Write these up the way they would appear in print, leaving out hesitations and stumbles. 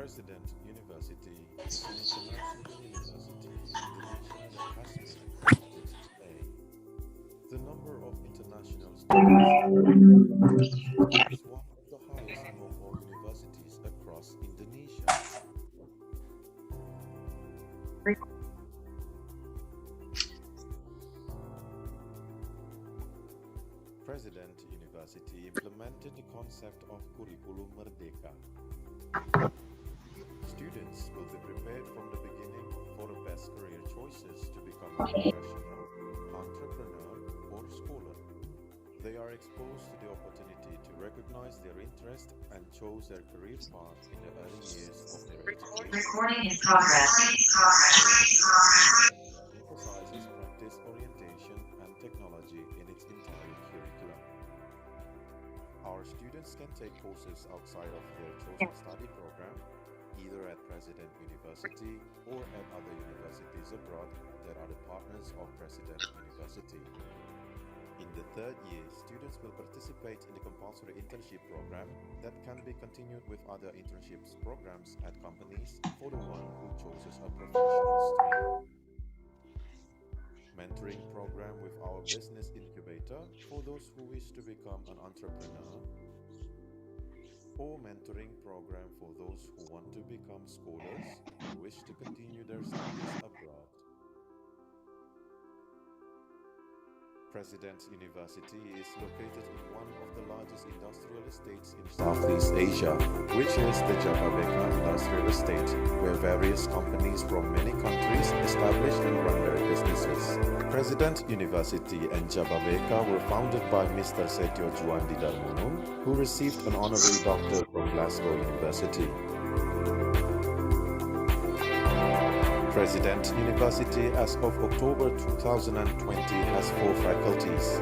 President University is an international university in Indonesia that has been accredited to A. The number of international students is one of the highest among all universities across Indonesia. President University implemented the concept of Kurikulum Merdeka. Students will be prepared from the beginning for the best career choices to become a professional, entrepreneur, or scholar. They are exposed to the opportunity to recognize their interest and choose their career path in the early years of their education. Recording in progress. Emphasizes practice orientation and technology in its entire curriculum. Our students can take courses outside of their chosen study program, either at President University or at other universities abroad that are the partners of President University. In the third year, students will participate in the compulsory internship program that can be continued with other internships programs at companies for the one who chooses a professional stream. Mentoring program with our business incubator for those who wish to become an entrepreneur, or mentoring program for those who want to become scholars and wish to continue their studies abroad. President University is located in one of the largest industrial estates in Southeast Asia, which is the Jababeka Industrial Estate, where various companies from many countries establish and run their businesses. President University and Jababeka were founded by Mr. Setio Juandi Darmono, who received an honorary doctorate from Glasgow University. President University as of October 2020 has 4 faculties,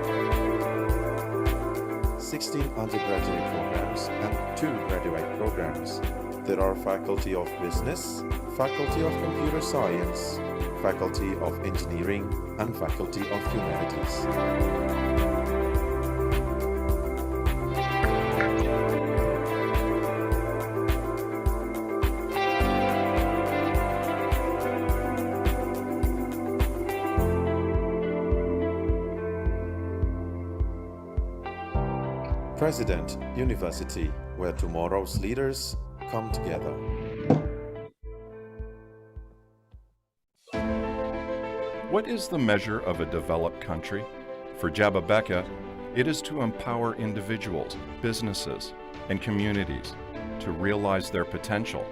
16 undergraduate programs and 2 graduate programs. There are Faculty of Business, Faculty of Computer Science, Faculty of Engineering and Faculty of Humanities. President University, where tomorrow's leaders come together. What is the measure of a developed country? For Jababeka, it is to empower individuals, businesses, and communities to realize their potential,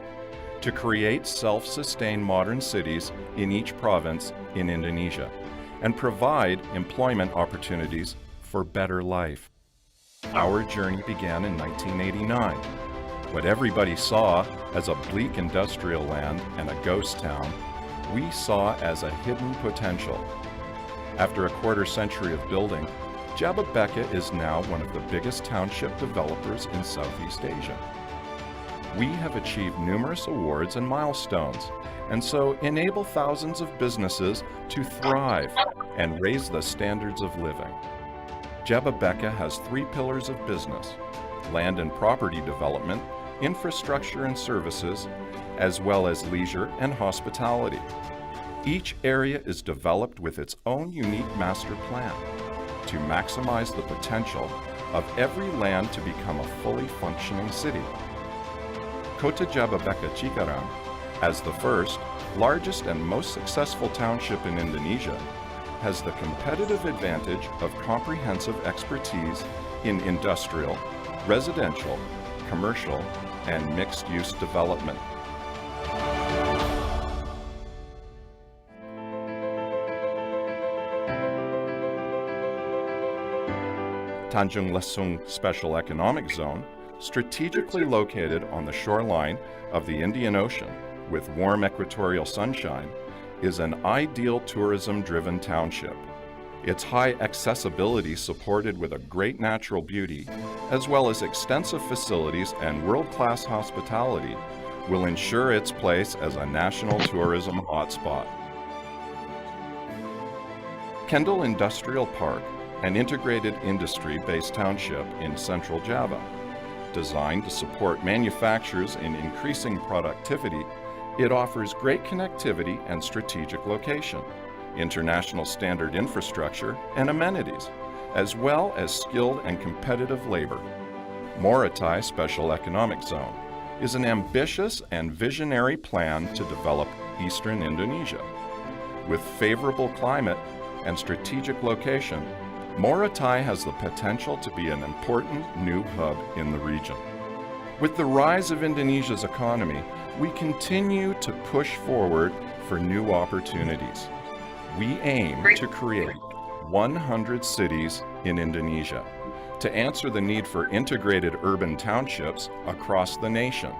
to create self-sustained modern cities in each province in Indonesia, and provide employment opportunities for better life. Our journey began in 1989. What everybody saw as a bleak industrial land and a ghost town, we saw as a hidden potential. After a quarter century of building, Jababeka is now one of the biggest township developers in Southeast Asia. We have achieved numerous awards and milestones, and so enable thousands of businesses to thrive and raise the standards of living. Jababeka has 3 pillars of business: land and property development, infrastructure and services, as well as leisure and hospitality. Each area is developed with its own unique master plan to maximize the potential of every land to become a fully functioning city. Kota Jababeka Cikarang, as the first, largest and most successful township in Indonesia, has the competitive advantage of comprehensive expertise in industrial, residential, commercial, and mixed-use development. Tanjung Lesung Special Economic Zone, strategically located on the shoreline of the Indian Ocean with warm equatorial sunshine, is an ideal tourism-driven township. Its high accessibility, supported with a great natural beauty, as well as extensive facilities and world-class hospitality, will ensure its place as a national tourism hotspot. Kendal Industrial Park, an integrated industry-based township in central Java, Designed to support manufacturers in increasing productivity, it offers great connectivity and strategic location, international standard infrastructure and amenities, as well as skilled and competitive labor. Morotai Special Economic Zone is an ambitious and visionary plan to develop eastern Indonesia. With favorable climate and strategic location, Morotai has the potential to be an important new hub in the region. With the rise of Indonesia's economy, we continue to push forward for new opportunities. We aim to create 100 cities in Indonesia to answer the need for integrated urban townships across the nation.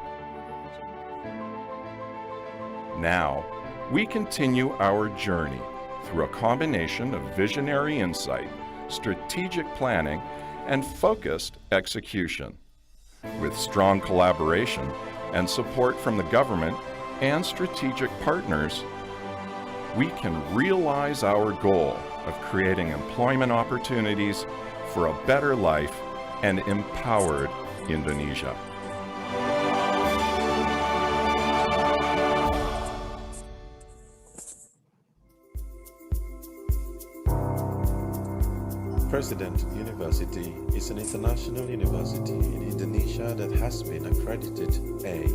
Now, we continue our journey through a combination of visionary insight, strategic planning, and focused execution. With strong collaboration and support from the government and strategic partners, we can realize our goal of creating employment opportunities for a better life and empowered Indonesia. President University is an international university in Indonesia that has been accredited A.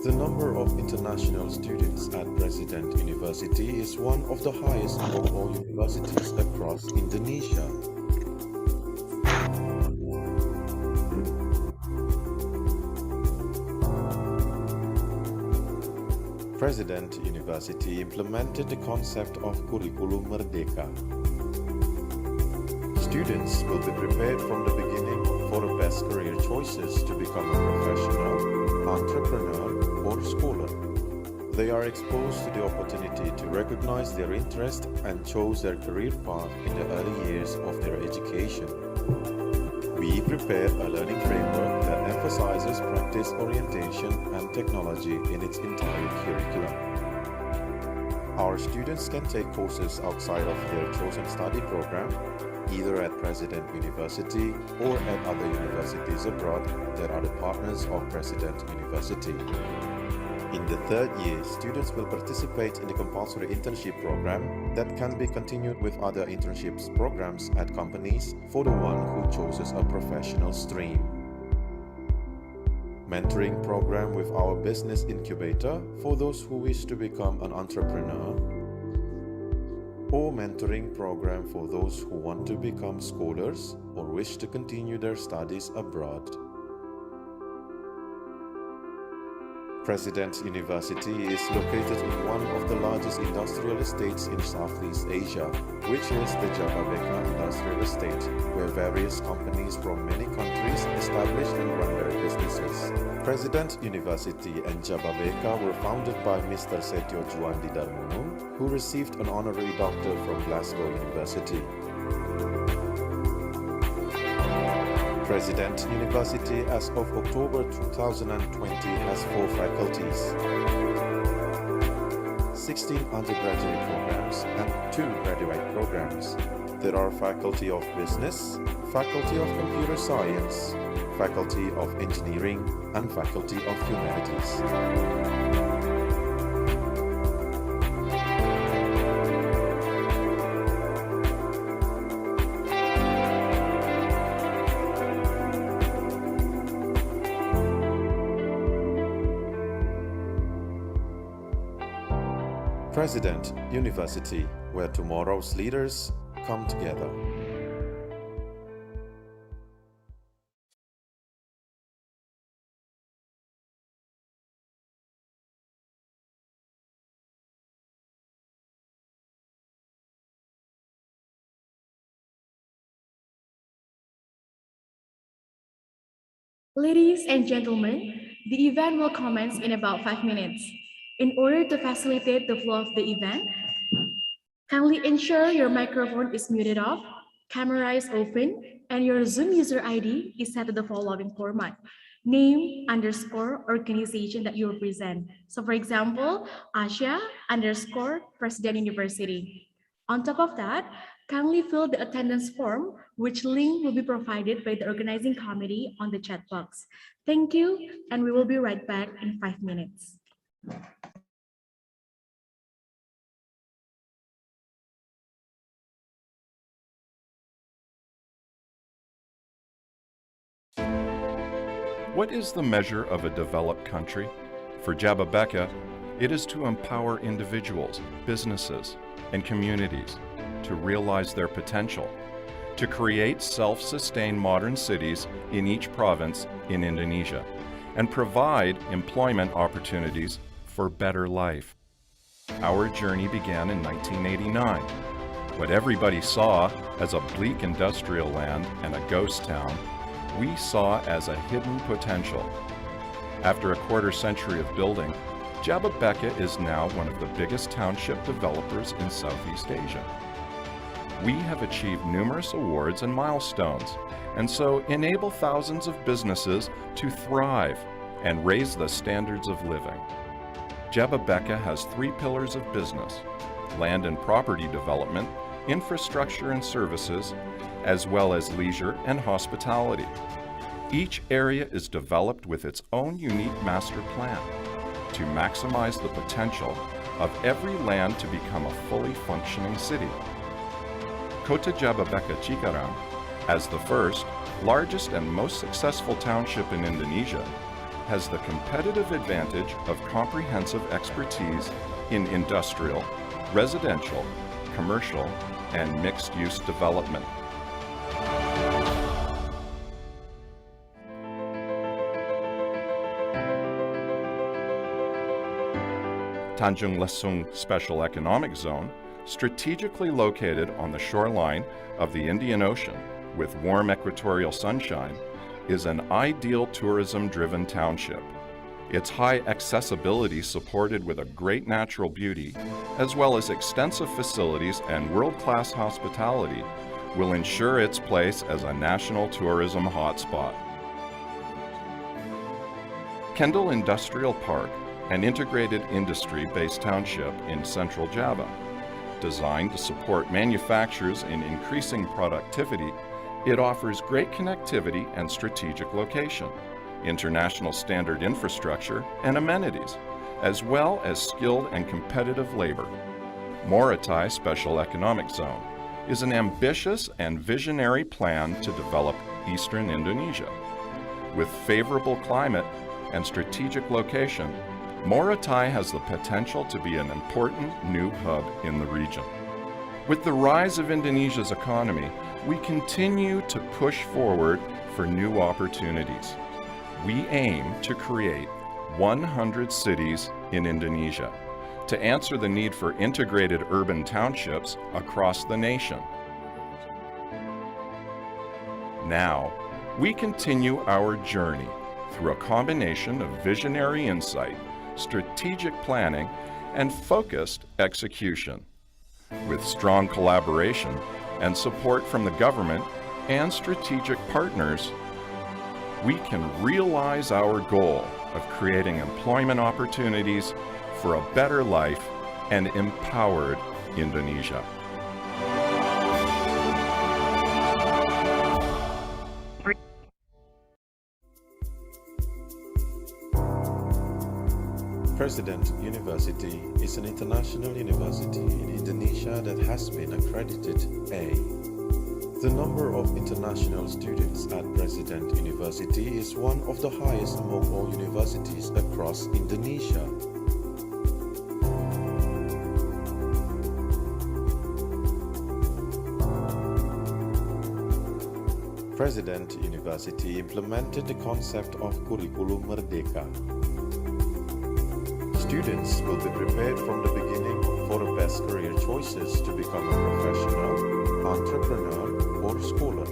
The number of international students at President University is one of the highest among all universities across Indonesia. President University implemented the concept of Kurikulum Merdeka. Students will be prepared from the beginning for the best career choices to become a professional, entrepreneur, or scholar. They are exposed to the opportunity to recognize their interest and choose their career path in the early years of their education. We prepare a learning framework that emphasizes practice orientation and technology in its entire curriculum. Our students can take courses outside of their chosen study program, either at President University or at other universities abroad that are the partners of President University. In the third year, students will participate in the compulsory internship program that can be continued with other internships programs at companies for the one who chooses a professional stream. Mentoring program with our business incubator for those who wish to become an entrepreneur, or mentoring program for those who want to become scholars or wish to continue their studies abroad. President University is located in one of the largest industrial estates in Southeast Asia, which is the Jababeka Industrial Estate, where various companies from many countries establish and run their businesses. President University and Jababeka were founded by Mr. Setio Juandi Darmono, who received an honorary doctor from Glasgow University. President University as of October 2020 has 4 faculties, 16 undergraduate programs and 2 graduate programs. There are Faculty of Business, Faculty of Computer Science, Faculty of Engineering, and Faculty of Humanities. President University, where tomorrow's leaders come together. Ladies and gentlemen, the event will commence in about 5 minutes. In order to facilitate the flow of the event, kindly ensure your microphone is muted off, camera is open, and your Zoom user ID is set to the following format: name underscore organization that you represent. So for example, Asia underscore President University. On top of that, Kindly fill the attendance form, which link will be provided by the organizing committee on the chat box. Thank you, and we will be right back in 5 minutes. What is the measure of a developed country? For Jababeka, it is to empower individuals, businesses, and communities to realize their potential, to create self-sustained modern cities in each province in Indonesia, and provide employment opportunities for better life. Our journey began in 1989. What everybody saw as a bleak industrial land and a ghost town, we saw as a hidden potential. After a quarter century of building, Jababeka is now one of the biggest township developers in Southeast Asia. We have achieved numerous awards and milestones, and so enable thousands of businesses to thrive and raise the standards of living. Jababeka has 3 pillars of business: land and property development, infrastructure and services, as well as leisure and hospitality. Each area is developed with its own unique master plan to maximize the potential of every land to become a fully functioning city. Kota Jababeka Cikarang, as the first, largest and most successful township in Indonesia, has the competitive advantage of comprehensive expertise in industrial, residential, commercial, and mixed-use development. Tanjung Lesung Special Economic Zone, strategically located on the shoreline of the Indian Ocean with warm equatorial sunshine, is an ideal tourism-driven township. Its high accessibility, supported with a great natural beauty, as well as extensive facilities and world-class hospitality, will ensure its place as a national tourism hotspot. Kendal Industrial Park, an integrated industry-based township in central Java. Designed to support manufacturers in increasing productivity, it offers great connectivity and strategic location, international standard infrastructure and amenities, as well as skilled and competitive labor. Morotai Special Economic Zone is an ambitious and visionary plan to develop eastern Indonesia. With favorable climate and strategic location, Morotai has the potential to be an important new hub in the region. With the rise of Indonesia's economy, we continue to push forward for new opportunities. We aim to create 100 cities in Indonesia to answer the need for integrated urban townships across the nation. Now, we continue our journey through a combination of visionary insight, strategic planning, and focused execution. With strong collaboration and support from the government and strategic partners, we can realize our goal of creating employment opportunities for a better life and empowered Indonesia. President University is an international university in Indonesia that has been accredited A. The number of international students at President University is one of the highest among all universities across Indonesia. President University implemented the concept of Kurikulum Merdeka. Students will be prepared from the beginning for the best career choices to become a professional, entrepreneur, or scholar.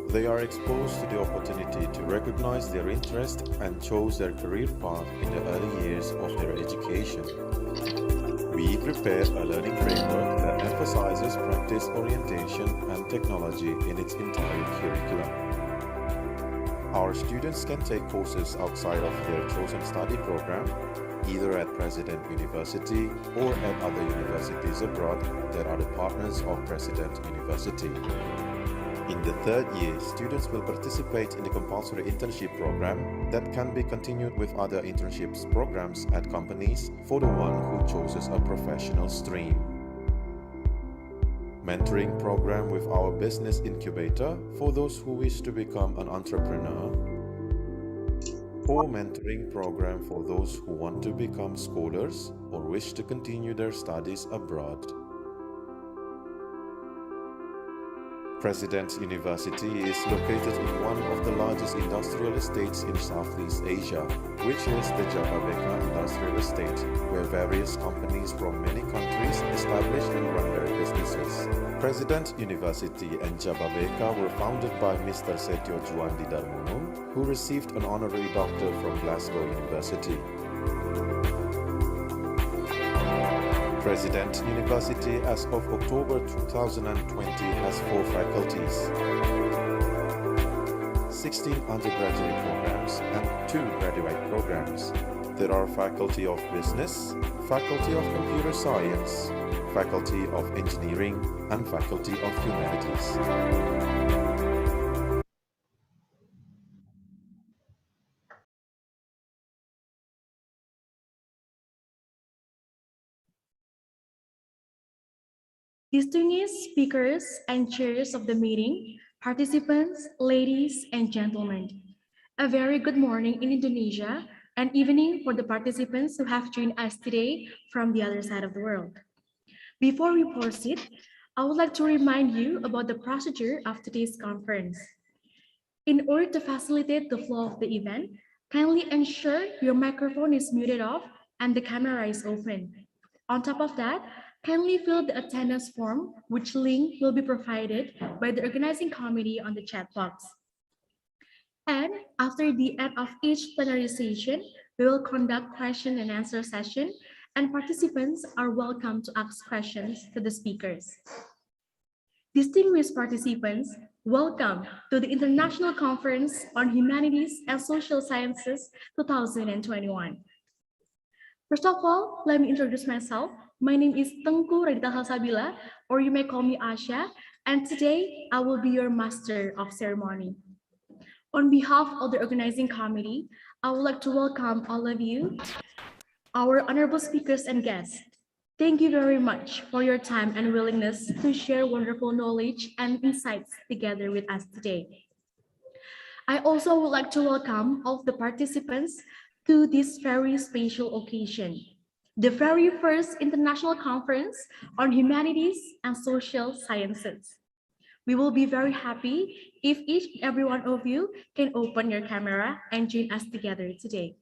They are exposed to the opportunity to recognize their interest and choose their career path in the early years of their education. We prepare a learning framework that emphasizes practice orientation and technology in its entire curriculum. Our students can take courses outside of their chosen study program, either at President University or at other universities abroad that are the partners of President University. In the third year, students will participate in the compulsory internship program that can be continued with other internships programs at companies for the one who chooses a professional stream. Mentoring program with our business incubator for those who wish to become an entrepreneur, or mentoring program for those who want to become scholars or wish to continue their studies abroad. President University is located in one of the largest industrial estates in Southeast Asia, which is the Jababeka Industrial Estate, where various companies from many countries establish and run their businesses. President University and Jababeka were founded by Mr. Setio Juandi Darmono, who received an honorary doctor from Glasgow University. President University as of October 2020 has 4 faculties, 16 undergraduate programs and 2 graduate programs. There are Faculty of Business, Faculty of Computer Science, Faculty of Engineering and Faculty of Humanities. Distinguished speakers and chairs of the meeting, participants, ladies and gentlemen, a very good morning in Indonesia and evening for the participants who have joined us today from the other side of the world. Before we proceed, I would like to remind you about the procedure of today's conference. In order to facilitate the flow of the event, kindly ensure your microphone is muted off and the camera is open. On top of that, kindly fill the attendance form, which link will be provided by the organizing committee on the chat box. And after the end of each plenary session, we will conduct question and answer session, and participants are welcome to ask questions to the speakers. Distinguished participants, welcome to the International Conference on Humanities and Social Sciences 2021. First of all, let me introduce myself. My name is Tengku Radita Halsabila, or you may call me Asha, and today I will be your master of ceremony. On behalf of the organizing committee, I would like to welcome all of you, our honorable speakers and guests. Thank you very much for your time and willingness to share wonderful knowledge and insights together with us today. I also would like to welcome all of the participants to this very special occasion, the very first International Conference on Humanities and Social Sciences. We will be very happy if each and every one of you can open your camera and join us together today.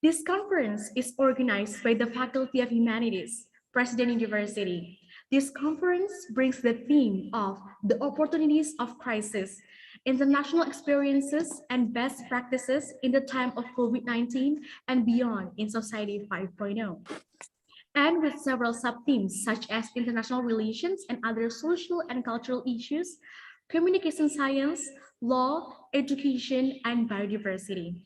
This conference is organized by the Faculty of Humanities, President University. This conference brings the theme of the opportunities of crisis, international experiences and best practices in the time of COVID-19 and beyond in Society 5.0. And with several sub-themes such as international relations and other social and cultural issues, communication science, law, education, and biodiversity.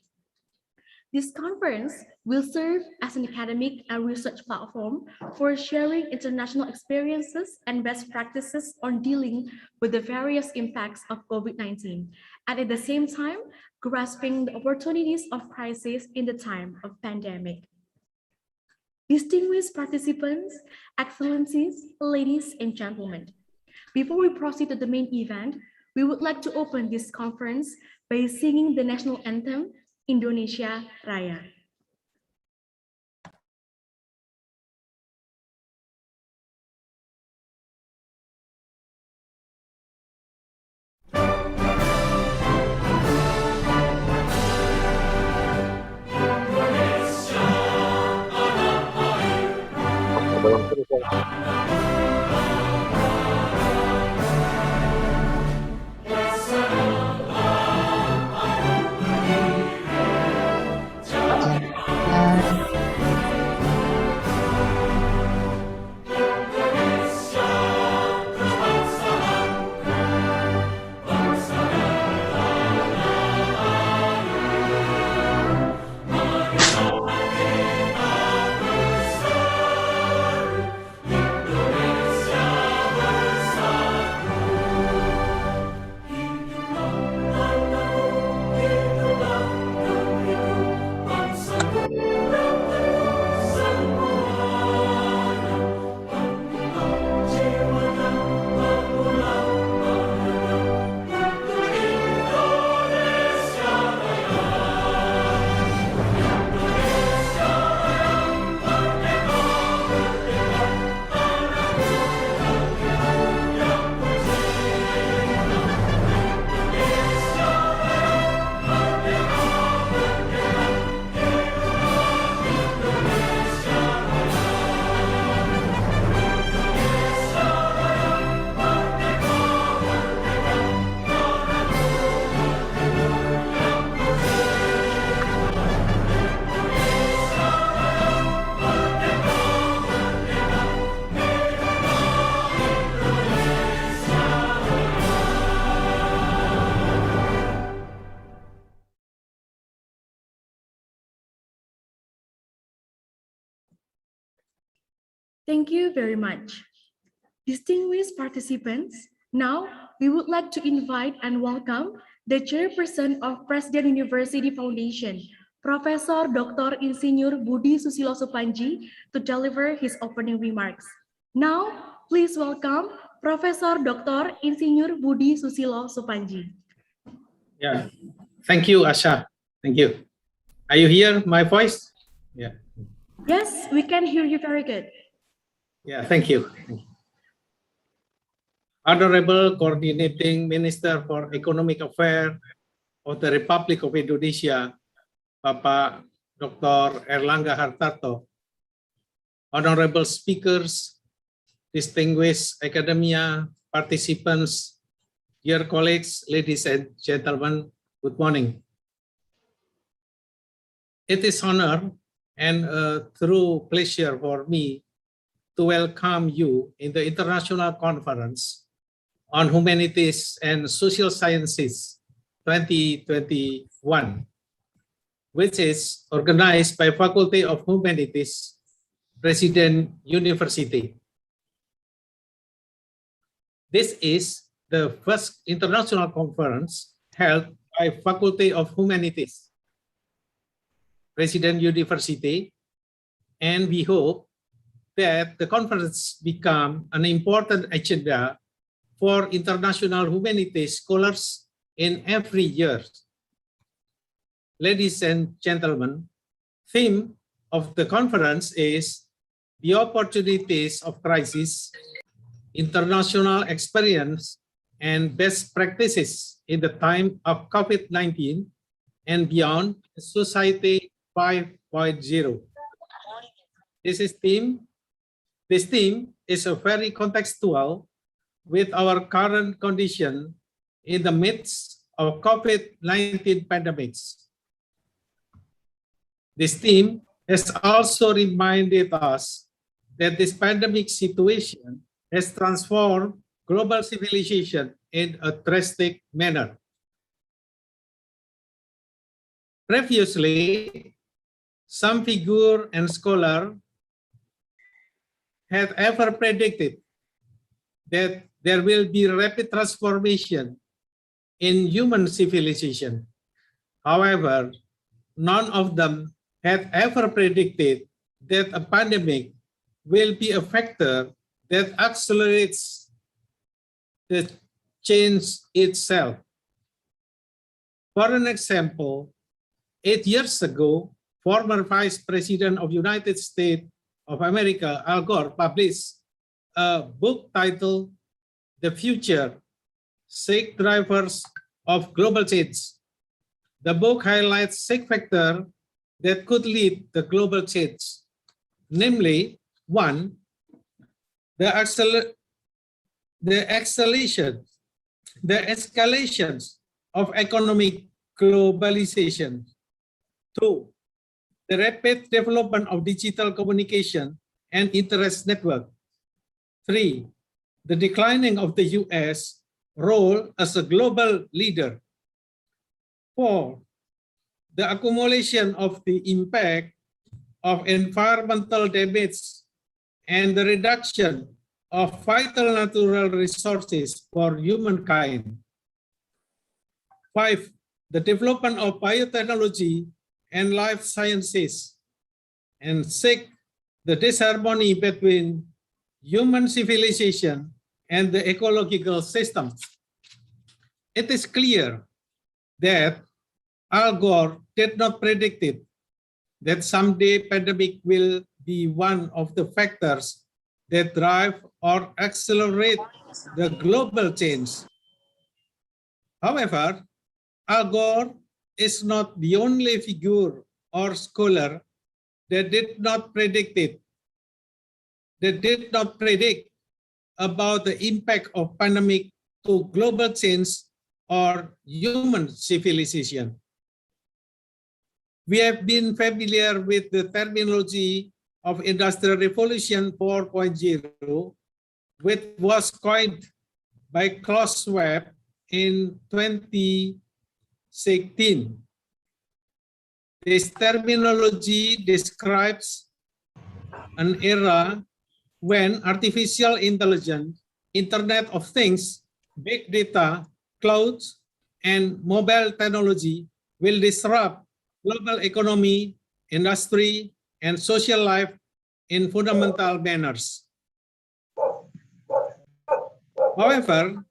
This conference will serve as an academic and research platform for sharing international experiences and best practices on dealing with the various impacts of COVID-19, and at the same time, grasping the opportunities of crisis in the time of pandemic. Distinguished participants, excellencies, ladies and gentlemen, before we proceed to the main event, we would like to open this conference by singing the national anthem, Indonesia Raya. Thank you very much. Distinguished participants, now we would like to invite and welcome the Chairperson of President University Foundation, Professor Dr. Insinyur Budi Susilo Supanji, to deliver his opening remarks. Now, please welcome Professor Dr. Insinyur Budi Susilo Supanji. Yeah, thank you, Asha. Thank you. Are you hear my voice? Yeah. Yes, we can hear you very good. Yeah, thank you. Honorable Coordinating Minister for Economic Affairs of the Republic of Indonesia, Bapak Dr. Erlangga Hartarto, honorable speakers, distinguished academia participants, dear colleagues, ladies and gentlemen, good morning. It is honor and a true pleasure for me to welcome you in the International Conference on Humanities and Social Sciences 2021, which is organized by Faculty of Humanities, President University. This is the first international conference held by Faculty of Humanities, President University, and we hope that the conference become an important agenda for international humanities scholars in every year. Ladies and gentlemen, theme of the conference is the opportunities of crisis, international experience, and best practices in the time of COVID-19 and beyond Society 5.0. This theme is a very contextual with our current condition in the midst of COVID-19 pandemics. This theme has also reminded us that this pandemic situation has transformed global civilization in a drastic manner. Previously, some figure and scholar had ever predicted that there will be rapid transformation in human civilization. However, none of them had ever predicted that a pandemic will be a factor that accelerates the change itself. For an example, 8 years ago, former Vice President of United States of America, Al Gore, published a book titled The Future: 6 Drivers of Global Change. The book highlights 6 factors that could lead to global change, namely, 1, the escalations of economic globalization. 2, the rapid development of digital communication and internet network. 3, the declining of the US role as a global leader. 4, the accumulation of the impact of environmental damage and the reduction of vital natural resources for humankind. 5, the development of biotechnology and life sciences. And 6, the disharmony between human civilization and the ecological systems. It is clear that Al Gore did not predict it, that someday pandemic will be one of the factors that drive or accelerate the global change. However, Al Gore is not the only figure or scholar that did not predict it, that did not predict about the impact of pandemic to global change or human civilization. We have been familiar with the terminology of Industrial Revolution 4.0, which was coined by Klaus Schwab in 2016. This terminology describes an era when artificial intelligence, Internet of Things, big data, clouds, and mobile technology will disrupt global economy, industry, and social life in fundamental manners. However,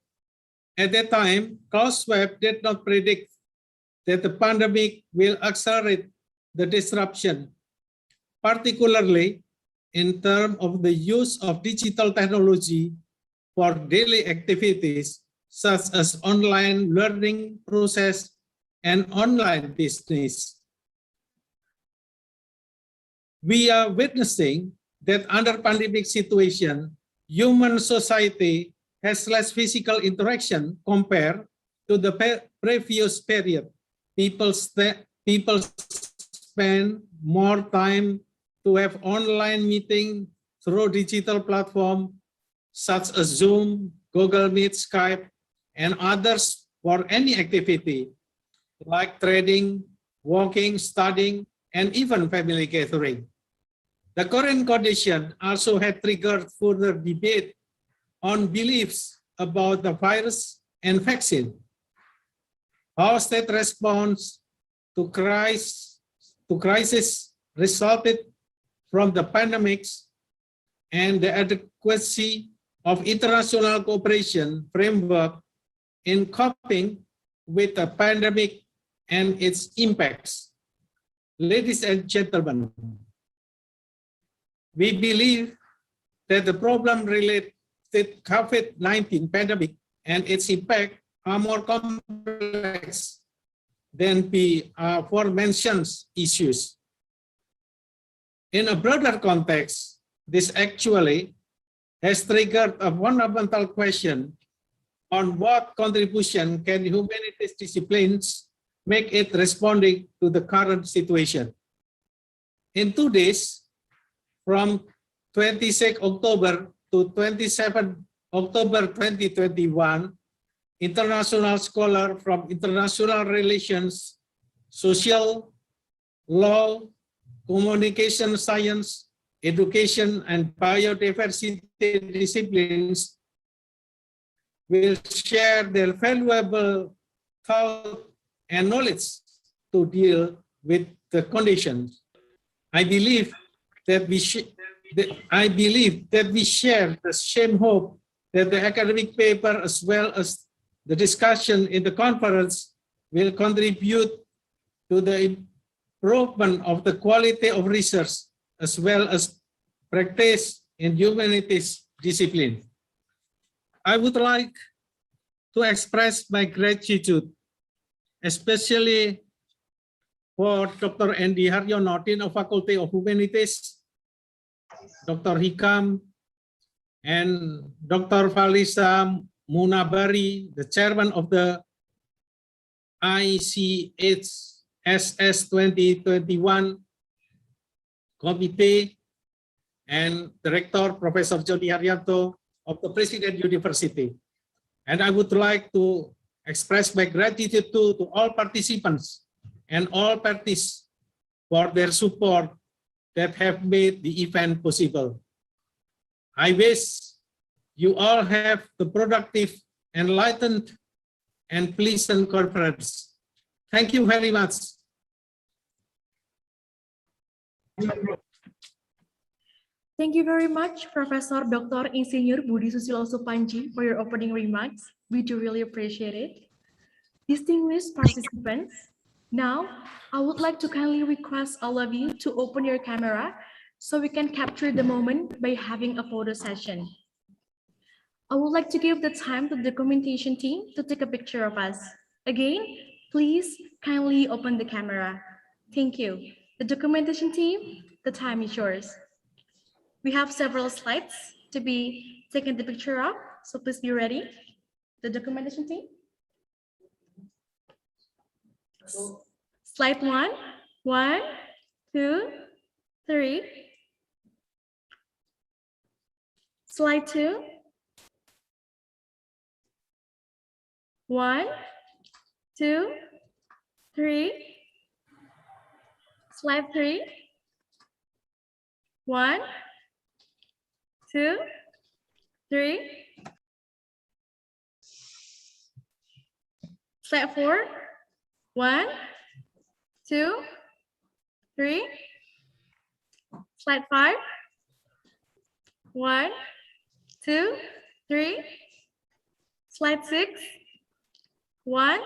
at that time, Klaus Schwab did not predict that the pandemic will accelerate the disruption, particularly in terms of the use of digital technology for daily activities such as online learning process and online business. We are witnessing that under pandemic situation, human society has less physical interaction compared to the previous period. People spend more time to have online meeting through digital platform such as Zoom, Google Meet, Skype, and others for any activity like trading, walking, studying, and even family gathering. The current condition also had triggered further debate on beliefs about the virus and vaccine. How state response to crisis resulted from the pandemics and the adequacy of international cooperation framework in coping with the pandemic and its impacts. Ladies and gentlemen, we believe that the problem related to COVID-19 pandemic and its impact are more complex than the aforementioned issues. In a broader context, this actually has triggered a fundamental question on what contribution can humanities disciplines make it responding to the current situation. In 2 days, from 26 October to 27 October 2021, international scholar from international relations, social, law, communication science, education, and biodiversity disciplines will share their valuable thought and knowledge to deal with the conditions. I believe that we share the same hope that the academic paper as well as the discussion in the conference will contribute to the improvement of the quality of research as well as practice in humanities discipline. I would like to express my gratitude, especially for Dr. Andy Haryono, Dean of Faculty of Humanities, Dr. Hikam, and Dr. Falisa Munabari, the chairman of the ICHSS 2021 committee, and Director Professor Jody Haryanto of the President University. And I would like to express my gratitude to all participants and all parties for their support that have made the event possible. I wish you all have the productive, enlightened, and pleasant conference. Thank you very much. Thank you very much, Professor Dr. Insinyur Budi Susilo Supanji, for your opening remarks. We do really appreciate it. Distinguished participants, now I would like to kindly request all of you to open your camera so we can capture the moment by having a photo session. I would like to give the time to the documentation team to take a picture of us. Again, please kindly open the camera. Thank you. The documentation team, the time is yours. We have several slides to be taken the picture of, so please be ready. The documentation team. Slide 1, 1, 2, 3. Slide 2. 1, 2, 3. Slide 3. 1, 2, 3. Slide 4. 1, 2, 3. Slide 5. 1, 2, 3. Slide 6. 1,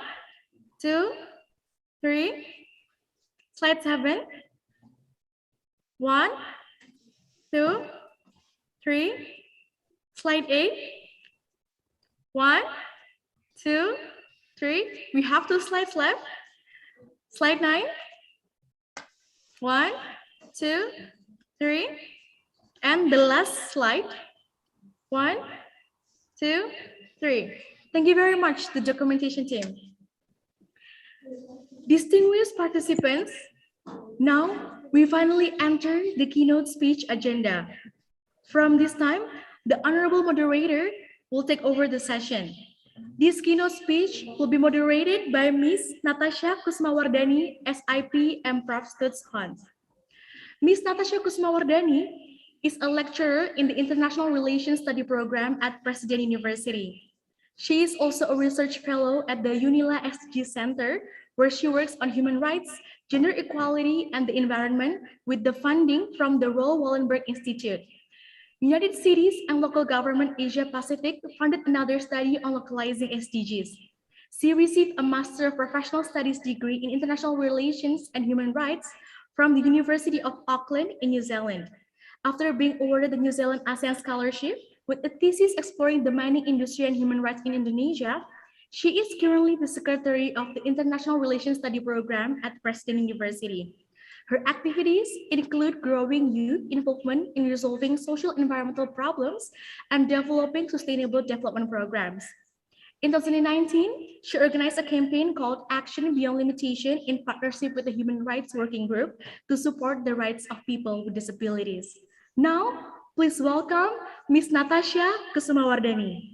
2, 3. Slide 7. 1, 2, 3. Slide 8. 1, 2, 3. We have 2 slides left. Slide 9. 1, 2, 3. And the last slide. 1, 2, 3. Thank you very much, the documentation team. Distinguished participants, now we finally enter the keynote speech agenda. From this time, the honorable moderator will take over the session. This keynote speech will be moderated by Ms. Natasha Kusmawardani, SIP and Prof. Stutz Hans. Ms. Natasha Kusmawardani is a lecturer in the International Relations Study Program at President University. She is also a research fellow at the UNILA SG Center, where she works on human rights, gender equality, and the environment with the funding from the Roel Wallenberg Institute. United Cities and Local Government Asia Pacific funded another study on localizing SDGs. She received a Master of Professional Studies degree in International Relations and Human Rights from the University of Auckland in New Zealand. After being awarded the New Zealand ASEAN Scholarship with a thesis exploring the mining industry and human rights in Indonesia, she is currently the secretary of the International Relations Study Program at President University. Her activities include growing youth involvement in resolving social and environmental problems and developing sustainable development programs. In 2019, she organized a campaign called Action Beyond Limitation in partnership with the Human Rights Working Group to support the rights of people with disabilities. Now, please welcome Ms. Natasha Kusmawardani.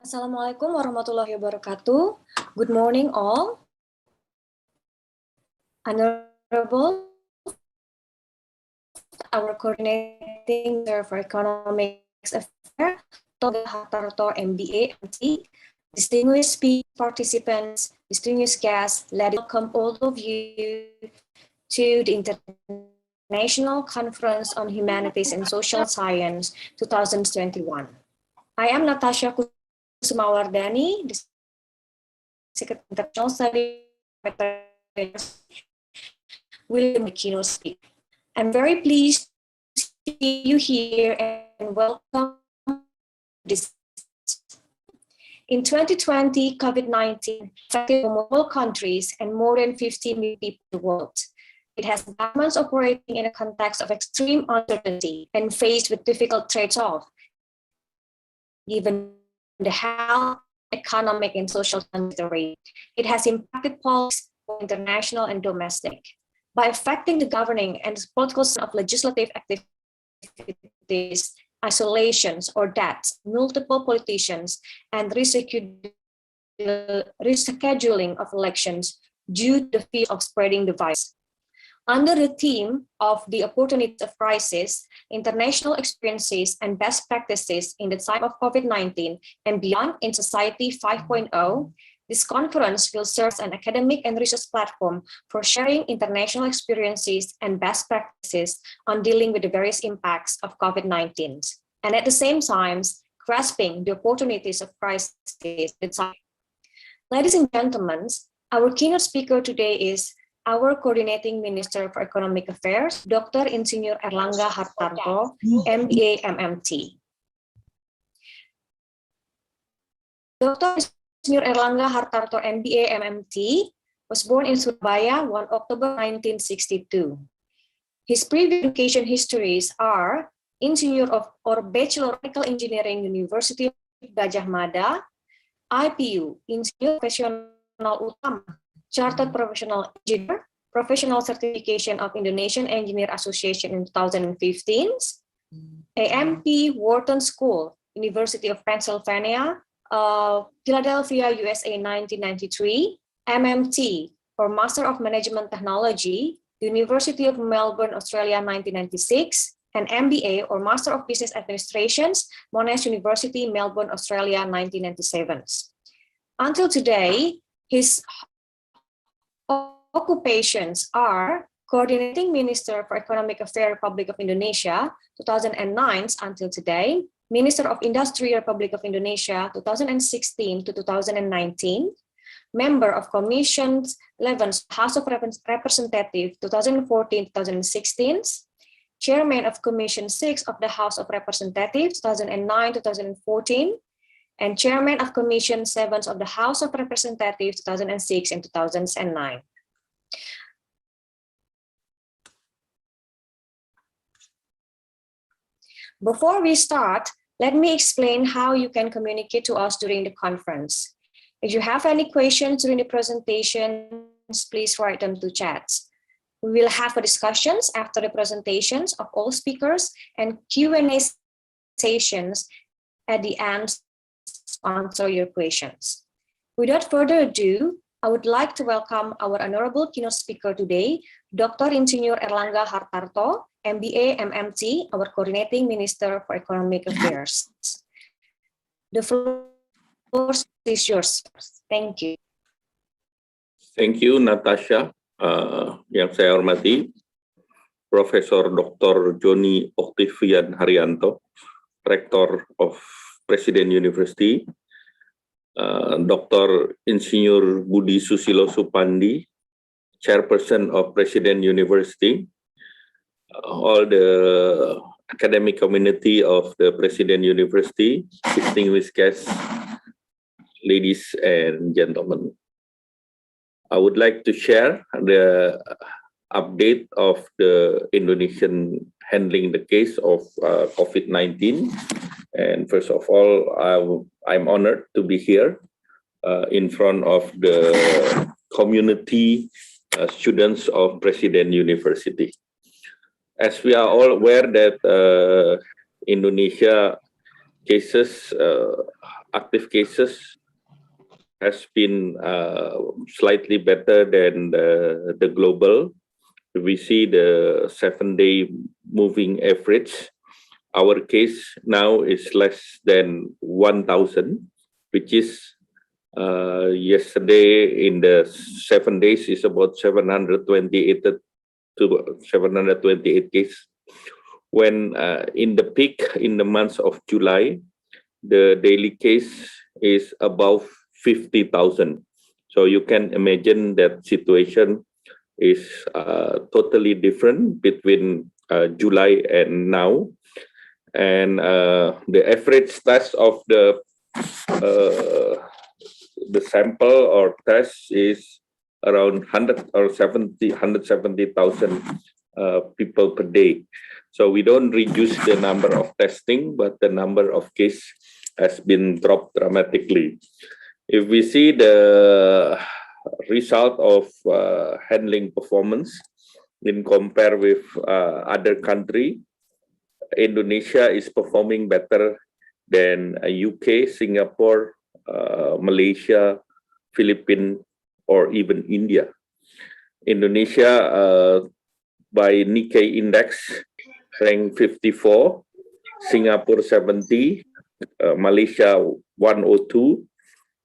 Assalamualaikum warahmatullahi wabarakatuh. Good morning all. Honorable, our coordinating for economics affairs, Toga Hartarto MBA MT, distinguished speaker participants, distinguished guests, let me welcome all of you to the International Conference on Humanities and Social Science 2021. I am Natasha Kusmawardani, the Secretary of International Studies, will keynote speak. I'm very pleased to see you here and welcome this. In 2020, COVID-19 affected multiple countries and more than 50 million people in the world. It has governments operating in a context of extreme uncertainty and faced with difficult trade-offs, given the health, economic, and social considerations. It has impacted policies, both international and domestic. By affecting the governing and political of legislative activities, isolations or deaths, multiple politicians, and rescheduling of elections due to the fear of spreading the virus. Under the theme of the opportunities of crisis, international experiences and best practices in the time of COVID-19 and beyond in Society 5.0, this conference will serve as an academic and research platform for sharing international experiences and best practices on dealing with the various impacts of COVID-19, and at the same time, grasping the opportunities of crisis. Ladies and gentlemen, our keynote speaker today is our Coordinating Minister for Economic Affairs, Dr. Insinyur Erlangga Hartarto, MBA MMT. Dr. Insinyur Erlangga Hartarto, MBA MMT, was born in Surabaya 1 October 1962. His previous education histories are Insinyur or Bachelor of Mechanical Engineering, University of Gajah Mada, IPU, Insinyur Profesional Utama, Chartered Professional Engineer, Professional Certification of Indonesian Engineer Association in 2015, AMP Wharton School, University of Pennsylvania, Philadelphia, USA 1993, MMT, or Master of Management Technology, the University of Melbourne, Australia, 1996, and MBA or Master of Business Administrations, Monash University, Melbourne, Australia, 1997. Until today, his occupations are Coordinating Minister for Economic Affairs, Republic of Indonesia, 2009 until today, Minister of Industry, Republic of Indonesia, 2016 to 2019, Member of Commission 11, House of Representatives, 2014-2016, Chairman of Commission 6 of the House of Representatives, 2009-2014, and Chairman of Commission 7 of the House of Representatives, 2006 and 2009. Before we start, let me explain how you can communicate to us during the conference. If you have any questions during the presentations, please write them to chats. We will have a discussions after the presentations of all speakers and Q&A sessions at the end to answer your questions. Without further ado, I would like to welcome our honorable keynote speaker today, Dr. Insinyur Erlangga Hartarto, MBA, MMT, our Coordinating Minister for Economic Affairs. The floor is yours. Thank you. Thank you, Natasha. Yang saya hormati, Profesor Dr. Joni Octavian Haryanto, Rector of Presiden University, Dr. Insinyur Budi Susilo Supandi, Chairperson of Presiden University, all the academic community of the Presiden University, distinguished guests, ladies and gentlemen. I would like to share the update of the Indonesian handling the case of COVID-19. And first of all, I'm honored to be here in front of the community students of Presiden University. As we are all aware that Indonesia cases, active cases, has been slightly better than the global. We see the 7-day moving average. Our case now is less than 1,000, which is yesterday in the 7 days is about 728 to 728 cases. When in the peak in the month of July, the daily case is above 50,000. So you can imagine that situation is totally different between July and now. And the average test of the sample or test is around 170,000 people per day. So we don't reduce the number of testing, but the number of cases has been dropped dramatically. If we see the result of handling performance in compare with other country, Indonesia is performing better than UK, Singapore, Malaysia, Philippines, or even India. Indonesia by Nikkei index ranked 54, Singapore 70, Malaysia 102,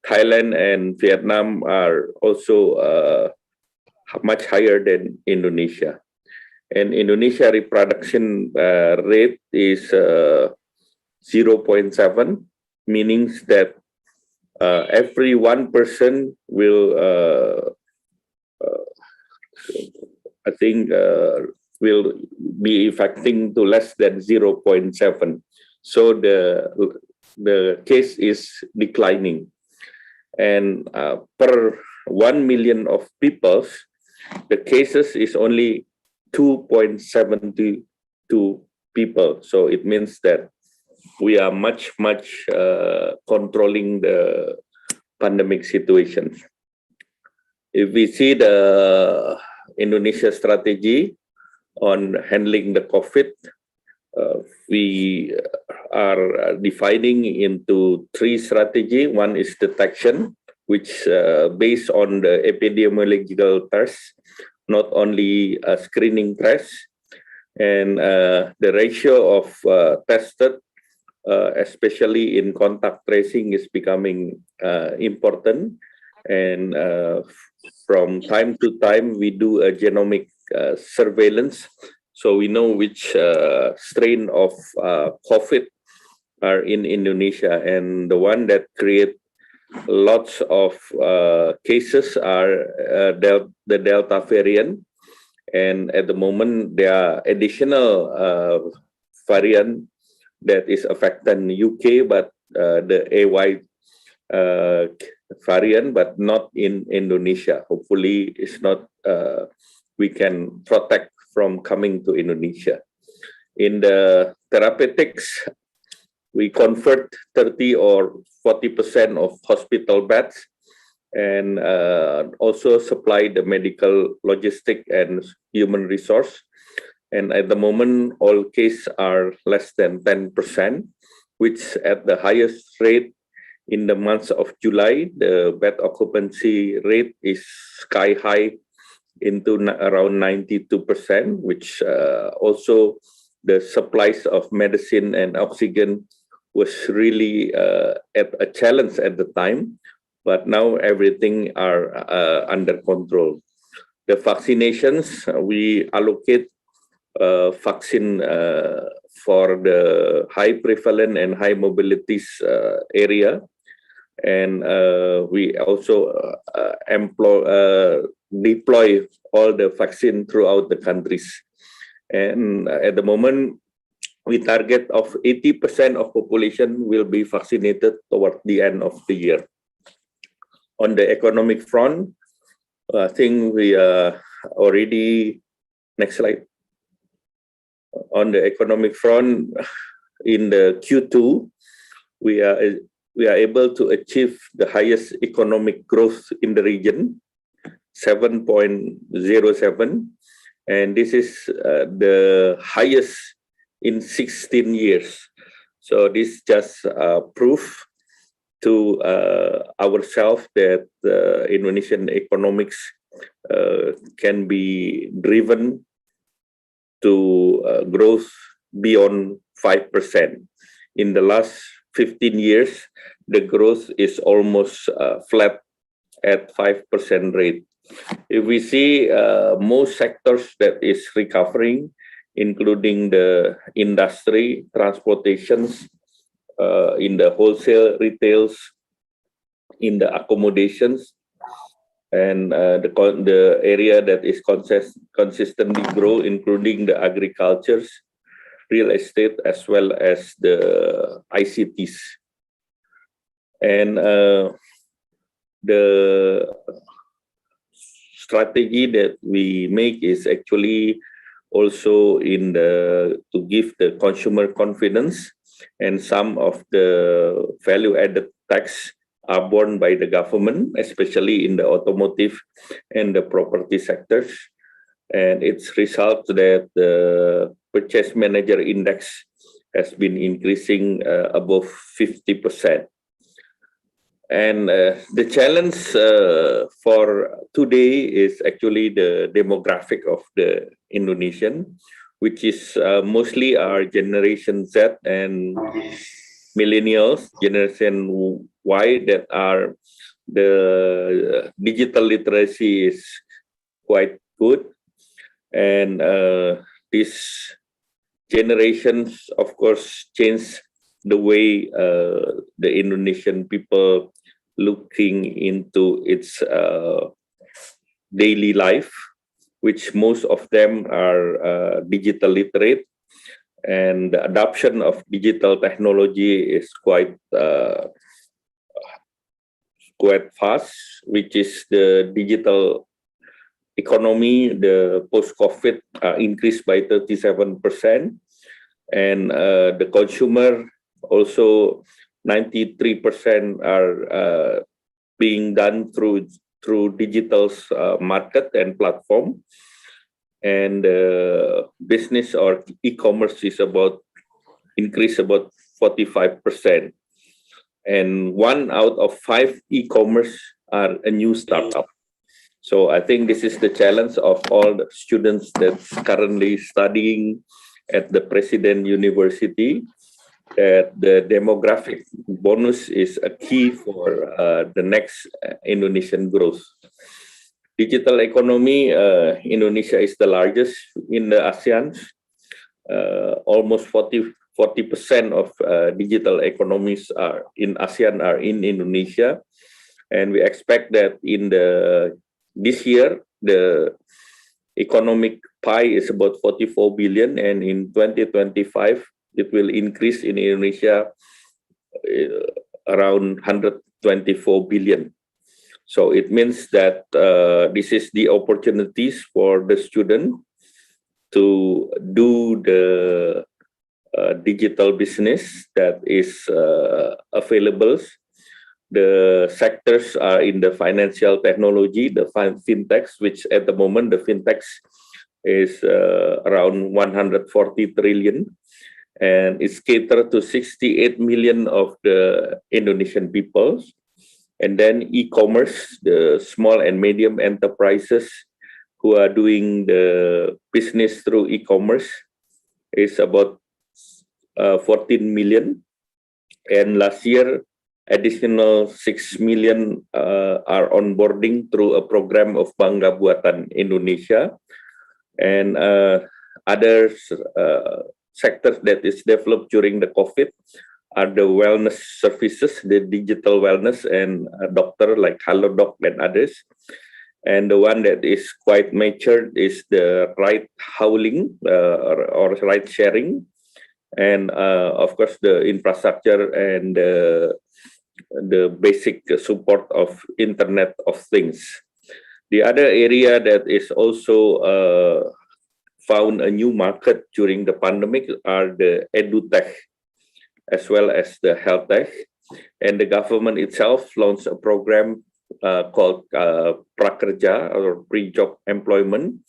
Thailand and Vietnam are also much higher than Indonesia. And Indonesia reproduction rate is 0.7, meaning that every one person will, I think, will be affecting to less than 0.7. So the case is declining. And per 1 million of people, the cases is only 2.72 people. So it means that we are much controlling the pandemic situation. If we see the Indonesia strategy on handling the COVID, we are dividing into 3 strategies. One is detection, which based on the epidemiological test, not only screening tests, and the ratio of tested, especially in contact tracing, is becoming important. And from time to time, we do a genomic surveillance, so we know which strain of COVID are in Indonesia, and the one that create lots of cases are the Delta variant. And at the moment, there are additional variant that is affecting UK, but the AY variant, but not in Indonesia. Hopefully, it's not. We can protect from coming to Indonesia. In the therapeutics, we convert 30 or 40% of hospital beds, and also supply the medical, logistic, and human resource. And at the moment, all cases are less than 10%, which at the highest rate in the months of July, the bed occupancy rate is sky high into around 92%, which also the supplies of medicine and oxygen was really at a challenge at the time, but now everything are under control. The vaccinations, we allocate vaccine for the high prevalent and high mobilities area, and we also deploy all the vaccine throughout the countries. And at the moment, we target of 80% of population will be vaccinated toward the end of the year. On the economic front, I think we are already, next slide. On the economic front, in the Q2, we are able to achieve the highest economic growth in the region, 7.07, and this is the highest in 16 years. So this just proof to ourselves that Indonesian economics can be driven to growth beyond 5%. In the last 15 years, the growth is almost flat at 5% rate. If we see most sectors that is recovering, including the industry, transportations, in the wholesale retails, in the accommodations, and the area that is consistently grow, including the agricultures, real estate, as well as the ICTs. And the strategy that we make is actually also in to give the consumer confidence, and some of the value-added tax are borne by the government, especially in the automotive and the property sectors. And it's result that the purchase manager index has been increasing above 50%. And the challenge for today is actually the demographic of the Indonesian, which is mostly our Generation Z and millennials, Generation Y, that are the digital literacy is quite good. And these generations, of course, change the way the Indonesian people looking into its daily life, which most of them are digital literate, and the adoption of digital technology is quite fast, which is the digital economy. The post-COVID increased by 37%, and the consumer also 93% are being done through digital market and platform, and business or e-commerce is increase about 45%, and 1 out of 5 e-commerce are a new startup. So I think this is the challenge of all the students that's currently studying at the President University, that the demographic bonus is a key for the next Indonesian growth. Digital economy, Indonesia is the largest in the ASEAN. Almost 40% of digital economies are in ASEAN are in Indonesia, and we expect that in this year the economic pie is about 44 billion, and in 2025 it will increase in Indonesia around 124 billion. So it means that this is the opportunities for the student to do the digital business that is available. The sectors are in the financial technology, the fintechs, which at the moment the fintechs is around 140 trillion, and it's catered to 68 million of the Indonesian people. And then e-commerce, the small and medium enterprises who are doing the business through e-commerce is about 14 million. And last year, additional 6 million are onboarding through a program of Bangga Buatan Indonesia. And other sectors that is developed during the COVID are the wellness services, the digital wellness, and a doctor like HaloDoc and others. And the one that is quite matured is the ride hailing or ride sharing. And of course, the infrastructure and the basic support of Internet of Things. The other area that is also found a new market during the pandemic are the edutech, as well as the health tech. And the government itself launched a program called Prakerja, or pre-job employment,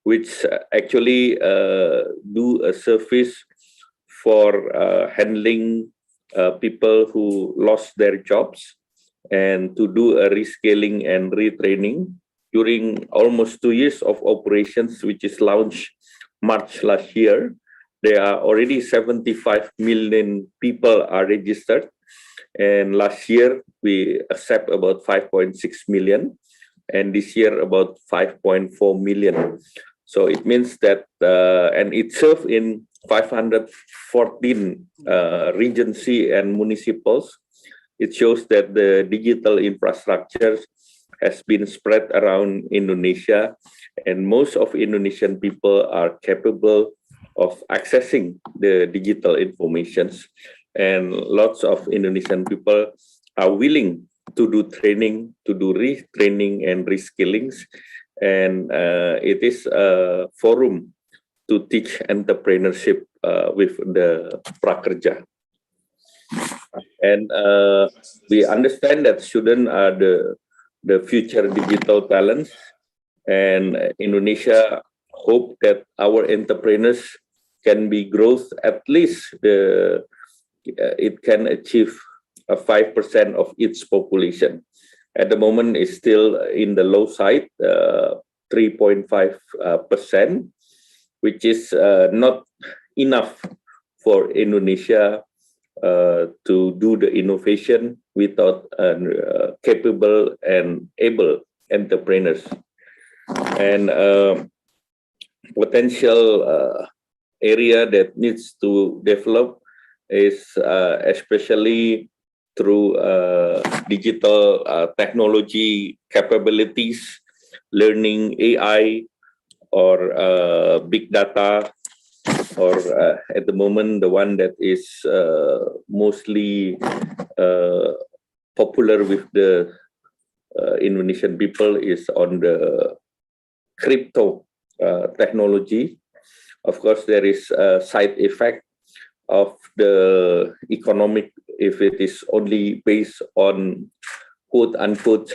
which actually do a service for handling people who lost their jobs and to do a reskilling and retraining. During almost 2 years of operations, which is launched March last year, there are already 75 million people are registered. And last year, we accept about 5.6 million. And this year, about 5.4 million. So it means that, and it serves in 514 regency and municipals. It shows that the digital infrastructure has been spread around Indonesia, and most of Indonesian people are capable of accessing the digital informations, and lots of Indonesian people are willing to do training, to do retraining and reskillings, and it is a forum to teach entrepreneurship with the Prakerja. And we understand that students are the future digital talents, and Indonesia hope that our entrepreneurs can be growth, at least it can achieve a 5% of its population. At the moment, it's still in the low side, 3.5%, which is not enough for Indonesia to do the innovation without capable and able entrepreneurs. And potential area that needs to develop is especially through digital technology capabilities, learning AI or big data, or at the moment the one that is mostly popular with the Indonesian people is on the crypto technology. Of course, there is a side effect of the economic if it is only based on quote-unquote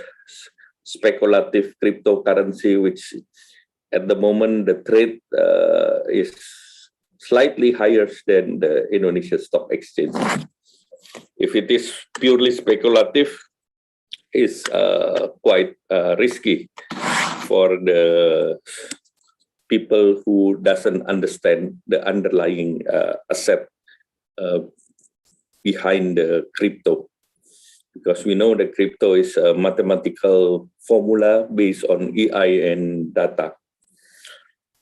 speculative cryptocurrency, which at the moment the trade is slightly higher than the Indonesia Stock Exchange. If it is purely speculative, it's quite risky. for the people who doesn't understand the underlying asset behind the crypto. Because we know that crypto is a mathematical formula based on AI and data.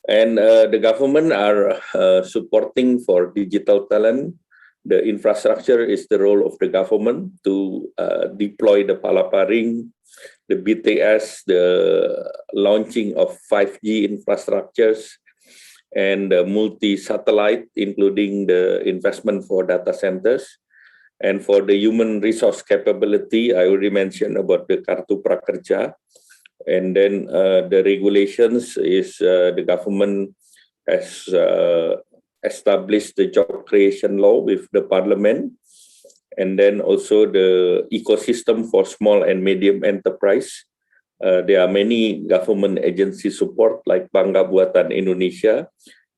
And the government are supporting for digital talent. The infrastructure is the role of the government to deploy the palaparing, the BTS, the launching of 5G infrastructures, and multi-satellite, including the investment for data centers. And for the human resource capability, I already mentioned about the Kartu Prakerja. And then the regulations is the government has established the job creation law with the parliament. And then also the ecosystem for small and medium enterprise. There are many government agency support like Bangga Buatan Indonesia,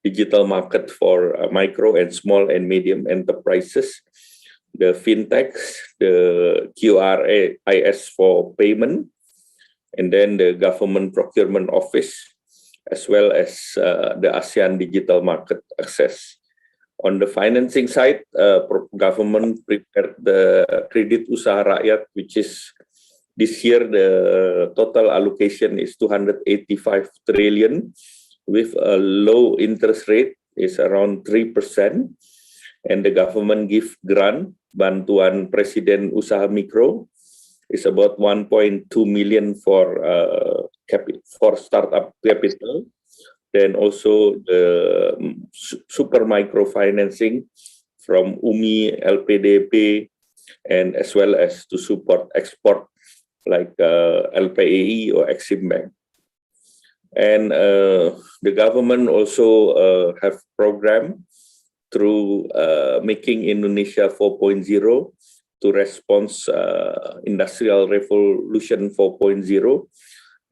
digital market for micro and small and medium enterprises, the fintechs, the QRIS for payment, and then the government procurement office, as well as the ASEAN digital market access. On the financing side, government prepared the Kredit Usaha Rakyat, which is this year the total allocation is 285 trillion with a low interest rate is around 3%. And the government give grant, Bantuan Presiden Usaha Mikro, is about 1.2 million for startup capital. Then also the super micro financing from UMI, LPDP, and as well as to support export like LPAE or Exim Bank. And the government also have program through Making Indonesia 4.0 to respond Industrial Revolution 4.0.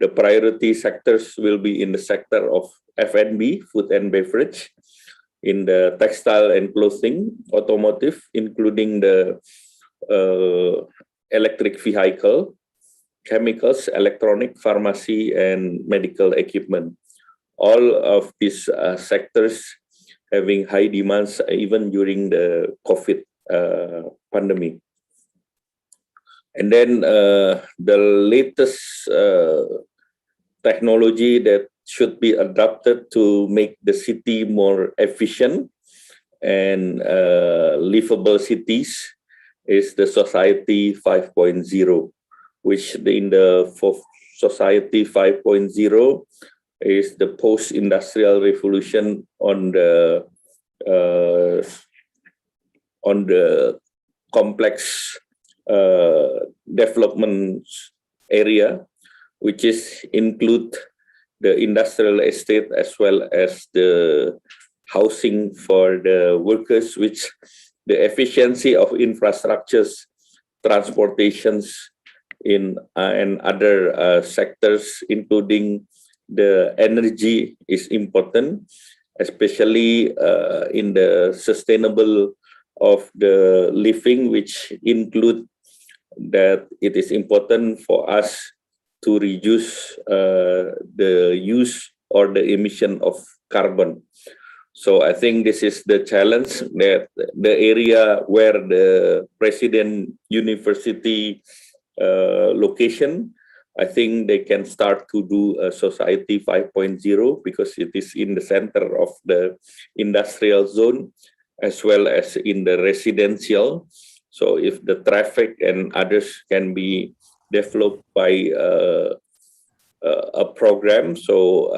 The priority sectors will be in the sector of F&B, food and beverage, in the textile and clothing, automotive, including the electric vehicle, chemicals, electronic, pharmacy, and medical equipment. All of these sectors having high demands even during the COVID pandemic. And then the latest technology that should be adopted to make the city more efficient and livable cities is the Society 5.0, which in the Society 5.0 is the post-industrial revolution on the complex development area, which is include the industrial estate as well as the housing for the workers, which the efficiency of infrastructures, transportations in and other sectors, including the energy, is important, especially in the sustainable of the living, which include that it is important for us to reduce the use or the emission of carbon. So I think this is the challenge, that the area where the President University location, I think they can start to do a Society 5.0 because it is in the center of the industrial zone as well as in the residential. So if the traffic and others can be developed by a program, so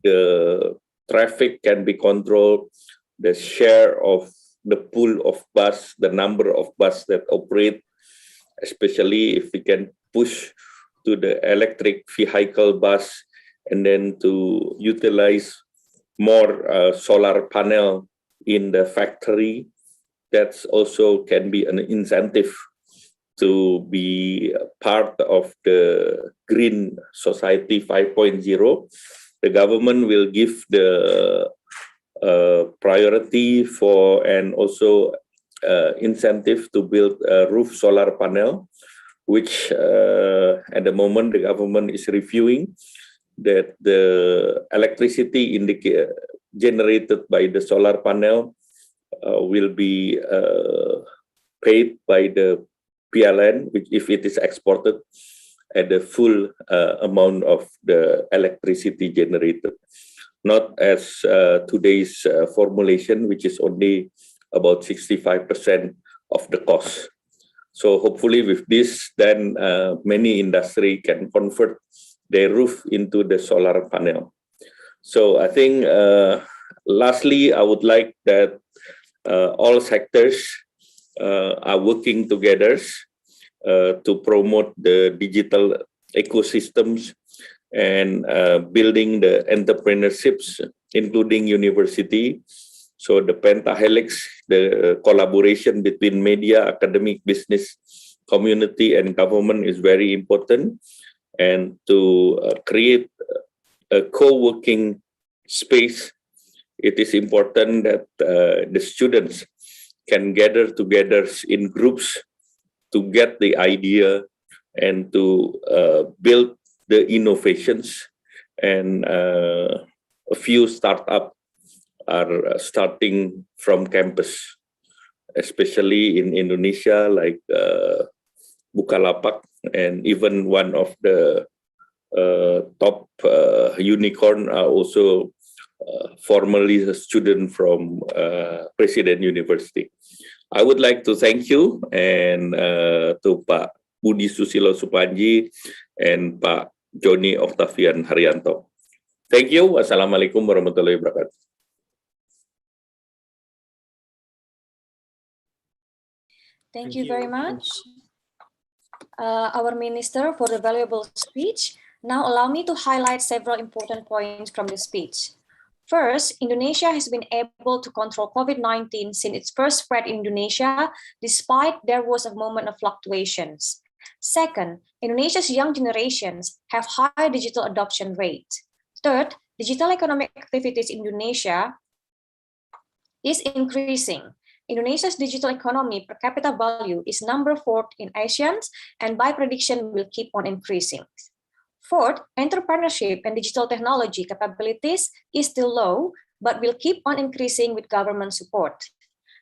the traffic can be controlled, the share of the pool of bus, the number of bus that operate, especially if we can push to the electric vehicle bus and then to utilize more solar panel in the factory, that also can be an incentive to be part of the Green Society 5.0. The government will give the priority for and also incentive to build a roof solar panel, which at the moment the government is reviewing that the electricity generated by the solar panel will be paid by the PLN, which if it is exported at the full amount of the electricity generated, not as today's formulation, which is only about 65% of the cost. So hopefully with this, then many industry can convert their roof into the solar panel. So I think lastly, I would like that all sectors are working together to promote the digital ecosystems and building the entrepreneurships, including university. So the pentahelix, the collaboration between media, academic, business, community, and government is very important. And to create a co-working space, it is important that the students can gather together in groups to get the idea and to build the innovations. And a few startups are starting from campus, especially in Indonesia, like Bukalapak, and even one of the top unicorn are also formerly a student from Presiden University. I would like to thank you and to Pak Budi Susilo Supanji and Pak Joni Octavian Haryanto. Thank you. Wassalamualaikum warahmatullahi wabarakatuh. Thank you very much, our Minister, for the valuable speech. Now allow me to highlight several important points from the speech. First, Indonesia has been able to control COVID-19 since its first spread in Indonesia, despite there was a moment of fluctuations. Second, Indonesia's young generations have high digital adoption rate. Third, digital economic activities in Indonesia is increasing. Indonesia's digital economy per capita value is number 4 in ASEAN and by prediction will keep on increasing. Fourth, entrepreneurship and digital technology capabilities is still low, but will keep on increasing with government support.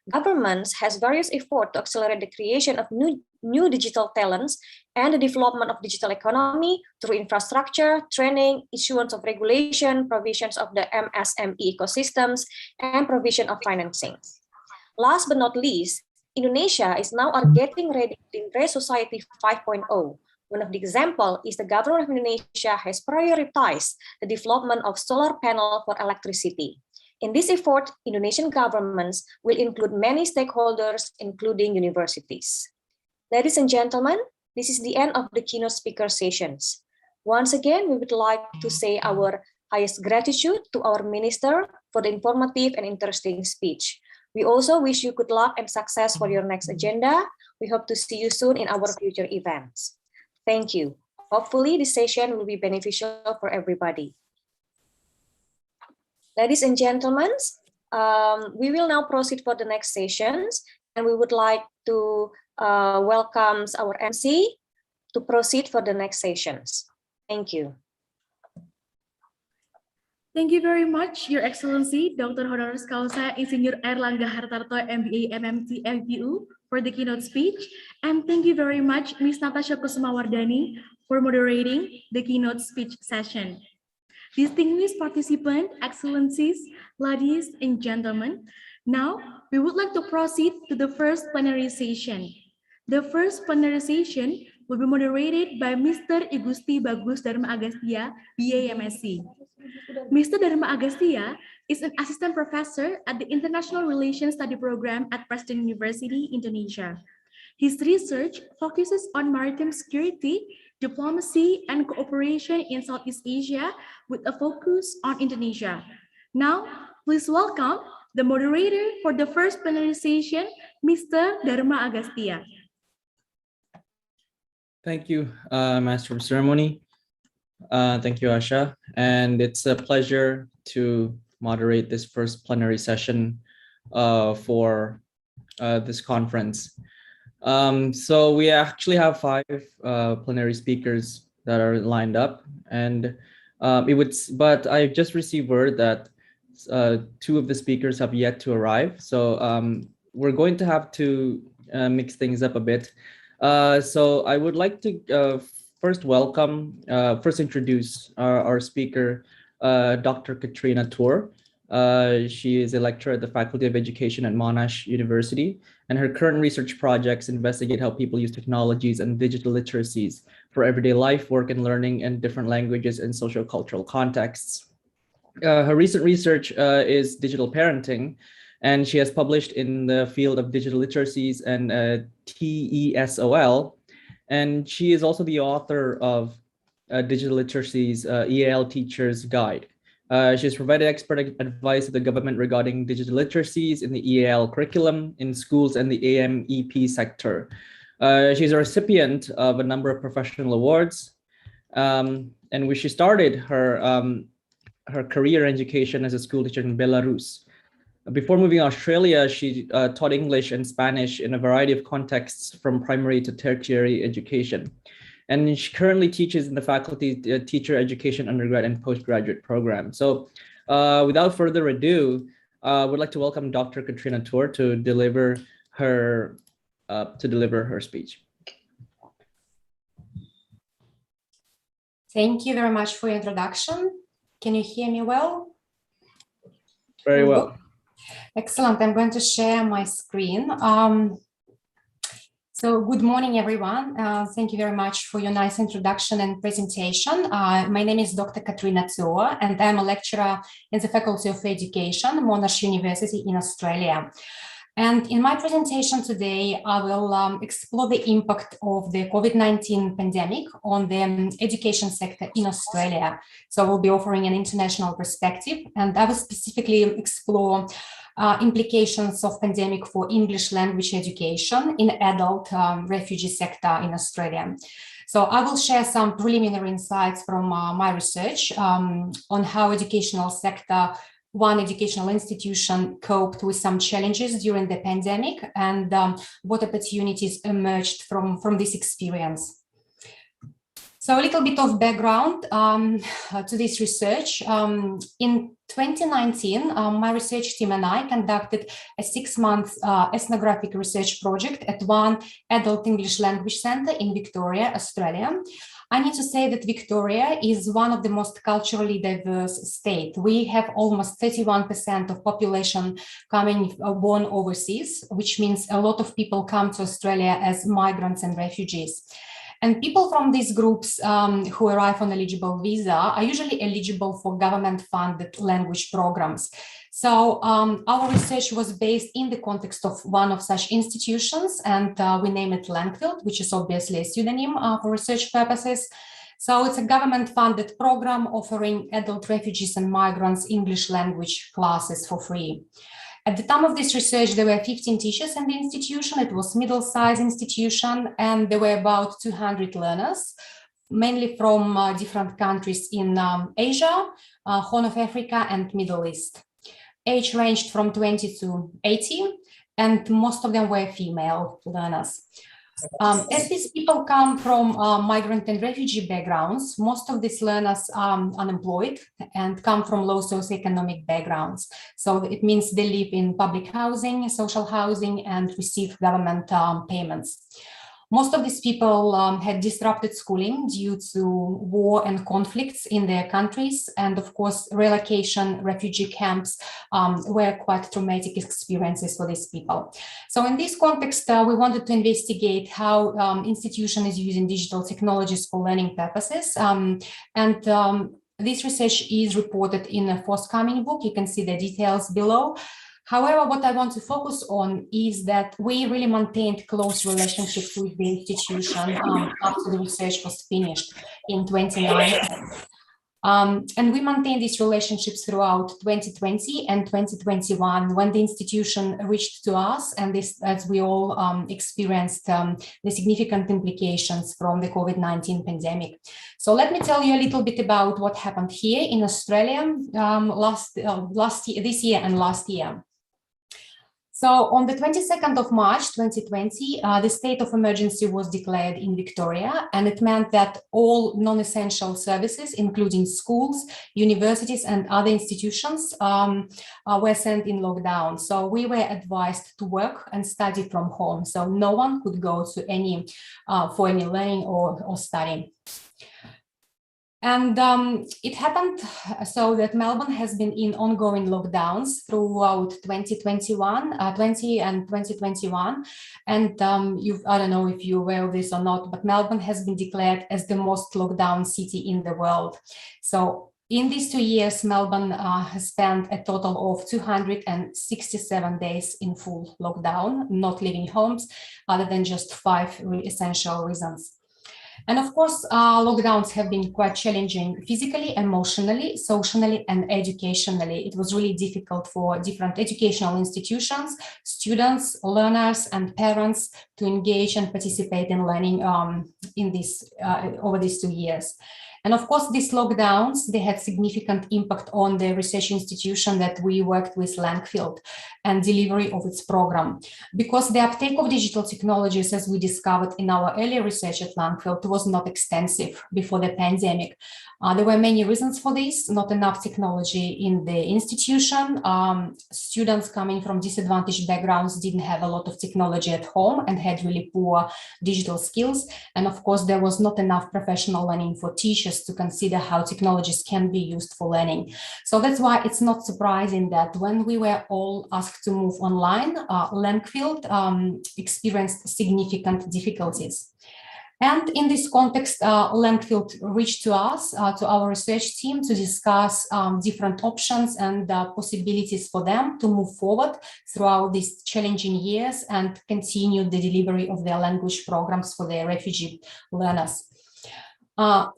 Governments has various efforts to accelerate the creation of new digital talents and the development of digital economy through infrastructure, training, issuance of regulation, provisions of the MSME ecosystems, and provision of financing. Last but not least, Indonesia is now getting ready to embrace Society 5.0. One of the examples is the government of Indonesia has prioritized the development of solar panel for electricity. In this effort, Indonesian governments will include many stakeholders, including universities. Ladies and gentlemen, this is the end of the keynote speaker sessions. Once again, we would like to say our highest gratitude to our minister for the informative and interesting speech. We also wish you good luck and success for your next agenda. We hope to see you soon in our future events. Thank you. Hopefully, this session will be beneficial for everybody. Ladies and gentlemen, we will now proceed for the next sessions, and we would like to welcome our MC to proceed for the next sessions. Thank you. Thank you very much, Your Excellency, Dr. Honoris Causa Insinyur Airlangga Hartarto, MBA, MMT, MPU, for the keynote speech. And thank you very much, Ms. Natasha Kusumawardani, for moderating the keynote speech session. Distinguished participants, excellencies, ladies and gentlemen, now we would like to proceed to the first plenary session. The first plenary session will be moderated by Mr. Igusti Bagus Dharma Agastya, BA MSc. Mr. Dharma Agastya is an assistant professor at the International Relations Study Program at Preston University, Indonesia. His research focuses on maritime security, diplomacy, and cooperation in Southeast Asia with a focus on Indonesia. Now, please welcome the moderator for the first plenary session, Mr. Dharma Agastya. Thank you, Master of Ceremony. Thank you, Asha. And it's a pleasure to moderate this first plenary session for this conference. So we actually have 5 plenary speakers that are lined up, and But I just received word that two of the speakers have yet to arrive. So we're going to have to mix things up a bit. So I would like to first introduce our speaker, Dr. Katrina Tour. She is a lecturer at the Faculty of Education at Monash University, and her current research projects investigate how people use technologies and digital literacies for everyday life, work, and learning in different languages and social-cultural contexts. Her recent research is digital parenting, and she has published in the field of digital literacies and TESOL, and she is also the author of Digital Literacies EAL Teacher's Guide. She's provided expert advice to the government regarding digital literacies in the EAL curriculum in schools and the AMEP sector. She's a recipient of a number of professional awards, and when she started her career education as a school teacher in Belarus. Before moving to Australia, she taught English and Spanish in a variety of contexts from primary to tertiary education. And she currently teaches in the faculty teacher education undergrad and postgraduate program. So without further ado, I would like to welcome Dr. Katrina Tour to deliver her speech. Thank you very much for your introduction. Can you hear me well? Very well. Excellent. I'm going to share my screen. So good morning, everyone. Thank you very much for your nice introduction and presentation. My name is Dr. Katrina Tour, and I'm a lecturer in the Faculty of Education, Monash University in Australia. And in my presentation today, I will explore the impact of the COVID-19 pandemic on the education sector in Australia. So I will be offering an international perspective, and I will specifically explore implications of pandemic for English language education in adult refugee sector in Australia. So I will share some preliminary insights from my research on how educational sector, one educational institution coped with some challenges during the pandemic and what opportunities emerged from this experience. So a little bit of background to this research. In 2019, my research team and I conducted a 6-month ethnographic research project at one adult English language center in Victoria, Australia. I need to say that Victoria is one of the most culturally diverse states. We have almost 31% of population born overseas, which means a lot of people come to Australia as migrants and refugees. And people from these groups who arrive on eligible visa are usually eligible for government-funded language programs. So our research was based in the context of one of such institutions, and we name it Langfield, which is obviously a pseudonym for research purposes. So it's a government-funded program offering adult refugees and migrants English language classes for free. At the time of this research, there were 15 teachers in the institution. It was a middle-sized institution, and there were about 200 learners, mainly from different countries in Asia, Horn of Africa, and Middle East. Age ranged from 20 to 80, and most of them were female learners. As these people come from migrant and refugee backgrounds, most of these learners are unemployed and come from low socioeconomic backgrounds. So it means they live in public housing, social housing, and receive government payments. Most of these people had disrupted schooling due to war and conflicts in their countries. And of course, relocation, refugee camps were quite traumatic experiences for these people. So in this context, we wanted to investigate how institution is using digital technologies for learning purposes. This research is reported in a forthcoming book. You can see the details below. However, what I want to focus on is that we really maintained close relationships with the institution after the research was finished in 2019. And we maintained these relationships throughout 2020 and 2021 when the institution reached to us, and this, as we all experienced the significant implications from the COVID-19 pandemic. So let me tell you a little bit about what happened here in Australia this year and last year. So on the 22nd of March 2020, the state of emergency was declared in Victoria, and it meant that all non-essential services, including schools, universities, and other institutions, were sent in lockdown. So we were advised to work and study from home. So no one could go to any for any learning or studying. And it happened so that Melbourne has been in ongoing lockdowns throughout 2021 and 2021. And I don't know if you're aware of this or not, but Melbourne has been declared as the most locked down city in the world. So in these 2 years, Melbourne has spent a total of 267 days in full lockdown, not leaving homes, other than just 5 essential reasons. And of course, lockdowns have been quite challenging physically, emotionally, socially, and educationally. It was really difficult for different educational institutions, students, learners, and parents to engage and participate in learning over these 2 years. And of course, these lockdowns, they had significant impact on the research institution that we worked with, Langfield, and delivery of its program. Because the uptake of digital technologies, as we discovered in our earlier research at Langfield, was not extensive before the pandemic. There were many reasons for this: not enough technology in the institution. Students coming from disadvantaged backgrounds didn't have a lot of technology at home and had really poor digital skills. And of course, there was not enough professional learning for teachers to consider how technologies can be used for learning. So that's why it's not surprising that when we were all asked to move online, Langfield experienced significant difficulties. And in this context, Langfield reached to us, to our research team, to discuss different options and possibilities for them to move forward throughout these challenging years and continue the delivery of their language programs for their refugee learners.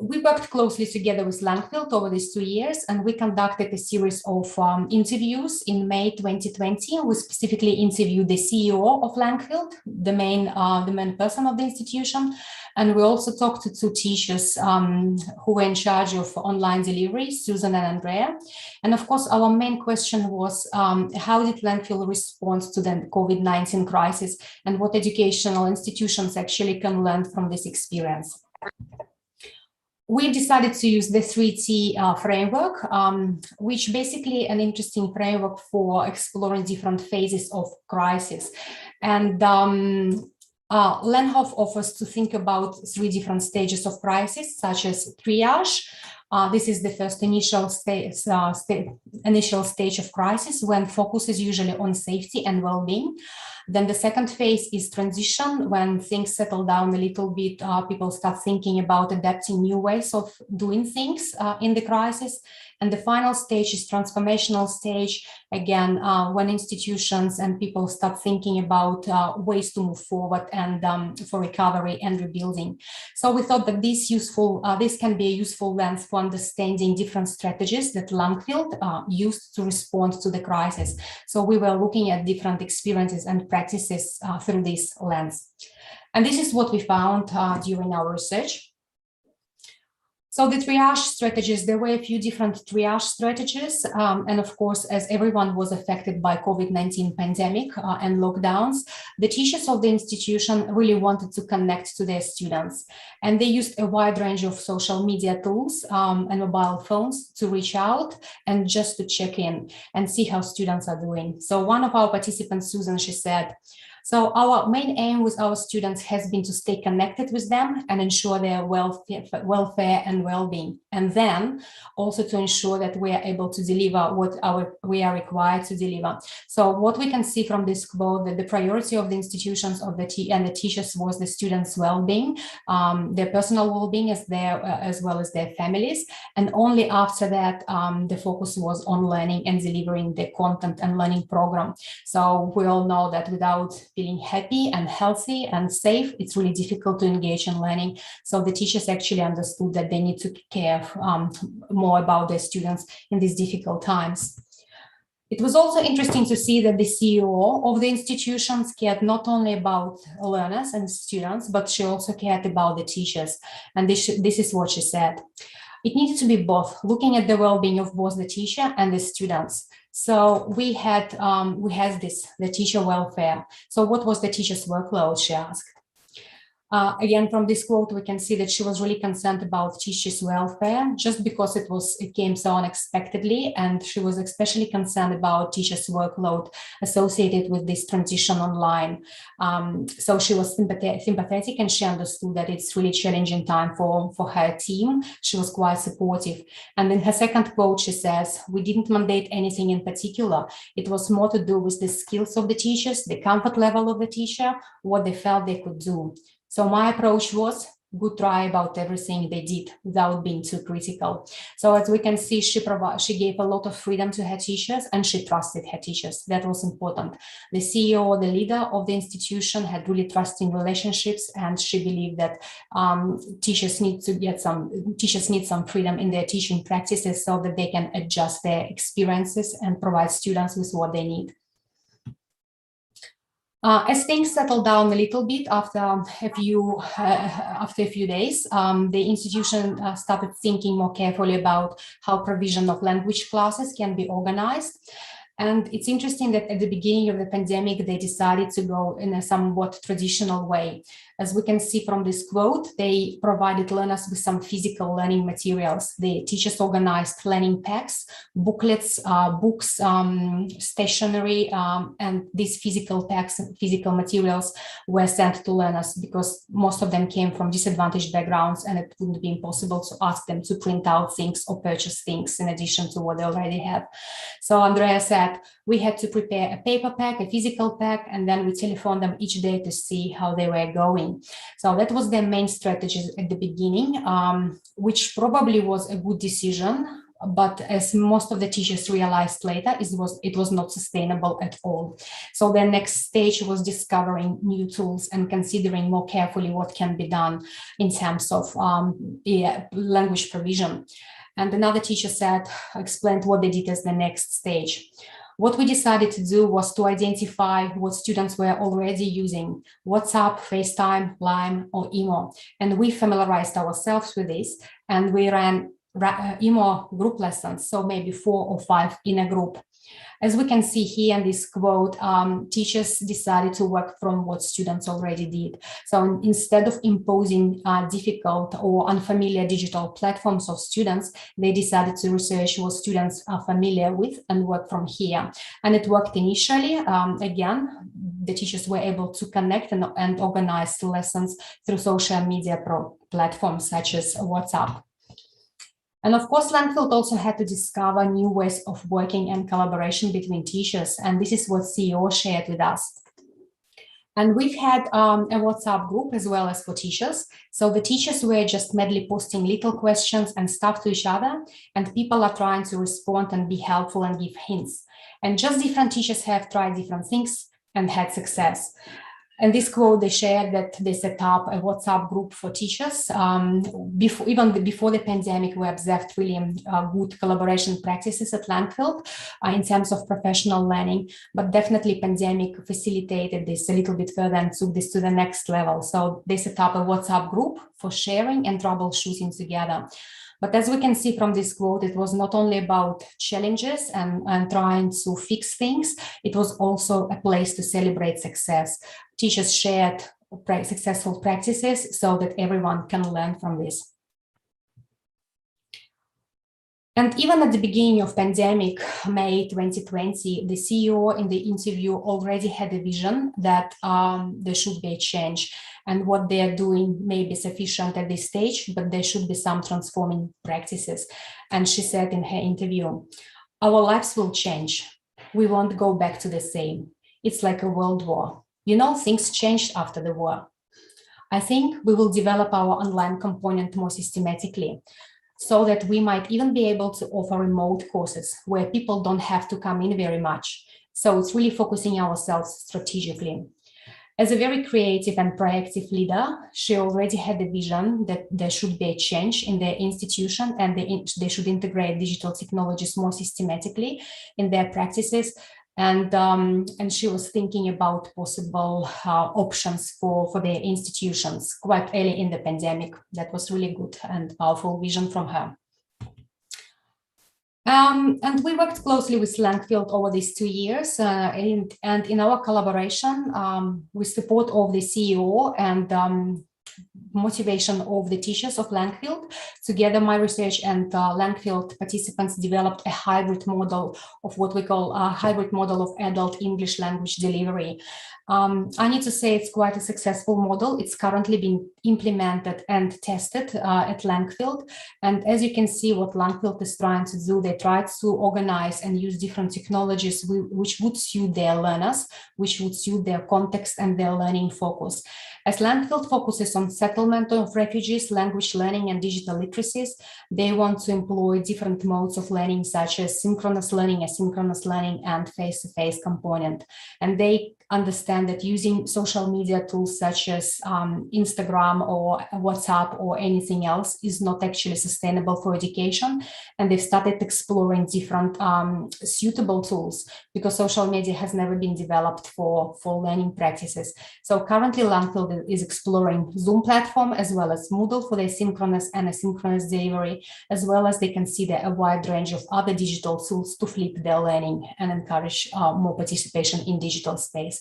We worked closely together with Langfield over these 2 years, and we conducted a series of interviews in May 2020. We specifically interviewed the CEO of Langfield, the main person of the institution, and we also talked to 2 teachers who were in charge of online delivery, Susan and Andrea. And of course, our main question was, how did Langfield respond to the COVID-19 crisis, and what educational institutions actually can learn from this experience? We decided to use the 3T framework, which basically an interesting framework for exploring different phases of crisis. And Lenhoff offers to think about 3 different stages of crisis, such as triage. This is the first initial stage of crisis, when focus is usually on safety and well-being. Then the second phase is transition, when things settle down a little bit, people start thinking about adapting new ways of doing things in the crisis. And the final stage is transformational stage, again, when institutions and people start thinking about ways to move forward and for recovery and rebuilding. So we thought that this can be a useful lens for understanding different strategies that Langfield used to respond to the crisis. So we were looking at different experiences and practices through this lens. And this is what we found during our research. So the triage strategies, there were a few different triage strategies. And of course, as everyone was affected by COVID-19 pandemic and lockdowns, the teachers of the institution really wanted to connect to their students. And they used a wide range of social media tools and mobile phones to reach out and just to check in and see how students are doing. So one of our participants, Susan, she said, so our main aim with our students has been to stay connected with them and ensure their welfare and well-being. And then also to ensure that we are able to deliver what we are required to deliver. So what we can see from this quote, that the priority of the institutions and the teachers was the students' well-being, their personal well-being as well as their families. And only after that, the focus was on learning and delivering the content and learning program. So we all know that without feeling happy and healthy and safe, it's really difficult to engage in learning. So the teachers actually understood that they need to care more about their students in these difficult times. It was also interesting to see that the CEO of the institutions cared not only about learners and students, but she also cared about the teachers. And this is what she said. It needed to be both, looking at the well-being of both the teacher and the students. So we had the teacher welfare. So what was the teacher's workload, she asked. Again, from this quote, we can see that she was really concerned about teachers' welfare, just because it came so unexpectedly, and she was especially concerned about teachers' workload associated with this transition online. So she was sympathetic, and she understood that it's really challenging time for her team. She was quite supportive. And in her second quote, she says, "We didn't mandate anything in particular. It was more to do with the skills of the teachers, the comfort level of the teacher, what they felt they could do. So my approach was good try about everything they did without being too critical." So as we can see, she gave a lot of freedom to her teachers, and she trusted her teachers. That was important. The CEO, the leader of the institution, had really trusting relationships, and she believed that teachers need some freedom in their teaching practices so that they can adjust their experiences and provide students with what they need. As things settled down a little bit after a few days, the institution started thinking more carefully about how provision of language classes can be organized. And it's interesting that at the beginning of the pandemic, they decided to go in a somewhat traditional way. As we can see from this quote, they provided learners with some physical learning materials. The teachers organized learning packs, booklets, books, stationery, and these physical packs and physical materials were sent to learners because most of them came from disadvantaged backgrounds, and it wouldn't be impossible to ask them to print out things or purchase things in addition to what they already have. So Andrea said, we had to prepare a paper pack, a physical pack, and then we telephoned them each day to see how they were going. So that was their main strategy at the beginning, which probably was a good decision. But as most of the teachers realized later, it was not sustainable at all. So the next stage was discovering new tools and considering more carefully what can be done in terms of language provision. And another teacher explained what they did as the next stage. What we decided to do was to identify what students were already using: WhatsApp, FaceTime, Line, or email. And we familiarized ourselves with this, and we ran email group lessons, so maybe 4 or 5 in a group. As we can see here in this quote, teachers decided to work from what students already did. So instead of imposing difficult or unfamiliar digital platforms of students, they decided to research what students are familiar with and work from here. And it worked initially. Again, the teachers were able to connect and organize the lessons through social media platforms such as WhatsApp. And of course, Landfield also had to discover new ways of working and collaboration between teachers. And this is what CEO shared with us. And we've had a WhatsApp group as well as for teachers. So the teachers were just madly posting little questions and stuff to each other. And people are trying to respond and be helpful and give hints. And just different teachers have tried different things and had success. And this quote, they shared that they set up a WhatsApp group for teachers. Even before the pandemic, we observed really good collaboration practices at Landfield in terms of professional learning, but definitely pandemic facilitated this a little bit further and took this to the next level. So they set up a WhatsApp group for sharing and troubleshooting together. But as we can see from this quote, it was not only about challenges and trying to fix things, it was also a place to celebrate success. Teachers shared successful practices so that everyone can learn from this. And even at the beginning of pandemic, May 2020, the CEO in the interview already had a vision that there should be a change, and what they are doing may be sufficient at this stage, but there should be some transforming practices. And she said in her interview, "Our lives will change. We won't go back to the same. It's like a world war. You know, things changed after the war. I think we will develop our online component more systematically, so that we might even be able to offer remote courses where people don't have to come in very much. So it's really focusing ourselves strategically." As a very creative and proactive leader, she already had a vision that there should be a change in their institution, and they should integrate digital technologies more systematically in their practices. And she was thinking about possible options for their institutions quite early in the pandemic. That was really good and powerful vision from her. And we worked closely with Langfield over these 2 years, and in our collaboration, with support of the CEO and motivation of the teachers of Langfield. Together, my research and Langfield participants developed a hybrid model of what we call a hybrid model of adult English language delivery. I need to say it's quite a successful model. It's currently being implemented and tested at Langfield. And as you can see, what Langfield is trying to do, they try to organize and use different technologies which would suit their learners, which would suit their context and their learning focus. As Langfield focuses on settlement of refugees, language learning, and digital literacies, they want to employ different modes of learning, such as synchronous learning, asynchronous learning, and face-to-face component. And they understand that using social media tools such as Instagram or WhatsApp or anything else is not actually sustainable for education. And they've started exploring different suitable tools, because social media has never been developed for learning practices. So currently Langfield is exploring Zoom platform as well as Moodle for their synchronous and asynchronous delivery, as well as they consider a wide range of other digital tools to flip their learning and encourage more participation in digital space.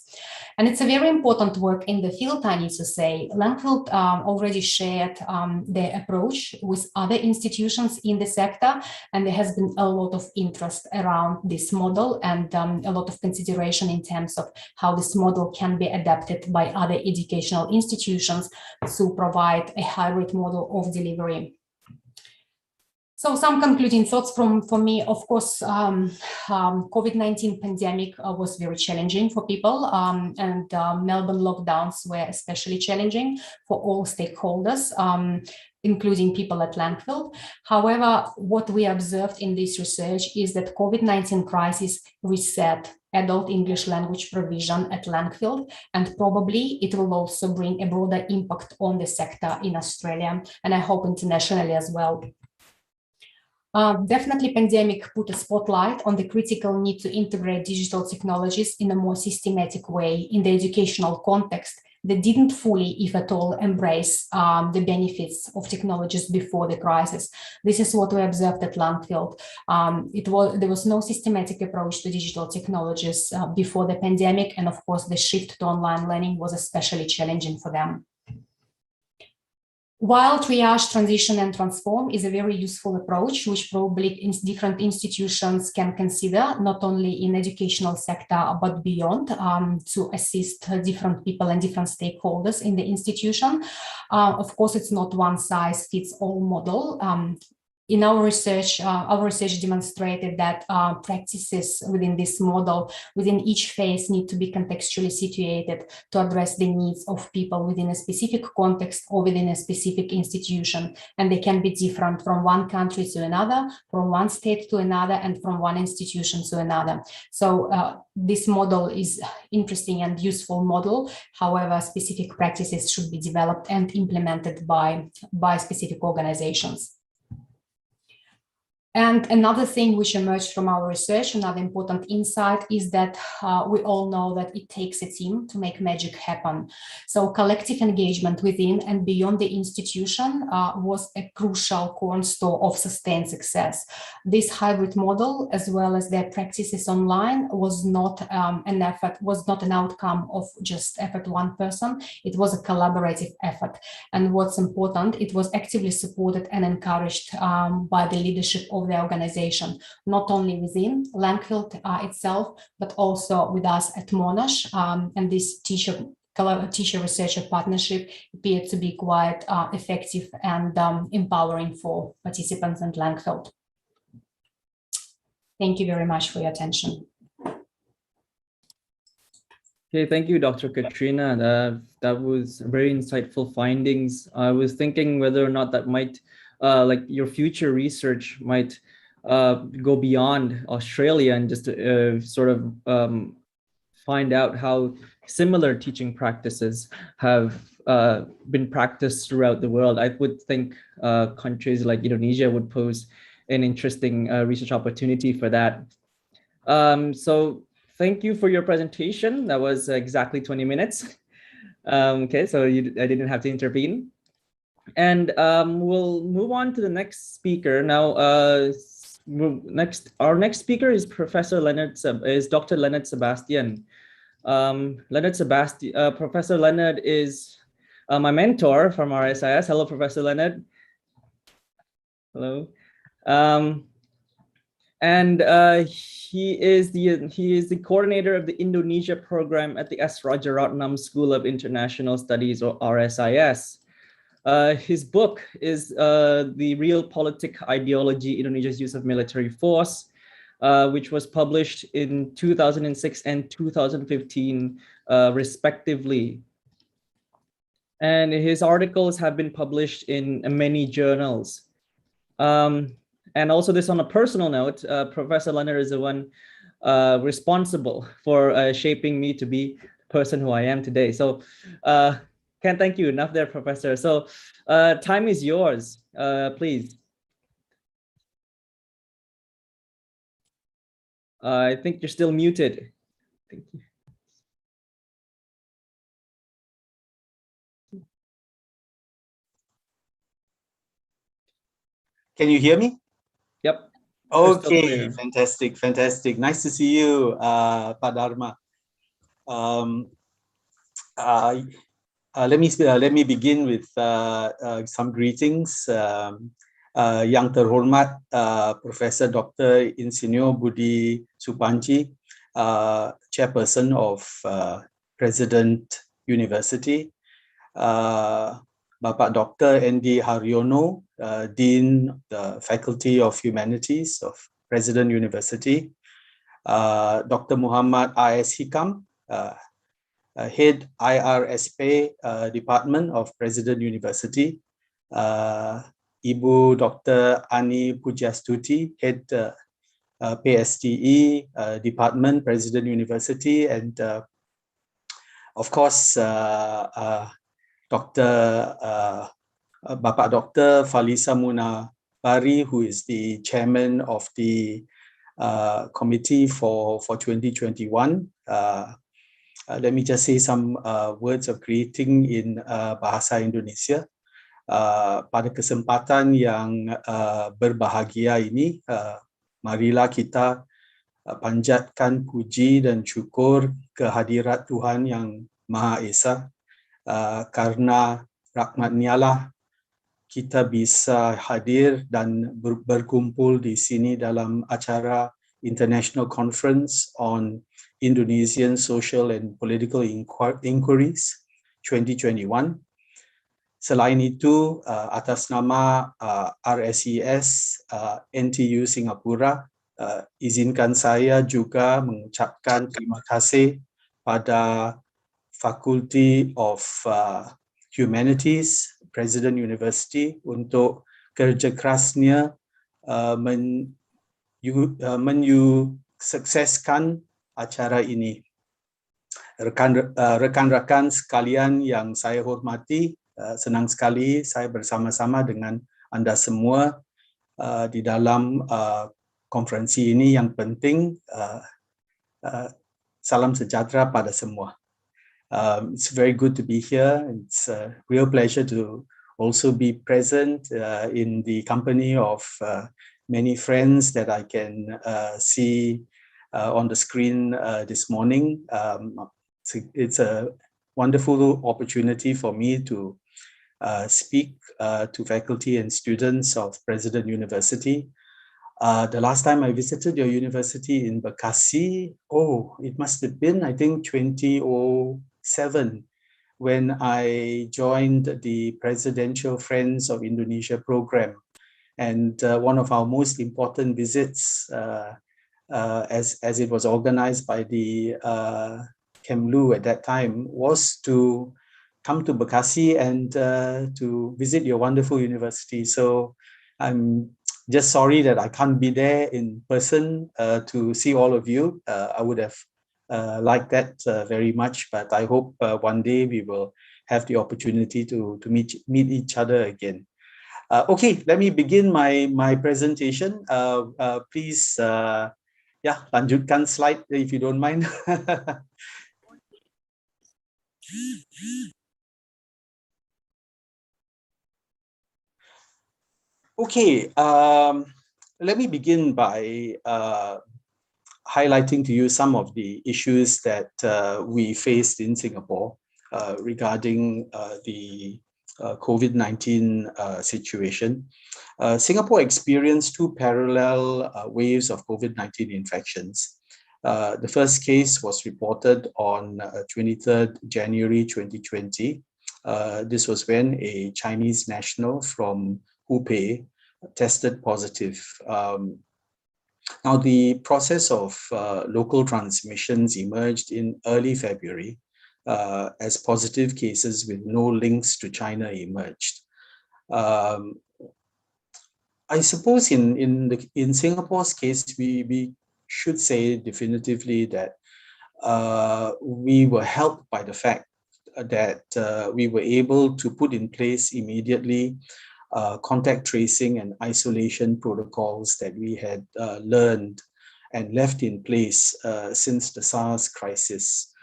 And it's a very important work in the field, I need to say. Langfield already shared their approach with other institutions in the sector, and there has been a lot of interest around this model and a lot of consideration in terms of how this model can be adapted by other educational institutions to provide a hybrid model of delivery. So some concluding thoughts for me. Of course, COVID-19 pandemic was very challenging for people, and Melbourne lockdowns were especially challenging for all stakeholders, including people at Langfield. However, what we observed in this research is that COVID-19 crisis reset adult English language provision at Langfield, and probably it will also bring a broader impact on the sector in Australia, and I hope internationally as well. Definitely, pandemic put a spotlight on the critical need to integrate digital technologies in a more systematic way in the educational context that didn't fully, if at all, embrace the benefits of technologies before the crisis. This is what we observed at Langfield. There was no systematic approach to digital technologies before the pandemic, and of course, the shift to online learning was especially challenging for them. While triage, transition, and transform is a very useful approach, which probably different institutions can consider, not only in educational sector, but beyond, to assist different people and different stakeholders in the institution. Of course, it's not one size fits all model. In our research demonstrated that practices within this model, within each phase, need to be contextually situated to address the needs of people within a specific context or within a specific institution. And they can be different from one country to another, from one state to another, and from one institution to another. So this model is interesting and useful model. However, specific practices should be developed and implemented by specific organizations. And another thing which emerged from our research, another important insight, is that we all know that it takes a team to make magic happen. So collective engagement within and beyond the institution was a crucial cornerstone of sustained success. This hybrid model, as well as their practices online, was not an outcome of just effort one person. It was a collaborative effort. And what's important, it was actively supported and encouraged by the leadership of the organization, not only within Langfield itself, but also with us at Monash. And this teacher-researcher partnership appeared to be quite effective and empowering for participants in Langfield. Thank you very much for your attention. Okay, thank you, Dr. Katrina. That was very insightful findings. I was thinking whether or not that might like your future research might go beyond Australia and just sort of find out how similar teaching practices have been practiced throughout the world. I would think countries like Indonesia would pose an interesting research opportunity for that. So thank you for your presentation. That was exactly 20 minutes. Okay, so I didn't have to intervene. And we'll move on to the next speaker. Now, Our next speaker is Dr. Leonard Sebastian. Professor Leonard is my mentor from ICHSS. Hello, Professor Leonard. Hello. He is the coordinator of the Indonesia program at the S. Rajaratnam School of International Studies, or RSIS. His book is The Realpolitik Ideology, Indonesia's Use of Military Force, which was published in 2006 and 2015, respectively. And his articles have been published in many journals. And also this on a personal note, Professor Leonard is the one responsible for shaping me to be the person who I am today. So can't thank you enough there, Professor. So time is yours, please. I think you're still muted. Thank you. Can you hear me? Yep. Okay, fantastic, fantastic. Nice to see you, Pak Dharma. Let me begin with some greetings. Yang terhormat Professor Dr. Insinyur Budi Supanji, Chairperson of President University, Bapak Dr. Andy Haryono, Dean the Faculty of Humanities of President University, Dr. Muhammad A.S. Hikam, Head IRSP Department of President University, Ibu Dr. Ani Pujastuti, Head PSTE Department, President University, and of course, Bapak Dr. Falisa Munabari, who is the chairman of the committee for 2021. Let me just say some words of greeting in Bahasa Indonesia. Pada kesempatan yang berbahagia ini, marilah kita panjatkan puji dan syukur kehadirat Tuhan Yang Maha Esa, karena rahmat-Nya lah kita bisa hadir dan berkumpul di sini dalam acara International Conference on Indonesian Social and Political Inquiries 2021. Selain itu, atas nama RSIS NTU Singapura, izinkan saya juga mengucapkan terima kasih pada Faculty of Humanities, President University, untuk kerja kerasnya menyukseskan acara ini. Rekan-rekan sekalian yang saya hormati, senang sekali saya bersama-sama dengan anda semua di dalam konferensi ini yang penting. Salam sejahtera pada semua. It's very good to be here. It's a real pleasure to also be present in the company of many friends that I can see on the screen this morning. It's a wonderful opportunity for me to speak to faculty and students of President University. The last time I visited your university in Bekasi, it must have been, I think, 2007, when I joined the Presidential Friends of Indonesia program. And one of our most important visits, as it was organized by the Kemlu at that time, was to come to Bekasi and to visit your wonderful university. So I'm just sorry that I can't be there in person to see all of you. I would have liked that very much, but I hope one day we will have the opportunity to meet each other again. Okay, let me begin my presentation. Please, lanjutkan slide if you don't mind. Okay, let me begin by highlighting to you some of the issues that we faced in Singapore regarding the COVID-19 situation. Singapore experienced two parallel waves of COVID-19 infections. The first case was reported on 23rd January 2020. This was when a Chinese national from Hubei tested positive. Now, the process of local transmissions emerged in early February as positive cases with no links to China emerged. I suppose in Singapore's case, we should say definitively that we were helped by the fact that we were able to put in place immediately contact tracing and isolation protocols that we had learned and left in place since the SARS crisis.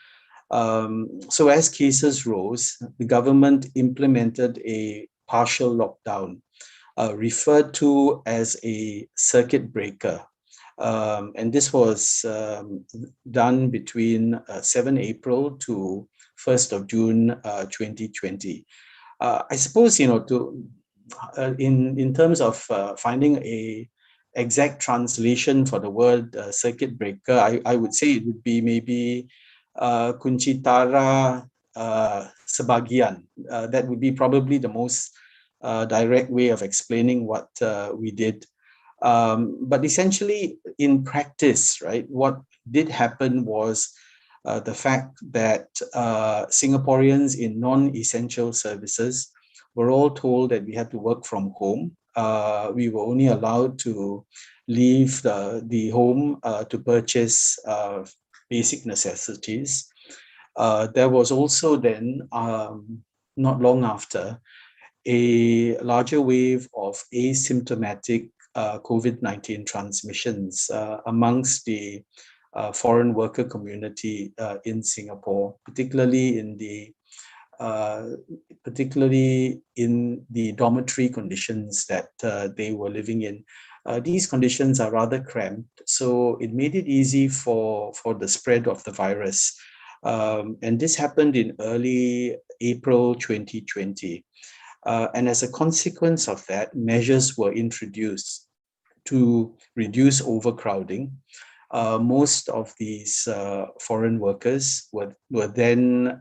So as cases rose, the government implemented a partial lockdown, referred to as a circuit breaker. And this was done between 7 April to 1st of June 2020. I suppose, you know, in terms of finding a exact translation for the word circuit breaker, I would say it would be maybe kunci tara sebagian. That would be probably the most direct way of explaining what we did. But essentially, in practice, right, what did happen was the fact that Singaporeans in non-essential services were all told that we had to work from home. We were only allowed to leave the home to purchase basic necessities. There was also then, not long after, a larger wave of asymptomatic COVID-19 transmissions amongst the foreign worker community in Singapore, particularly in the dormitory conditions that they were living in. These conditions are rather cramped, so it made it easy for the spread of the virus. And this happened in early April 2020. And as a consequence of that, measures were introduced to reduce overcrowding. Most of these foreign workers were then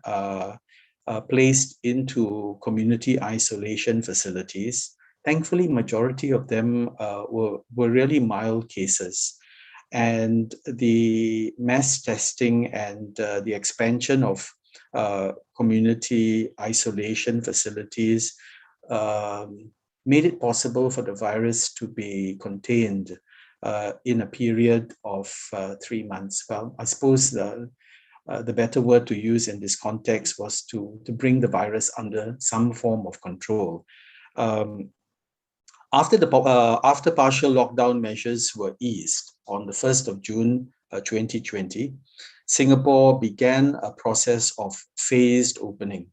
placed into community isolation facilities. Thankfully, majority of them were really mild cases. And the mass testing and the expansion of community isolation facilities made it possible for the virus to be contained in a period of 3 months. Well, I suppose the better word to use in this context was to bring the virus under some form of control. After partial lockdown measures were eased on the 1st of June 2020, Singapore began a process of phased opening,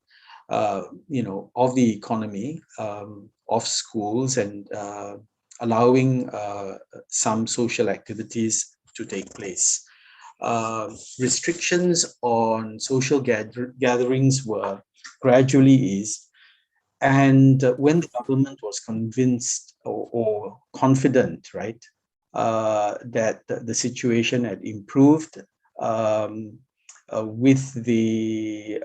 of the economy, of schools, and allowing some social activities to take place. Restrictions on social gatherings were gradually eased. And when the government was convinced or confident, right, that the situation had improved with the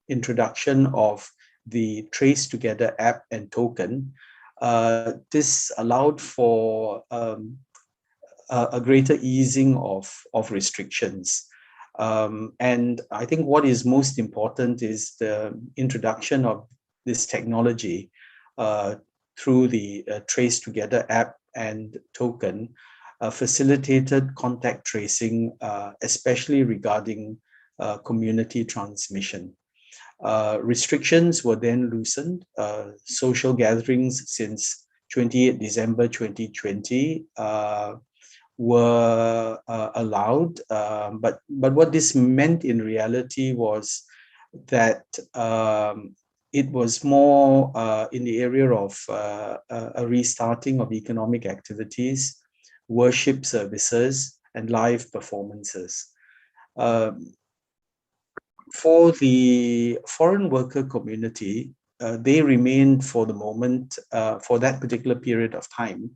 introduction of the Trace Together app and token, this allowed for a greater easing of restrictions. And I think what is most important is the introduction of this technology through the Trace Together app and token facilitated contact tracing, especially regarding community transmission. Restrictions were then loosened. Social gatherings since 28 December 2020 were allowed. But what this meant in reality was that it was more in the area of a restarting of economic activities, worship services, and live performances. For the foreign worker community, they remained for the moment, for that particular period of time,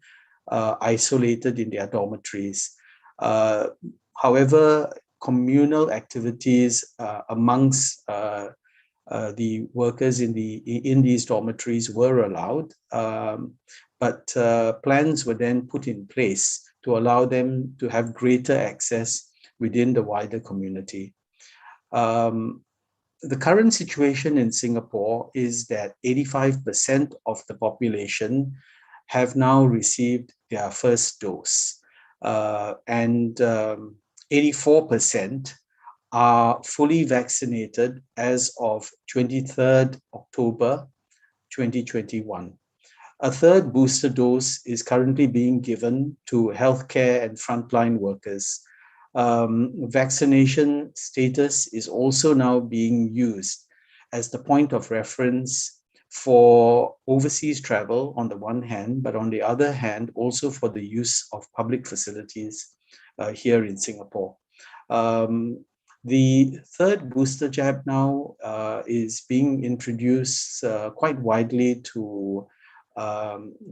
isolated in their dormitories. However, communal activities amongst the workers in these dormitories were allowed, but plans were then put in place to allow them to have greater access within the wider community. The current situation in Singapore is that 85% of the population have now received their first dose, and 84% are fully vaccinated as of 23rd October 2021. A third booster dose is currently being given to healthcare and frontline workers. Vaccination status is also now being used as the point of reference for overseas travel on the one hand, but on the other hand, also for the use of public facilities here in Singapore. The third booster jab now is being introduced quite widely to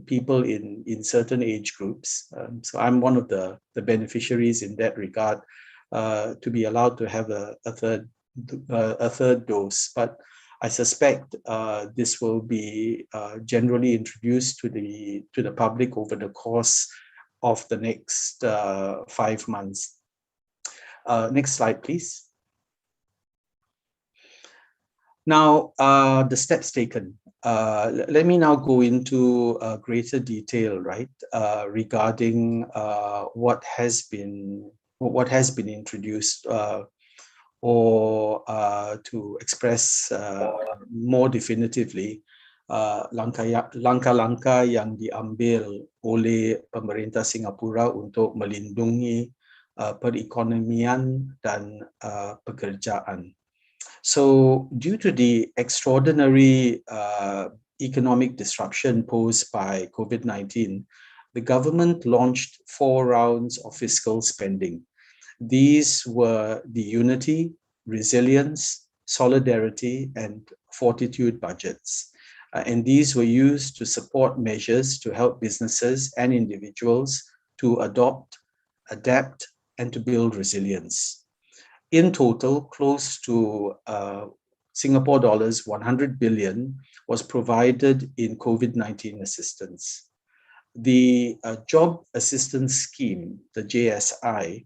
people in certain age groups. So I'm one of the beneficiaries in that regard, to be allowed to have a third dose. But I suspect this will be generally introduced to the public over the course of the next 5 months. Next slide, please. Now, the steps taken. Let me now go into greater detail, right, regarding what has been introduced, or to express more definitively langkah-langkah yang diambil oleh pemerintah Singapura untuk melindungi perekonomian dan pekerjaan. So, due to the extraordinary economic disruption posed by COVID-19, the government launched 4 rounds of fiscal spending. These were the Unity, Resilience, Solidarity, and Fortitude budgets. And these were used to support measures to help businesses and individuals to adopt, adapt, and to build resilience. In total, close to Singapore dollars 100 billion was provided in COVID-19 assistance. The Job Assistance Scheme, the JSI,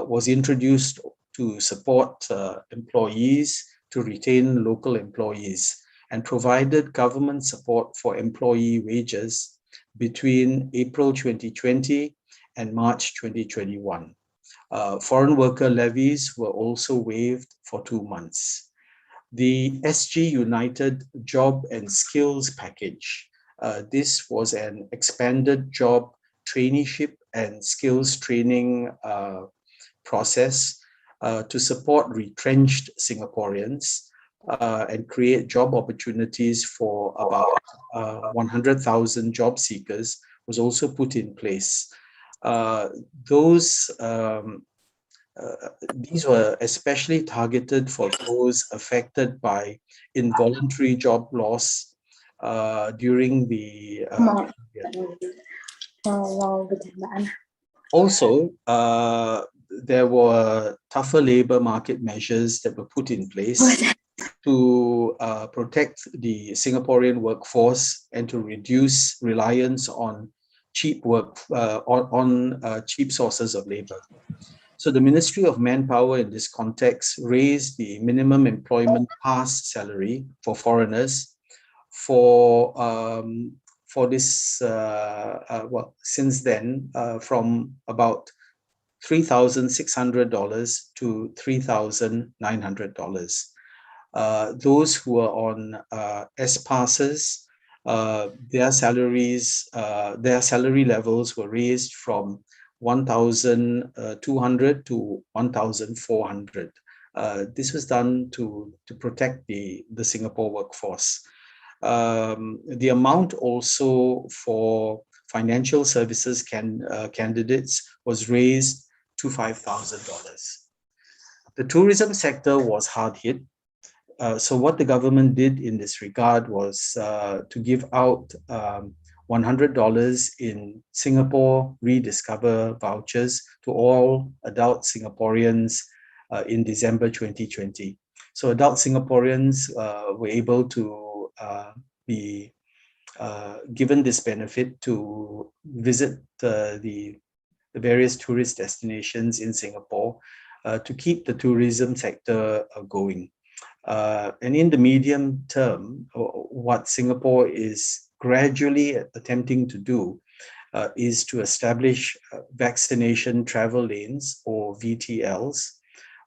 was introduced to support employees to retain local employees and provided government support for employee wages between April 2020 and March 2021. Foreign worker levies were also waived for 2 months. The SG United Job and Skills Package. This was an expanded job traineeship and skills training process to support retrenched Singaporeans and create job opportunities for about 100,000 job seekers was also put in place. These were especially targeted for those affected by involuntary job loss during the also, there were tougher labor market measures that were put in place to protect the Singaporean workforce and to reduce reliance on cheap cheap sources of labor. So the Ministry of Manpower in this context raised the minimum employment pass salary for foreigners for this, since then, from about $3,600 to $3,900. Those who are on S passes, their salary levels were raised from 1,200 to 1,400 This was done to protect the Singapore workforce. The amount also for financial services candidates was raised to $5,000. The tourism sector was hard hit. So what the government did in this regard was to give out $100 in Singapore Rediscover vouchers to all adult Singaporeans in December 2020. So adult Singaporeans were able to be given this benefit to visit the various tourist destinations in Singapore to keep the tourism sector going. And in the medium term, what Singapore is gradually attempting to do is to establish vaccination travel lanes, or VTLs,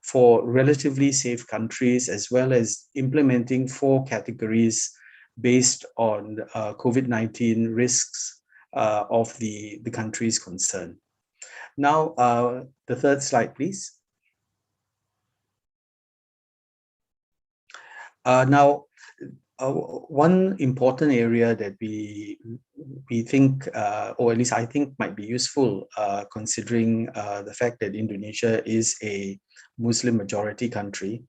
for relatively safe countries, as well as implementing 4 categories based on COVID-19 risks of the countries concerned. Now, the third slide, please. Now, one important area that we think, or at least I think, might be useful, considering the fact that Indonesia is a Muslim majority country,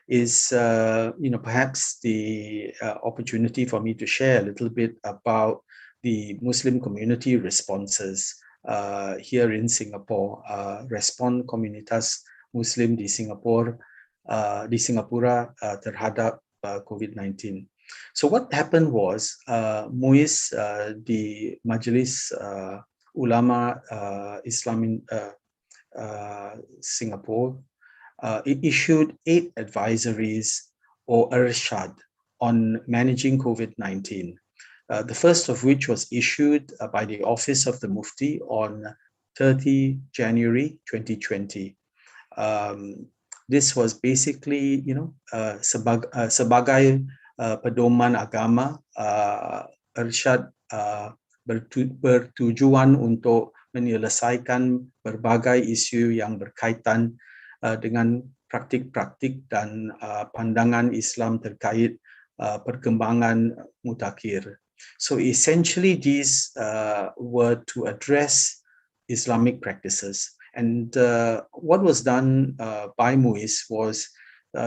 is perhaps the opportunity for me to share a little bit about the Muslim community responses here in Singapore. Respon komunitas Muslim di Singapura terhadap COVID-19. So what happened was, MUIS, the Majelis Ulama Islam Singapore, it issued 8 advisories, or irshad, on managing COVID-19. The first of which was issued by the Office of the Mufti on 30 January 2020. This was basically, sebagai pedoman agama, irsyad bertujuan untuk menyelesaikan berbagai isu yang berkaitan dengan praktik-praktik dan pandangan Islam terkait perkembangan mutakhir. So essentially, these were to address Islamic practices. And what was done by MUIS was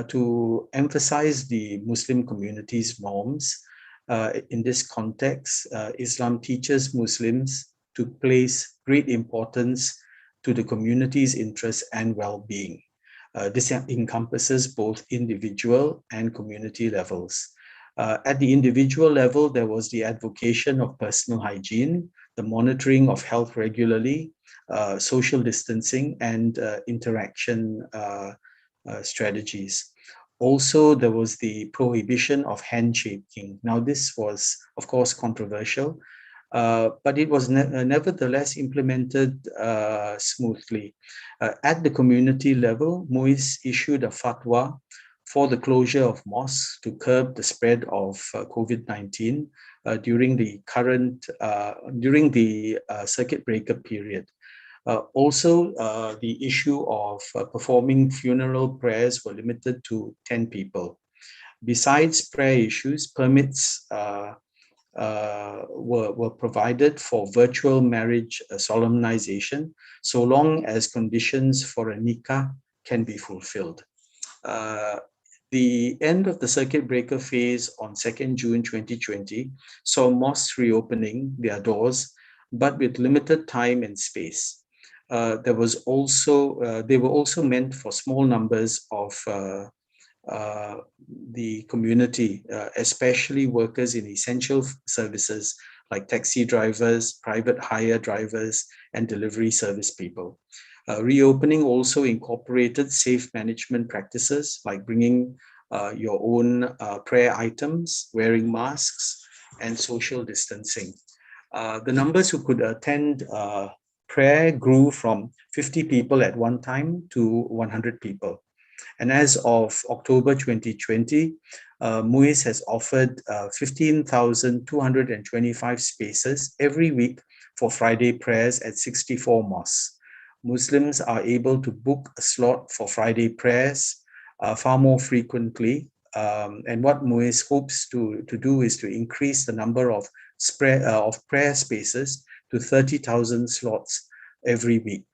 to emphasize the Muslim community's norms. In this context, Islam teaches Muslims to place great importance to the community's interests and well-being. This encompasses both individual and community levels. At the individual level, there was the advocation of personal hygiene, the monitoring of health regularly, social distancing, and interaction strategies. Also, there was the prohibition of handshaking. Now, this was, of course, controversial, but it was nevertheless implemented smoothly. At the community level, MUIS issued a fatwa for the closure of mosques to curb the spread of COVID-19 during the circuit breaker period. Also, the issue of performing funeral prayers were limited to 10 people. Besides prayer issues, permits were provided for virtual marriage solemnization, so long as conditions for a nikah can be fulfilled. The end of the circuit breaker phase on 2nd June 2020 saw mosques reopening their doors, but with limited time and space. They were also meant for small numbers of the community, especially workers in essential services like taxi drivers, private hire drivers, and delivery service people. Reopening also incorporated safe management practices like bringing your own prayer items, wearing masks, and social distancing. The numbers who could attend prayer grew from 50 people at one time to 100 people. And as of October 2020, MUIS has offered 15,225 spaces every week for Friday prayers at 64 mosques. Muslims are able to book a slot for Friday prayers far more frequently. And what MUIS hopes to do is to increase the number of prayer spaces to 30,000 slots every week.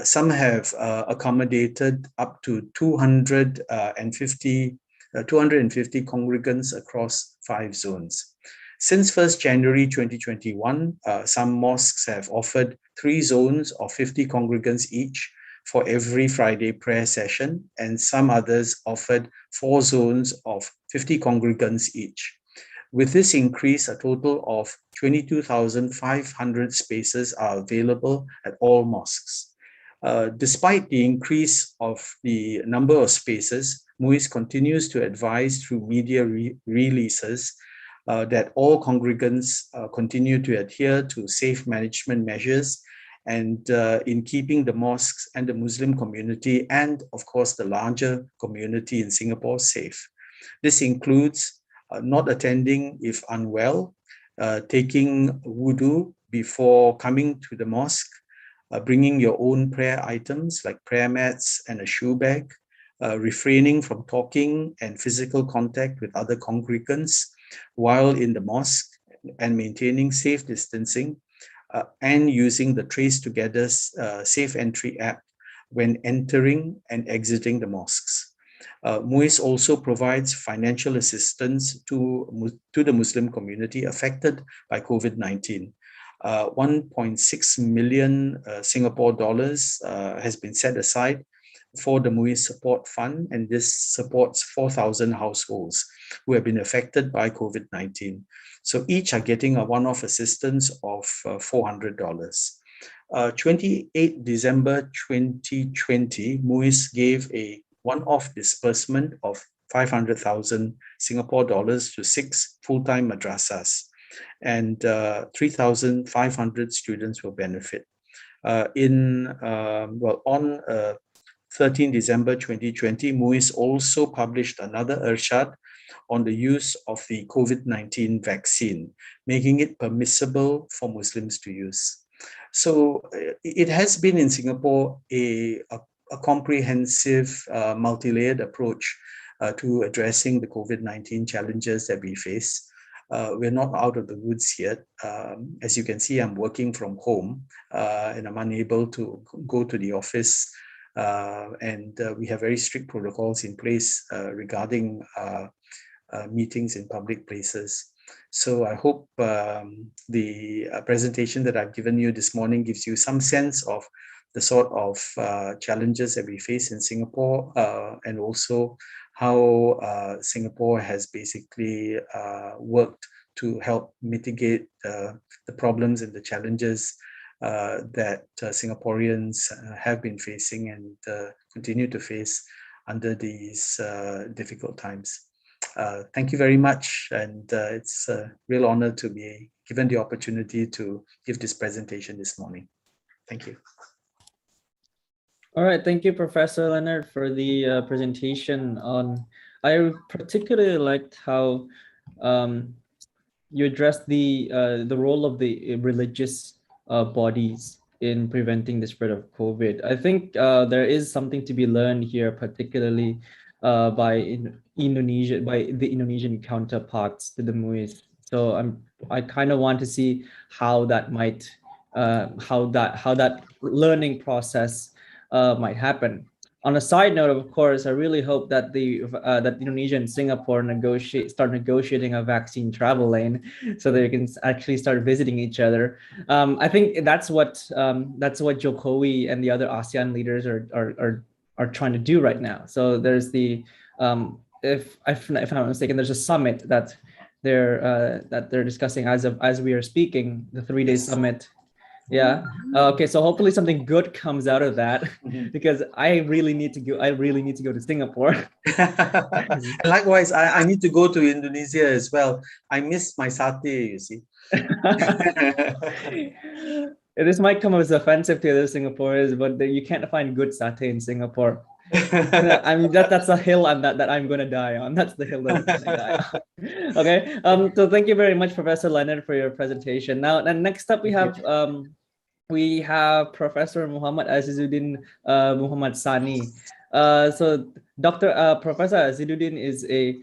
Some have accommodated up to 250 congregants across 5 zones. Since 1st January 2021, some mosques have offered 3 zones of 50 congregants each for every Friday prayer session, and some others offered 4 zones of 50 congregants each. With this increase, a total of 22,500 spaces are available at all mosques. Despite the increase of the number of spaces, MUIS continues to advise through media releases that all congregants continue to adhere to safe management measures and in keeping the mosques and the Muslim community and, of course, the larger community in Singapore safe. This includes not attending if unwell, taking wudu before coming to the mosque, bringing your own prayer items like prayer mats and a shoe bag, refraining from talking and physical contact with other congregants while in the mosque, and maintaining safe distancing, and using the Trace Together Safe Entry app when entering and exiting the mosques. MUIS also provides financial assistance to the Muslim community affected by COVID-19. 1.6 million Singapore dollars has been set aside for the MUIS Support Fund, and this supports 4,000 households who have been affected by COVID-19. So each are getting a one-off assistance of $400. 28 December 2020, MUIS gave a one-off disbursement of 500,000 Singapore dollars to 6 full-time madrasas, and 3,500 students will benefit. On 13 December 2020, MUIS also published another irshad on the use of the COVID-19 vaccine, making it permissible for Muslims to use. So it has been in Singapore a comprehensive, multi-layered approach to addressing the COVID-19 challenges that we face. We're not out of the woods yet. As you can see, I'm working from home and I'm unable to go to the office. And we have very strict protocols in place regarding meetings in public places. So I hope the presentation that I've given you this morning gives you some sense of the sort of challenges that we face in Singapore, and also how Singapore has basically worked to help mitigate the problems and the challenges that Singaporeans have been facing and continue to face under these difficult times. Thank you very much, and it's a real honor to be given the opportunity to give this presentation this morning. Thank you. All right, thank you, Professor Leonard, for the presentation on. I particularly liked how you addressed the role of the religious bodies in preventing the spread of COVID. I think there is something to be learned here, particularly by the Indonesian counterparts to the MUIS. So I kind of want to see how that might how that learning process might happen. On a side note, of course, I really hope that that Indonesia and Singapore start negotiating a vaccine travel lane, so they can actually start visiting each other. I think that's what Jokowi and the other ASEAN leaders are trying to do right now. So there's the if I'm not mistaken, there's a summit that they're discussing as we are speaking, the 3-day summit. Yeah. Okay. So hopefully something good comes out of that, because I really need to go. I really need to go to Singapore. Likewise, I need to go to Indonesia as well. I miss my satay, you see. This might come as offensive to other Singaporeans, but you can't find good satay in Singapore. I mean, that's a hill that I'm gonna die on. That's the hill that I'm gonna die on. Okay. So thank you very much, Professor Leonard, for your presentation. Now, and next up we have Professor Muhammad Azizuddin Muhammad Sani. So Dr. Professor Aziduddin is a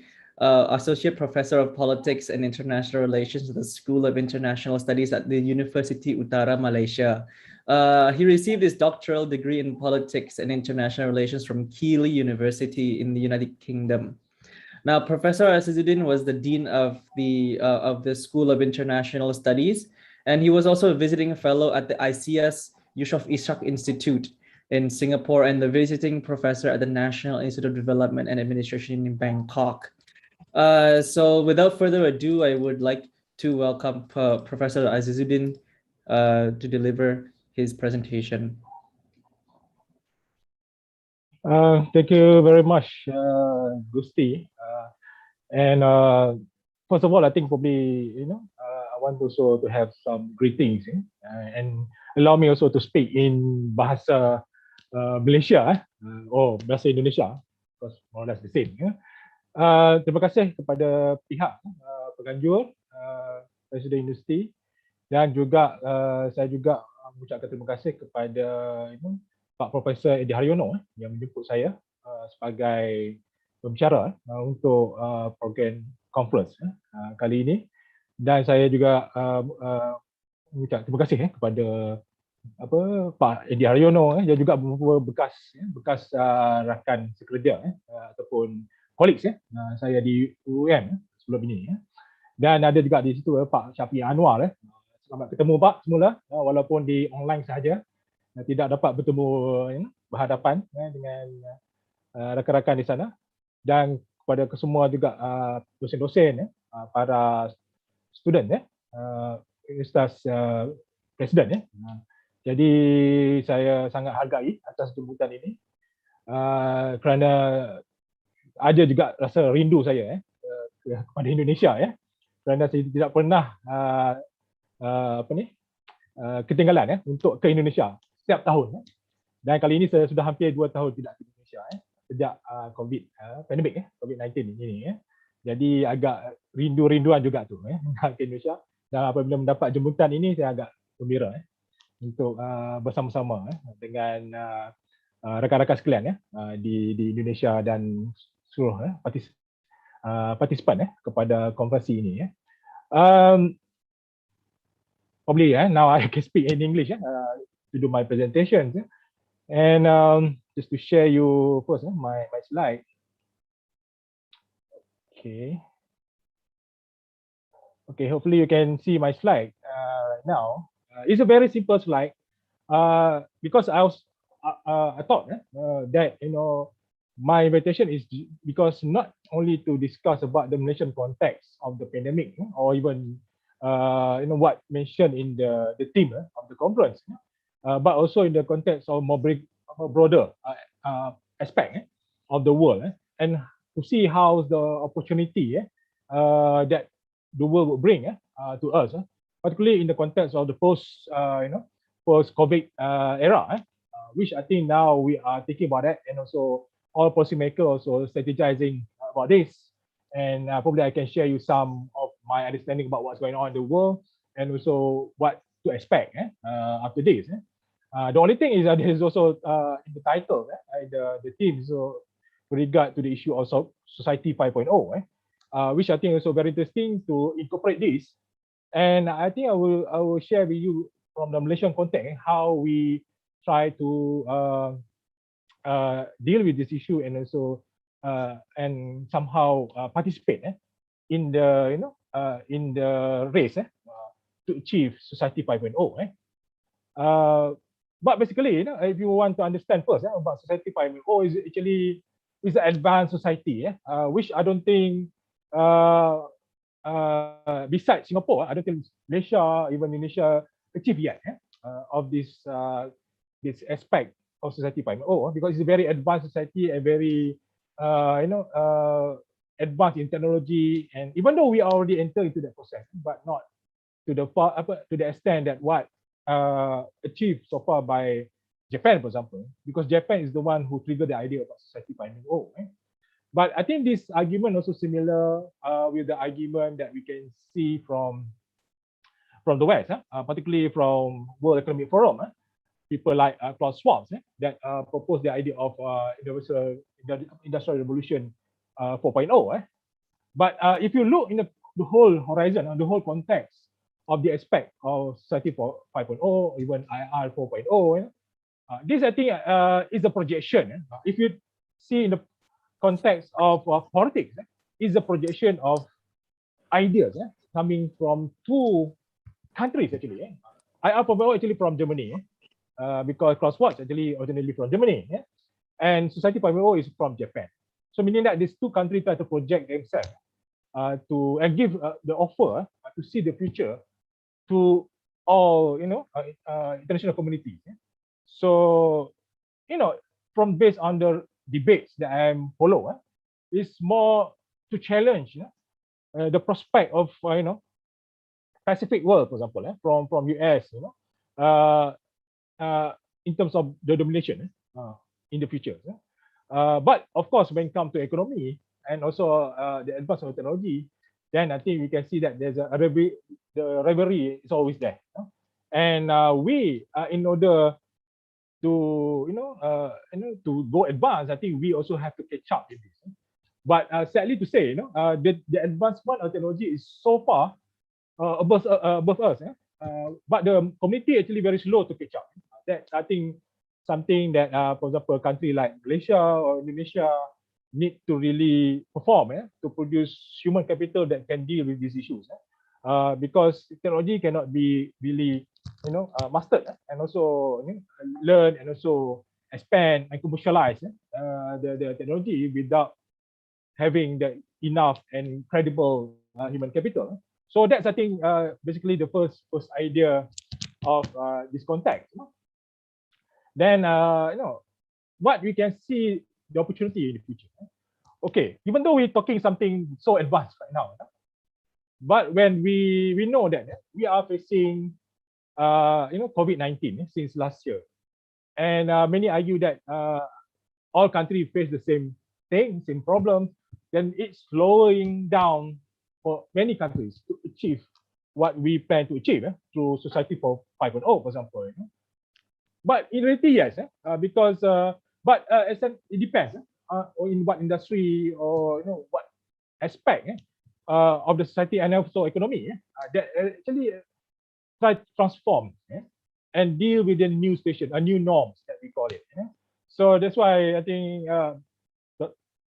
Associate Professor of Politics and International Relations at the School of International Studies at the University Utara, Malaysia. He received his doctoral degree in Politics and International Relations from Keele University in the United Kingdom. Now, Professor Azizuddin was the Dean of the School of International Studies, and he was also a visiting fellow at the ICHSS Yusof Ishak Institute in Singapore and the visiting professor at the National Institute of Development and Administration in Bangkok. So without further ado, I would like to welcome Professor Azizuddin to deliver his presentation. Thank you very much, Gusti. And first of all, I think probably, I want also to have some greetings and allow me also to speak in bahasa Malaysia or bahasa Indonesia, because more or less the same. Terima kasih kepada pihak penganjur, Presiden Universiti, dan juga saya juga mengucapkan terima kasih kepada Pak Profesor Edi Haryono yang menjemput saya sebagai pembicara untuk program conference kali ini. Dan saya juga mengucap terima kasih kepada Pak Edi Haryono yang juga bekas rakan sekerja ataupun colleagues saya di UUM sebelum ini. Dan ada juga di situ Pak Syafiq Anwar. Selamat ketemu Pak semula, walaupun di online sahaja, tidak dapat bertemu berhadapan dengan rakan-rakan di sana. Dan kepada kesemua juga dosen-dosen, para student, Universitas Presiden. Jadi saya sangat hargai atas jemputan ini, kerana ada juga rasa rindu saya kepada Indonesia, kerana saya tidak pernah ketinggalan untuk ke Indonesia setiap tahun. Dan kali ini saya sudah hampir 2 tahun tidak ke Indonesia sejak COVID pandemik COVID-19 ini. Jadi agak rindu-rinduan juga tu ke Indonesia. Dan apabila mendapat jemputan ini saya agak gembira untuk bersama-sama dengan rakan-rakan sekalian di Indonesia dan seluruh partisipan kepada konferensi ini. Probably now I can speak in English to do my presentation, and just to share you first my slide. Okay, hopefully you can see my slide right now. It's a very simple slide because I thought that my invitation is because not only to discuss about the Malaysian context of the pandemic or even what mentioned in the theme of the conference, but also in the context of more broader aspect of the world, and to see how the opportunity that the world will bring to us, particularly in the context of the post-COVID era, which I think now we are thinking about that, and also all policymakers also strategizing about this. And probably I can share you some of my understanding about what's going on in the world and also what to expect after this. The only thing is that there is also in the title, the theme, so with regard to the issue of Society 5.0, which I think is also very interesting to incorporate this. And I think I will share with you from the Malaysian context how we try to deal with this issue and also and somehow participate in the in the race to achieve Society 5.0. But basically, if you want to understand first about Society 5.0, is actually is an advanced society, which I don't think besides Singapore, I don't think Malaysia, even Indonesia, achieve yet of this this aspect of Society 5.0, because it's a very advanced society and very advanced in technology. And even though we already entered into that process, but not to the to the extent that what achieved so far by Japan, for example, because Japan is the one who triggered the idea about Society 5.0. But I think this argument also similar with the argument that we can see from the West, particularly from World Economic Forum, people like Klaus Schwab that proposed the idea of industrial revolution 4.0. But if you look in the whole horizon, the whole context of the aspect of society 5.0, even IR 4.0, this I think is a projection. If you see in the context of politics, is a projection of ideas coming from two countries actually. IR 4.0 actually from Germany, because Klaus Schwab actually originally from Germany, and Society 5.0 is from Japan. So meaning that these two countries try to project themselves to and give the offer to see the future to all international community. So from based on the debates that I follow, is more to challenge the prospect of Pacific world, for example, from US, in terms of the domination in the future. But of course, when it comes to economy and also the advance of technology, then I think we can see that there's the rivalry is always there. And we, in order to to go advance, I think we also have to catch up in this. But sadly to say, the advancement of technology is so far above us, but the community actually very slow to catch up. That's I think something that, for example, a country like Malaysia or Indonesia need to really perform to produce human capital that can deal with these issues. Because technology cannot be really mastered and also learn and also expand and commercialize the technology without having the enough and credible human capital. So that's I think basically the first idea of this context. Then what we can see the opportunity in the future. Okay, even though we're talking something so advanced right now, but when we know that we are facing COVID-19 since last year, and many argue that all countries face the same thing, same problem, then it's slowing down for many countries to achieve what we plan to achieve through Society 5.0, for example. But in reality, yes, because it depends in what industry or what aspect of the society and also economy that actually try to transform and deal with the new station, new norms that we call it. So that's why I think, for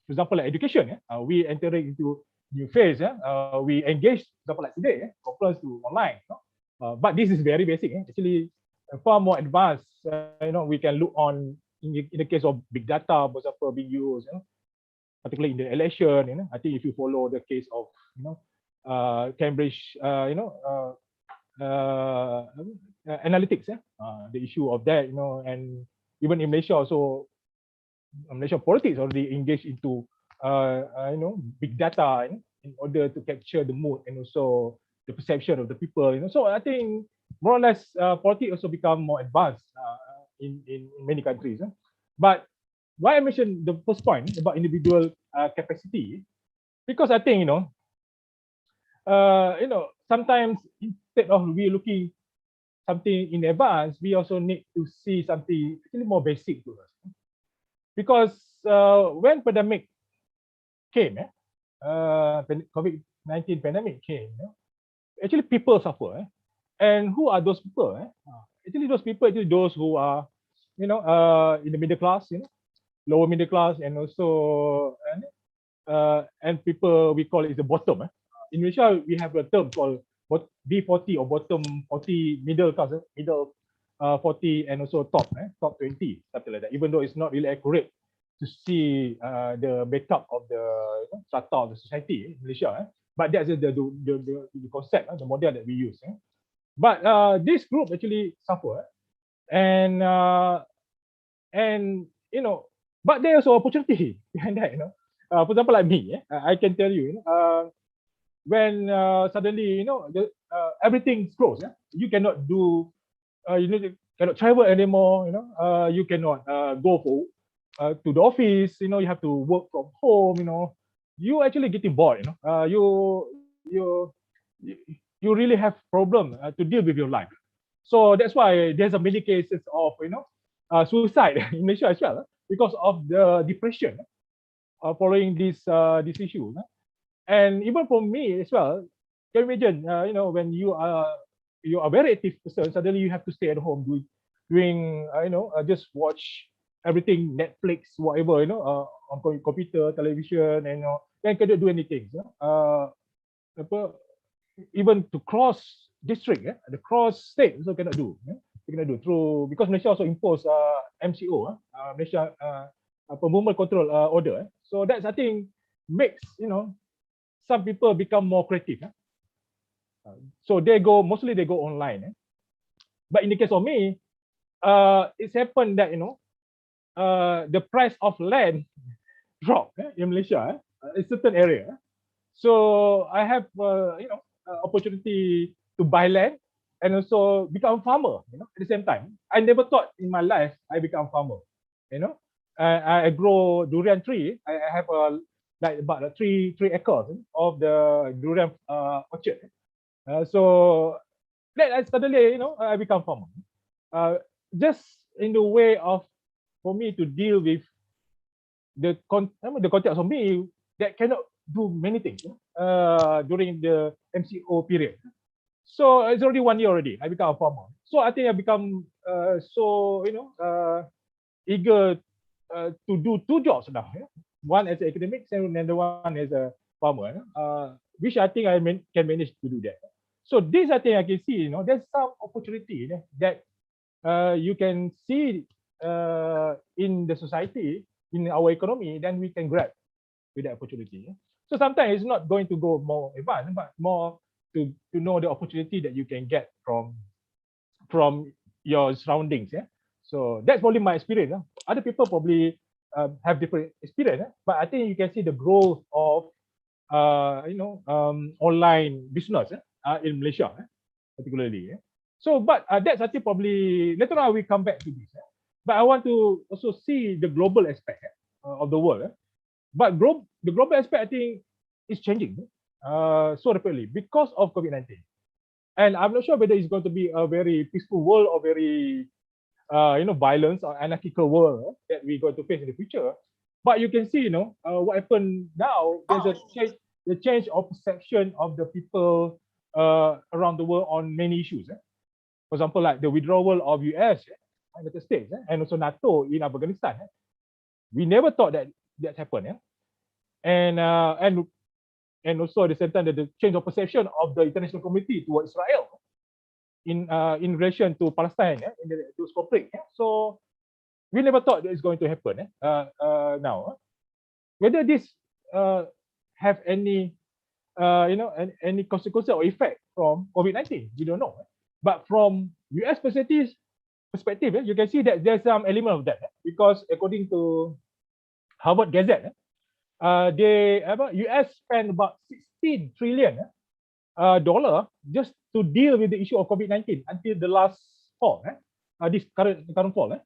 example, like education, we entering into new phase. We engage, for example, like today, conference to online. But this is very basic. Actually, far more advanced. We can look on in the case of big data, for example, being used, particularly in the election. I think if you follow the case of Cambridge, analytics, the issue of that, and even in Malaysia also, Malaysian politics already engaged into big data in order to capture the mood and also the perception of the people. So I think more or less politics also become more advanced in many countries. But why I mentioned the first point about individual capacity, because I think sometimes instead of we looking something in advance, we also need to see something actually more basic to us. Because when pandemic came, COVID-19 pandemic came, actually people suffer. And who are those people? Actually, those people actually those who are, in the middle class, lower middle class, and also and people we call it the bottom. In Malaysia, we have a term called B40 or bottom 40, middle class, middle 40, and also top 20, something like that. Even though it's not really accurate to see the makeup of the strata of the society in Malaysia, but that's the concept, the model that we use. But this group actually suffer, and but there's also opportunity behind that. For example, like me, I can tell you, when suddenly everything's closed, you cannot do, cannot travel anymore. You cannot go for to the office. You have to work from home. You actually getting bored. You really have problem to deal with your life. So that's why there's a many cases of suicide in Malaysia as well because of the depression following this issue. And even for me as well, can you imagine when you are a very active person, suddenly you have to stay at home doing just watch everything, Netflix, whatever, on computer, television, and then cannot do anything. Even to cross district, the cross state also cannot do. You cannot do through because Malaysia also impose MCO, Malaysia movement control order. So that's I think makes some people become more creative. So mostly they go online. But in the case of me, it's happened that the price of land dropped in Malaysia, in certain area. So I have opportunity to buy land and also become a farmer. At the same time, I never thought in my life I become a farmer. I grow durian tree. I have like about 3 acres of the durian orchard. So then I suddenly I become farmer. Just in the way of for me to deal with the context of me that cannot do many things during the MCO period. So it's already 1 year already. I become a farmer. So I think I become eager to do 2 jobs now. One as an academic and another one as a farmer. Which I think I can manage to do that. So this I think I can see. There's some opportunity that you can see in the society, in our economy, then we can grab with that opportunity. So sometimes it's not going to go more advanced, but more to know the opportunity that you can get from your surroundings. So that's probably my experience. Other people probably have different experience, but I think you can see the growth of online business in Malaysia, particularly. So, but that's I think probably later on we come back to this. But I want to also see the global aspect of the world. But the global aspect I think is changing so rapidly because of COVID-19. And I'm not sure whether it's going to be a very peaceful world or very violence or anarchical world that we're going to face in the future. But you can see, what happened now. There's the change of perception of the people around the world on many issues. For example, like the withdrawal of US, United States, and also NATO in Afghanistan. We never thought that happened. And also at the same time, the change of perception of the international community towards Israel in relation to Palestine in those conflict. So we never thought that it's going to happen now. Whether this have any any consequences or effect from COVID-19, we don't know. But from US perspective, you can see that there's some element of that because according to Harvard Gazette, US spent about 16 trillion dollar just to deal with the issue of COVID-19 until the last fall, this current fall.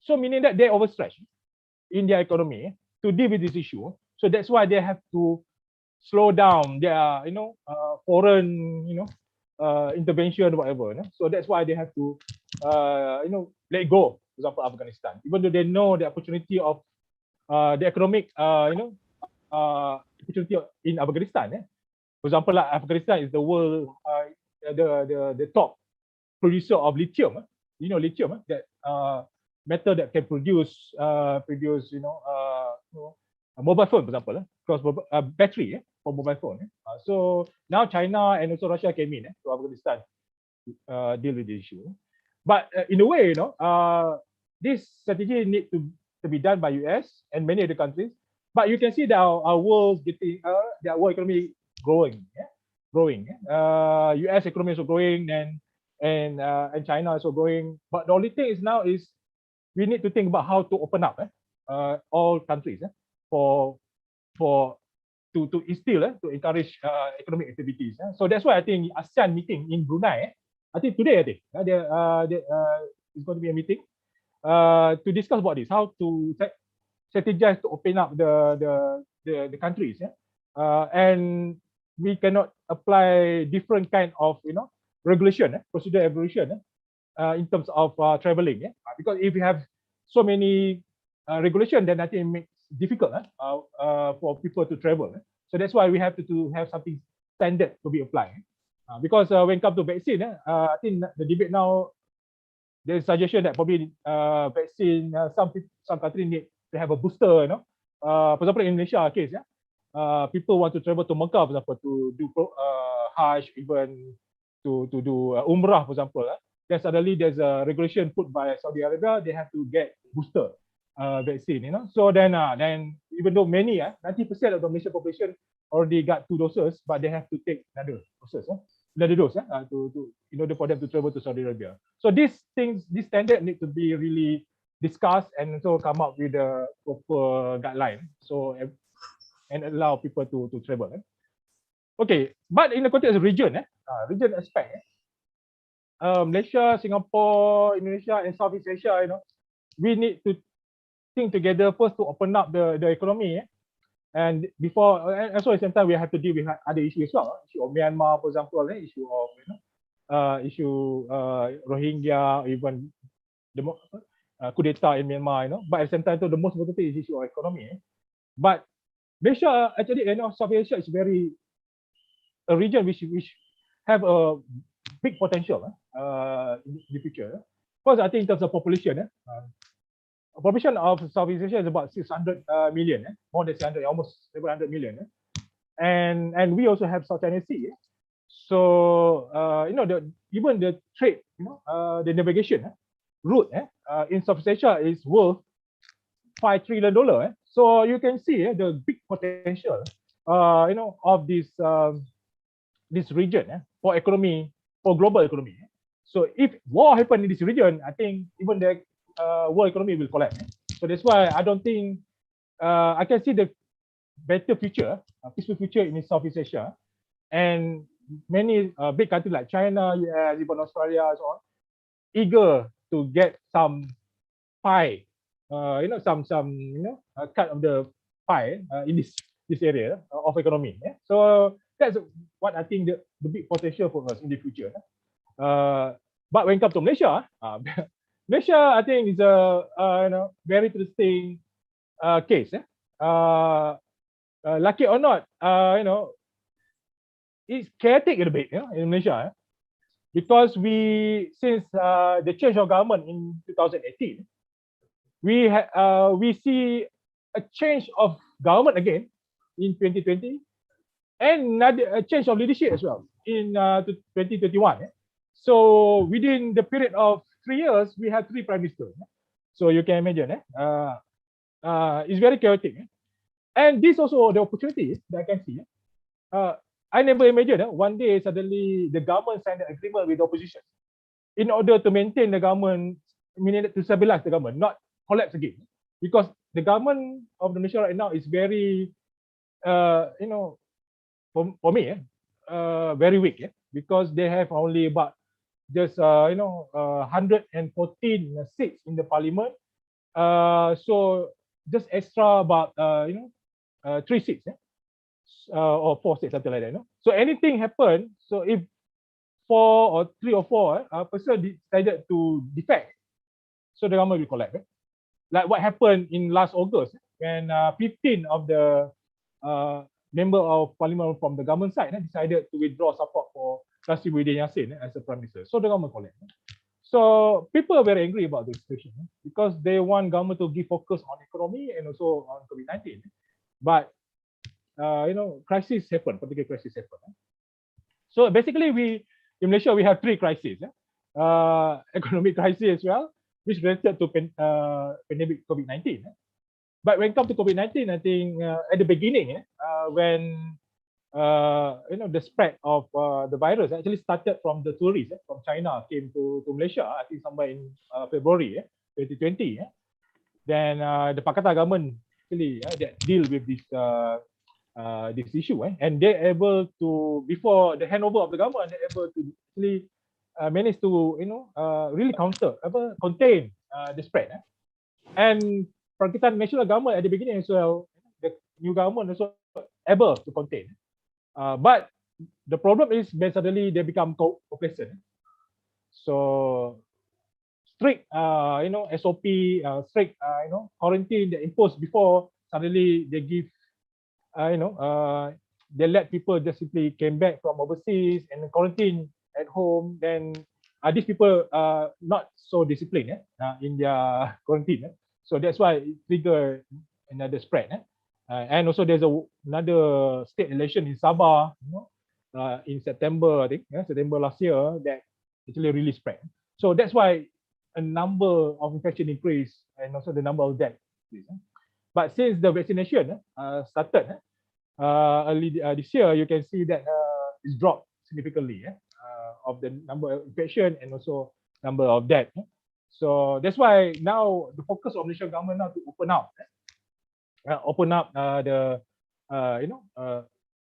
So meaning that they overstretched in their economy to deal with this issue. So that's why they have to slow down their foreign intervention, whatever. So that's why they have to let go, for example, Afghanistan, even though they know the opportunity of the economic opportunity in Afghanistan. For example, like Afghanistan is the world the top producer of lithium. Lithium, that metal that can produce a mobile phone, for example, because battery for mobile phone. So now China and also Russia came in to Afghanistan deal with the issue. But in a way, this strategy need to be done by US and many other countries. But you can see that our world getting their world economy growing. US economy is also growing and China also growing. But the only thing is now is we need to think about how to open up all countries to instill to encourage economic activities. So that's why I think ASEAN meeting in Brunei. I think today there is going to be a meeting to discuss about this, how to strategize to open up the countries. And we cannot apply different kind of regulation, procedure regulation in terms of traveling. Because if you have so many regulation, then I think it makes difficult for people to travel. So that's why we have to have something standard to be applied. Because when it comes to vaccine, I think the debate now, there's a suggestion that probably vaccine, some countries need to have a booster. For example, in Indonesia case, people want to travel to Mecca, for example, to do Hajj, even to do Umrah, for example. Then suddenly there's a regulation put by Saudi Arabia, they have to get booster vaccine. So then even though many, 90% of the Malaysian population already got 2 doses, but they have to take another dose in order for them to travel to Saudi Arabia. So these things, this standard need to be really discussed and so come up with a proper guideline. So and allow people to travel. Okay, but in the context of region, region aspect, Malaysia, Singapore, Indonesia, and Southeast Asia, we need to think together first to open up the economy. And before, and also at the same time, we have to deal with other issues as well. Issue of Myanmar, for example, issue of Rohingya, even the coup d'etat in Myanmar. But at the same time, the most important thing is issue of economy. But Malaysia, actually, South Asia is a region which have a big potential in the future. First, I think in terms of population, population of Southeast Asia is about 600 million, more than 600, almost 700 million. And we also have South China Sea. So, even the trade, the navigation route in Southeast Asia is worth $5 trillion. So you can see the big potential, of this region for economy, for global economy. So if war happen in this region, I think even the world economy will collapse. So that's why I don't think I can see the better future, peaceful future in Southeast Asia, and many big countries like China, US, even Australia, so on, eager to get some pie, some cut of the pie in this area of economy. So that's what I think the big potential for us in the future. But when it comes to Malaysia, Malaysia, I think is a very interesting case. Lucky or not, it's chaotic a bit, in Malaysia, because since the change of government in 2018, we see a change of government again in 2020, and a change of leadership as well in 2021. So within the period of 3 years, we have 3 prime ministers. So you can imagine, it's very chaotic. And this also the opportunity that I can see. I never imagined one day suddenly the government signed an agreement with the opposition in order to maintain the government, meaning to stabilize the government, not collapse again. Because the government of Malaysia right now is very, for me, very weak. Because they have only about just 114 seats in the parliament. So just extra about 3 seats, or 4 seats, something like that. So anything happen, so if 4 or 3 or 4 person decided to defect, so the government will collapse. Like what happened in last August when 15 of the member of parliament from the government side decided to withdraw support for Kassim Wydin Yassin as a prime minister. So the government collapsed. So people are very angry about this situation because they want government to give focus on economy and also on COVID-19. But crisis happen, political crisis happen. So basically, in Malaysia we have 3 crises. Economic crisis as well, which related to pandemic COVID-19. But when it comes to COVID-19, I think at the beginning, when the spread of the virus actually started from the tourists from China came to Malaysia, I think somewhere in February 2020. Then the Pakatan government actually that deal with this issue, and they're able to, before the handover of the government, they're able to actually manage to really contain the spread. And Pakistan national government at the beginning as well, the new government also able to contain. But the problem is when suddenly they become complacent. So strict, SOP, strict, quarantine they imposed before, suddenly they give, they let people just simply came back from overseas and quarantine at home. Then these people are not so disciplined in their quarantine. So that's why it trigger another spread. And also there's another state election in Sabah, in September, I think, September last year, that actually really spread. So that's why a number of infection increased and also the number of deaths increased. But since the vaccination started early this year, you can see that it's dropped significantly of the number of infection and also number of deaths. So that's why now the focus of Malaysian government now to open up the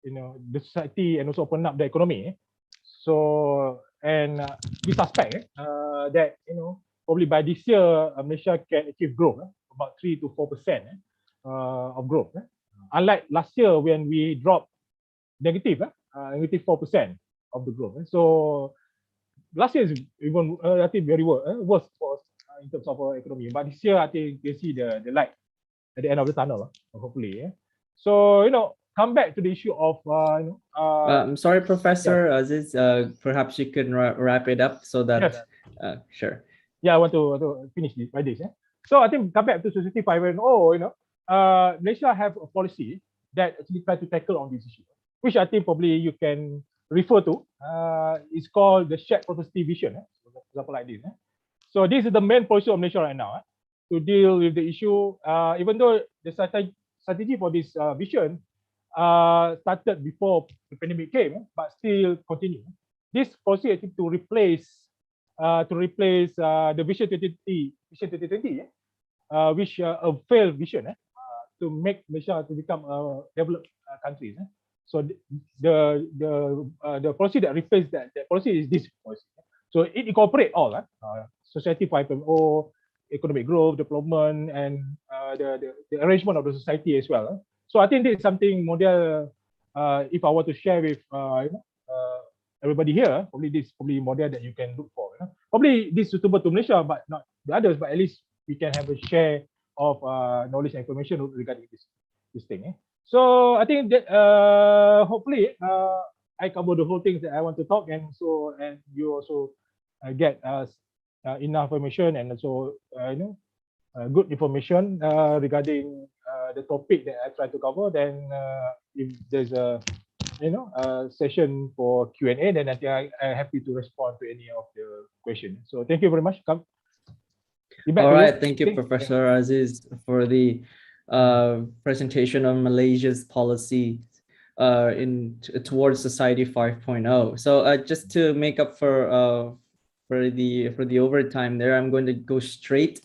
the society and also open up the economy. So and we suspect that probably by this year Malaysia can achieve growth about 3 to 4% of growth. Unlike last year when we dropped negative 4% of the growth. So last year is even I think very worse for us in terms of our economy. But this year I think you see the light at the end of the tunnel, hopefully. So come back to the issue of I'm sorry, Professor Aziz. Perhaps you can wrap it up so that sure. Yeah, I want to finish this by this. So I think come back to Society 5.0. Malaysia have a policy that actually try to tackle on this issue, which I think probably you can refer to. It's called the shared prosperity vision, for example, like this. So this is the main policy of Malaysia right now to deal with the issue. Even though the strategy for this vision started before the pandemic came, but still continue. This policy I think to replace the Vision 2020, which a failed vision to make Malaysia to become a developed country. So the policy that replaced that policy is this policy. So it incorporates all Society 5.0, economic growth, development, and the arrangement of the society as well. So I think this is something model. If I were to share with everybody here, probably this probably model that you can look for. Probably this is suitable to Malaysia, but not the others. But at least we can have a share of knowledge and information regarding this thing. So I think that hopefully I cover the whole things that I want to talk, and you also get enough information and also good information regarding the topic that I try to cover. Then if there's a session for Q&A, then I think I'm happy to respond to any of the questions. So thank you very much. All right, thank you, Professor Aziz, for the presentation on Malaysia's policy towards Society 5.0. So just to make up for the overtime there, I'm going to go straight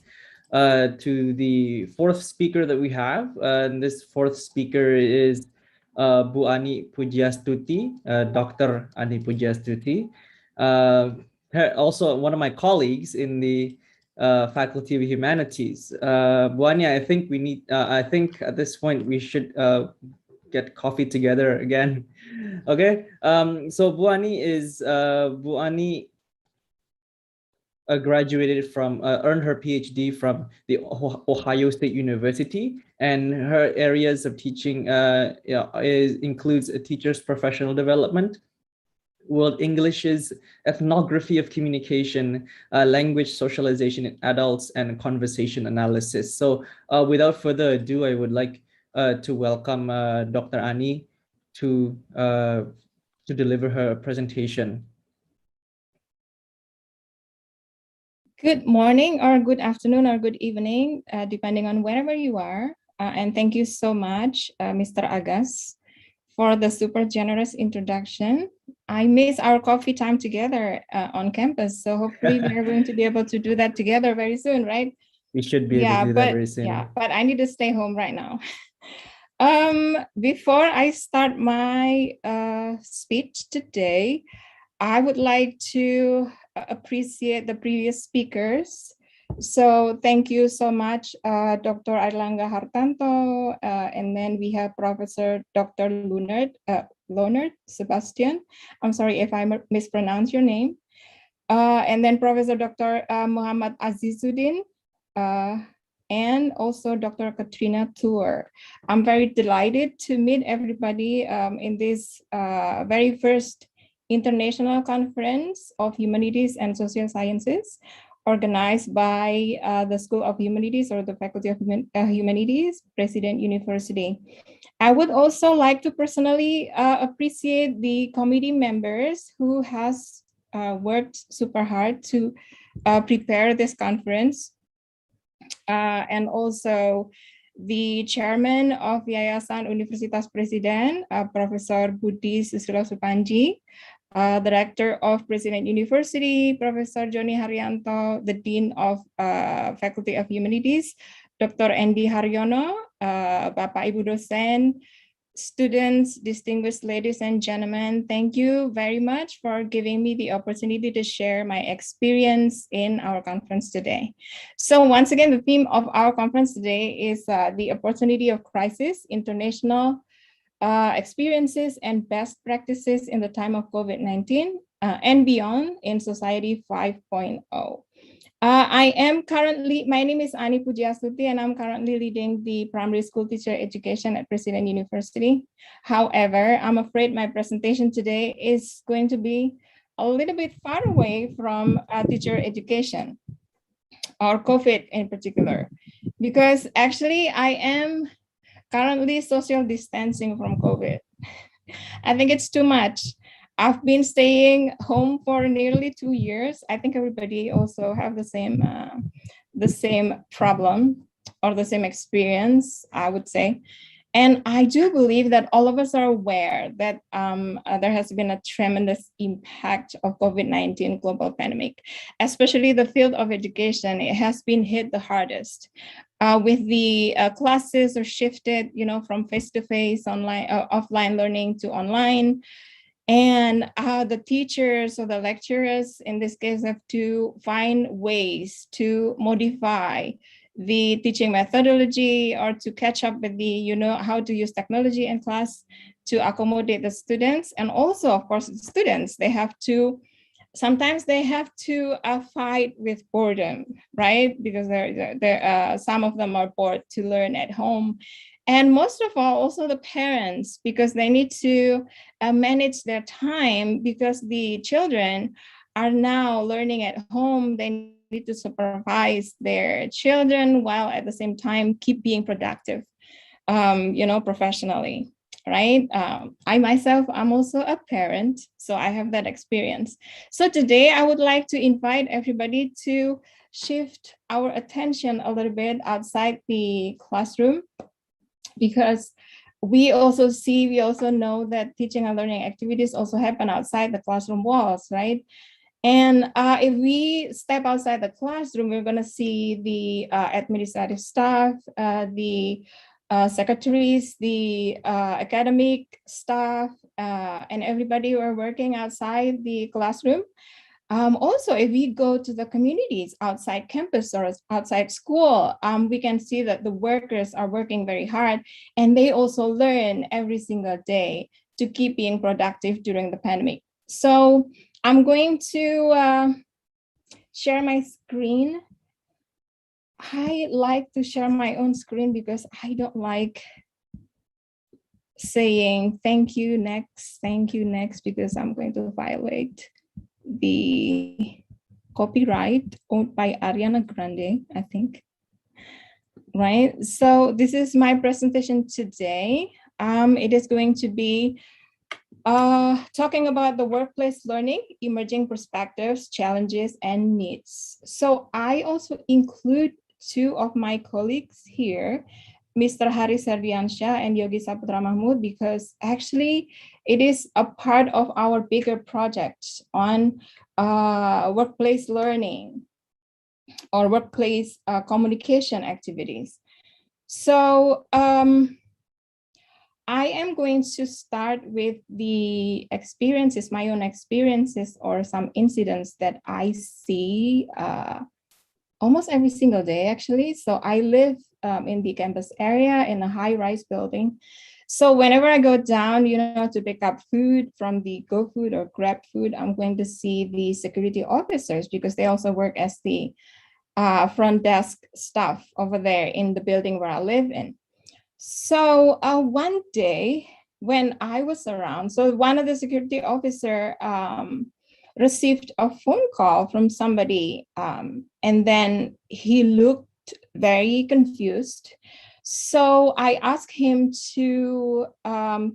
to the fourth speaker that we have. And this fourth speaker is Bu Ani Pujiastuti, Dr. Ani Pujiastuti, also one of my colleagues in the Faculty of Humanities. Bu Ani, I think we need. I think at this point we should get coffee together again. Okay. So Bu Ani is graduated from, earned her PhD from the Ohio State University, and her areas of teaching includes a teacher's professional development, World Englishes, ethnography of communication, language socialization in adults, and conversation analysis. So without further ado, I would like to welcome Dr. Ani to deliver her presentation. Good morning or good afternoon or good evening, depending on wherever you are. And thank you so much, Mr. Agas, for the super generous introduction. I miss our coffee time together on campus. So hopefully we are going to be able to do that together very soon, right? We should be able to do that very soon. Yeah, but I need to stay home right now. Before I start my speech today, I would like to appreciate the previous speakers So thank you so much, Dr. Airlangga Hartanto, and then we have Professor Dr. Leonard Sebastian. I'm sorry if I mispronounce your name. And then Professor Dr. Muhammad Azizuddin, and also Dr. Katrina Tour. I'm very delighted to meet everybody in this very first International Conference of Humanities and Social Sciences, organized by the School of Humanities or the Faculty of Humanities, President University. I would also like to personally appreciate the committee members who has worked super hard to prepare this conference, and also the chairman of Yayasan Universitas Presiden, Professor Budi Susilo Supanji, Director of President University, Professor Joni Haryanto, the Dean of Faculty of Humanities, Dr. Andy Haryono, Bapak Ibu dosen, students, distinguished ladies and gentlemen, thank you very much for giving me the opportunity to share my experience in our conference today. So once again, the theme of our conference today is the opportunity of crisis, international experiences and best practices in the time of COVID-19 and beyond in Society 5.0. My name is Ani Pujiastuti, and I'm currently leading the primary school teacher education at President University. However, I'm afraid my presentation today is going to be a little bit far away from teacher education, or COVID in particular, because actually I am currently social distancing from COVID. I think it's too much. I've been staying home for nearly 2 years. I think everybody also have the same problem or the same experience, I would say. And I do believe that all of us are aware that there has been a tremendous impact of COVID-19 global pandemic, especially the field of education. It has been hit the hardest. With the classes are shifted, from face-to-face, offline learning to online. And the teachers or the lecturers in this case have to find ways to modify the teaching methodology or to catch up with the, how to use technology in class to accommodate the students. And also, of course, the students, sometimes they have to fight with boredom, right? Because some of them are bored to learn at home. And most of all, also the parents, because they need to manage their time because the children are now learning at home. They need to supervise their children while at the same time keep being productive, professionally, right? I myself, I'm also a parent, so I have that experience. So today I would like to invite everybody to shift our attention a little bit outside the classroom, because we also know that teaching and learning activities also happen outside the classroom walls, right? And if we step outside the classroom, we're going to see the administrative staff, the secretaries, the academic staff, and everybody who are working outside the classroom. Also, if we go to the communities outside campus or outside school, we can see that the workers are working very hard, and they also learn every single day to keep being productive during the pandemic. So I'm going to share my screen. I like to share my own screen because I don't like saying thank you next, because I'm going to violate the copyright owned by Ariana Grande, I think. Right, so this is my presentation today. It is going to be talking about the workplace learning, emerging perspectives, challenges, and needs. So I also include two of my colleagues here, Mr. Haris Herdiansyah and Yogi Saputra Mahmud, because actually it is a part of our bigger project on workplace learning or workplace communication activities. So I am going to start with the experiences, my own experiences, or some incidents that I see almost every single day, actually. So I live in the campus area in a high-rise building. So whenever I go down, to pick up food from the GoFood or Grab Food, I'm going to see the security officers because they also work as the front desk staff over there in the building where I live in. So one day when I was around, so one of the security officer received a phone call from somebody, and then he looked very confused. So I asked him to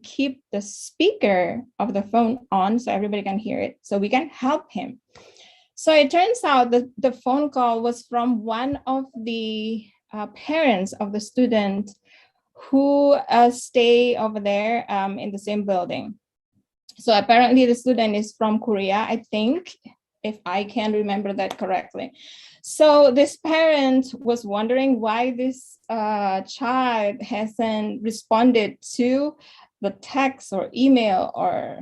keep the speaker of the phone on so everybody can hear it, so we can help him. So it turns out that the phone call was from one of the parents of the student who stay over there in the same building. So apparently the student is from Korea, I think, if I can remember that correctly. So this parent was wondering why this child hasn't responded to the text or email or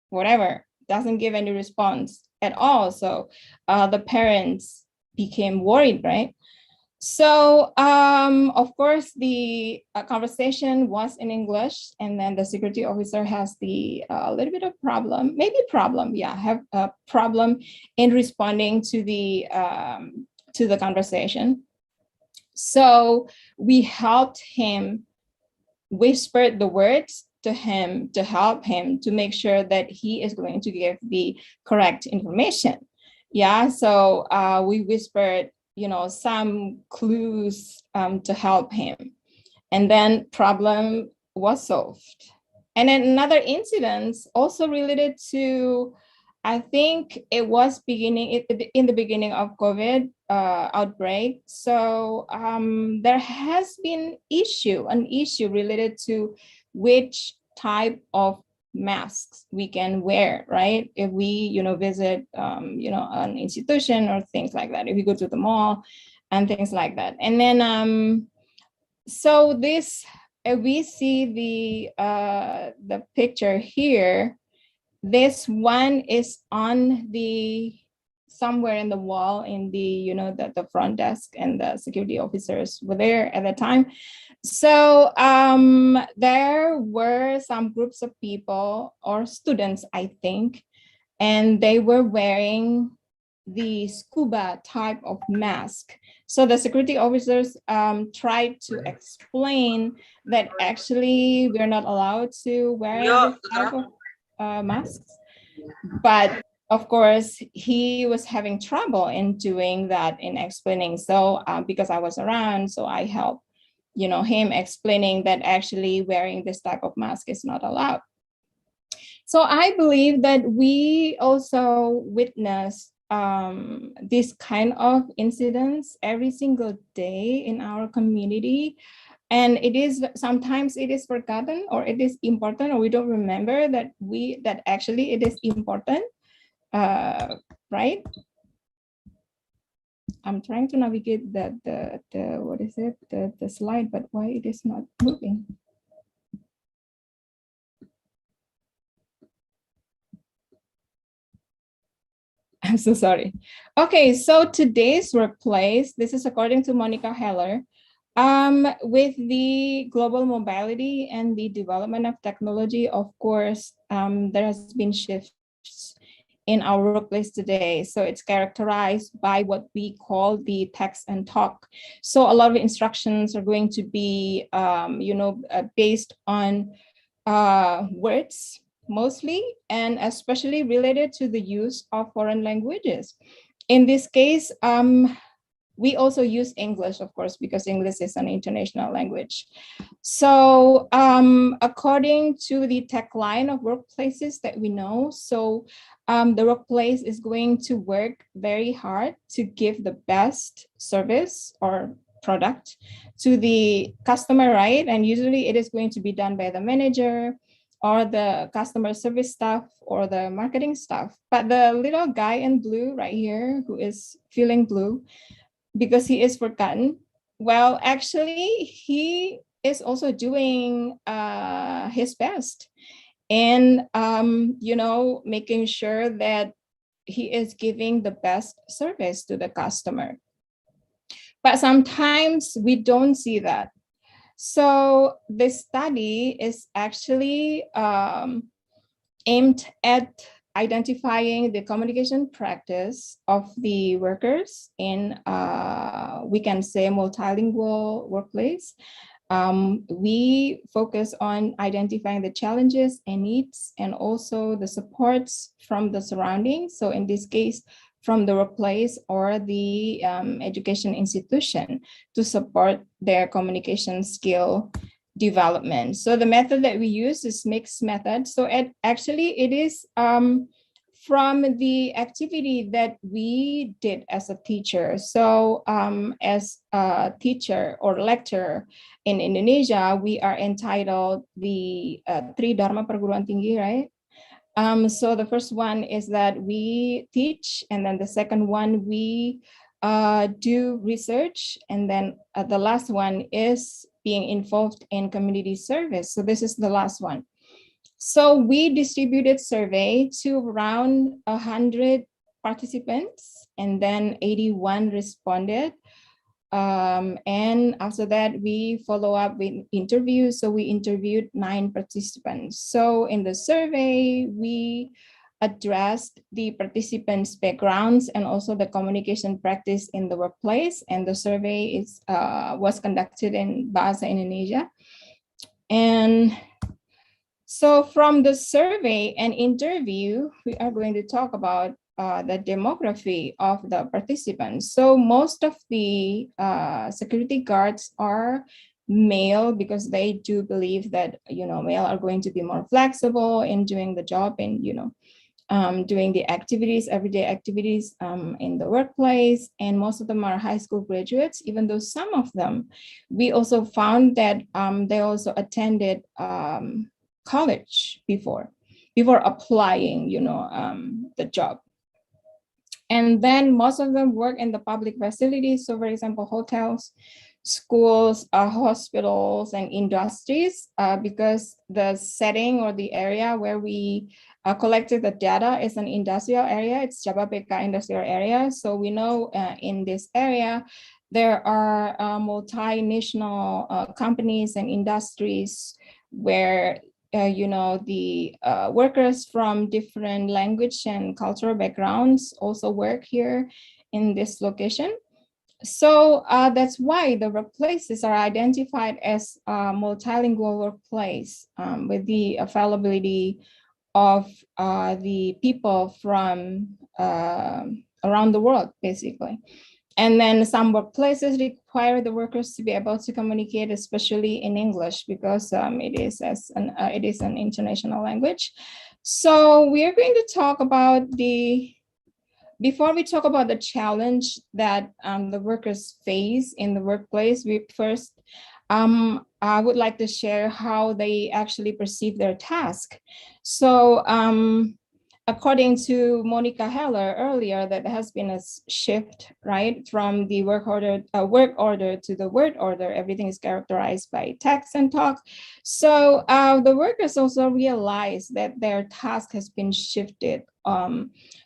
whatever, doesn't give any response at all. So the parents became worried, right? So of course, the conversation was in English, and then the security officer has the little bit of problem, have a problem in responding to the conversation. So we helped him, whispered the words to him to help him to make sure that he is going to give the correct information. Yeah, so we whispered some clues to help him, and then problem was solved. And then another incident also related to, I think it was in the beginning of COVID outbreak. So there has been an issue related to which type of masks we can wear, right? If we, visit, an institution or things like that, if we go to the mall and things like that. And then, so this, if we see the picture here, this one is on the somewhere in the wall in the the front desk, and the security officers were there at the time. So there were some groups of people or students, I think, and they were wearing the scuba type of mask. So the security officers tried to explain that actually we're not allowed to wear this type of masks. But of course, he was having trouble in doing that, in explaining. So because I was around, so I helped him explaining that actually wearing this type of mask is not allowed. So I believe that we also witness this kind of incidents every single day in our community. And sometimes it is forgotten, or it is important, or we don't remember that actually it is important, right? I'm trying to navigate the what is it, the slide, but why it is not moving? I'm so sorry. Okay, so today's workplace, this is according to Monica Heller, with the global mobility and the development of technology, of course, there has been shifts in our workplace today. So it's characterized by what we call the text and talk. So a lot of instructions are going to be, based on words mostly, and especially related to the use of foreign languages. In this case, we also use English, of course, because English is an international language. So according to the tagline of workplaces that we know, so the workplace is going to work very hard to give the best service or product to the customer, right? And usually it is going to be done by the manager or the customer service staff or the marketing staff. But the little guy in blue right here, who is feeling blue because he is forgotten, well, actually he is also doing his best and making sure that he is giving the best service to the customer. but sometimes we don't see that. So this study is actually aimed at identifying the communication practice of the workers in, we can say, multilingual workplace. We focus on identifying the challenges and needs and also the supports from the surroundings. So in this case, from the workplace or the education institution to support their communication skill development. So the method that we use is mixed method. So actually it is from the activity that we did as a teacher. So as a teacher or lecturer in Indonesia, we are entitled the three Dharma Perguruan Tinggi, right? So the first one is that we teach, and then the second one we do research, and then the last one is being involved in community service. So this is the last one. So we distributed survey to around 100 participants, and then 81 responded. And after that, we follow up with interviews. So we interviewed 9 participants. So in the survey, we addressed the participants' backgrounds and also the communication practice in the workplace. And the survey was conducted in Bahasa Indonesia. And so from the survey and interview, we are going to talk about the demography of the participants. So most of the security guards are male because they do believe that, male are going to be more flexible in doing the job and, doing the activities, everyday activities in the workplace. And most of them are high school graduates, even though some of them, we also found that they also attended college before applying, the job. And then most of them work in the public facilities. So for example, hotels, schools, hospitals, and industries, because the setting or the area where we collected the data is an industrial area. It's Jababeka industrial area. So we know in this area, there are multinational companies and industries where the workers from different language and cultural backgrounds also work here in this location. So that's why the workplaces are identified as a multilingual workplace with the availability of the people from around the world, basically. And then some workplaces require the workers to be able to communicate, especially in English, because it is an international language. So we are going to talk about before we talk about the challenge that the workers face in the workplace, I would like to share how they actually perceive their task. So according to Monica Heller earlier, that there has been a shift, right, from the work order to the word order. Everything is characterized by text and talk. So the workers also realize that their task has been shifted.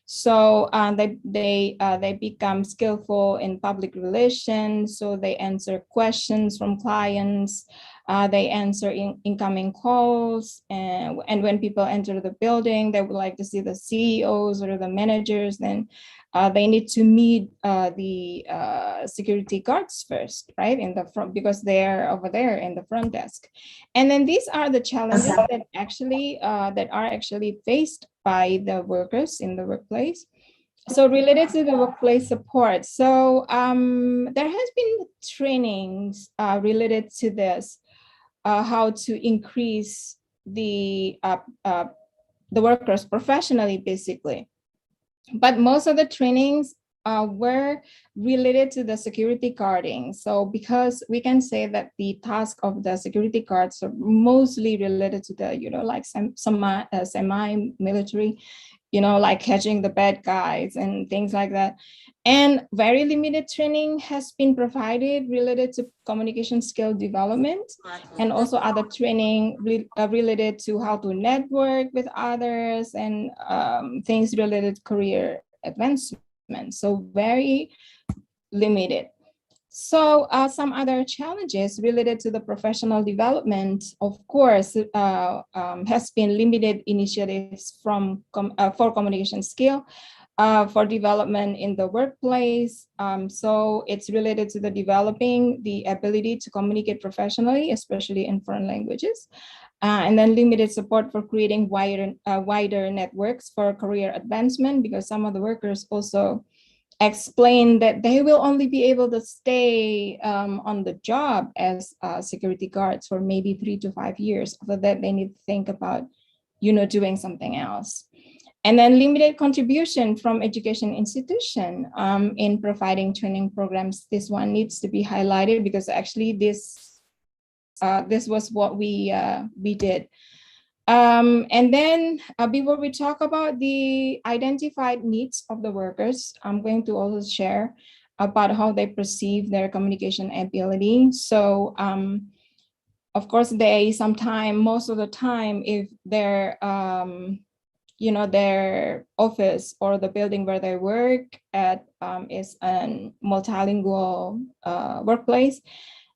So they become skillful in public relations. So they answer questions from clients. They answer incoming calls, and when people enter the building, they would like to see the CEOs or the managers. Then they need to meet the security guards first, right, in the front, because they're over there in the front desk. And then these are the challenges that are actually faced by the workers in the workplace. So related to the workplace support, so there has been trainings related to this. How to increase the workers professionally, basically. But most of the trainings were related to the security guarding. So because we can say that the task of the security guards are mostly related to the, like semi-military, like catching the bad guys and things like that. And very limited training has been provided related to communication skill development, and also other training related to how to network with others and things related to career advancement. So very limited. So some other challenges related to the professional development, of course, has been limited initiatives for communication skill, for development in the workplace. So it's related to the developing the ability to communicate professionally, especially in foreign languages. And then limited support for creating wider networks for career advancement, because some of the workers also explain that they will only be able to stay on the job as security guards for maybe 3 to 5 years. After that, they need to think about, doing something else. And then limited contribution from education institution in providing training programs. This one needs to be highlighted because actually this was what we did. And then before we talk about the identified needs of the workers, I'm going to also share about how they perceive their communication ability. So of course, most of the time, if their their office or the building where they work at is a multilingual workplace,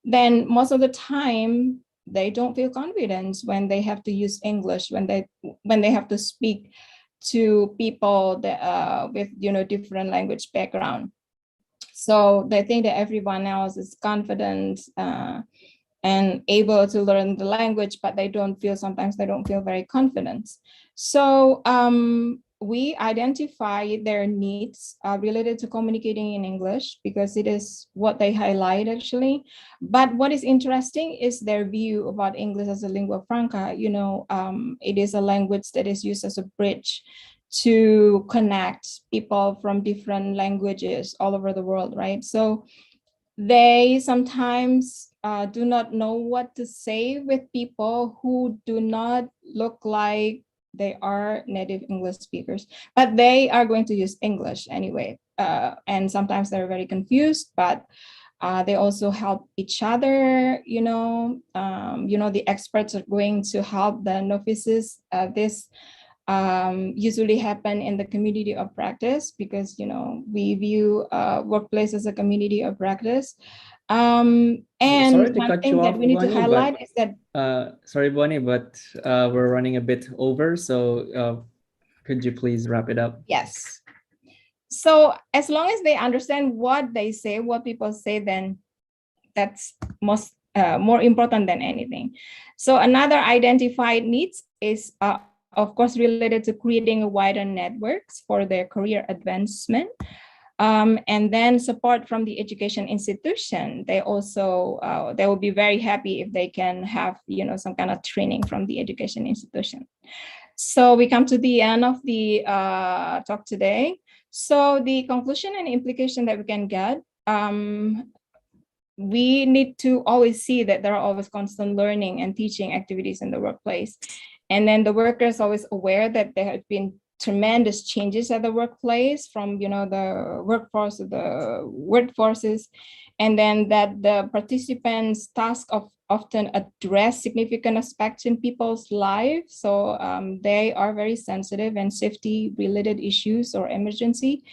then most of the time they don't feel confident when they have to use English, when they have to speak to people that with different language background. So they think that everyone else is confident and able to learn the language, but sometimes they don't feel very confident. So we identify their needs related to communicating in English because it is what they highlight actually. But what is interesting is their view about English as a lingua franca. It is a language that is used as a bridge to connect people from different languages all over the world, right? So they sometimes do not know what to say with people who do not look like they are native English speakers, but they are going to use English anyway. And sometimes they're very confused, but they also help each other. The experts are going to help the novices. This usually happen in the community of practice because we view workplace as a community of practice. And sorry to one cut thing you that off, we need to Bonnie, highlight but is that sorry, Bonnie, but we're running a bit over, so could you please wrap it up? yes. So as long as they understand what they say, what people say, then that's more important than anything. So another identified needs is of course related to creating a wider networks for their career advancement. And then support from the education institution. They also they will be very happy if they can have some kind of training from the education institution. So we come to the end of the talk today. So the conclusion and implication that we can get, we need to always see that there are always constant learning and teaching activities in the workplace. And then the workers always aware that there have been tremendous changes at the workplace from the workforce to the workforces, and then that the participants' task of often address significant aspects in people's lives. So they are very sensitive and safety related issues or emergency,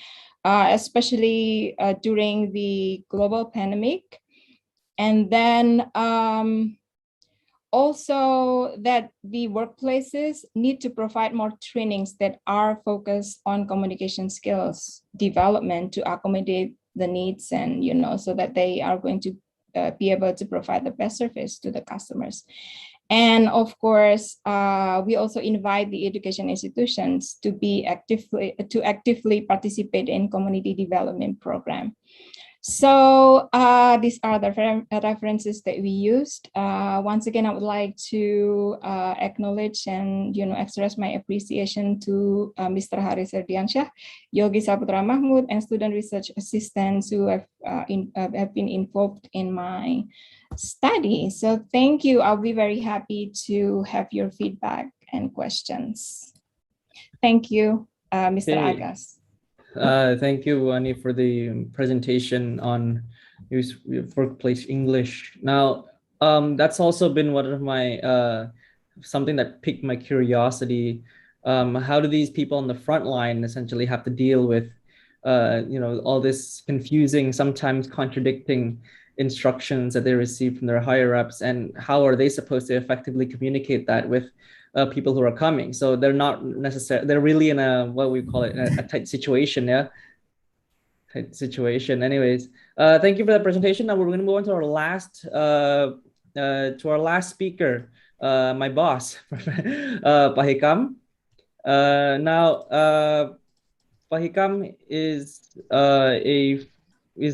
especially during the global pandemic. And then also that the workplaces need to provide more trainings that are focused on communication skills development to accommodate the needs and so that they are going to be able to provide the best service to the customers. And of course, we also invite the education institutions to actively participate in community development program. So these are the references that we used. Once again, I would like to acknowledge and express my appreciation to Mr. Haris Erdiansyah, Yogi Saputra Mahmud, and student research assistants who have been involved in my study. So thank you. I'll be very happy to have your feedback and questions. Thank you, Mr. Agas. Thank you, Bonnie, for the presentation on workplace English. Now, that's also been one of my something that piqued my curiosity. How do these people on the front line essentially have to deal with all this confusing, sometimes contradicting instructions that they receive from their higher ups, and how are they supposed to effectively communicate that with people who are coming? So they're not necessarily, they're really in a, what we call it, a tight situation. Yeah, tight situation. Anyways, thank you for that presentation. Now we're going to move on to our last speaker, my boss, Pak Hikam. Pak Hikam is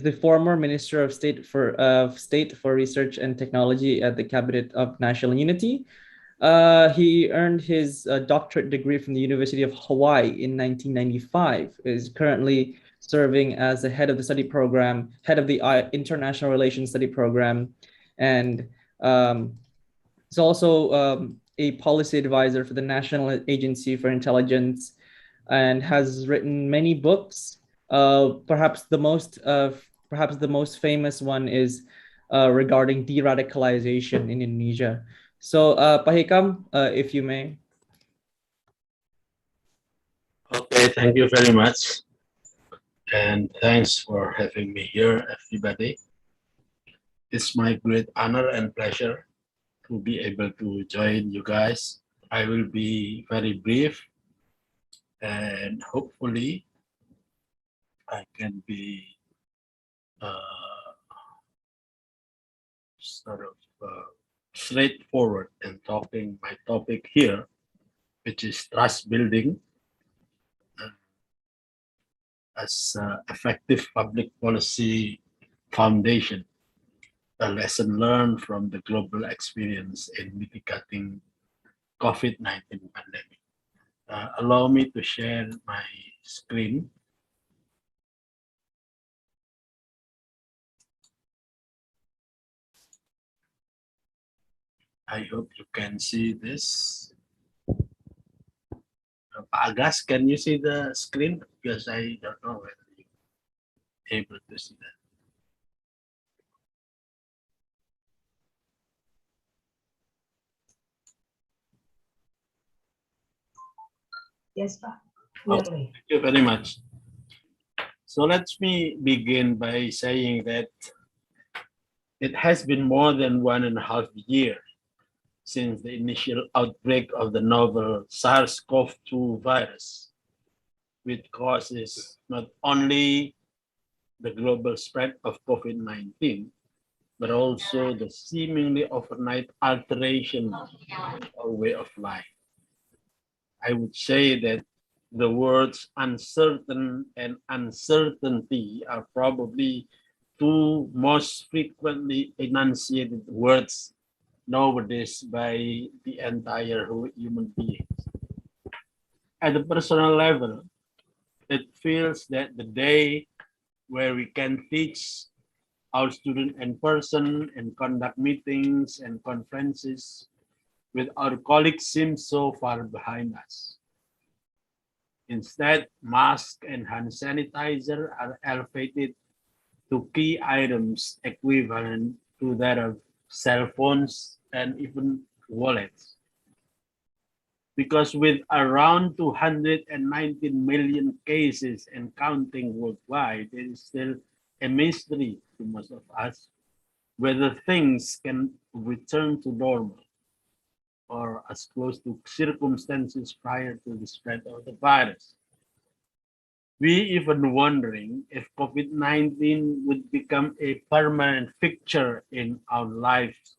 the former Minister of State for Research and Technology at the Cabinet of National Unity. He earned his doctorate degree from the University of Hawaii in 1995. Is currently serving as the head of the study program, head of the International Relations Study Program, and is also a policy advisor for the National Agency for Intelligence, and has written many books. Perhaps the most famous one is regarding de-radicalization in Indonesia. So, Pak Hikam, if you may. Okay, thank you very much. And thanks for having me here, everybody. It's my great honor and pleasure to be able to join you guys. I will be very brief, and hopefully I can be straightforward in talking my topic here, which is trust building as effective public policy foundation, a lesson learned from the global experience in mitigating COVID-19 pandemic. Allow me to share my screen. I hope you can see this. Pak Agus, can you see the screen? Because I don't know whether you're able to see that. Yes, Pak. Okay, thank you very much. So let me begin by saying that it has been more than 1.5 years since the initial outbreak of the novel SARS-CoV-2 virus, which causes not only the global spread of COVID-19, but also the seemingly overnight alteration of our way of life. I would say that the words uncertain and uncertainty are probably two most frequently enunciated words nowadays by the entire human beings. At the personal level, it feels that the day where we can teach our students in person and conduct meetings and conferences with our colleagues seems so far behind us. Instead, masks and hand sanitizer are elevated to key items equivalent to that of cell phones and even wallets. Because with around 219 million cases and counting worldwide, it is still a mystery to most of us whether things can return to normal or as close to circumstances prior to the spread of the virus. We even wondering if COVID-19 would become a permanent fixture in our lives,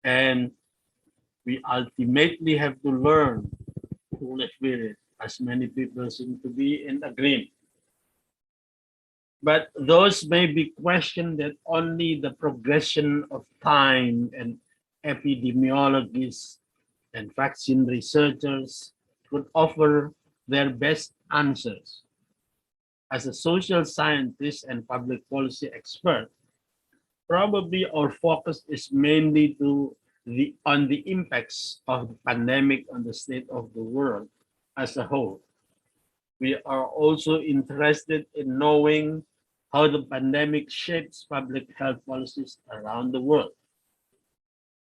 and we ultimately have to learn to live with it, as many people seem to be in agreement. But those may be questioned that only the progression of time and epidemiologists and vaccine researchers could offer their best answers. As a social scientist and public policy expert, probably our focus is mainly on the impacts of the pandemic on the state of the world as a whole. We are also interested in knowing how the pandemic shapes public health policies around the world.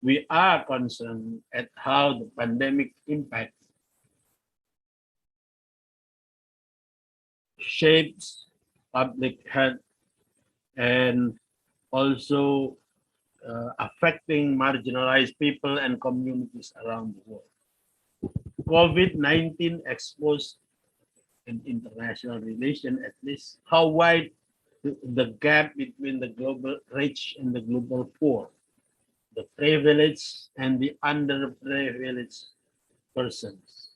We are concerned at how the pandemic impacts shapes public health and also affecting marginalized people and communities around the world. COVID-19 exposed in international relations, at least, how wide the gap between the global rich and the global poor, the privileged and the underprivileged persons.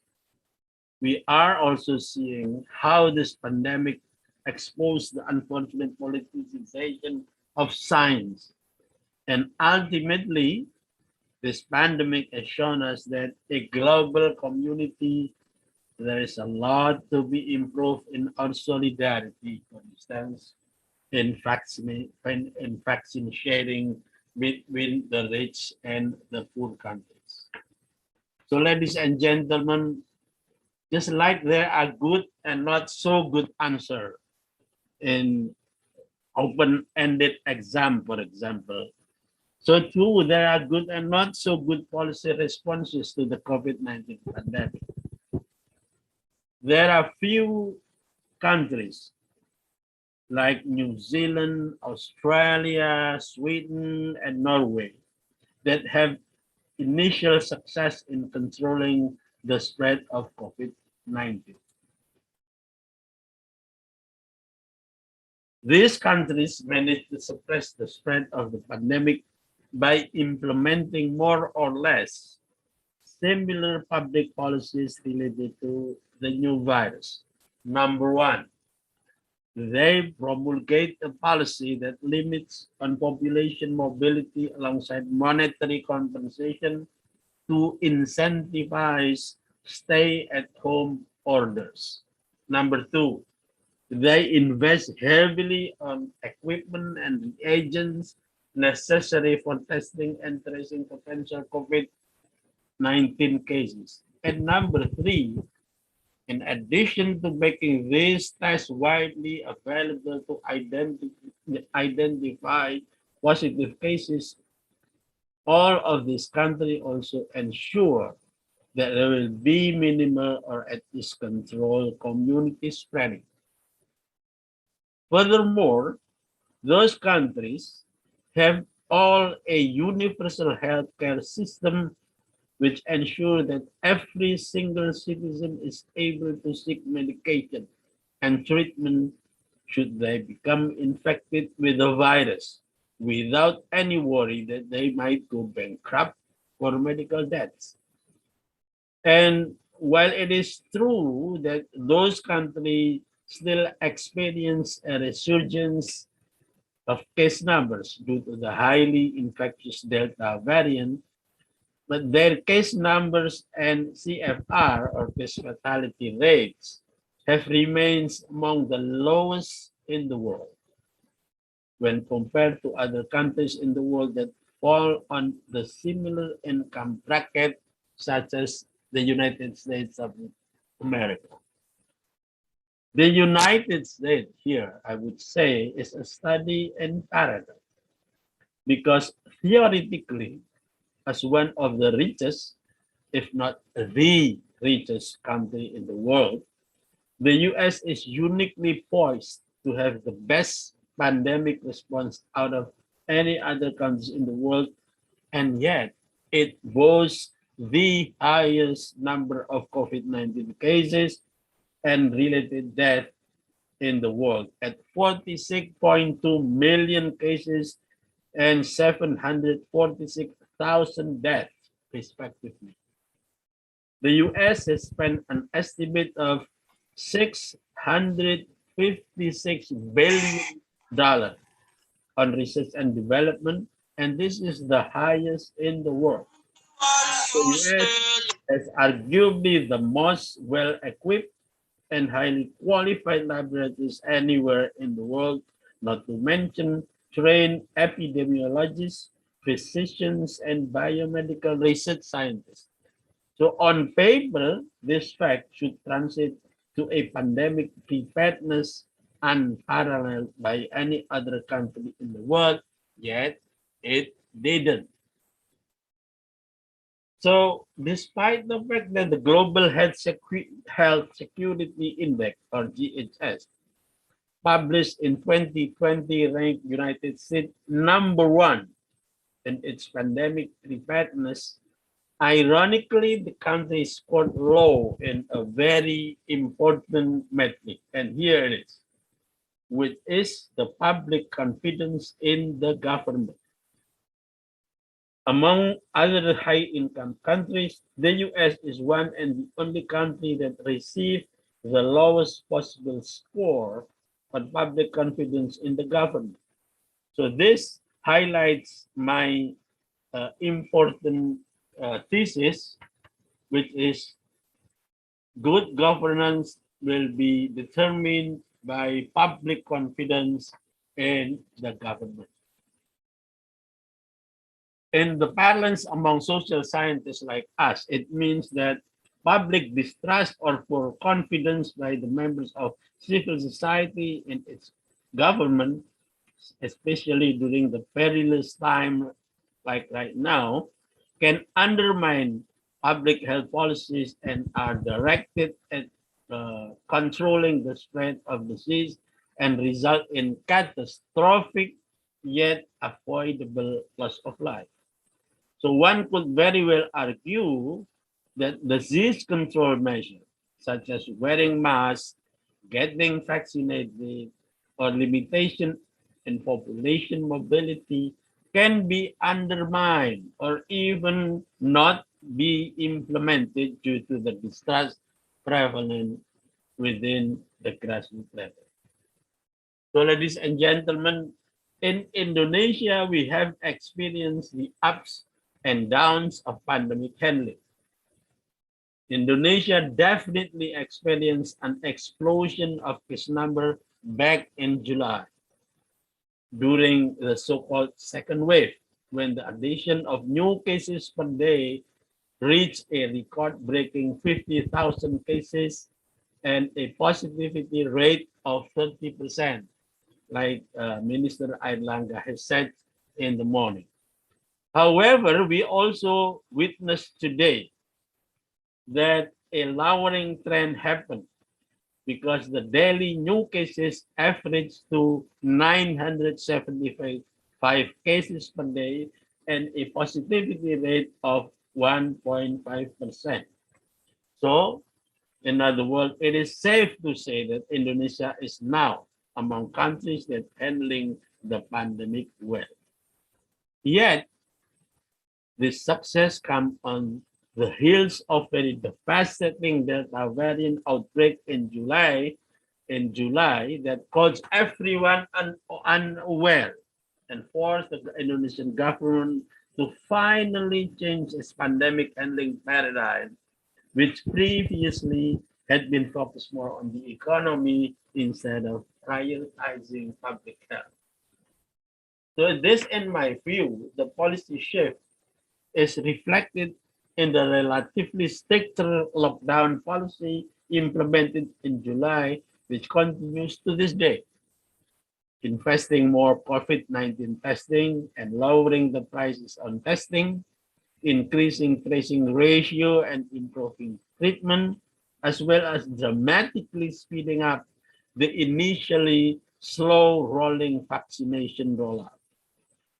We are also seeing how this pandemic exposed the unfortunate politicization of science. And ultimately, this pandemic has shown us that a global community, there is a lot to be improved in our solidarity, for instance, in vaccine sharing between the rich and the poor countries. So, ladies and gentlemen, just like there are good and not so good answer in open-ended exam, for example, so too there are good and not so good policy responses to the COVID-19 pandemic. There are few countries like New Zealand, Australia, Sweden, and Norway that have initial success in controlling the spread of COVID-19. These countries managed to suppress the spread of the pandemic by implementing more or less similar public policies related to the new virus. Number one, they promulgate a policy that limits on population mobility alongside monetary compensation to incentivize stay-at-home orders. Number two, they invest heavily on equipment and reagents necessary for testing and tracing potential COVID-19 cases. And number three, in addition to making these tests widely available to identify positive cases, all of these countries also ensure that there will be minimal or at least controlled community spreading. Furthermore, those countries have all a universal healthcare system which ensure that every single citizen is able to seek medication and treatment should they become infected with the virus without any worry that they might go bankrupt or medical debts. And while it is true that those countries still experience a resurgence of case numbers due to the highly infectious Delta variant, but their case numbers and CFR or case fatality rates have remained among the lowest in the world when compared to other countries in the world that fall on the similar income bracket, such as the United States of America. The United States here, I would say, is a study in paradox because theoretically, as one of the richest, if not the richest country in the world, the US is uniquely poised to have the best pandemic response out of any other countries in the world, and yet it boasts the highest number of COVID-19 cases and related death in the world at 46.2 million cases and 746,000 deaths, respectively. The US has spent an estimate of $656 billion on research and development, and this is the highest in the world. The US is arguably the most well-equipped and highly qualified laboratories anywhere in the world, not to mention trained epidemiologists, physicians, and biomedical research scientists. So on paper, this fact should translate to a pandemic preparedness unparalleled by any other country in the world, yet it didn't. So despite the fact that the Global Health Security Index, or GHS, published in 2020 ranked United States #1 in its pandemic preparedness, ironically, the country scored low in a very important metric, and here it is, which is the public confidence in the government. Among other high-income countries, the US is one and the only country that received the lowest possible score on public confidence in the government. So this highlights my important thesis, which is good governance will be determined by public confidence in the government. In the parlance among social scientists like us, it means that public distrust or poor confidence by the members of civil society in its government, especially during the perilous time like right now, can undermine public health policies and are directed at controlling the spread of disease and result in catastrophic yet avoidable loss of life. So one could very well argue that disease control measures, such as wearing masks, getting vaccinated, or limitation in population mobility, can be undermined or even not be implemented due to the distrust prevalent within the grassroots level. So, ladies and gentlemen, in Indonesia, we have experienced the ups and downs of pandemic handling. Indonesia definitely experienced an explosion of case number back in July during the so-called second wave, when the addition of new cases per day reached a record-breaking 50,000 cases and a positivity rate of 30%, like Minister Airlangga has said in the morning. However, we also witnessed today that a lowering trend happened because the daily new cases averaged to 975 cases per day and a positivity rate of 1.5%. So, in other words, it is safe to say that Indonesia is now among countries that handling the pandemic well. Yet, this success comes on the heels of very devastating Delta variant outbreak in July that caused everyone unaware and forced the Indonesian government to finally change its pandemic handling paradigm, which previously had been focused more on the economy instead of prioritizing public health. So this, in my view, the policy shift is reflected in the relatively stricter lockdown policy implemented in July, which continues to this day. Investing more COVID-19 testing and lowering the prices on testing, increasing tracing ratio and improving treatment, as well as dramatically speeding up the initially slow rolling vaccination rollout.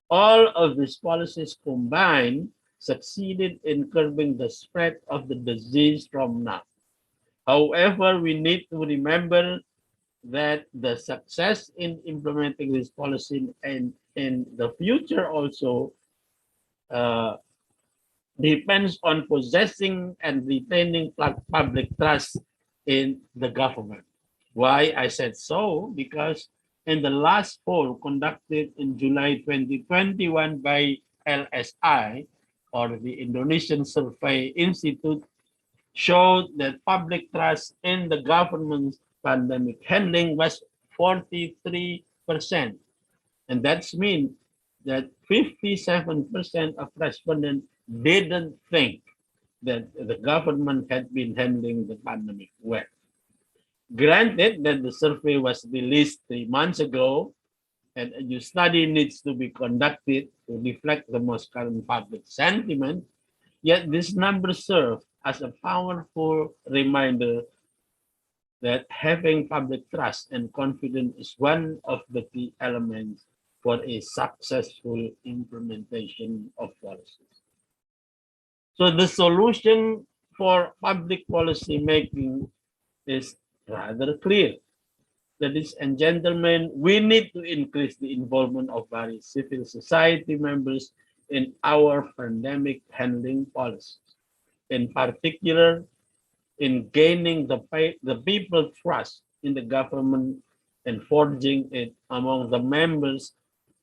All of these policies combined succeeded in curbing the spread of the disease from now. However, we need to remember that the success in implementing this policy and in the future also depends on possessing and retaining public trust in the government. Why I said so? Because in the last poll conducted in July 2021 by LSI, or the Indonesian Survey Institute, showed that public trust in the government's pandemic handling was 43%. And that's mean that 57% of respondents didn't think that the government had been handling the pandemic well. Granted that the survey was released 3 months ago, and a new study needs to be conducted to reflect the most current public sentiment, Yet this number serves as a powerful reminder that having public trust and confidence is one of the key elements for a successful implementation of policies. So the solution for public policy making is rather clear. Ladies and gentlemen, we need to increase the involvement of various civil society members in our pandemic handling policies. In particular, in gaining the people's trust in the government and forging it among the members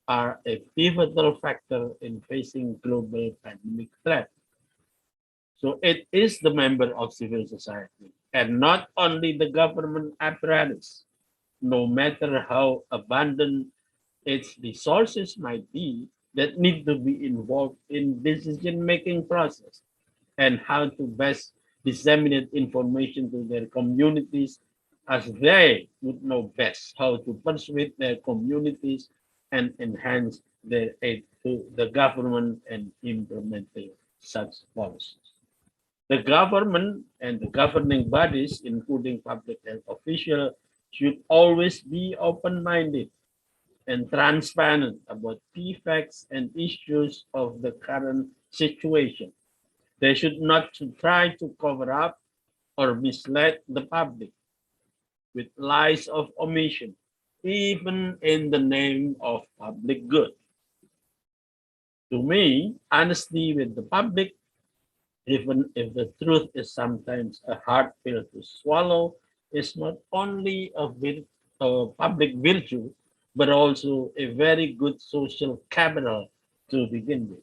are a pivotal factor in facing global pandemic threat. So it is the member of civil society and not only the government apparatus, no matter how abundant its resources might be, that need to be involved in decision-making process and how to best disseminate information to their communities as they would know best how to persuade their communities and enhance their aid to the government and implementing such policies. The government and the governing bodies, including public health officials, should always be open-minded and transparent about key facts and issues of the current situation. They should not try to cover up or mislead the public with lies of omission, even in the name of public good. To me, honesty with the public, even if the truth is sometimes a hard pill to swallow, is not only a public virtue, but also a very good social capital to begin with.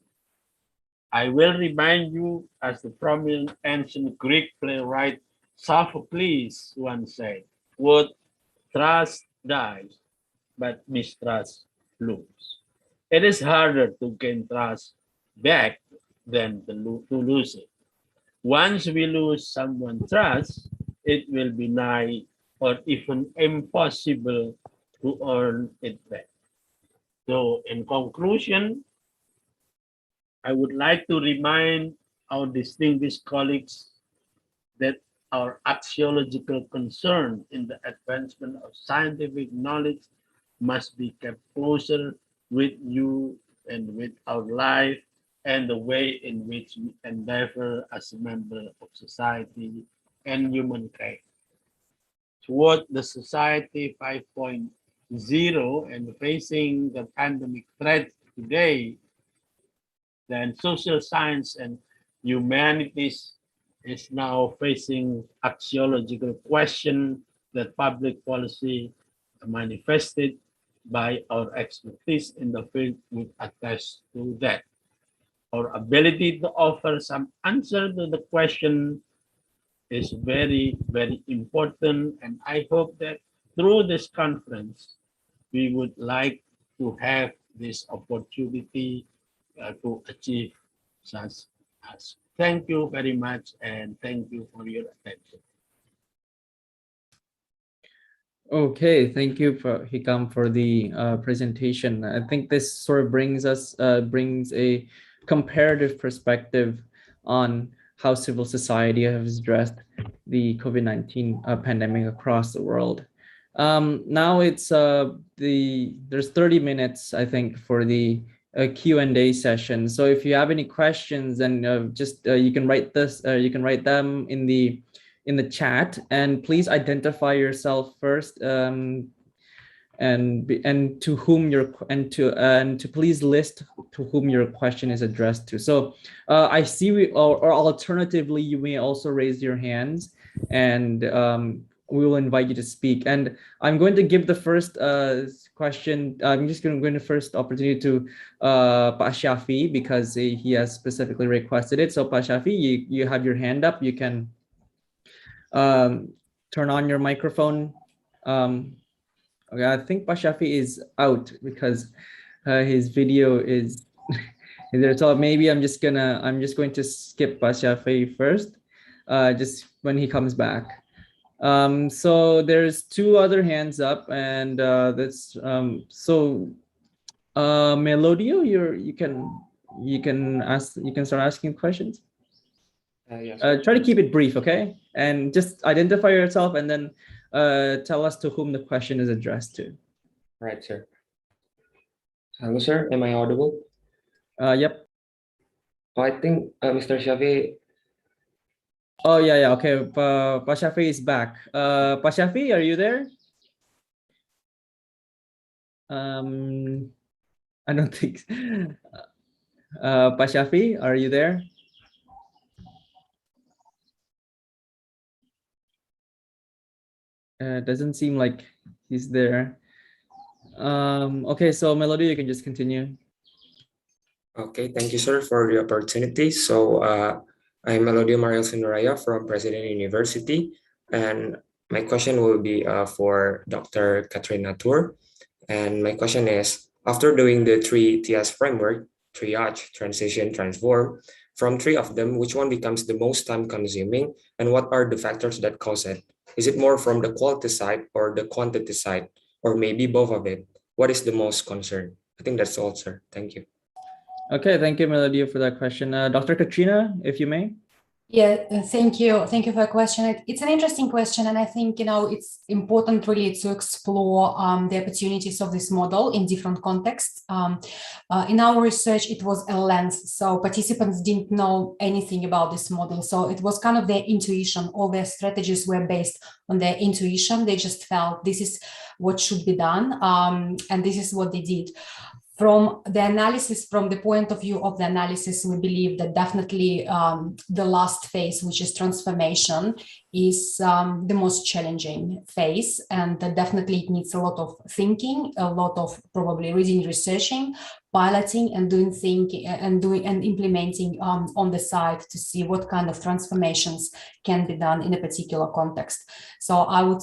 I will remind you, as the prominent ancient Greek playwright Sophocles once said, quote, trust dies, but mistrust looms. It is harder to gain trust back than to lose it. Once we lose someone's trust, it will be nigh or even impossible to earn it back. So in conclusion, I would like to remind our distinguished colleagues that our axiological concern in the advancement of scientific knowledge must be kept closer with you and with our life and the way in which we endeavor as a member of society and humankind. Toward the Society 5.0 and facing the pandemic threat today, then social science and humanities is now facing axiological question that public policy manifested by our expertise in the field would attest to that. Our ability to offer some answer to the question is very, very important. And I hope that through this conference, we would like to have this opportunity to achieve such as. Thank you very much, and thank you for your attention. Okay, thank you for Hikam for the presentation. I think this sort of brings a comparative perspective on how civil society has addressed the COVID-19 pandemic across the world. Now it's there's 30 minutes, I think, for the Q&A session. So if you have any questions, then you can write them in the chat, and please identify yourself first, and to whom to please list to whom your question is addressed to. So I see or alternatively, you may also raise your hands, and we will invite you to speak. And I'm going to give the first question. I'm just going to first opportunity to Pa Shafi, because he has specifically requested it. So Pa Shafi, you have your hand up. You can turn on your microphone. Okay, I think Pa Shafi is out because his video is there. So maybe I'm just going to skip Pa Shafi first, just when he comes back. So there's two other hands up, and that's Melodio, you can start asking questions. Yes. Try to keep it brief, okay? And just identify yourself and then tell us to whom the question is addressed to. Right, sir. Hello, sir. Am I audible? Yep. Oh, I think Mr. Shafi. Oh, yeah. Okay. Pa Shafi is back. Pa Shafi, are you there? I don't think. Pa Shafi, are you there? Doesn't seem like he's there. Okay, so Melody, you can just continue. Okay, thank you, sir, for the opportunity. So I'm Melody Mariel Sunduraya from President University, and my question will be for Dr. Katrina Tour. And my question is, after doing the 3TS framework, triage, transition, transform, from 3 of them, which one becomes the most time consuming, and what are the factors that cause it? Is it more from the quality side or the quantity side, or maybe both of it? What is the most concern? I think that's all, sir. Thank you. Okay, thank you, Melody, for that question. Dr. Katrina, if you may. Yeah, thank you. Thank you for the question. It's an interesting question, and I think, it's important really to explore the opportunities of this model in different contexts. In our research, it was a lens, so participants didn't know anything about this model. So it was kind of their intuition. All their strategies were based on their intuition. They just felt this is what should be done, and this is what they did. From the analysis, from the point of view of the analysis, we believe that definitely the last phase, which is transformation, is the most challenging phase, and that definitely it needs a lot of thinking, a lot of probably reading, researching, piloting, and doing thinking and implementing on the side to see what kind of transformations can be done in a particular context. So I would,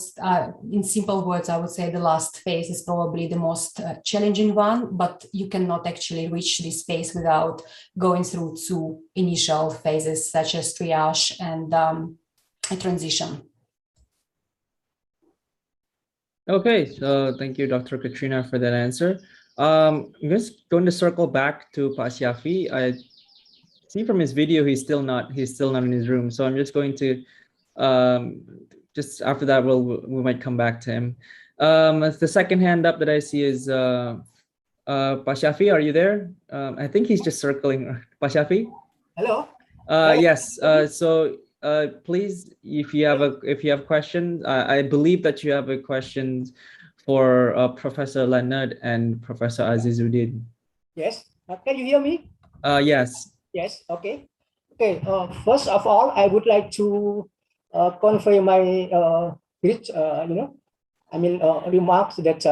in simple words, I would say the last phase is probably the most challenging one, but you cannot actually reach this phase without going through 2 initial phases, such as triage and a transition. Okay, so thank you, Dr. Katrina, for that answer. I'm just going to circle back to Pa Shafi. I see from his video he's still not in his room. So I'm just going to just after that we might come back to him. The second hand up that I see is Pa Shafi, are you there? I think he's just circling. Pa Shafi? Hello. Yes. So please, if you have questions, I believe that you have a question for Professor Leonard and Professor Azizuddin. Yes. Can you hear me? Yes. Yes. Okay. Okay. First of all, I would like to convey my remarks that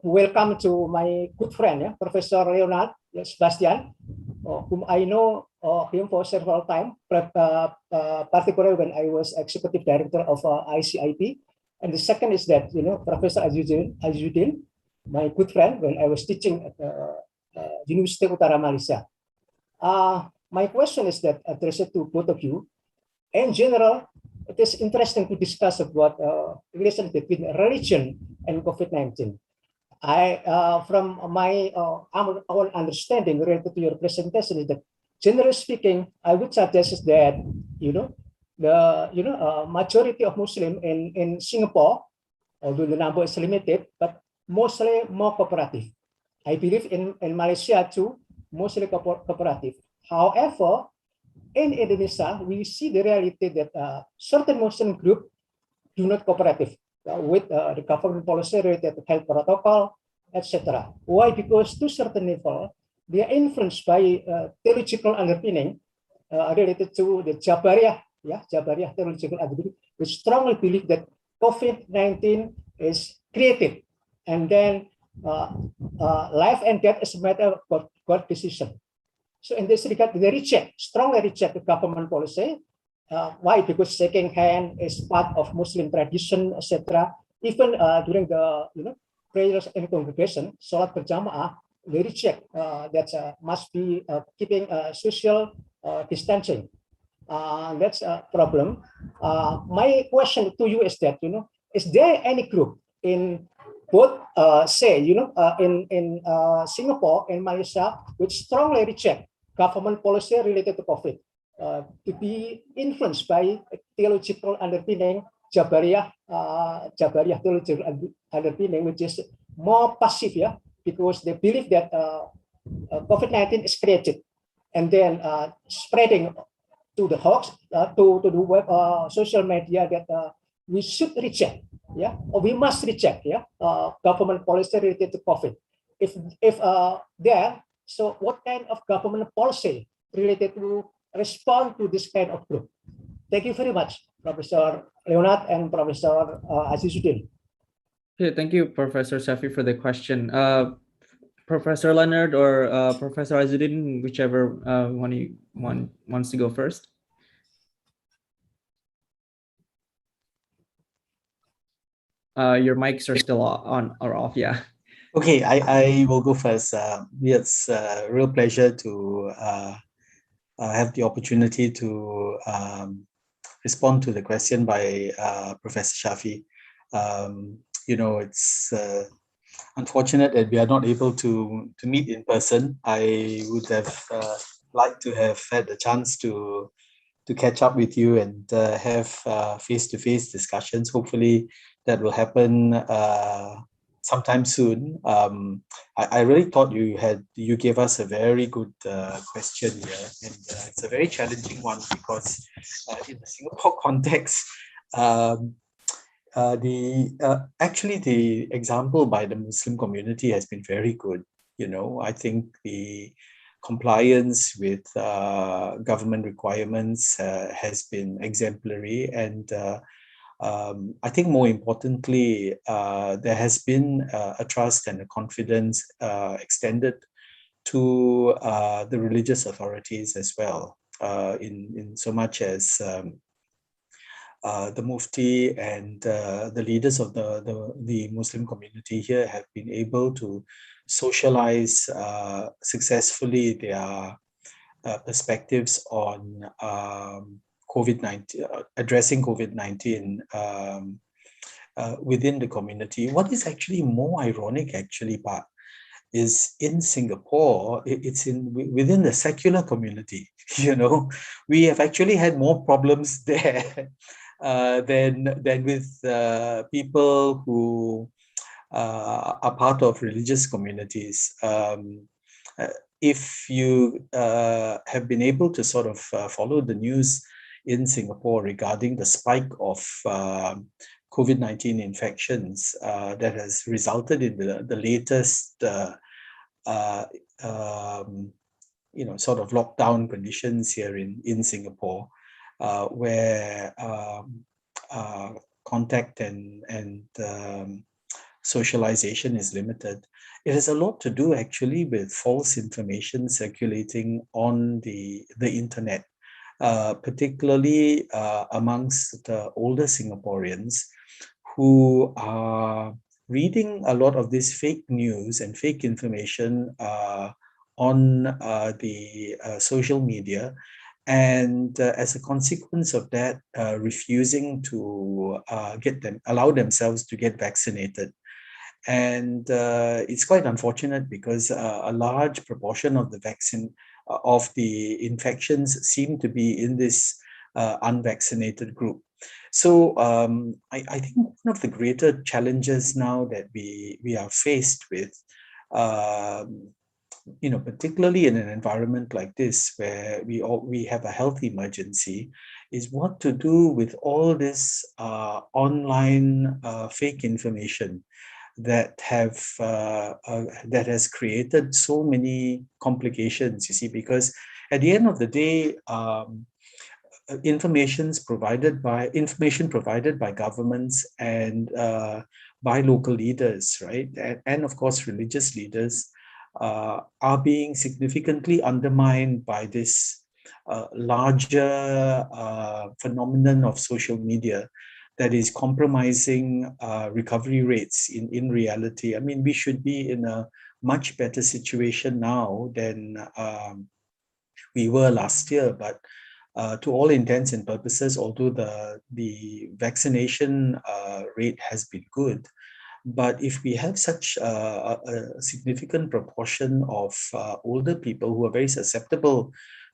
welcome to my good friend, Professor Leonard Sebastian, whom I know him for several times, particularly when I was executive director of ICIP. And the second is that Professor Azizuddin, my good friend, when I was teaching at University of Utara Malaysia. My question is that addressed to both of you. In general, it is interesting to discuss about relation between religion and COVID-19. From my own understanding related to your presentation is that, generally speaking, I would suggest that the majority of Muslim in Singapore, although the number is limited, but mostly more cooperative. I believe in Malaysia too, mostly cooperative. However, in Indonesia, we see the reality that certain Muslim groups do not cooperative with the government policy related to health protocol, etc. Why? Because to certain level, they are influenced by theological underpinning related to the Jabariyah theological underpinning, which strongly believe that COVID-19 is created, and then life and death is a matter of God decision. So in this regard, they strongly reject the government policy. Why? Because shaking hand is part of Muslim tradition, etc. Even during the prayers in congregation, salat berjamaah, they reject that must be keeping social distancing. That's a problem. My question to you is that is there any group in both in Singapore and Malaysia which strongly reject government policy related to COVID, to be influenced by theological underpinning, Jabariyah theological underpinning, which is more passive, yeah, because they believe that COVID-19 is created and then spreading to the hoax, to the web, social media, that we should reject, yeah, or we must reject, yeah, government policy related to COVID. If there, so what kind of government policy related to respond to this kind of group? Thank you very much, Professor Leonard and Professor Azizuddin. Okay, thank you, Professor Safi, for the question. Professor Leonard or Professor Azizuddin, whichever one wants to go first. Your mics are still on or off, yeah. Okay, I will go first. It's a real pleasure to have the opportunity to respond to the question by Professor Shafi. You know, it's unfortunate that we are not able to meet in person. I would have liked to have had the chance to catch up with you and have face-to-face discussions. Hopefully that will happen sometime soon. I really thought you gave us a very good question here, and it's a very challenging one because in the Singapore context, actually the example by the Muslim community has been very good. You know, I think the compliance with government requirements has been exemplary, and I think more importantly, there has been a trust and a confidence extended to the religious authorities as well, in so much as the Mufti and the leaders of the Muslim community here have been able to socialize successfully their perspectives on COVID-19, addressing COVID-19 within the community. What is actually more ironic, actually, Pak, is in Singapore, it's within the secular community. You know, we have actually had more problems there than with people who are part of religious communities. If you have been able to sort of follow the news in Singapore regarding the spike of COVID-19 infections that has resulted in the latest you know, sort of lockdown conditions here in Singapore, where contact and socialization is limited. It has a lot to do actually with false information circulating on the internet, particularly amongst the older Singaporeans who are reading a lot of this fake news and fake information on the social media, and as a consequence of that, refusing to allow themselves to get vaccinated. And it's quite unfortunate because a large proportion of the vaccine of the infections seem to be in this unvaccinated group. So I think one of the greater challenges now that we are faced with, you know, particularly in an environment like this where we have a health emergency, is what to do with all this online fake information that has created so many complications. You see, because at the end of the day, information provided by governments and by local leaders, right, and of course religious leaders, are being significantly undermined by this larger phenomenon of social media that is compromising recovery rates in reality. I mean, we should be in a much better situation now than we were last year, but to all intents and purposes, although the vaccination rate has been good, but if we have such a significant proportion of older people who are very susceptible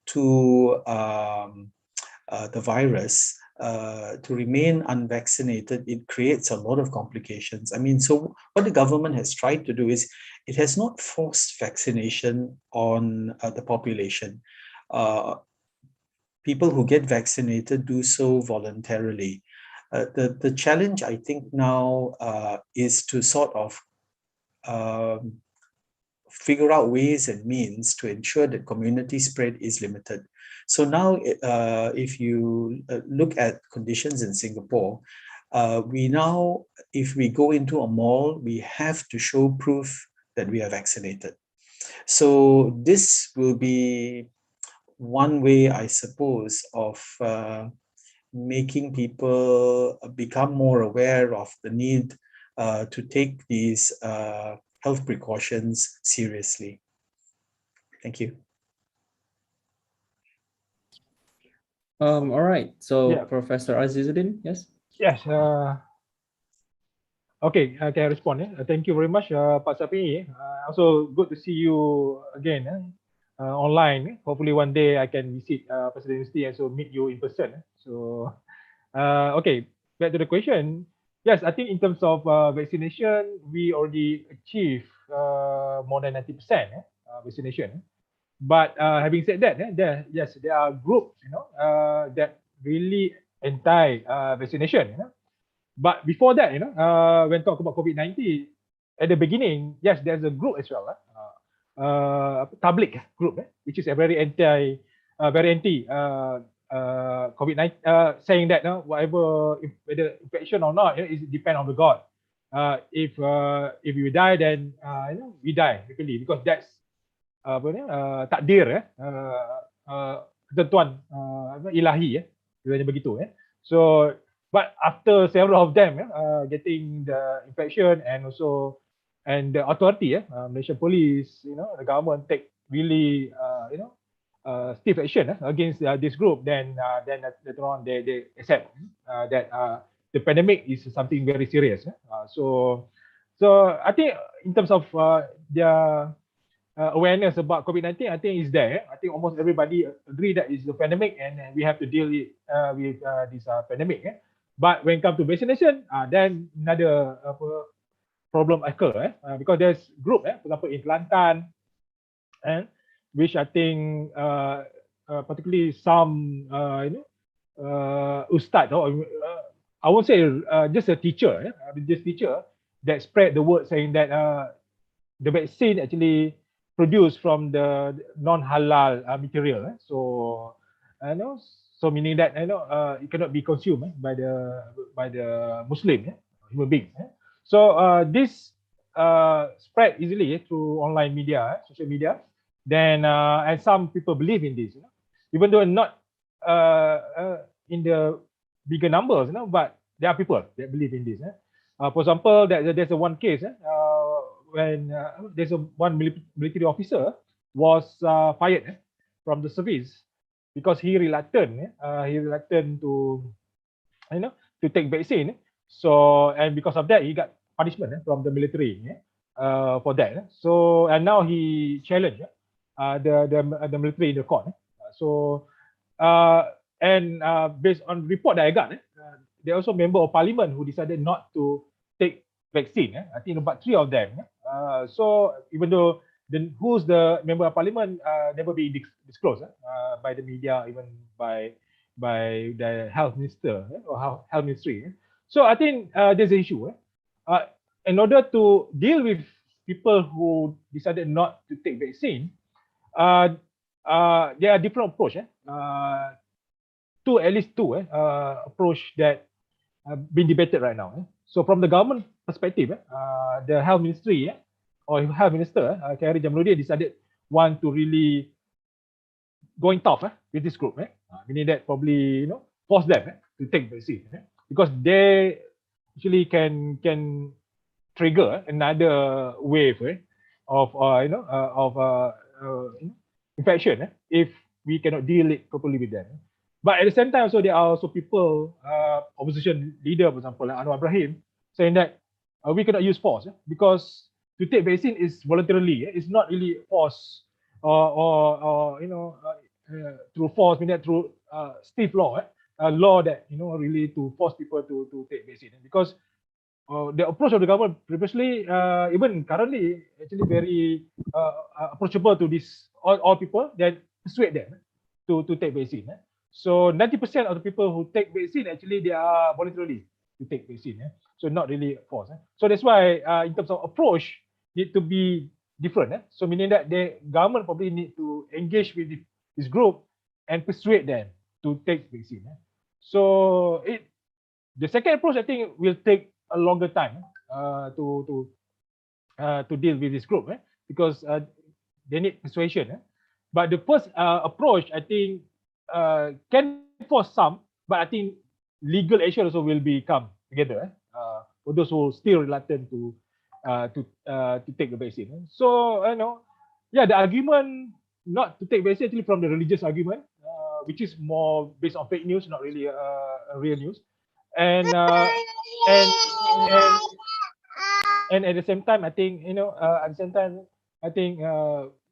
to the virus, to remain unvaccinated, it creates a lot of complications. I mean, so what the government has tried to do is it has not forced vaccination on the population. People who get vaccinated do so voluntarily. The challenge, I think, now is to sort of figure out ways and means to ensure that community spread is limited. So now, if you look at conditions in Singapore, we now, if we go into a mall, we have to show proof that we are vaccinated. So this will be one way, I suppose, of making people become more aware of the need to take these health precautions seriously. Thank you. All right. So Yeah. Professor Azizuddin, yes? Yes. Okay, can I respond? Thank you very much, Pak Safi. Also good to see you again online. Hopefully one day I can visit President University and so meet you in person. So, okay, back to the question. Yes, I think in terms of vaccination, we already achieved more than 90% vaccination. But having said that, there are groups, that really anti-vaccination. But before that, when talk about COVID-19, at the beginning, yes, there's a group as well, public group, which is a very anti COVID-19, saying that whatever, whether infection or not, it depends on the God. If you die, then we die really, because that's takdir, ketentuan ilahi, begitu. So, but after several of them getting the infection, and also the authority, Malaysian police, the government take really stiff action against this group, then later on they accept that the pandemic is something very serious. So I think in terms of their awareness about COVID-19, I think is there. I think almost everybody agree that it's a pandemic and we have to deal with this pandemic. But when it comes to vaccination, then another problem occur, because there's group, for example in Kelantan, which I think particularly some ustad, or I won't say just a teacher, this teacher that spread the word saying that the vaccine actually produced from the non-halal material. So so meaning that it cannot be consumed by the Muslim human beings. So this spread easily through online media, social media. Then and some people believe in this, even though not in the bigger numbers, but there are people that believe in this. For example, there's a one case when there's one military officer was fired from the service because he reluctant to to take vaccine. So, and because of that he got punishment from the military for that. So, and now he challenged the military in the court. So and based on report that I got, there are also member of parliament who decided not to take vaccine. I think about 3 of them. So even though who's the member of parliament never be disclosed by the media, even by the health minister or health ministry. So I think there's an issue. In order to deal with people who decided not to take vaccine, there are different approach. At least two approach that being debated right now. So from the government perspective, the health ministry or health minister, Khairy Jamaluddin, decided want to really going tough with this group, meaning that probably force them to take vaccine because they actually can trigger another wave of infection if we cannot deal it properly with them. But at the same time, also there are also people, opposition leader, for example, like Anwar Ibrahim, saying that we cannot use force because to take vaccine is voluntarily. It's not really force or through force, meaning through stiff law, law that really to force people to take vaccine, because the approach of the government previously, even currently, actually very approachable to this all people, then persuade them to take vaccine. So 90% of the people who take vaccine, actually they are voluntarily to take vaccine. So not really forced. So that's why in terms of approach, need to be different. So meaning that the government probably need to engage with this group and persuade them to take vaccine. So the second approach, I think, will take a longer time to deal with this group, because they need persuasion. But the first approach, I think, can force some, but I think legal action also will become together for those who are still reluctant to take the vaccine. So the argument not to take vaccine actually from the religious argument, which is more based on fake news, not really real news, and at the same time, I think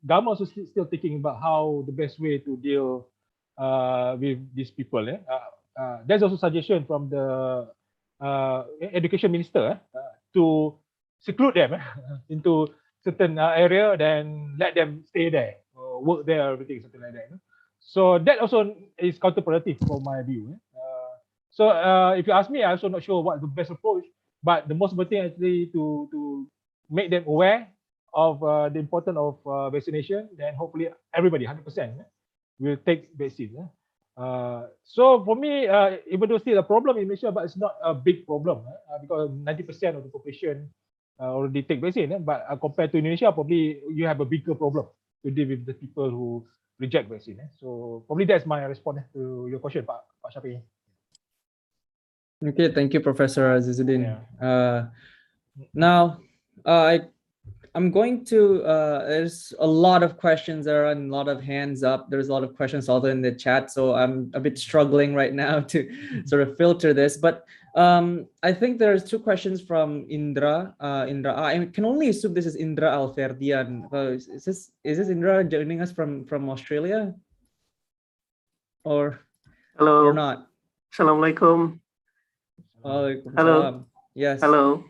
government also still thinking about how the best way to deal with these people. There's also suggestion from the education minister to seclude them into certain area, then let them stay there, work there, everything, something like that. So that also is counterproductive for my view. So if you ask me, I'm also not sure what's the best approach, but the most important thing actually to make them aware of the importance of vaccination. Then hopefully everybody, 100%, will take vaccine. So for me, even though still a problem in Malaysia, but it's not a big problem because 90% of the population already take vaccine. But compared to Indonesia, probably you have a bigger problem to deal with the people who reject vaccine. So probably that's my response to your question, Pak Shafi. Okay, thank you, Professor Azizuddin. Yeah. Now, I'm going to, there's a lot of questions there and a lot of hands up. There's a lot of questions also in the chat, so I'm a bit struggling right now to sort of filter this. But I think there's two questions from Indra. I can only assume this is Indra Alferdian. Is this Indra joining us from Australia? Or not? Assalamualaikum. Hello. Yes. Hello.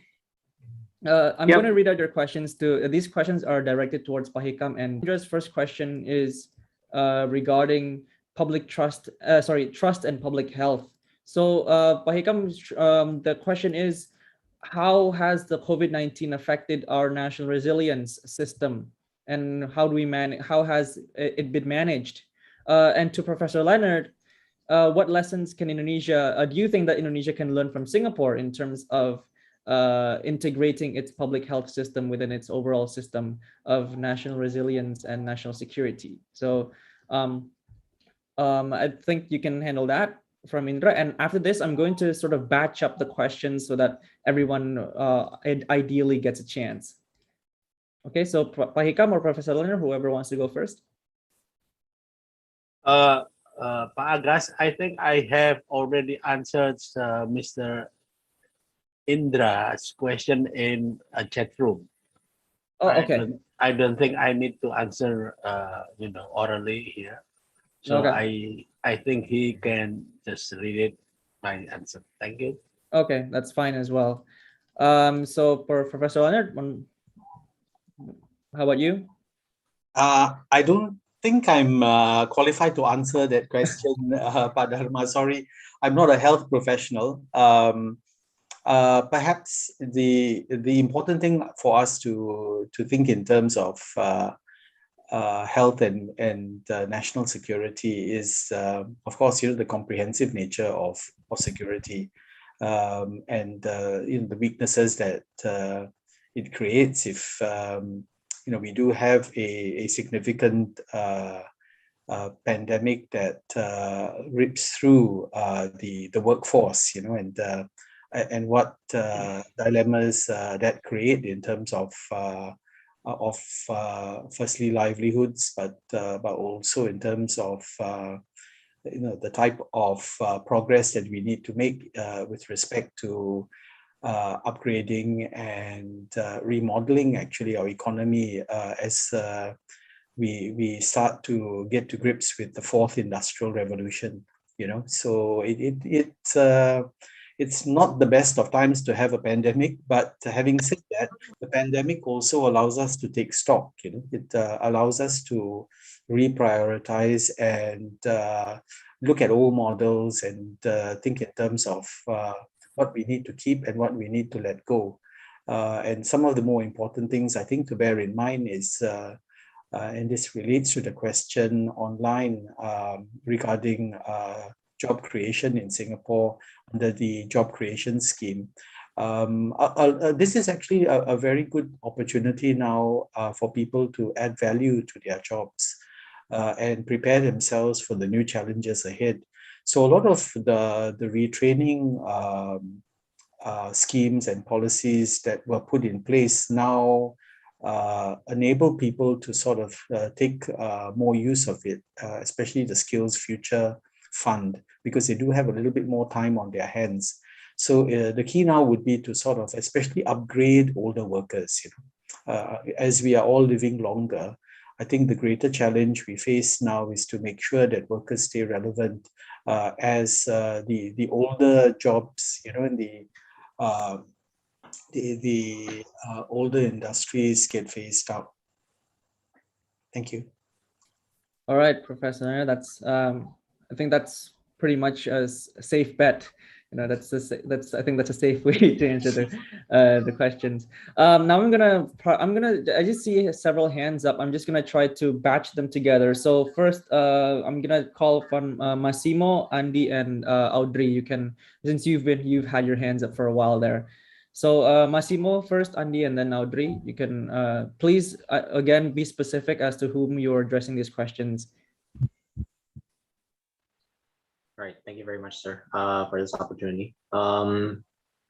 I'm going to read out your questions too. These questions are directed towards Pak Hikam, and Indra's first question is regarding trust and public health. So Pak Hikam, the question is, how has the COVID-19 affected our national resilience system, and how has it been managed? And to Professor Leonard, what lessons can Indonesia, do you think that Indonesia can learn from Singapore in terms of integrating its public health system within its overall system of national resilience and national security? So I think you can handle that from Indra. And after this, I'm going to sort of batch up the questions so that everyone ideally gets a chance. Okay, so Pak Hikam or Professor Leonard, whoever wants to go first. Pak Agus, I think I have already answered Mr. Indra's question in a chat room. Oh, okay. I don't think I need to answer, orally here. So okay. I think he can just read it, my answer. Thank you. Okay, that's fine as well. So for Professor Leonard, how about you? I don't think I'm qualified to answer that question, Pak Dharma. Sorry, I'm not a health professional. Perhaps the important thing for us to think in terms of health and national security is, of course, the comprehensive nature of security and the weaknesses that it creates if we do have a significant pandemic that rips through the workforce, and what dilemmas that create in terms of firstly livelihoods, but also in terms of the type of progress that we need to make with respect to upgrading and remodeling actually our economy as we start to get to grips with the fourth industrial revolution. So it's not the best of times to have a pandemic, but having said that, the pandemic also allows us to take stock. It allows us to reprioritize and look at old models and think in terms of what we need to keep and what we need to let go. And some of the more important things I think to bear in mind is, and this relates to the question online regarding job creation in Singapore under the job creation scheme. This is actually a very good opportunity now for people to add value to their jobs and prepare themselves for the new challenges ahead. So a lot of the retraining schemes and policies that were put in place now enable people to sort of take more use of it, especially the Skills Future Fund, because they do have a little bit more time on their hands. So the key now would be to sort of especially upgrade older workers. As we are all living longer, I think the greater challenge we face now is to make sure that workers stay relevant as the older jobs, in the older industries get phased out. Thank you. All right, Professor. That's I think that's pretty much a safe bet. I think that's a safe way to answer the questions. Now I just see several hands up. I'm just gonna try to batch them together. So first, I'm gonna call upon Massimo, Andy, and Audrey. You can, since you've had your hands up for a while there. So Massimo first, Andy, and then Audrey. You can please again be specific as to whom you're addressing these questions. All right, thank you very much, sir, for this opportunity. Good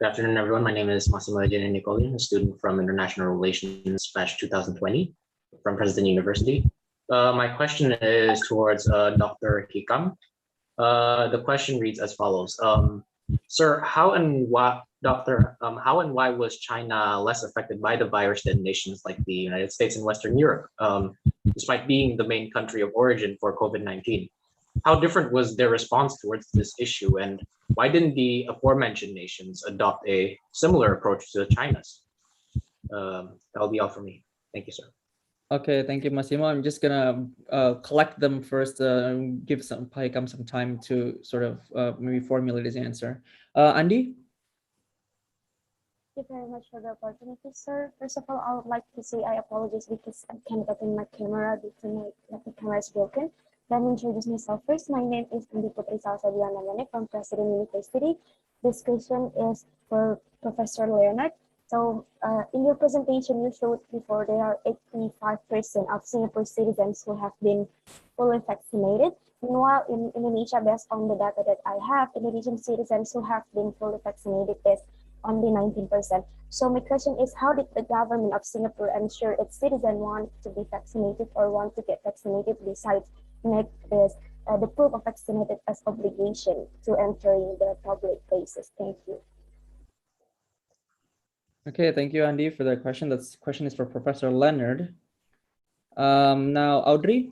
afternoon, everyone. My name is Massimo Nicolian, a student from International Relations /2020 from Princeton University. My question is towards Dr. Hikam. The question reads as follows. Sir, how and why was China less affected by the virus than nations like the United States and Western Europe, despite being the main country of origin for COVID-19? How different was their response towards this issue, and why didn't the aforementioned nations adopt a similar approach to China's? That'll be all for me. Thank you, sir. Okay, thank you, Massimo. I'm just gonna collect them first, give Hikam some time to sort of maybe formulate his answer. Andy? Thank you very much for the opportunity, sir. First of all, I would like to say I apologize because I can't open my camera due to the camera is broken. Let me introduce myself first. My name is Andi Putri Salsadiana from President University. This question is for Professor Leonard. So in your presentation, you showed before there are 85% of Singapore citizens who have been fully vaccinated. Meanwhile, in Indonesia, based on the data that I have, Indonesian citizens who have been fully vaccinated is only 19%. So my question is, how did the government of Singapore ensure its citizens want to be vaccinated or want to get vaccinated besides make this the proof of vaccinated as obligation to entering the public places? Thank you. Okay, thank you, Andy, for the question. That question is for Professor Leonard. Now, Audrey.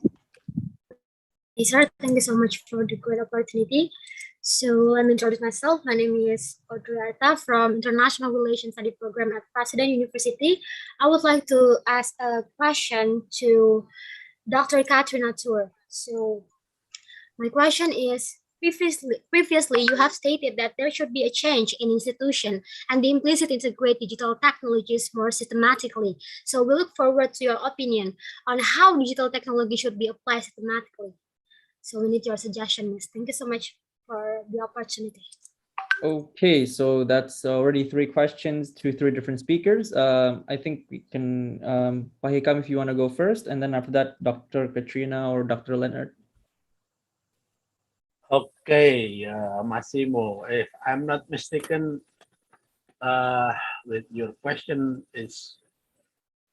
Hey, sir, thank you so much for the great opportunity. So let me introduce myself. My name is Audrey Arta from International Relations Study Program at President University. I would like to ask a question to Dr. Katrina Tour. So my question is, previously you have stated that there should be a change in institution and the implicit integrate digital technologies more systematically. So we look forward to your opinion on how digital technology should be applied systematically. So we need your suggestion, Miss. Thank you so much for the opportunity. Okay, so that's already 3 questions to 3 different speakers. I think we can, Hikam, if you want to go first, and then after that, Dr. Katrina or Dr. Leonard. Okay, Massimo, if I'm not mistaken, with your question is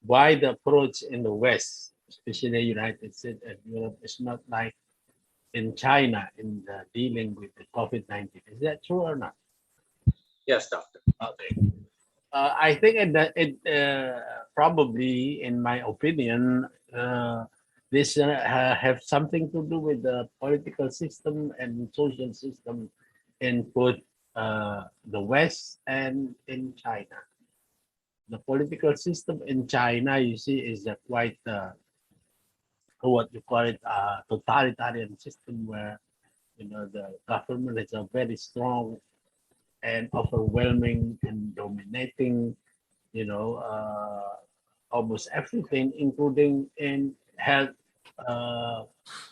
why the approach in the West, especially the United States and Europe, is not like in China in dealing with the COVID-19. Is that true or not? Yes, doctor. Okay. I think it probably, in my opinion, this have something to do with the political system and social system in both the West and in China. The political system in China, you see, is a quite what you call it totalitarian system where the government is a very strong and overwhelming and dominating, almost everything, including in health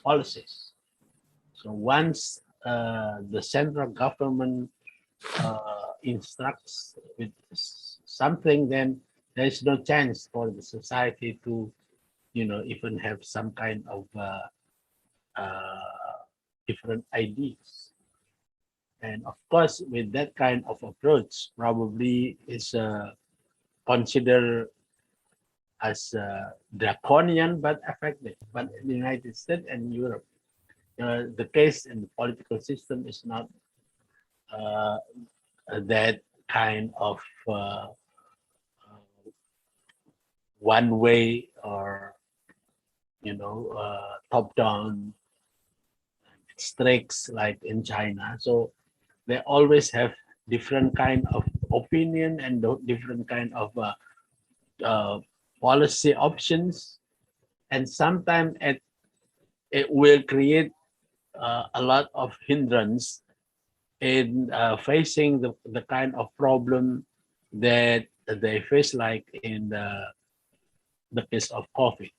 policies. So once the central government instructs with something, then there's no chance for the society to, even have some kind of different ideas. And of course, with that kind of approach, probably is considered as draconian but effective. But in the United States and Europe, the case in the political system is not that kind of one way or top-down strict like in China. So they always have different kind of opinion and different kind of policy options, and sometimes it will create a lot of hindrance in facing the kind of problem that they face, like in the case of COVID.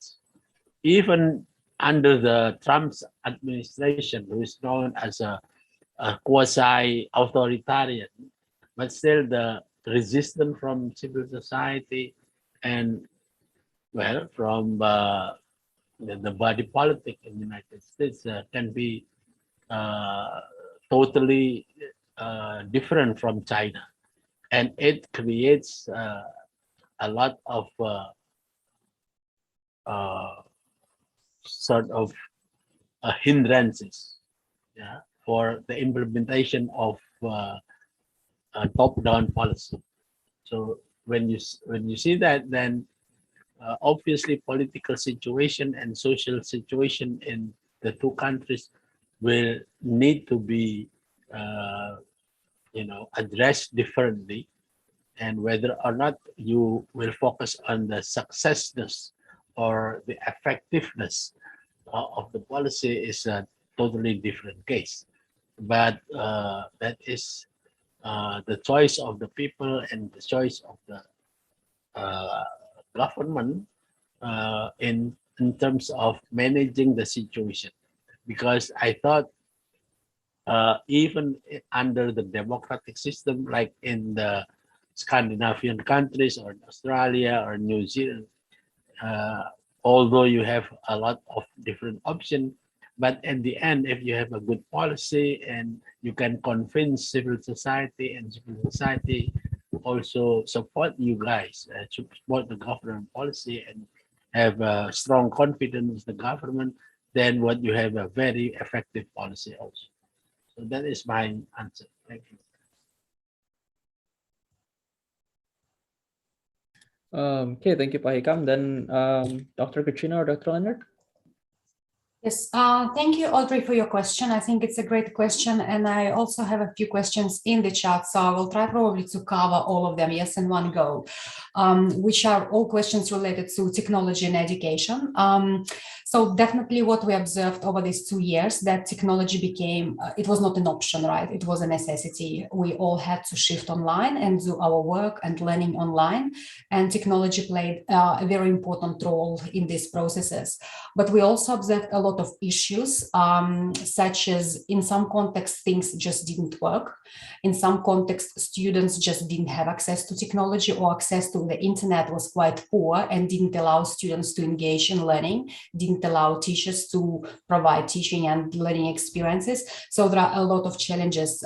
Even under the Trump's administration, who is known as a quasi-authoritarian, but still the resistance from civil society and, well, from the body politic in the United States can be totally different from China. And it creates a lot of sort of hindrances, for the implementation of top-down policy. So when you see that, then obviously political situation and social situation in the two countries will need to be addressed differently, and whether or not you will focus on the successness or the effectiveness of the policy is a totally different case. But that is the choice of the people and the choice of the government in terms of managing the situation. Because I thought even under the democratic system, like in the Scandinavian countries or Australia or New Zealand, although you have a lot of different options, but at the end, if you have a good policy and you can convince civil society, and civil society also support you guys, support the government policy and have a strong confidence in the government, then what you have a very effective policy also. So that is my answer. Thank you. Okay, thank you, Pak Hikam. Then Dr. Katrina or Dr. Leonard? Yes, thank you, Audrey, for your question. I think it's a great question, and I also have a few questions in the chat, so I will try probably to cover all of them, yes, in one go, which are all questions related to technology and education. So definitely what we observed over these 2 years, that technology became, it was not an option, right? It was a necessity. We all had to shift online and do our work and learning online, and technology played a very important role in these processes. But we also observed a lot of issues, such as in some contexts, things just didn't work. In some contexts, students just didn't have access to technology, or access to the internet was quite poor and didn't allow students to engage in learning, didn't allow teachers to provide teaching and learning experiences. So there are a lot of challenges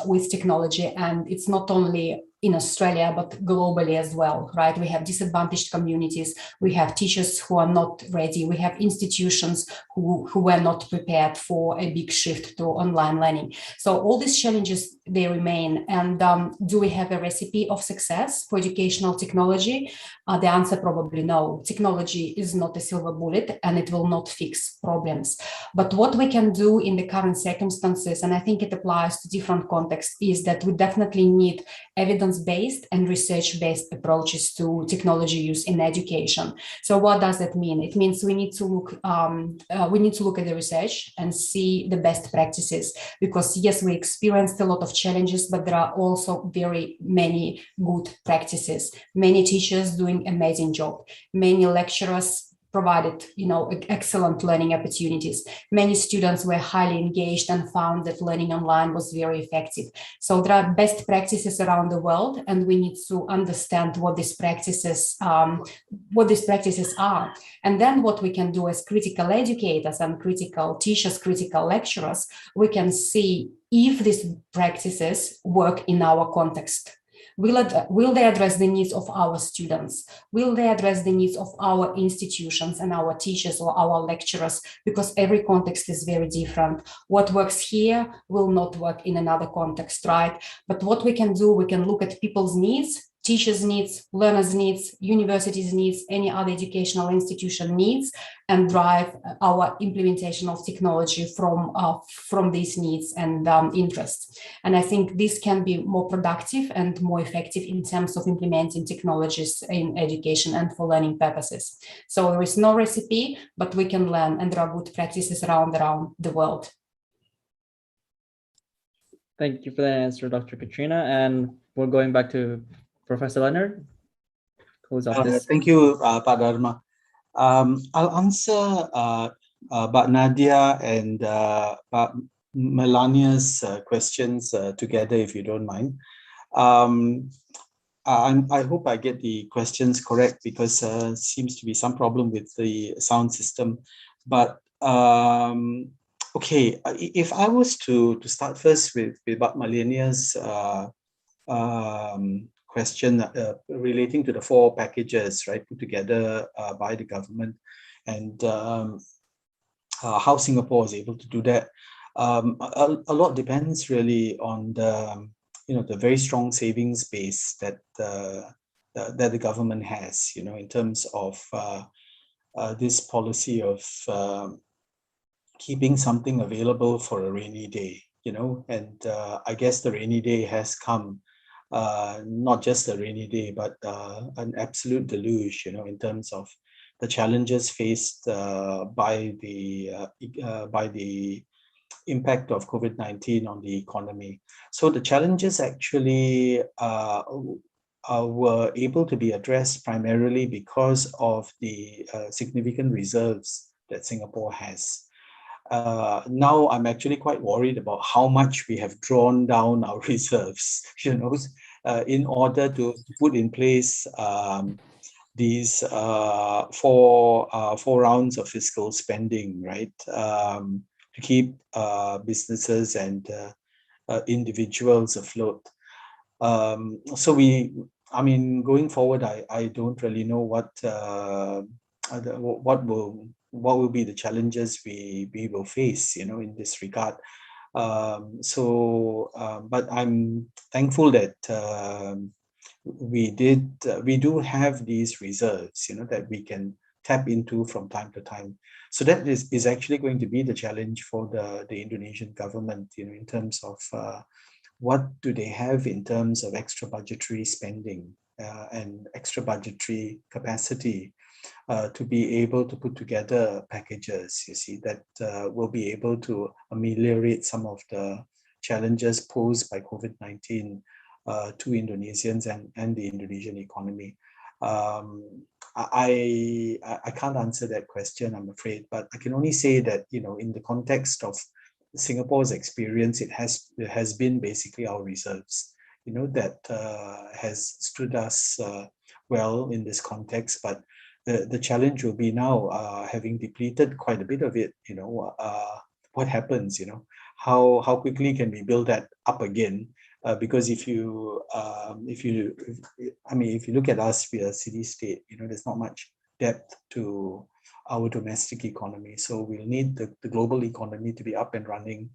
with technology, and it's not only in Australia, but globally as well, right? We have disadvantaged communities. We have teachers who are not ready. We have institutions who were not prepared for a big shift to online learning. So all these challenges, they remain. And do we have a recipe of success for educational technology? The answer probably no. Technology is not a silver bullet and it will not fix problems. But what we can do in the current circumstances, and I think it applies to different contexts, is that we definitely need evidence-based and research-based approaches to technology use in education. So what does that mean? It means we need to look at the research and see the best practices, because yes, we experienced a lot of challenges, but there are also very many good practices. Many teachers doing amazing job. Many lecturers provided, excellent learning opportunities. Many students were highly engaged and found that learning online was very effective. So there are best practices around the world, and we need to understand what these practices are. And then what we can do as critical educators and critical teachers, critical lecturers, we can see if these practices work in our context. Will they address the needs of our students? Will they address the needs of our institutions and our teachers or our lecturers? Because every context is very different. What works here will not work in another context, right? But what we can do, we can look at people's needs, teachers' needs, learners' needs, universities' needs, any other educational institution needs, and drive our implementation of technology from these needs and interests. And I think this can be more productive and more effective in terms of implementing technologies in education and for learning purposes. So there is no recipe, but we can learn, and there are good practices around the world. Thank you for that answer, Dr. Katrina. And we're going back to Professor Leonard. Close off this. Thank you, Pak Dharma. I'll answer Pak Nadia and Pak Melania's questions together, if you don't mind. I hope I get the questions correct, because seems to be some problem with the sound system. But okay, if I was to start first with Pak Melania's question relating to the 4 packages, right, put together by the government, and how Singapore is able to do that. A lot depends really on the the very strong savings base that the government has, in terms of this policy of keeping something available for a rainy day, and I guess the rainy day has come. Not just a rainy day, but an absolute deluge, in terms of the challenges faced by the impact of COVID-19 on the economy. So the challenges actually were able to be addressed primarily because of the significant reserves that Singapore has. Now I'm actually quite worried about how much we have drawn down our reserves, in order to put in place these 4 rounds of fiscal spending, right? To keep businesses and individuals afloat. So going forward, I don't really know what will be the challenges we will face, in this regard. But I'm thankful that we do have these reserves, that we can tap into from time to time. So that is actually going to be the challenge for the Indonesian government, in terms of what do they have in terms of extra budgetary spending and extra budgetary capacity to be able to put together packages, that will be able to ameliorate some of the challenges posed by COVID-19 to Indonesians and the Indonesian economy. I can't answer that question, I'm afraid, but I can only say that, in the context of Singapore's experience, it has been basically our reserves, that has stood us well in this context. But the challenge will be now, having depleted quite a bit of it, what happens, how quickly can we build that up again because if you look at us, we are a city state, there's not much depth to our domestic economy. So we'll need the global economy to be up and running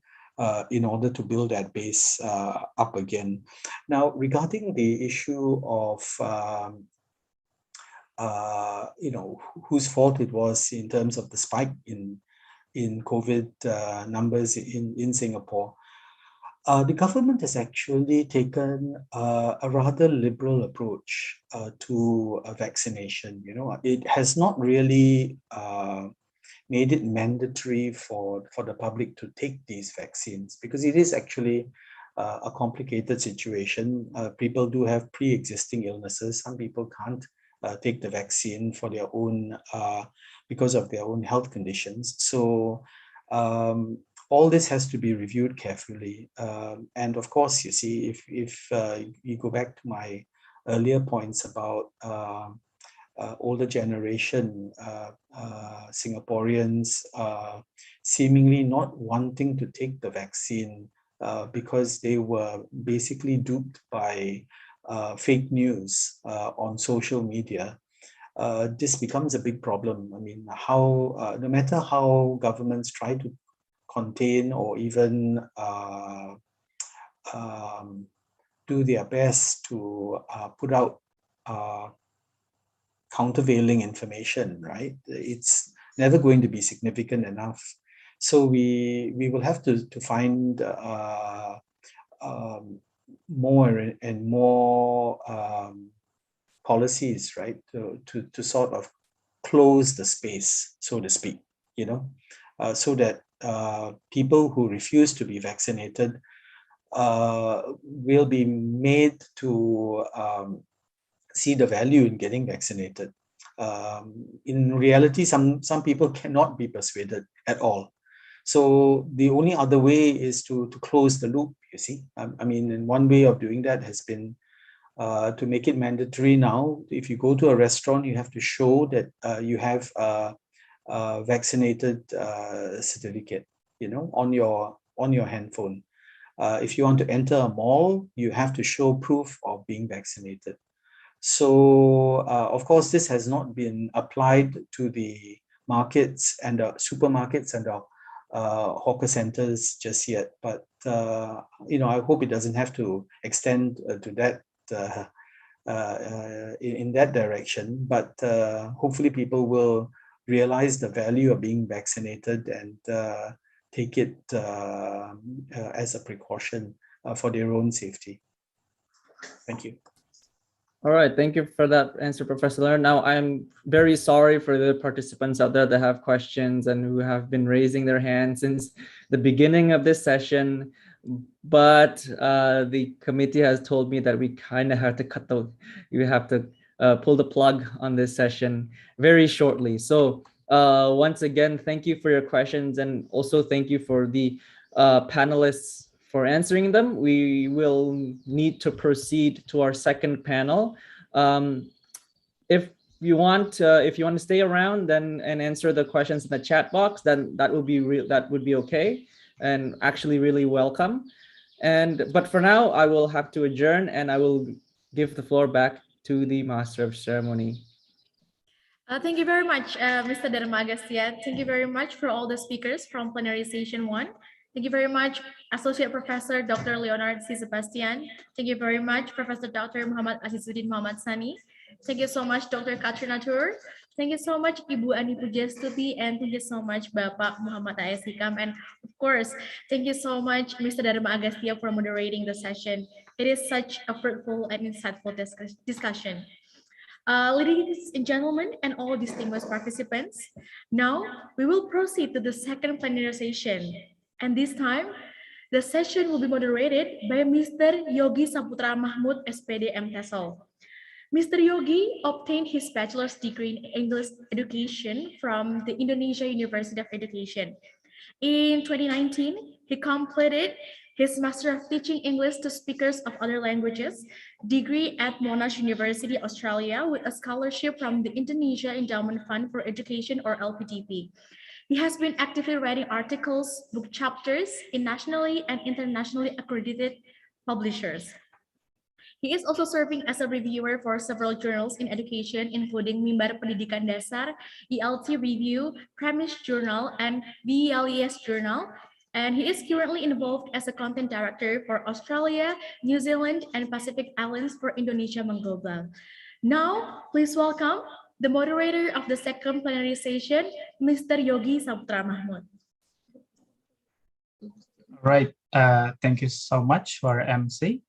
in order to build that base up again. Now, regarding the issue of whose fault it was in terms of the spike in COVID numbers in Singapore, the government has actually taken a rather liberal approach to vaccination. It has not really made it mandatory for the public to take these vaccines, because it is actually a complicated situation. People do have pre-existing illnesses. Some people can't take the vaccine for their own because of their own health conditions. So all this has to be reviewed carefully. And of course, you see, if you go back to my earlier points about older generation Singaporeans seemingly not wanting to take the vaccine because they were basically duped by fake news on social media, this becomes a big problem. I mean, no matter how governments try to contain or even do their best to put out countervailing information, right? It's never going to be significant enough. So we will have to find more and more policies, right, to sort of close the space, so to speak, so that people who refuse to be vaccinated will be made to see the value in getting vaccinated. In reality, some people cannot be persuaded at all. So the only other way is to close the loop, you see. I mean, and one way of doing that has been to make it mandatory now. If you go to a restaurant, you have to show that you have a vaccinated certificate, on your handphone. If you want to enter a mall, you have to show proof of being vaccinated. So, of course, this has not been applied to the markets and the supermarkets and the hawker centers just yet. But, I hope it doesn't have to extend to that in that direction. But hopefully people will realize the value of being vaccinated and take it as a precaution for their own safety. Thank you. All right, thank you for that answer, Professor Leonard. Now, I'm very sorry for the participants out there that have questions and who have been raising their hands since the beginning of this session, but the committee has told me that we kind of have to pull the plug on this session very shortly. So once again, thank you for your questions, and also thank you for the panelists for answering them. We will need to proceed to our second panel. If you want to stay around and answer the questions in the chat box, then that would be okay, and actually really welcome. But for now, I will have to adjourn, and I will give the floor back to the Master of Ceremony. Thank you very much, Mr. Dharma Agastya. Thank you very much for all the speakers from plenary session 1. Thank you very much, Associate Professor Dr. Leonard C. Sebastian. Thank you very much, Professor Dr. Muhammad Azizuddin Muhammad Sani. Thank you so much, Dr. Katrina Tur. Thank you so much, Ibu Ani Pujastuti, and thank you so much, Bapak Muhammad A.S. Hikam. And of course, thank you so much, Mr. Dharma Agastya, for moderating the session. It is such a fruitful and insightful discussion. Ladies and gentlemen, and all distinguished participants, now we will proceed to the second plenary session. And this time, the session will be moderated by Mr. Yogi Saputra Mahmud, SPD MTESOL. Mr. Yogi obtained his bachelor's degree in English education from the Indonesia University of Education. In 2019, he completed his Master of Teaching English to Speakers of Other Languages degree at Monash University, Australia, with a scholarship from the Indonesia Endowment Fund for Education, or LPDP. He has been actively writing articles, book chapters in nationally and internationally accredited publishers. He is also serving as a reviewer for several journals in education, including Mimbar Pendidikan Dasar, ELT Review, Premise Journal, and VLES Journal. And he is currently involved as a content director for Australia, New Zealand, and Pacific Islands for Indonesia Mengglobal. Now, please welcome the moderator of the second plenary session, Mr. Yogi Saputra Mahmud. Right. Thank you so much for MC.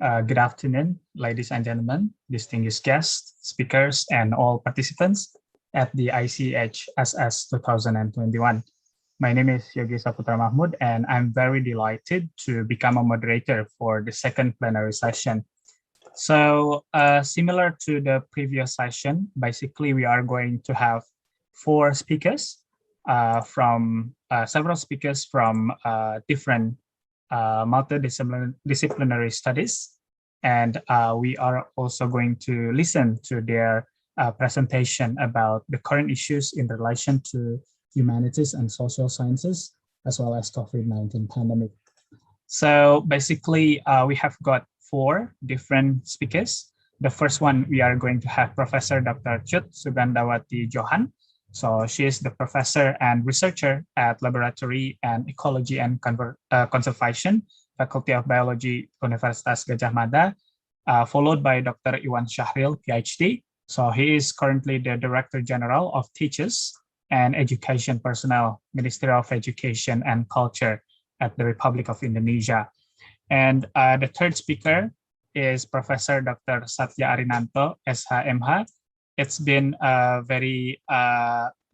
Good afternoon, ladies and gentlemen, distinguished guests, speakers, and all participants at the ICHSS 2021. My name is Yogi Saputra Mahmud, and I'm very delighted to become a moderator for the second plenary session. So similar to the previous session, basically we are going to have four speakers from several speakers from different multidisciplinary studies. And we are also going to listen to their presentation about the current issues in relation to humanities and social sciences, as well as COVID-19 pandemic. So basically, we have got four different speakers. The first one, we are going to have Professor Dr. Chut Sugandawati Johan. So she is the professor and researcher at Laboratory and Ecology and Conservation, Faculty of Biology, Universitas Gadjah Mada, followed by Dr. Iwan Syahril, PhD. So he is currently the Director General of Teachers and Education Personnel, Ministry of Education and Culture at the Republic of Indonesia. And the third speaker is Professor Dr. Satya Arinanto, SHMH. It's been very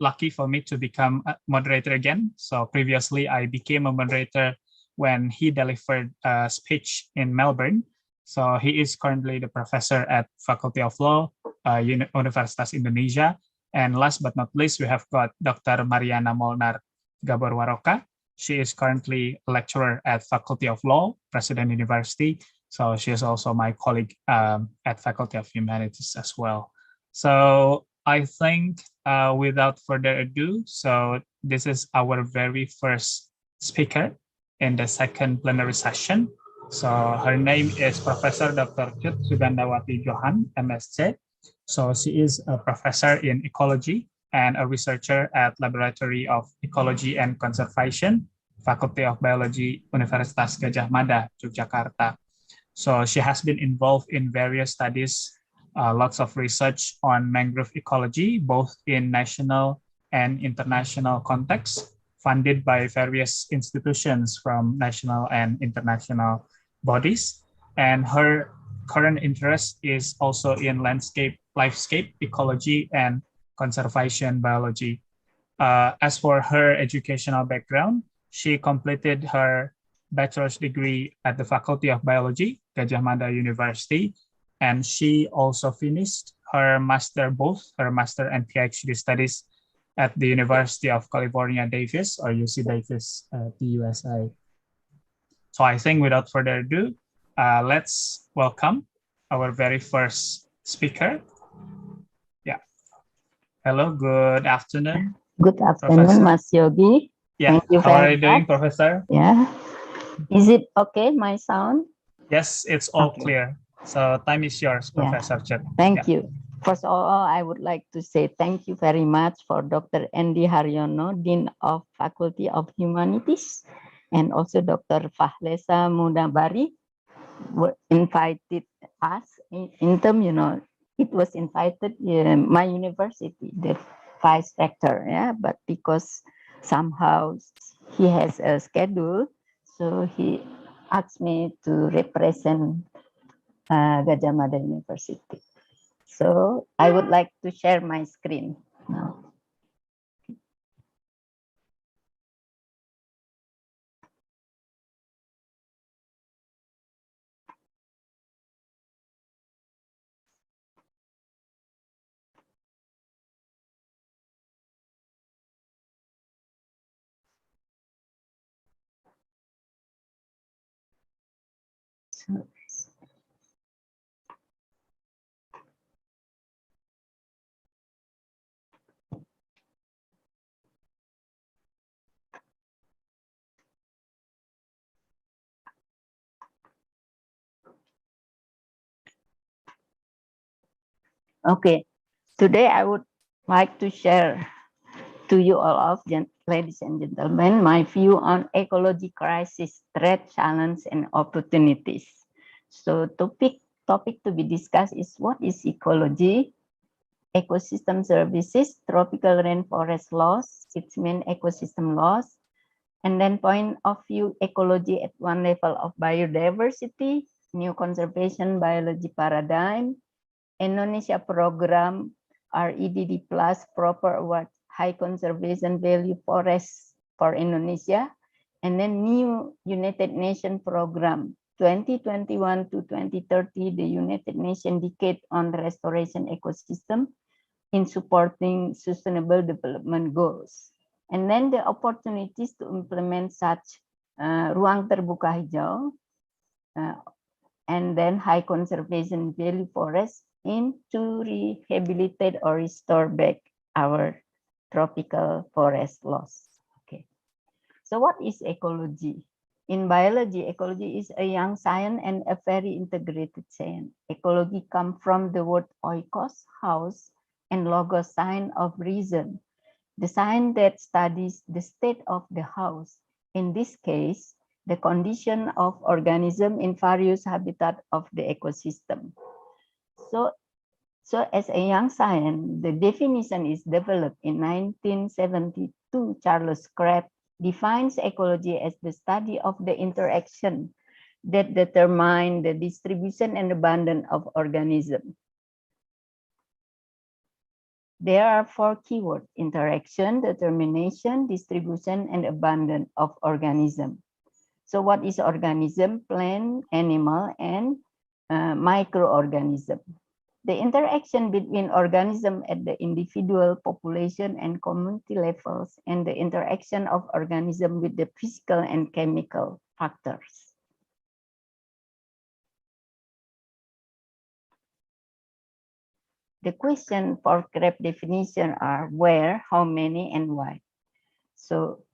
lucky for me to become a moderator again. So previously I became a moderator when he delivered a speech in Melbourne. So he is currently the professor at Faculty of Law, Universitas Indonesia. And last but not least, we have got Dr. Mariana Molnar Gaborwaroka. She is currently a lecturer at Faculty of Law, President University. So she is also my colleague at Faculty of Humanities as well. So I think without further ado, so this is our very first speaker in the second plenary session. So her name is Professor Dr. Chut Sugandawati Johan, MSc. So she is a professor in ecology and a researcher at Laboratory of Ecology and Conservation, Faculty of Biology, Universitas Gadjah Mada, Yogyakarta. So she has been involved in various studies, lots of research on mangrove ecology, both in national and international contexts, funded by various institutions from national and international bodies. And her current interest is also in lifescape ecology and conservation biology. As for her educational background, she completed her bachelor's degree at the Faculty of Biology, Gadjah Mada University, and she also finished her master, both her master and PhD studies at the University of California, Davis, or UC Davis, the USA. So I think without further ado, let's welcome our very first speaker. Yeah. Hello, good afternoon. Good afternoon, Professor. Mas Yogi. Yeah, Thank you how are very you doing, much. Professor? Yeah. Is it okay, my sound? Yes, it's all Okay. clear. So time is yours, Yeah. Professor Chut. Thank Yeah. you. First of all, I would like to say thank you very much for Dr. Andy Haryono, Dean of Faculty of Humanities, and also Dr. Fahlesa Mudabari were invited us in term, it was invited my university, the vice rector, yeah, but because somehow he has a schedule, so he asked me to represent Gadjah Mada University. So I would like to share my screen now. So, Okay, today I would like to share to you all of ladies and gentlemen my view on ecology crisis, threat, challenge, and opportunities. So topic to be discussed is what is ecology, ecosystem services, tropical rainforest loss, its main ecosystem loss, and then point of view ecology at one level of biodiversity, new conservation biology paradigm, Indonesia program REDD plus proper award high conservation value forests for Indonesia, and then new United Nations program 2021 to 2030, the United Nations decade on restoration ecosystem in supporting sustainable development goals. And then the opportunities to implement such ruang terbuka hijau and then high conservation value forests to rehabilitate or restore back our tropical forest loss. Okay. So what is ecology? In biology, ecology is a young science and a very integrated science. Ecology comes from the word oikos, house, and logos, sign of reason. The science that studies the state of the house. In this case, the condition of organism in various habitats of the ecosystem. So as a young science, the definition is developed in 1972. Charles Crabb defines ecology as the study of the interaction that determine the distribution and abundance of organisms. There are four keywords: interaction, determination, distribution, and abundance of organism. So what is organism? Plant, animal, and microorganism. The interaction between organisms at the individual, population, and community levels, and the interaction of organisms with the physical and chemical factors. The question for Crabb definition are where, how many, and why. So,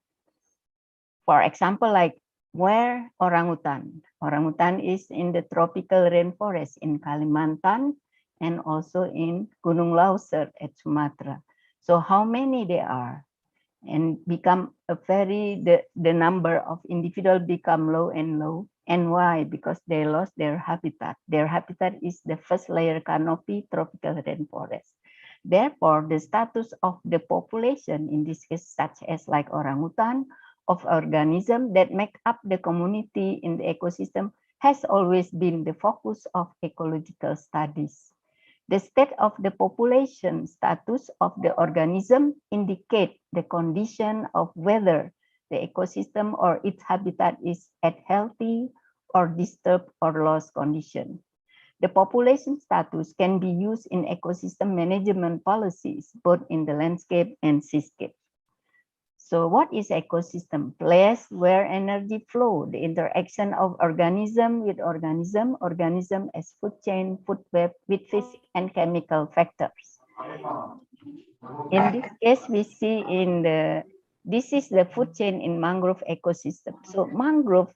for example, like where orangutan. Orangutan is in the tropical rainforest in Kalimantan and also in Gunung Lauser at Sumatra. So how many there are? And become a the number of individuals become low and low. And why? Because they lost their habitat. Their habitat is the first layer canopy, tropical rainforest. Therefore, the status of the population, in this case, such as like orangutan, of organisms that make up the community in the ecosystem, has always been the focus of ecological studies. The state of the population status of the organism indicate the condition of whether the ecosystem or its habitat is at healthy or disturbed or lost condition. The population status can be used in ecosystem management policies, both in the landscape and seascape. So what is ecosystem? Place where energy flow, the interaction of organism with organism as food chain, food web with physical and chemical factors. In this case, we see this is the food chain in mangrove ecosystem. So mangrove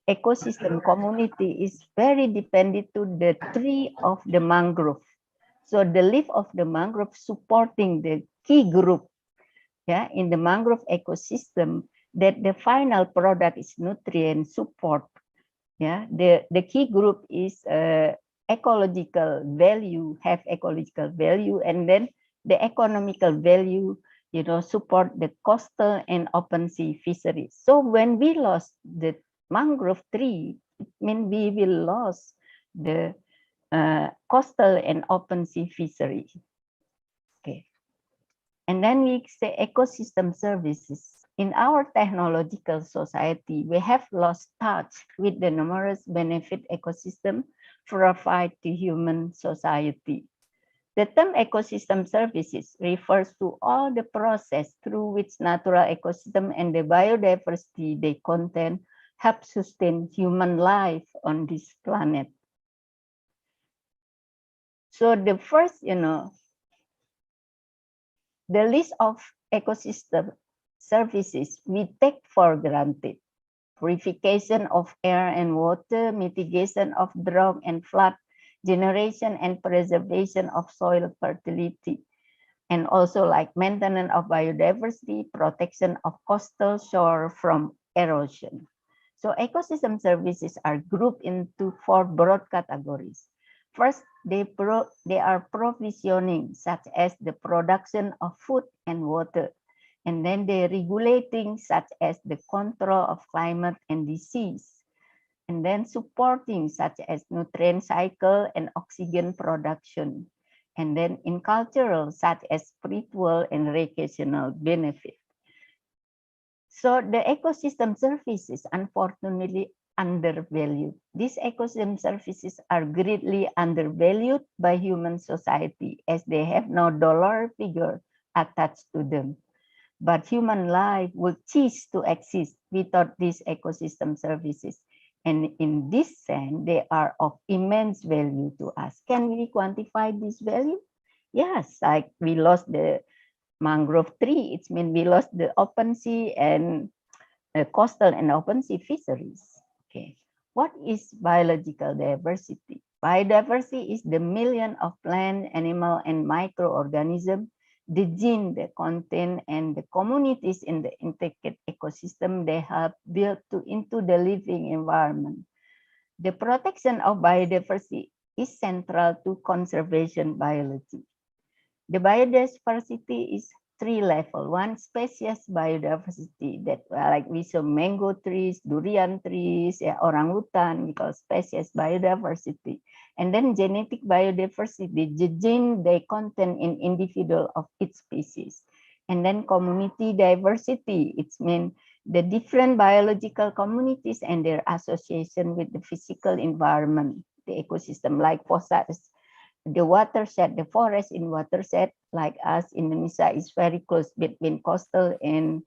ecosystem community is very dependent to the tree of the mangrove. So the leaf of the mangrove supporting the key group in the mangrove ecosystem, that the final product is nutrient support. The key group is ecological value, have ecological value, and then the economical value, support the coastal and open sea fisheries. So when we lost the mangrove tree, it means we will lose the coastal and open sea fishery. Okay. And then we say ecosystem services. In our technological society, we have lost touch with the numerous benefit ecosystem provide to human society. The term ecosystem services refers to all the process through which natural ecosystem and the biodiversity they contain help sustain human life on this planet. So the first, the list of ecosystem services we take for granted: purification of air and water, mitigation of drought and flood, generation and preservation of soil fertility, and also like maintenance of biodiversity, protection of coastal shore from erosion. So ecosystem services are grouped into 4 broad categories. First, they are provisioning, such as the production of food and water. And then they're regulating, such as the control of climate and disease. And then supporting, such as nutrient cycle and oxygen production. And then in cultural, such as spiritual and recreational benefit. So the ecosystem services, unfortunately, undervalued. These ecosystem services are greatly undervalued by human society as they have no dollar figure attached to them. But human life will cease to exist without these ecosystem services. And in this sense, they are of immense value to us. Can we quantify this value? Yes, like we lost the mangrove tree. It means we lost the open sea and coastal and open sea fisheries. Okay, what is biological diversity? Biodiversity is the million of plant, animal, and microorganisms, the gene they contain, and the communities in the integrated ecosystem they have built into the living environment. The protection of biodiversity is central to conservation biology. The biodiversity is 3 levels. One, species biodiversity, that like we saw mango trees, durian trees, orangutan, we call species biodiversity. And then genetic biodiversity, the gene they contain in individual of each species. And then community diversity, it means the different biological communities and their association with the physical environment, the ecosystem, like fossils. The watershed, the forest in watershed, like us, Indonesia is very close between coastal and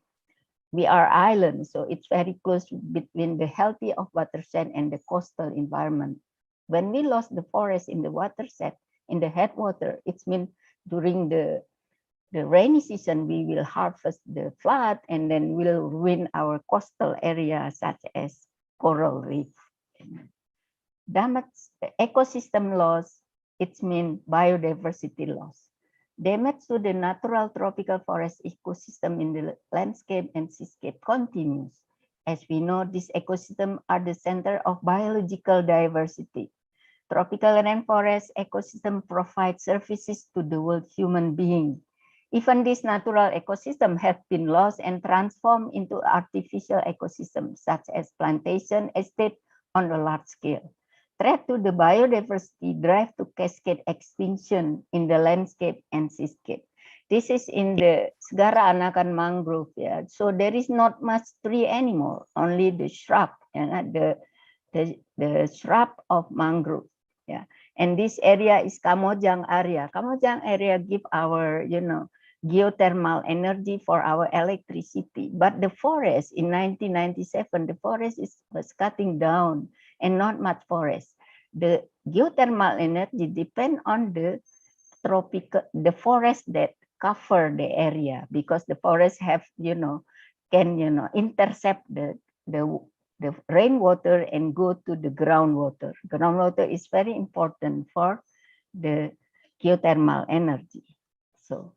we are islands. So it's very close between the healthy of watershed and the coastal environment. When we lost the forest in the watershed, in the headwater, it means during the rainy season, we will harvest the flood and then will ruin our coastal area such as coral reef. Damage ecosystem loss, it means biodiversity loss. Damage to the natural tropical forest ecosystem in the landscape and seascape continues. As we know, these ecosystems are the center of biological diversity. Tropical rainforest ecosystem provide services to the world human being. Even this natural ecosystem have been lost and transformed into artificial ecosystems, such as plantation estate on a large scale. Threat to the biodiversity drive to cascade extinction in the landscape and seascape. This is in the Segara Anakan mangrove. Yeah. So there is not much tree anymore, only the shrub, the shrub of mangrove. Yeah. And this area is Kamojang area. Kamojang area give our, geothermal energy for our electricity. But the forest in 1997, the forest was cutting down and not much forest. The geothermal energy depend on the forest that cover the area, because the forest have, can, intercept the rainwater and go to the groundwater. Groundwater is very important for the geothermal energy. So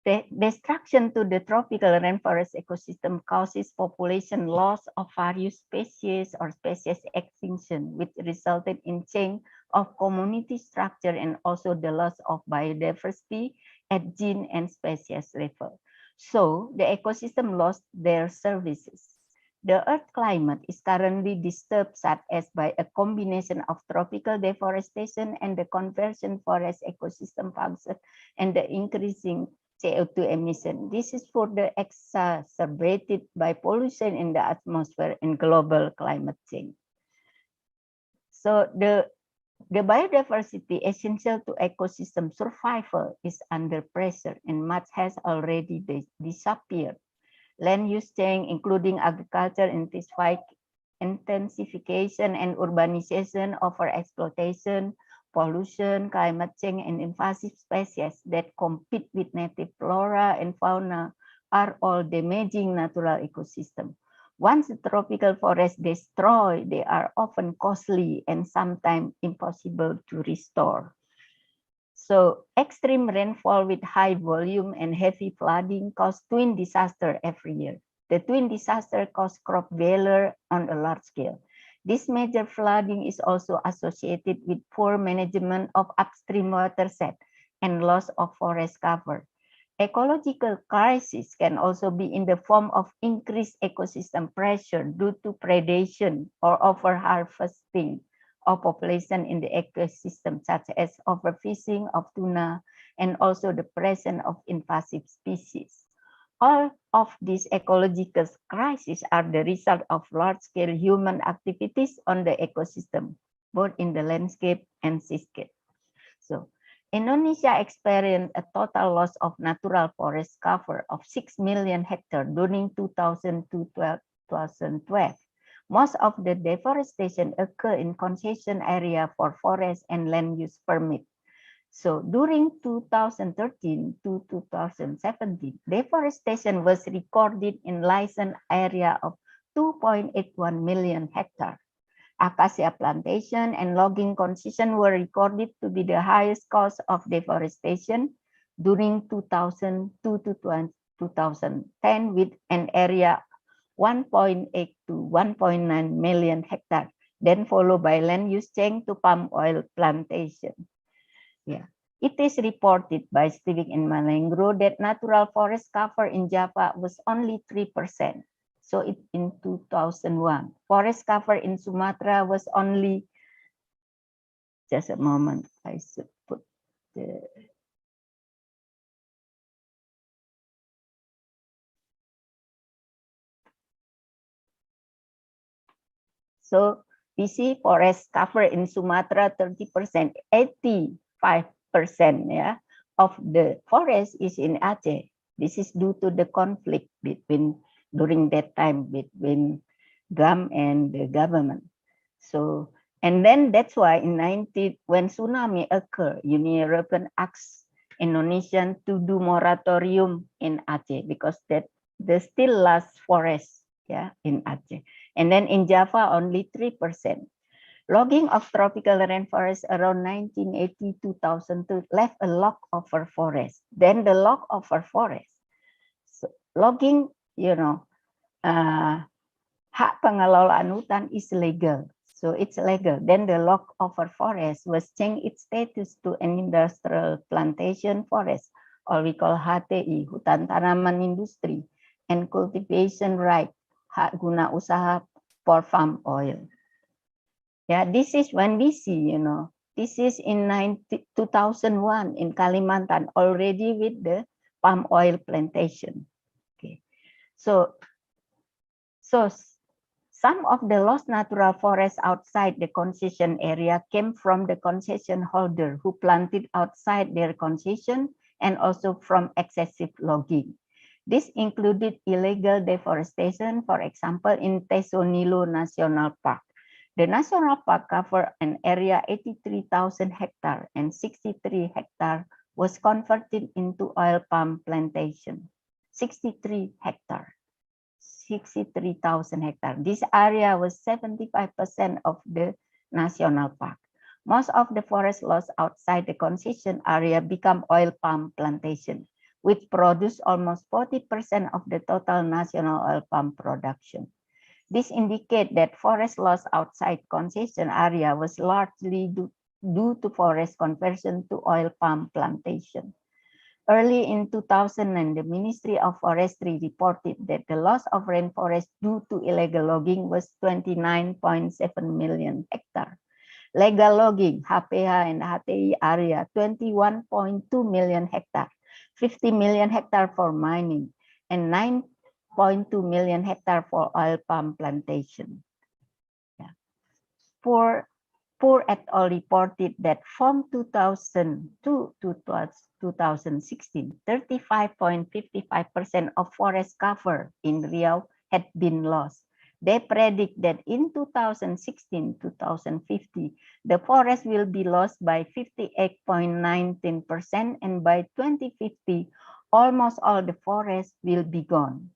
the destruction to the tropical rainforest ecosystem causes population loss of various species or species extinction, which resulted in change of community structure and also the loss of biodiversity at gene and species level. So the ecosystem lost their services. The Earth climate is currently disturbed, such as by a combination of tropical deforestation and the conversion forest ecosystem function and the increasing CO2 emission. This is further exacerbated by pollution in the atmosphere and global climate change. So the biodiversity essential to ecosystem survival is under pressure and much has already disappeared. Land use change, including agriculture intensification and urbanization, overexploitation, pollution, climate change, and invasive species that compete with native flora and fauna are all damaging natural ecosystem. Once the tropical forests destroyed, they are often costly and sometimes impossible to restore. So extreme rainfall with high volume and heavy flooding cause twin disaster every year. The twin disaster cause crop failure on a large scale. This major flooding is also associated with poor management of upstream watershed and loss of forest cover. Ecological crisis can also be in the form of increased ecosystem pressure due to predation or overharvesting of population in the ecosystem, such as overfishing of tuna and also the presence of invasive species. All of these ecological crises are the result of large-scale human activities on the ecosystem, both in the landscape and seascape. So Indonesia experienced a total loss of natural forest cover of 6 million hectares during 2000 to 2012. Most of the deforestation occurred in concession area for forest and land use permit. So during 2013 to 2017, deforestation was recorded in licensed area of 2.81 million hectares. Acacia plantation and logging concession were recorded to be the highest cause of deforestation during 2002 to 2010, with an area 1.8 to 1.9 million hectares, then followed by land use change to palm oil plantation. Yeah. It is reported by Stevik and Malengro that natural forest cover in Java was only 3%. So in 2001, forest cover in Sumatra was only, just a moment, I should put the, so we see forest cover in Sumatra 30%, 85% yeah, of the forest is in Aceh. This is due to the conflict between during that time between GAM and the government. So, and then that's why in when tsunami occurred, Uni European asked Indonesian to do moratorium in Aceh because that there's still last forest, yeah, in Aceh. And then in Java, only 3%. Logging of tropical rainforest around 1980-2002 left a log over forest. Then the log over forest. So, logging, you know, hak pengelolaan hutan is legal. So it's legal. Then the log over forest was changed its status to an industrial plantation forest, or we call HTI, hutan tanaman industri, and cultivation right, hak guna usaha for palm oil. Yeah, this is when we see, you know, this is in 2001 in Kalimantan, already with the palm oil plantation. Okay, so some of the lost natural forests outside the concession area came from the concession holder who planted outside their concession and also from excessive logging. This included illegal deforestation, for example, in Tesonilo National Park. The national park covered an area 83,000 hectares and 63 hectares was converted into oil palm plantation. 63 hectares. 63,000 hectares. This area was 75% of the national park. Most of the forest lost outside the concession area become oil palm plantation, which produce almost 40% of the total national oil palm production. This indicates that forest loss outside concession area was largely due to forest conversion to oil palm plantation. Early in 2009, the Ministry of Forestry reported that the loss of rainforest due to illegal logging was 29.7 million hectares. Legal logging, HPH and HTI area, 21.2 million hectares, 50 million hectares for mining, and 9.2 million hectares for oil palm plantation. Yeah. Poor et al. Reported that from 2000 to 2016, 35.55% of forest cover in Riau had been lost. They predict that in 2016-2050, the forest will be lost by 58.19%, and by 2050, almost all the forest will be gone.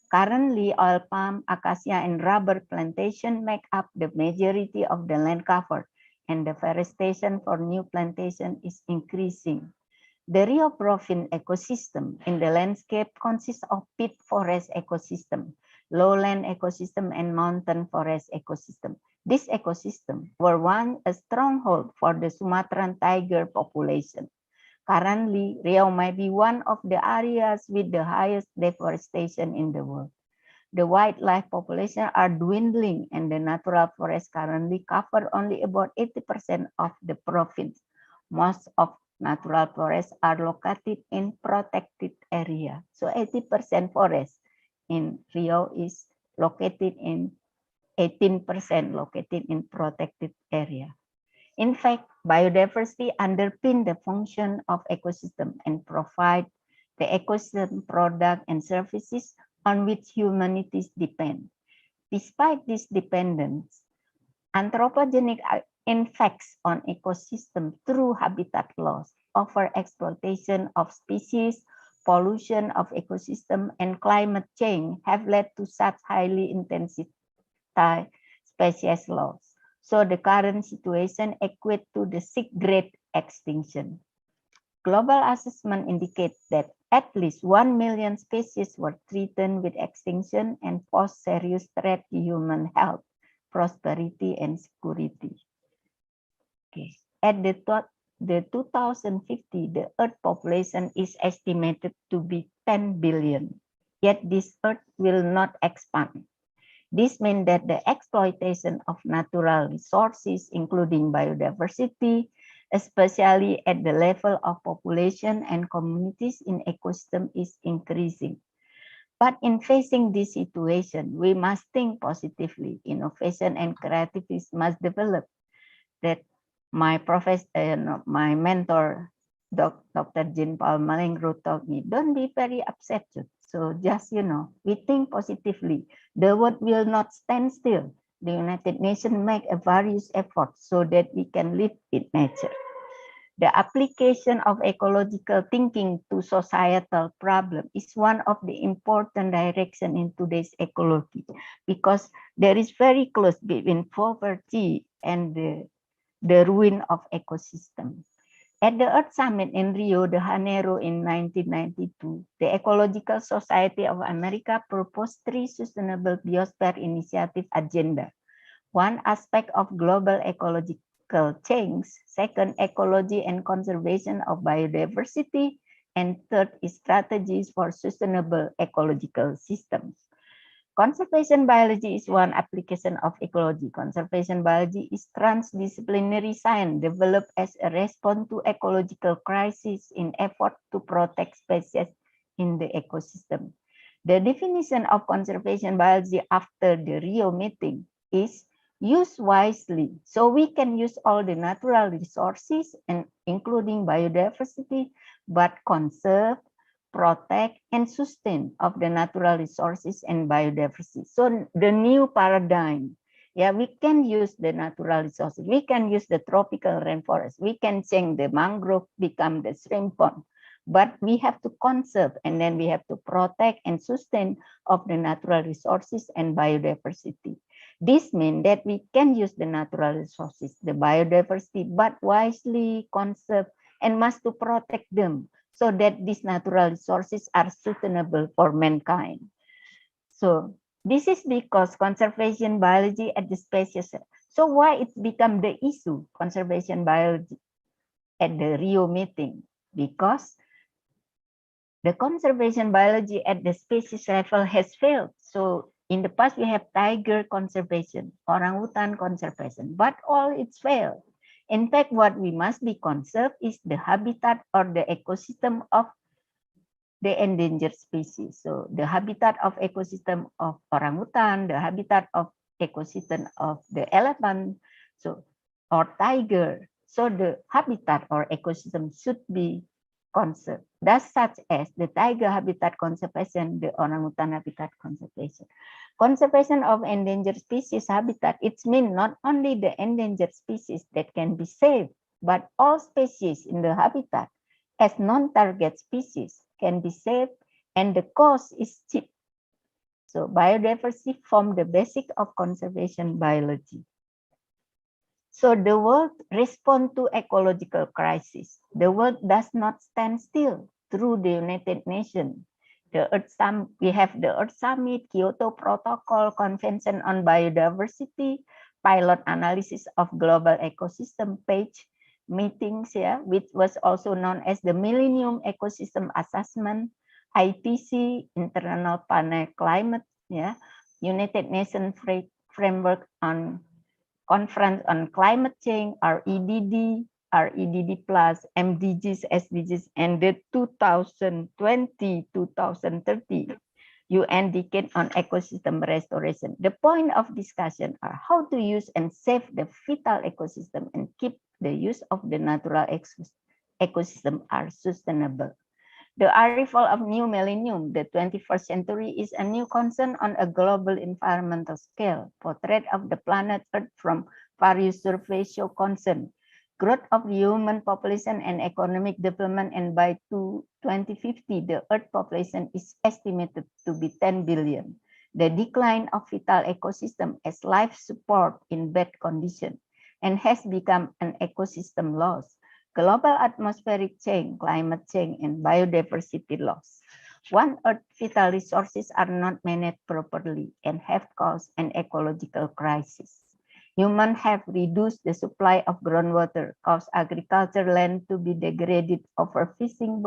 Currently, oil palm, acacia, and rubber plantation make up the majority of the land cover, and deforestation for new plantation is increasing. The Rio Province ecosystem in the landscape consists of peat forest ecosystem, lowland ecosystem, and mountain forest ecosystem. These ecosystems were once a stronghold for the Sumatran tiger population. Currently, Riau might be one of the areas with the highest deforestation in the world. The wildlife population are dwindling, and the natural forests currently cover only about 80% of the province. Most of natural forests are located in protected area. So 80% forest in Riau is located in 18% located in protected area. In fact, biodiversity underpins the function of ecosystem and provide the ecosystem product and services on which humanities depend. Despite this dependence, anthropogenic effects on ecosystem through habitat loss, overexploitation of species, pollution of ecosystem, and climate change have led to such highly intensified species loss. So the current situation equates to the sixth great extinction. Global assessment indicates that at least 1 million species were threatened with extinction and pose serious threat to human health, prosperity, and security. Okay. At the 2050, the Earth population is estimated to be 10 billion. Yet this Earth will not expand. This means that the exploitation of natural resources, including biodiversity, especially at the level of population and communities in ecosystem, is increasing. But in facing this situation, we must think positively. Innovation and creativity must develop. That my professor, my mentor, Dr. Jean Paul Malengro told me, don't be very upset. So just, we think positively. The world will not stand still. The United Nations make a various efforts so that we can live in nature. The application of ecological thinking to societal problem is one of the important directions in today's ecology, because there is very close between poverty and the ruin of ecosystem. At the Earth Summit in Rio de Janeiro in 1992, the Ecological Society of America proposed 3 Sustainable Biosphere Initiative agenda. One, aspect of global ecological change. Second, ecology and conservation of biodiversity. And third is strategies for sustainable ecological systems. Conservation biology is one application of ecology. Conservation biology is transdisciplinary science developed as a response to ecological crisis in effort to protect species in the ecosystem. The definition of conservation biology after the Rio meeting is use wisely. So we can use all the natural resources, and including biodiversity, but conserve, protect, and sustain of the natural resources and biodiversity. So the new paradigm, we can use the natural resources. We can use the tropical rainforest. We can change the mangrove, become the shrimp pond. But we have to conserve, and then we have to protect and sustain of the natural resources and biodiversity. This means that we can use the natural resources, the biodiversity, but wisely conserve and must to protect them, so that these natural resources are sustainable for mankind. So this is because conservation biology at the species. So why it become the issue, conservation biology at the Rio meeting? Because the conservation biology at the species level has failed. So in the past, we have tiger conservation, orangutan conservation, but all it's failed. In fact, what we must be conserved is the habitat or the ecosystem of the endangered species. So the habitat of ecosystem of orangutan, the habitat of ecosystem of the elephant, so or tiger. So the habitat or ecosystem should be conserved. That's such as the tiger habitat conservation, the orangutan habitat conservation. Conservation of endangered species habitat, it means not only the endangered species that can be saved, but all species in the habitat as non-target species can be saved, and the cost is cheap. So biodiversity forms the basic of conservation biology. So the world responds to ecological crisis. The world does not stand still. Through the United Nations, we have the Earth Summit, Kyoto Protocol, Convention on Biodiversity, pilot analysis of global ecosystem page meetings, which was also known as the Millennium Ecosystem Assessment, IPC, International Panel Climate, United Nations Framework on Conference on Climate Change, REDD, REDD Plus, MDGs, SDGs, and the 2020-2030 UN Decade on Ecosystem Restoration. The point of discussion are how to use and save the vital ecosystem and keep the use of the natural ecosystem are sustainable. The arrival of new millennium, the 21st century, is a new concern on a global environmental scale. Portrait of the planet Earth from various surveys show concern. Growth of human population and economic development, and by 2050, the Earth population is estimated to be 10 billion. The decline of vital ecosystem as life support in bad condition and has become an ecosystem loss. Global atmospheric change, climate change, and biodiversity loss. One Earth vital resources are not managed properly and have caused an ecological crisis. Humans have reduced the supply of groundwater, caused agriculture land to be degraded, overfishing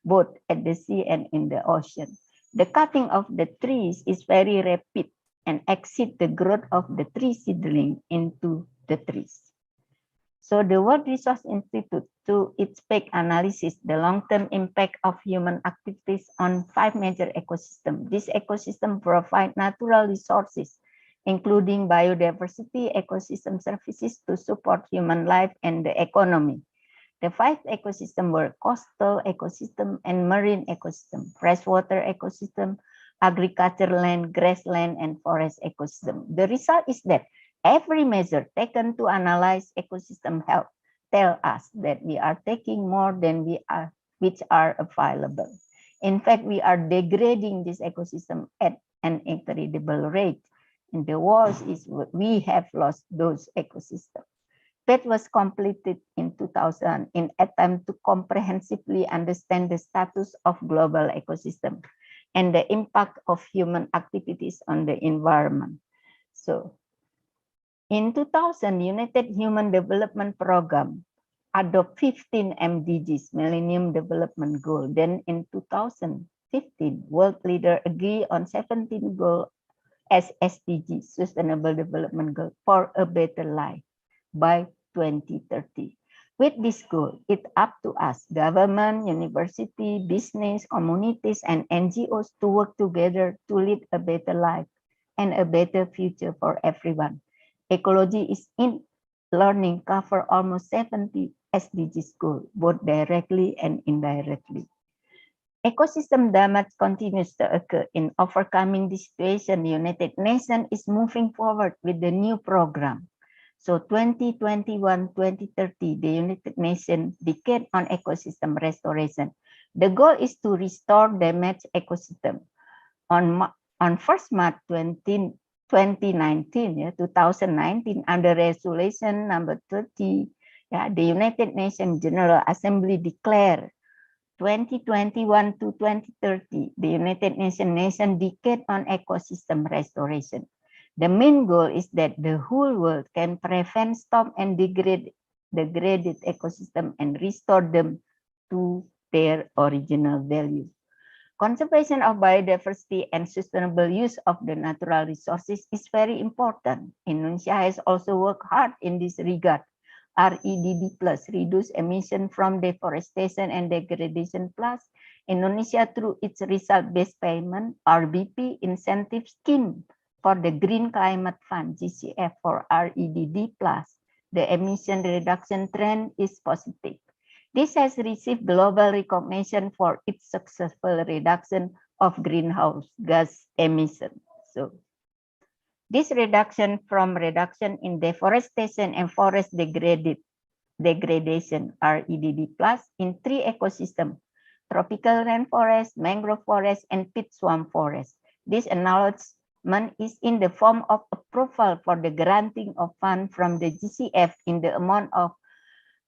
both at the sea and in the ocean. The cutting of the trees is very rapid and exceeds the growth of the tree seedling into the trees. So the World Resource Institute, through its PEG analysis, the long-term impact of human activities on 5 major ecosystems. These ecosystems provide natural resources, including biodiversity, ecosystem services to support human life and the economy. The 5 ecosystems were coastal ecosystem and marine ecosystem, freshwater ecosystem, agriculture land, grassland, and forest ecosystem. The result is that every measure taken to analyze ecosystem health tell us that we are taking more than which are available. In fact, we are degrading this ecosystem at an incredible rate. And the worst is we have lost those ecosystems. PET was completed in 2000 in attempt to comprehensively understand the status of global ecosystem and the impact of human activities on the environment. So, in 2000, United Human Development Program adopt 15 MDGs, Millennium Development Goal. Then in 2015, world leader agree on 17 goals as SDGs, Sustainable Development Goal, for a better life by 2030. With this goal, it's up to us, government, university, business, communities, and NGOs to work together to lead a better life and a better future for everyone. Ecology is in learning cover almost 70 SDGs goals, both directly and indirectly. Ecosystem damage continues to occur. In overcoming this situation, the United Nations is moving forward with the new program. So 2021-2030, the United Nations Decade on Ecosystem Restoration. The goal is to restore damaged ecosystem. On 1st March 2019, under resolution number 30, the United Nations General Assembly declared 2021 to 2030, the United Nations Decade on Ecosystem Restoration. The main goal is that the whole world can prevent, stop, and degrade degraded ecosystem and restore them to their original value. Conservation of biodiversity and sustainable use of the natural resources is very important. Indonesia has also worked hard in this regard. REDD Plus, reduce emission from deforestation and degradation plus, Indonesia through its result-based payment, RBP incentive scheme for the Green Climate Fund, GCF for REDD plus, the emission reduction trend is positive. This has received global recognition for its successful reduction of greenhouse gas emissions. So, this reduction from reduction in deforestation and forest degradation REDD plus in 3 ecosystems, tropical rainforest, mangrove forest, and peat swamp forest. This acknowledgement is in the form of approval for the granting of funds from the GCF in the amount of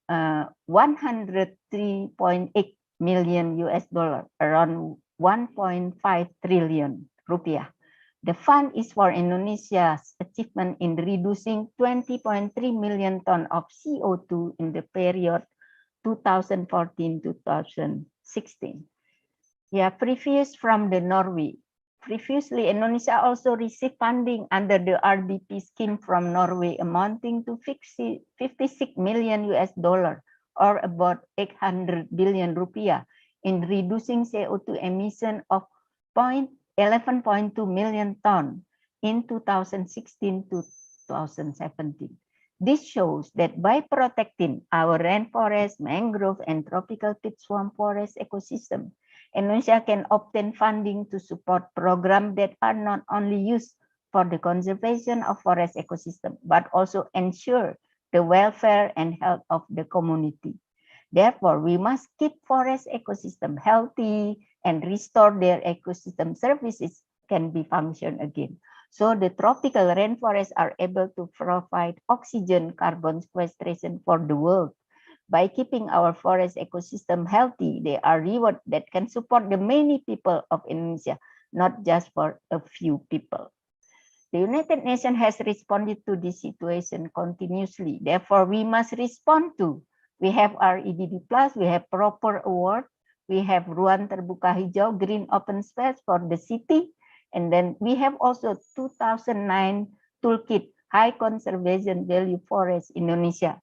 103.8 million US dollar, around 1.5 trillion rupiah. The fund is for Indonesia's achievement in reducing 20.3 million tons of CO2 in the period 2014-2016. Yeah, Previously, Indonesia also received funding under the RDP scheme from Norway amounting to 56 million US dollar, or about 800 billion rupiah, in reducing CO2 emission of 11.2 million tons in 2016 to 2017. This shows that by protecting our rainforest, mangrove, and tropical peat swamp forest ecosystem, Indonesia can obtain funding to support programs that are not only used for the conservation of forest ecosystem, but also ensure the welfare and health of the community. Therefore, we must keep forest ecosystem healthy and restore their ecosystem services can be function again. So the tropical rainforests are able to provide oxygen, carbon sequestration for the world. By keeping our forest ecosystem healthy, they are reward that can support the many people of Indonesia, not just for a few people. The United Nations has responded to this situation continuously. Therefore, we must respond to. We have our EDD+, we have proper award, we have Ruang Terbuka Hijau, Green Open Space for the city, and then we have also 2009 Toolkit, High Conservation Value Forest Indonesia.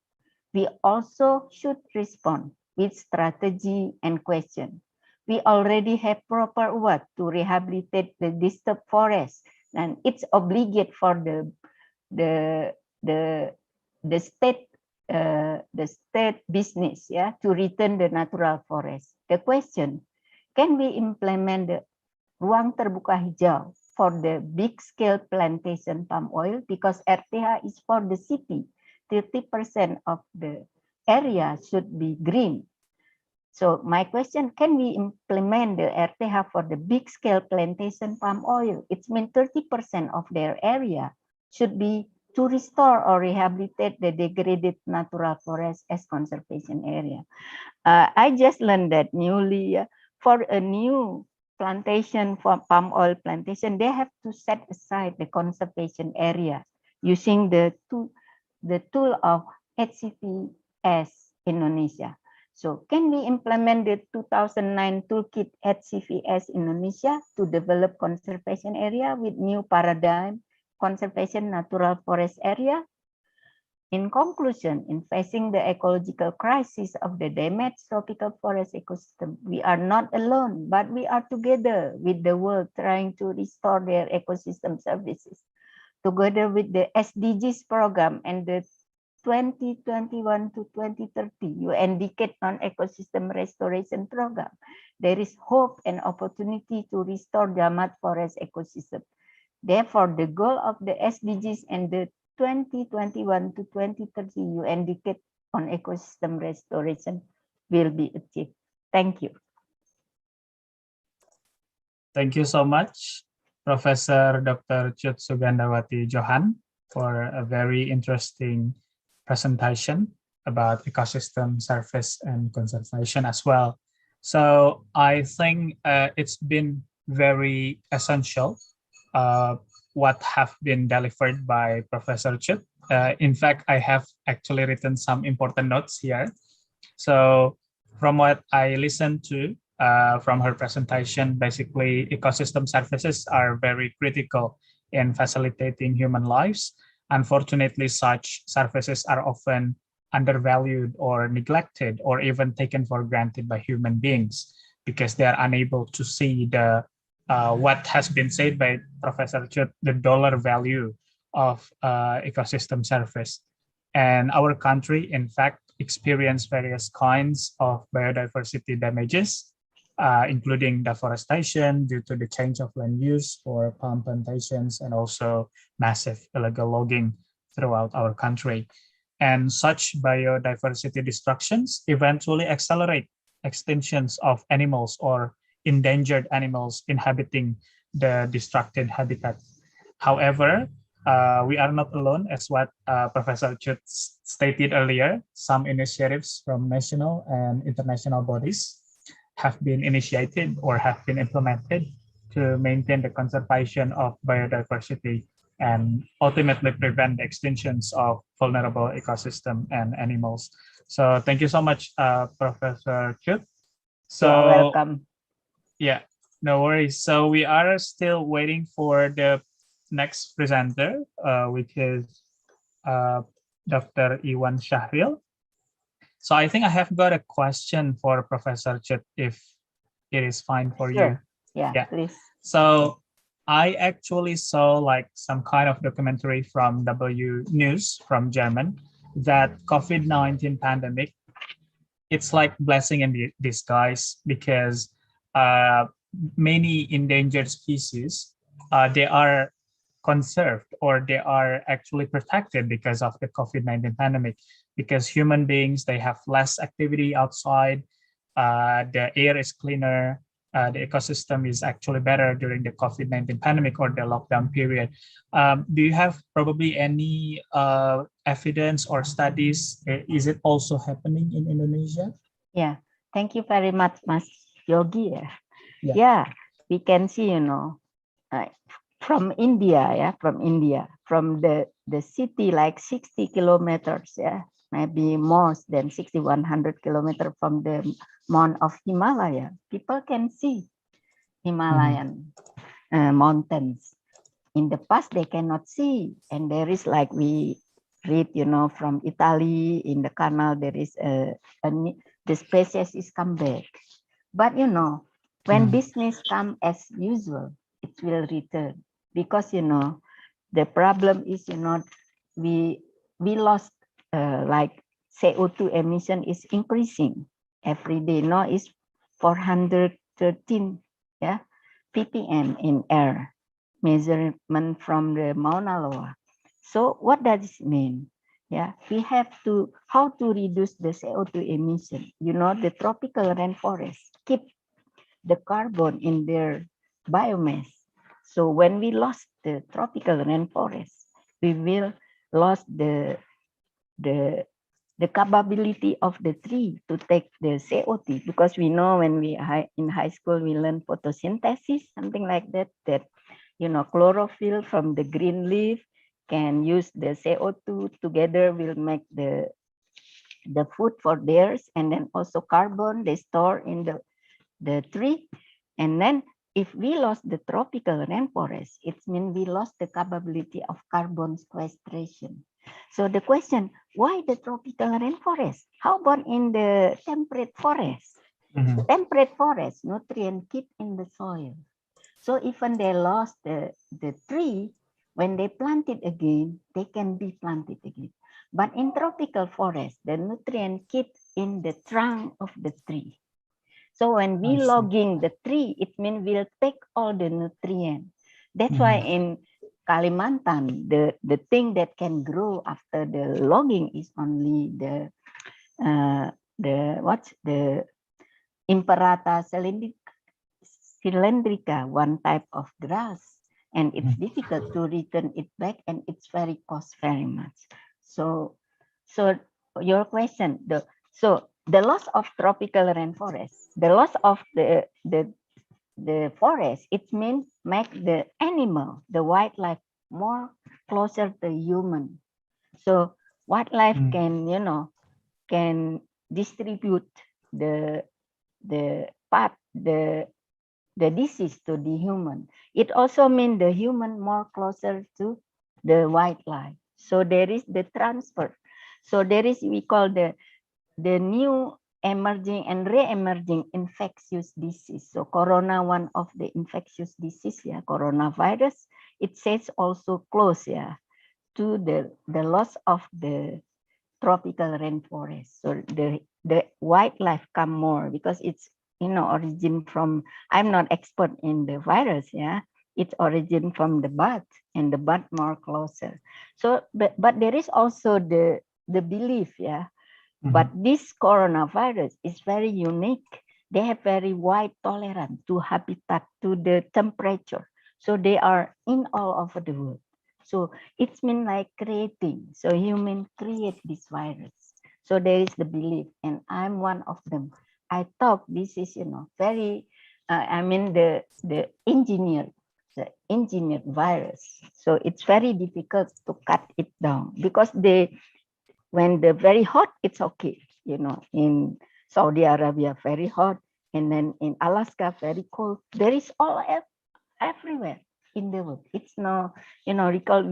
We also should respond with strategy and question. We already have proper work to rehabilitate the disturbed forest, and it's obligate for the state business, yeah, to return the natural forest. The question: can we implement the Ruang Terbuka Hijau for the big scale plantation palm oil, because RTH is for the city? 30% of the area should be green. So my question, can we implement the RTH for the big scale plantation palm oil? It means 30% of their area should be to restore or rehabilitate the degraded natural forest as conservation area. I just learned that newly for a new plantation for palm oil plantation, they have to set aside the conservation area using the tool of ICHSS Indonesia. So can we implement the 2009 Toolkit ICHSS Indonesia to develop conservation area with new paradigm, conservation natural forest area? In conclusion, in facing the ecological crisis of the damaged tropical forest ecosystem, we are not alone, but we are together with the world trying to restore their ecosystem services. Together with the SDGs program and the 2021 to 2030 UN Decade on Ecosystem Restoration Program, there is hope and opportunity to restore damaged forest ecosystem. Therefore, the goal of the SDGs and the 2021 to 2030 UN Decade on Ecosystem Restoration will be achieved. Thank you. Thank you so much, Professor Dr. Cut Sugandawati Johan, for a very interesting presentation about ecosystem service and conservation as well. So I think it's been very essential what have been delivered by Professor Cut. In fact, I have actually written some important notes here. So from what I listened to from her presentation, basically ecosystem services are very critical in facilitating human lives. Unfortunately, such services are often undervalued or neglected or even taken for granted by human beings because they are unable to see the what has been said by Professor Cut, the dollar value of ecosystem service. And our country, in fact, experienced various kinds of biodiversity damages, including deforestation due to the change of land use for palm plantations and also massive illegal logging throughout our country. And such biodiversity destructions eventually accelerate extinctions of animals or endangered animals inhabiting the destructed habitat. However, we are not alone, as what Professor Chut stated earlier. Some initiatives from national and international bodies have been initiated or have been implemented to maintain the conservation of biodiversity and ultimately prevent the extinctions of vulnerable ecosystem and animals. So thank you so much, Professor Chut. So you are welcome. Yeah, no worries. So we are still waiting for the next presenter, which is Dr. Iwan Syahril. So I think I have got a question for Professor Chut, if it is fine for you. Yeah, please. So I actually saw like some kind of documentary from W News from German that COVID-19 pandemic, it's like blessing in disguise, because many endangered species, they are conserved or they are actually protected because of the COVID-19 pandemic, because human beings, they have less activity outside, the air is cleaner, the ecosystem is actually better during the COVID-19 pandemic or the lockdown period. Do you have probably any evidence or studies? Is it also happening in Indonesia? Yeah, thank you very much, Mas Yogi. Yeah, we can see, from India, from the city, like 60 kilometers, maybe more than 6,100 kilometers from the Mount of Himalaya. People can see Himalayan mountains. In the past, they cannot see. And there is, like we read, from Italy, in the canal, there is the species is come back. But, when business come as usual, it will return. Because, the problem is, we lost, like CO2 emission is increasing every day. Now it's 413 ppm in air, measurement from the Mauna Loa. So what does it mean? Yeah, we have to, how to reduce the CO2 emission. The tropical rainforests keep the carbon in their biomass. So when we lost the tropical rainforest, we will lose the capability of the tree to take the CO2, because we know when we in high school we learn photosynthesis, something like that, chlorophyll from the green leaf can use the CO2 together, will make the food for theirs, and then also carbon they store in the tree. And then if we lost the tropical rainforest, it means we lost the capability of carbon sequestration. So the question, why the tropical rainforest? How about in the temperate forest? Temperate forest, nutrient keep in the soil. So even they lost the tree, when they plant it again, they can be planted again. But in tropical forest, the nutrient keep in the trunk of the tree. So when we logging the tree, it means we'll take all the nutrients. That's why in Kalimantan, the thing that can grow after the logging is only the Imperata cylindrica, one type of grass, and it's difficult to return it back, and it's very cost very much. So your question, the loss of tropical rainforest, the loss of the forest, it means make the animal, the wildlife, more closer to human. So wildlife can, can distribute the disease to the human. It also means the human more closer to the wildlife. So there is the transfer. So there is, we call the new emerging and re-emerging infectious disease. So corona, one of the infectious disease, coronavirus, it says also close, to the loss of the tropical rainforest. So the wildlife come more, because it's, origin from, I'm not expert in the virus, it's origin from the bat, and the bat more closer. So, but there is also the belief, but this coronavirus is very unique. They have very wide tolerance to habitat, to the temperature. So they are in all over the world. So it's mean like creating. So human create this virus. So there is the belief, and I'm one of them. I thought this is, very, I mean the engineered virus. So it's very difficult to cut it down because when they're very hot, it's okay. In Saudi Arabia, very hot, and then in Alaska, very cold. There is all everywhere in the world. It's no, we call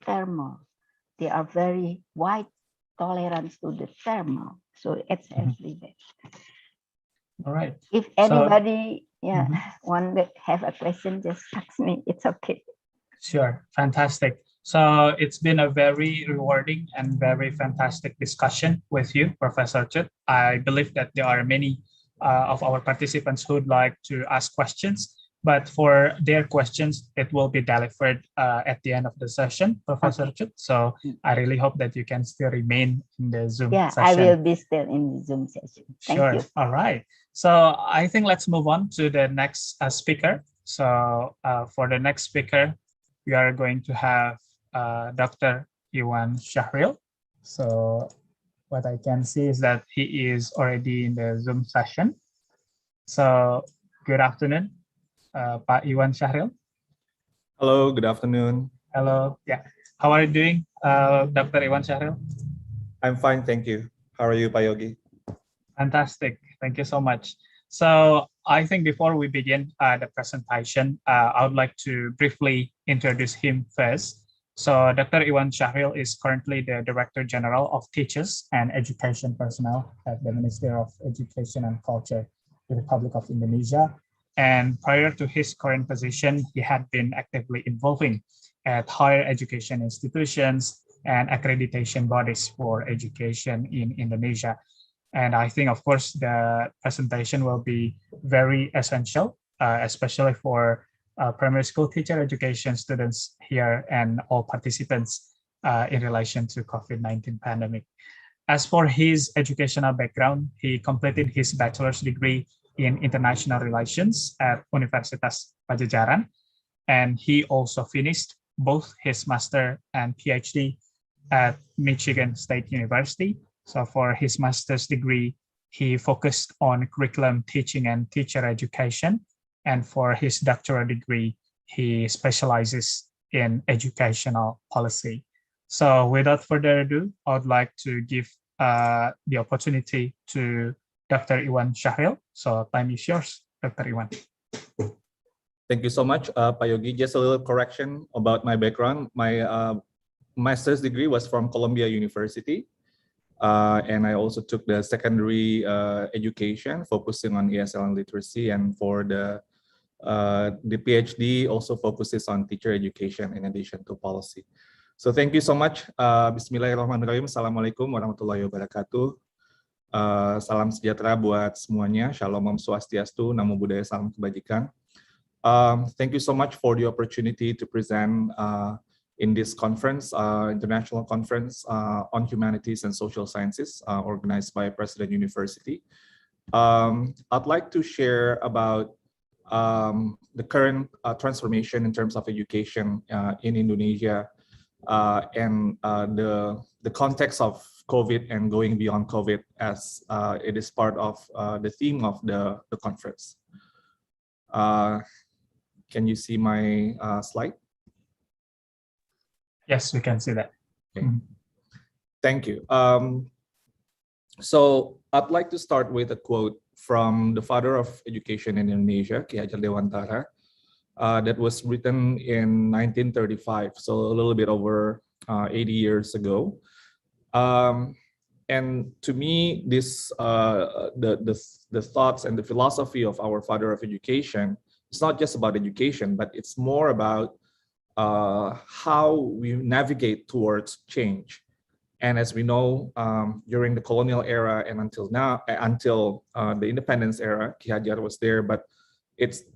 thermal. They are very wide tolerance to the thermal. So it's everywhere. All right. If anybody want to have a question, just ask me. It's okay. Sure. Fantastic. So it's been a very rewarding and very fantastic discussion with you, Professor Chut. I believe that there are many of our participants who would like to ask questions, but for their questions, it will be delivered at the end of the session, Professor Chut. So I really hope that you can still remain in the Zoom session. I will be still in the Zoom session. Thank you. All right. So I think let's move on to the next speaker. So for the next speaker, we are going to have Dr. Iwan Syahril. So what I can see is that he is already in the Zoom session. So good afternoon, Pak Iwan Syahril. Hello, good afternoon. Hello. Yeah. How are you doing, Dr. Iwan Syahril? I'm fine, thank you. How are you, Pak Yogi? Fantastic. Thank you so much. So I think before we begin the presentation, I would like to briefly introduce him first. So Dr. Iwan Syahril is currently the Director General of Teachers and Education Personnel at the Ministry of Education and Culture, the Republic of Indonesia. And prior to his current position, he had been actively involving at higher education institutions and accreditation bodies for education in Indonesia. And I think, of course, the presentation will be very essential, especially for primary school teacher education students here and all participants in relation to COVID-19 pandemic. As for his educational background, he completed his bachelor's degree in international relations at Universitas Pajajaran, and he also finished both his master and PhD at Michigan State University. So for his master's degree, he focused on curriculum teaching and teacher education. And for his doctoral degree, he specializes in educational policy. So without further ado, I would like to give the opportunity to Dr. Iwan Syahril. So time is yours, Dr. Iwan. Thank you so much, Pak Yogi. Just a little correction about my background. My master's degree was from Columbia University. And I also took the secondary education, focusing on ESL and literacy. And for the PhD also focuses on teacher education in addition to policy. So thank you so much. Bismillahirrahmanirrahim. Assalamualaikum warahmatullahi wabarakatuh. Salam sejahtera buat semuanya. Shalom Om Swastiastu, Namo Buddhaya, Salam Kebajikan. Thank you so much for the opportunity to present in this conference, international conference on humanities and social sciences, organized by President University. I'd like to share about the current transformation in terms of education in Indonesia and the context of COVID and going beyond COVID, as it is part of the theme of the conference. Can you see my slide? Yes, we can see that. Okay. Thank you. So I'd like to start with a quote from the father of education in Indonesia, Ki Hajar Dewantara, that was written in 1935, so a little bit over 80 years ago. And to me, this the thoughts and the philosophy of our father of education, it's not just about education, but it's more about how we navigate towards change. And as we know, during the colonial era and until now, until the independence era, Ki Hajar was there, but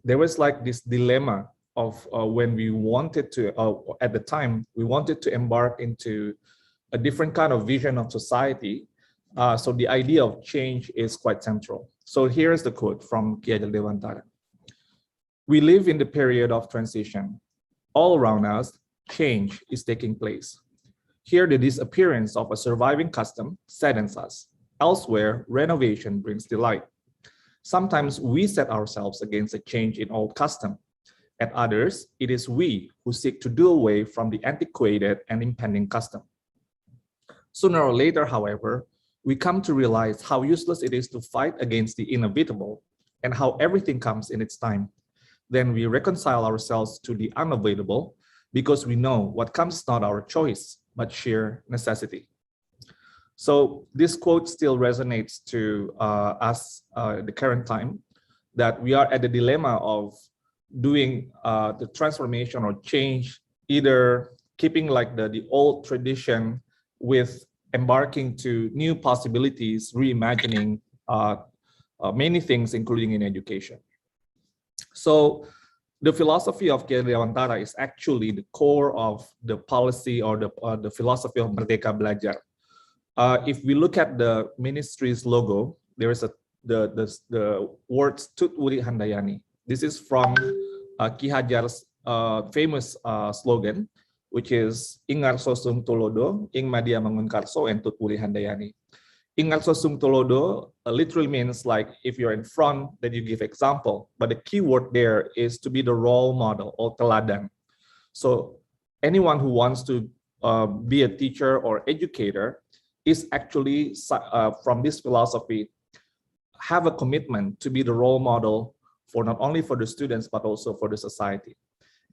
there was like this dilemma of when we wanted to, at the time, we wanted to embark into a different kind of vision of society. So the idea of change is quite central. So here's the quote from Ki Hajar Dewantara. We live in the period of transition. All around us, change is taking place. Here, the disappearance of a surviving custom saddens us. Elsewhere, renovation brings delight. Sometimes we set ourselves against a change in old custom. At others, it is we who seek to do away from the antiquated and impending custom. Sooner or later, however, we come to realize how useless it is to fight against the inevitable and how everything comes in its time. Then we reconcile ourselves to the unavoidable because we know what comes is not our choice, but sheer necessity. So this quote still resonates to us the current time, that we are at the dilemma of doing the transformation or change, either keeping like the old tradition with embarking to new possibilities, reimagining many things, including in education. So the philosophy of Kiai Dewantara is actually the core of the policy or the philosophy of Merdeka Belajar. If we look at the ministry's logo, there is the words Tut Wuri Handayani. This is from Ki Hajar's famous slogan, which is Ingarso Sung Tulodo, Ing Madia Mangun Karso, and Tut Wuri Handayani. Ingarso Sung Tulodo literally means like if you're in front, then you give example. But the key word there is to be the role model or teladan. So anyone who wants to be a teacher or educator is actually from this philosophy, have a commitment to be the role model for not only for the students, but also for the society.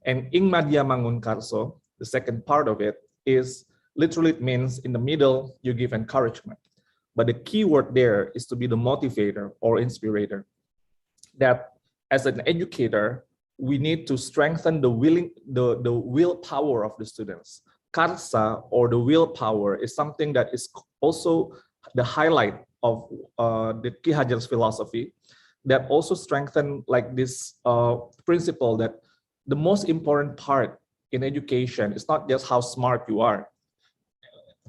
And Ing Madia Mangun Karso, the second part of it, is literally it means in the middle, you give encouragement. But the key word there is to be the motivator or inspirator. That as an educator, we need to strengthen the willpower of the students. Karsa, or the willpower, is something that is also the highlight of the Ki Hajar's philosophy, that also strengthen like this principle that the most important part in education is not just how smart you are,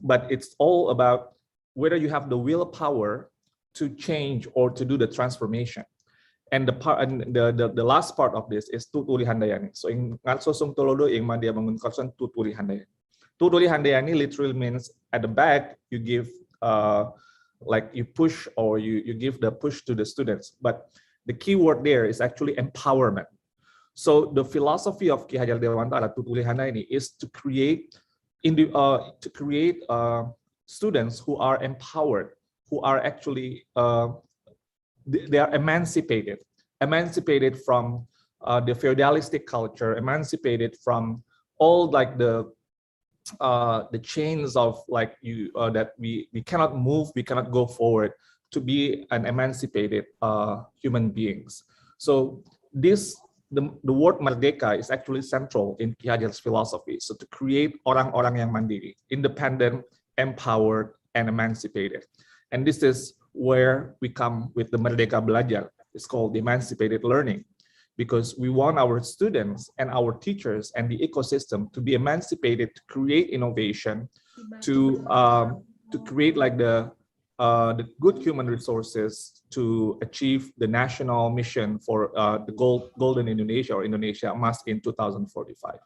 but it's all about whether you have the willpower to change or to do the transformation. And the last part of this is Tut Wuri Handayani. So in Ngarso Sung Tulodo, Ing Madia Mangun Karso, Tut Wuri Handayani. Tut Wuri Handayani literally means at the back, you give like you push or you give the push to the students. But the key word there is actually empowerment. So the philosophy of Ki Hajar Dewantara, Tut Wuri Handayani, is to create students who are empowered, who are actually they are emancipated from the feudalistic culture, emancipated from all like the chains of like that we cannot move, we cannot go forward, to be an emancipated human beings. So the word Merdeka is actually central in Ki Hajar's philosophy. So to create orang-orang yang mandiri, independent, empowered, and emancipated. And this is where we come with the Merdeka Belajar. It's called emancipated learning, because we want our students and our teachers and the ecosystem to be emancipated, to create innovation, to create like the good human resources to achieve the national mission for the golden Indonesia, or Indonesia Emas, in 2045.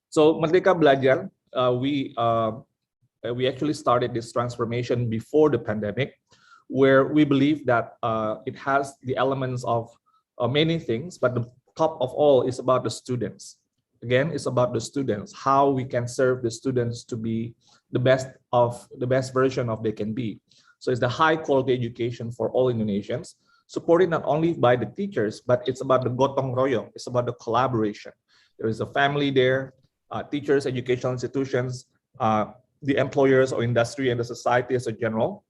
So Merdeka Belajar, we actually started this transformation before the pandemic, where we believe that it has the elements of many things, but the top of all is about the students. Again, it's about the students, how we can serve the students to be the best version of they can be. So it's the high quality education for all Indonesians, supported not only by the teachers, but it's about the gotong royong. It's about the collaboration. There is a family there, teachers, educational institutions, the employers or industry, and the society as a general.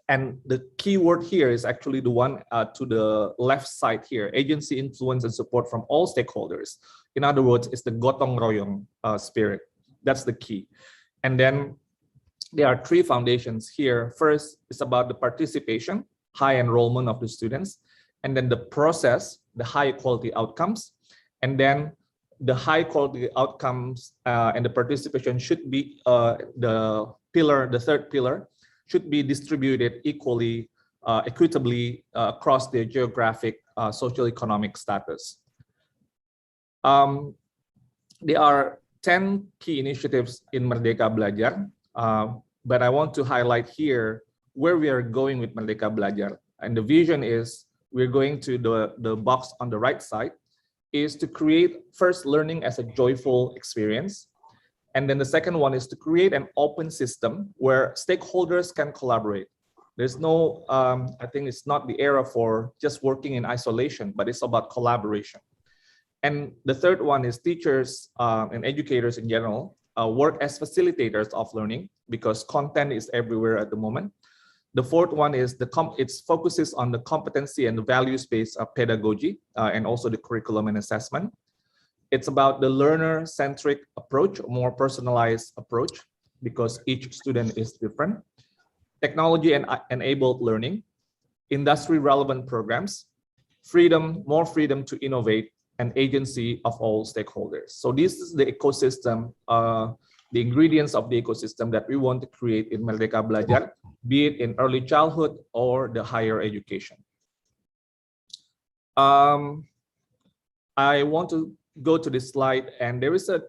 And the key word here is actually the one to the left side here: agency, influence, and support from all stakeholders. In other words, it's the gotong royong spirit. That's the key. And then there are three foundations here. First, it's about the participation, high enrollment of the students, and then the process, the high quality outcomes, and then the high quality outcomes and the participation should be the third pillar, should be distributed equally equitably across their geographic, socioeconomic status. There are 10 key initiatives in Merdeka Belajar, but I want to highlight here where we are going with Merdeka Belajar. And the vision is, we're going to the box on the right side, is to create first learning as a joyful experience. And then the second one is to create an open system where stakeholders can collaborate. There's no, I think it's not the era for just working in isolation, but it's about collaboration. And the third one is teachers and educators in general work as facilitators of learning, because content is everywhere at the moment. The fourth one is it focuses on the competency and the values-based pedagogy and also the curriculum and assessment. It's about the learner-centric approach, a more personalized approach, because each student is different. Technology and enabled learning, industry-relevant programs, freedom, more freedom to innovate, and agency of all stakeholders. So this is the ecosystem, the ingredients of the ecosystem that we want to create in Merdeka Belajar, be it in early childhood or the higher education. I want to go to this slide, and there is a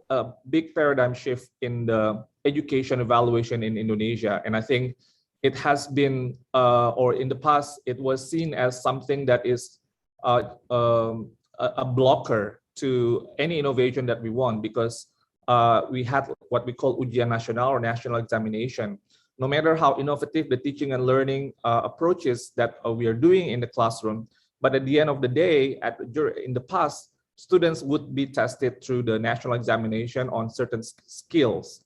big paradigm shift in the education evaluation in Indonesia. And I think it has been, or in the past, it was seen as something that is a blocker to any innovation that we want, because we had what we call ujian nasional or national examination. No matter how innovative the teaching and learning approaches that we are doing in the classroom, but at the end of the day, in the past, students would be tested through the national examination on certain skills.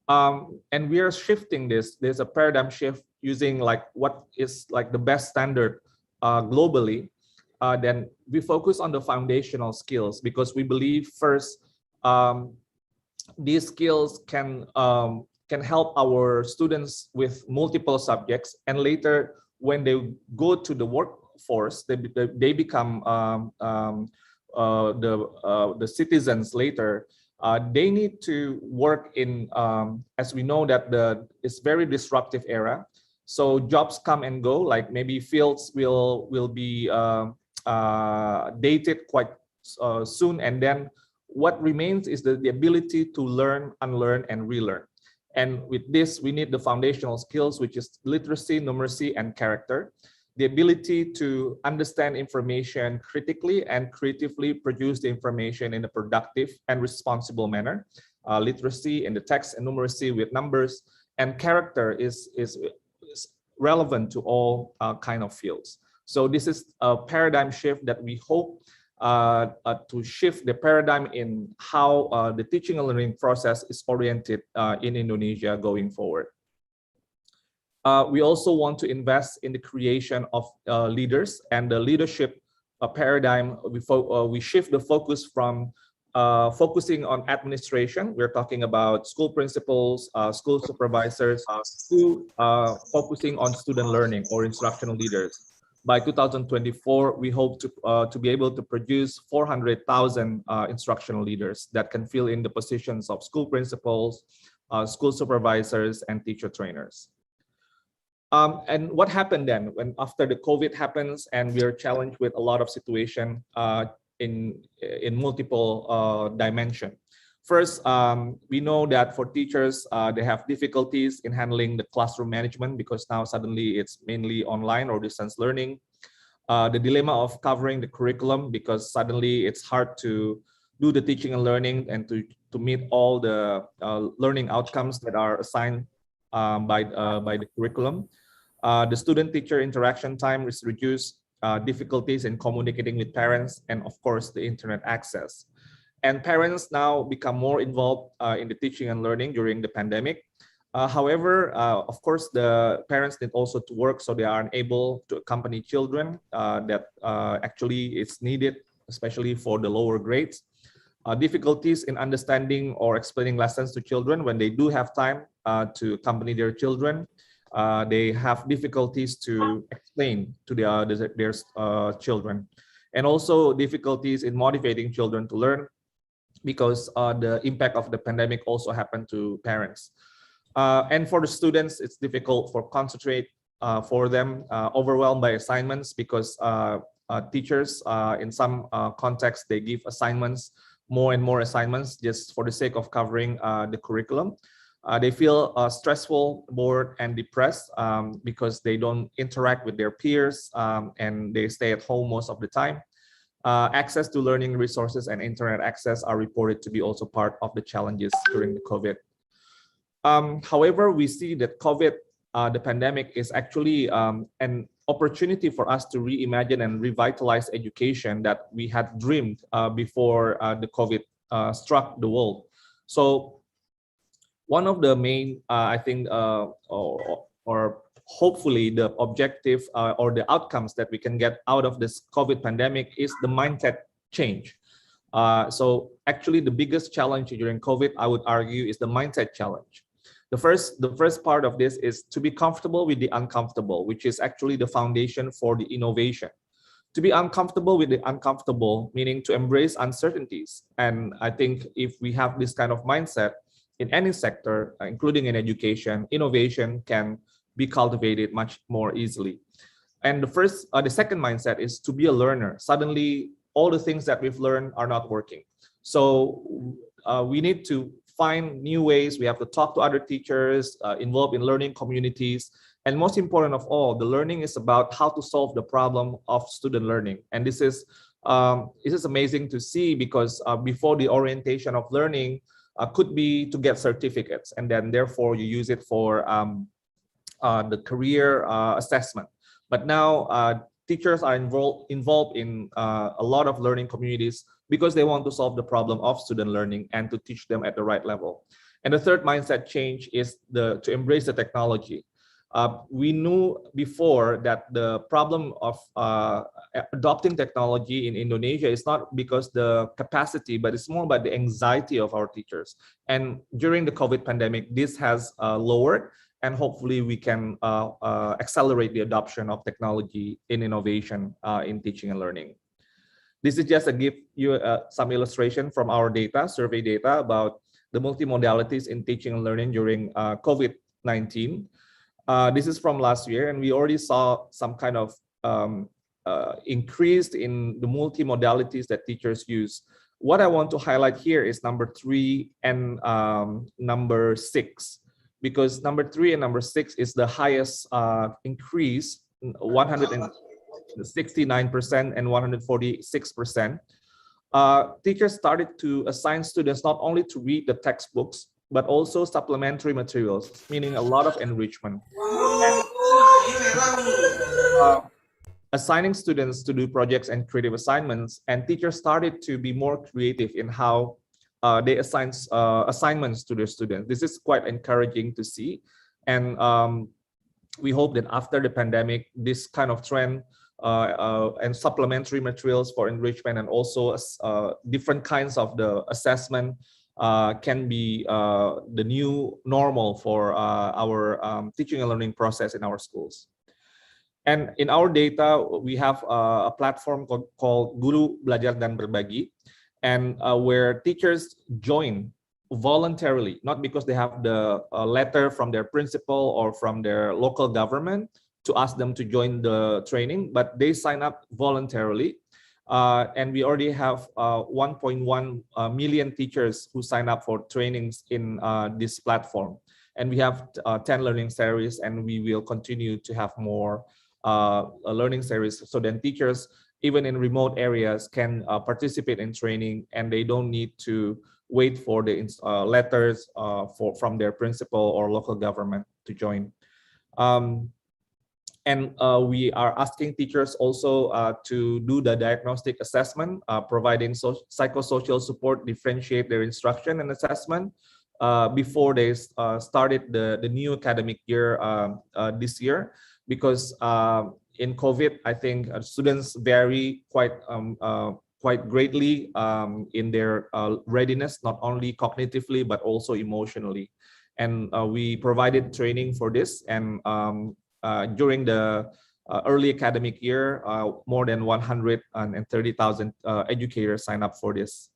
And we are shifting this. There's a paradigm shift using like what is like the best standard globally. Then we focus on the foundational skills, because we believe first these skills can help our students with multiple subjects, and later when they go to the workforce, they become the citizens later. They need to work in, as we know that it's very disruptive era. So jobs come and go, like maybe fields will be dated quite soon, and then what remains is the ability to learn, unlearn, and relearn. And with this, we need the foundational skills, which is literacy, numeracy, and character. The ability to understand information critically and creatively produce the information in a productive and responsible manner. Literacy in the text and numeracy with numbers, and character is relevant to all kind of fields. So this is a paradigm shift that we hope to shift the paradigm in how the teaching and learning process is oriented in Indonesia going forward. We also want to invest in the creation of leaders and the leadership paradigm. We shift the focus from focusing on administration. We're talking about school principals, school supervisors, to focusing on student learning or instructional leaders. By 2024, we hope to be able to produce 400,000 instructional leaders that can fill in the positions of school principals, school supervisors, and teacher trainers. And what happened then when after the COVID happens and we are challenged with a lot of situation in multiple dimension. First, we know that for teachers, they have difficulties in handling the classroom management, because now suddenly it's mainly online or distance learning. The dilemma of covering the curriculum, because suddenly it's hard to do the teaching and learning and to meet all the learning outcomes that are assigned by the curriculum. The student-teacher interaction time is reduced, difficulties in communicating with parents, and of course the internet access. And parents now become more involved in the teaching and learning during the pandemic. However, of course, the parents need also to work, so they are unable to accompany children that actually it's needed, especially for the lower grades. Difficulties in understanding or explaining lessons to children when they do have time to accompany their children. They have difficulties to explain to their children, and also difficulties in motivating children to learn, because the impact of the pandemic also happened to parents. And for the students, it's difficult for concentrate for them, overwhelmed by assignments because teachers, in some contexts, they give assignments, more and more assignments just for the sake of covering the curriculum. They feel stressful, bored, and depressed because they don't interact with their peers and they stay at home most of the time. Access to learning resources and internet access are reported to be also part of the challenges during the COVID. However, we see that COVID, the pandemic, is actually an opportunity for us to reimagine and revitalize education that we had dreamed before the COVID struck the world. So one of the main, I think, or hopefully the objective or the outcomes that we can get out of this COVID pandemic is the mindset change. So actually the biggest challenge during COVID, I would argue, is the mindset challenge. The first part of this is to be comfortable with the uncomfortable, which is actually the foundation for the innovation. To be uncomfortable with the uncomfortable, meaning to embrace uncertainties. And I think if we have this kind of mindset in any sector, including in education, innovation can be cultivated much more easily. And the second mindset is to be a learner. Suddenly, all the things that we've learned are not working. So we need to find new ways. We have to talk to other teachers, involved in learning communities. And most important of all, the learning is about how to solve the problem of student learning. And this is amazing to see because before the orientation of learning could be to get certificates. And then therefore you use it for the career assessment. But now teachers are involved in a lot of learning communities because they want to solve the problem of student learning and to teach them at the right level. And the third mindset change is to embrace the technology. We knew before that the problem of adopting technology in Indonesia is not because the capacity, but it's more about the anxiety of our teachers. And during the COVID pandemic, this has lowered, and hopefully we can accelerate the adoption of technology in innovation in teaching and learning. This is just to give you some illustration from our data, survey data about the multimodalities in teaching and learning during COVID-19. This is from last year, and we already saw some kind of increase in the multimodalities that teachers use. What I want to highlight here is number 3 and number 6, because number 3 and number 6 is the highest increase, 169% and 146%. Teachers started to assign students not only to read the textbooks, but also supplementary materials, meaning a lot of enrichment. Assigning students to do projects and creative assignments, and teachers started to be more creative in how they assign assignments to their students. This is quite encouraging to see. And we hope that after the pandemic, this kind of trend and supplementary materials for enrichment and also different kinds of the assessment can be the new normal for our teaching and learning process in our schools. And in our data, we have a platform called Guru Belajar dan Berbagi, and where teachers join voluntarily, not because they have the letter from their principal or from their local government to ask them to join the training, but they sign up voluntarily. And we already have 1.1 million teachers who sign up for trainings in this platform. And we have 10 learning series, and we will continue to have more learning series so then teachers, even in remote areas, can participate in training, and they don't need to wait for the letters from their principal or local government to join. And we are asking teachers also to do the diagnostic assessment, providing psychosocial support, differentiate their instruction and assessment before they started the new academic year this year. Because in COVID, I think students vary quite greatly in their readiness, not only cognitively, but also emotionally. And we provided training for this, and during the early academic year, more than 130,000 educators signed up for this.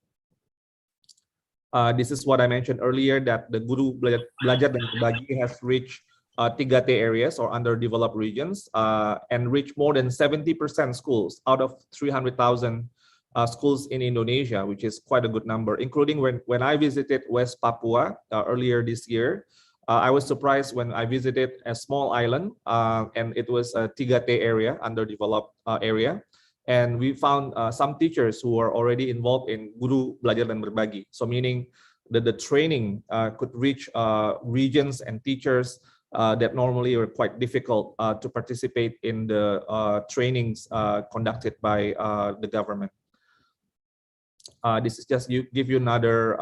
This is what I mentioned earlier, that the Guru Belajar dan Berbagi has reached 3T areas or underdeveloped regions and reach more than 70% schools out of 300,000 schools in Indonesia, which is quite a good number, including when I visited West Papua earlier this year. I was surprised when I visited a small island and it was a 3T area, underdeveloped area. And we found some teachers who are already involved in Guru Belajar dan Berbagi. So meaning that the training could reach regions and teachers that normally are quite difficult to participate in the trainings conducted by the government. This is just give you another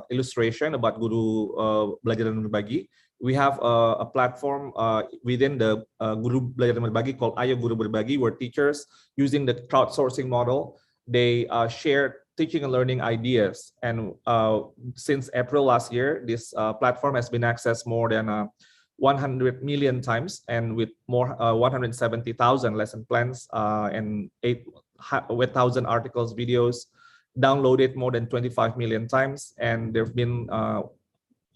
illustration about Guru Belajar dan Berbagi. We have a platform within the Guru Belajar dan Berbagi called Ayo Guru Berbagi, where teachers using the crowdsourcing model, they share teaching and learning ideas. And since April last year, this platform has been accessed more than 100 million times, and with more 170,000 lesson plans and 8,000 articles, videos downloaded more than 25 million times. And there have been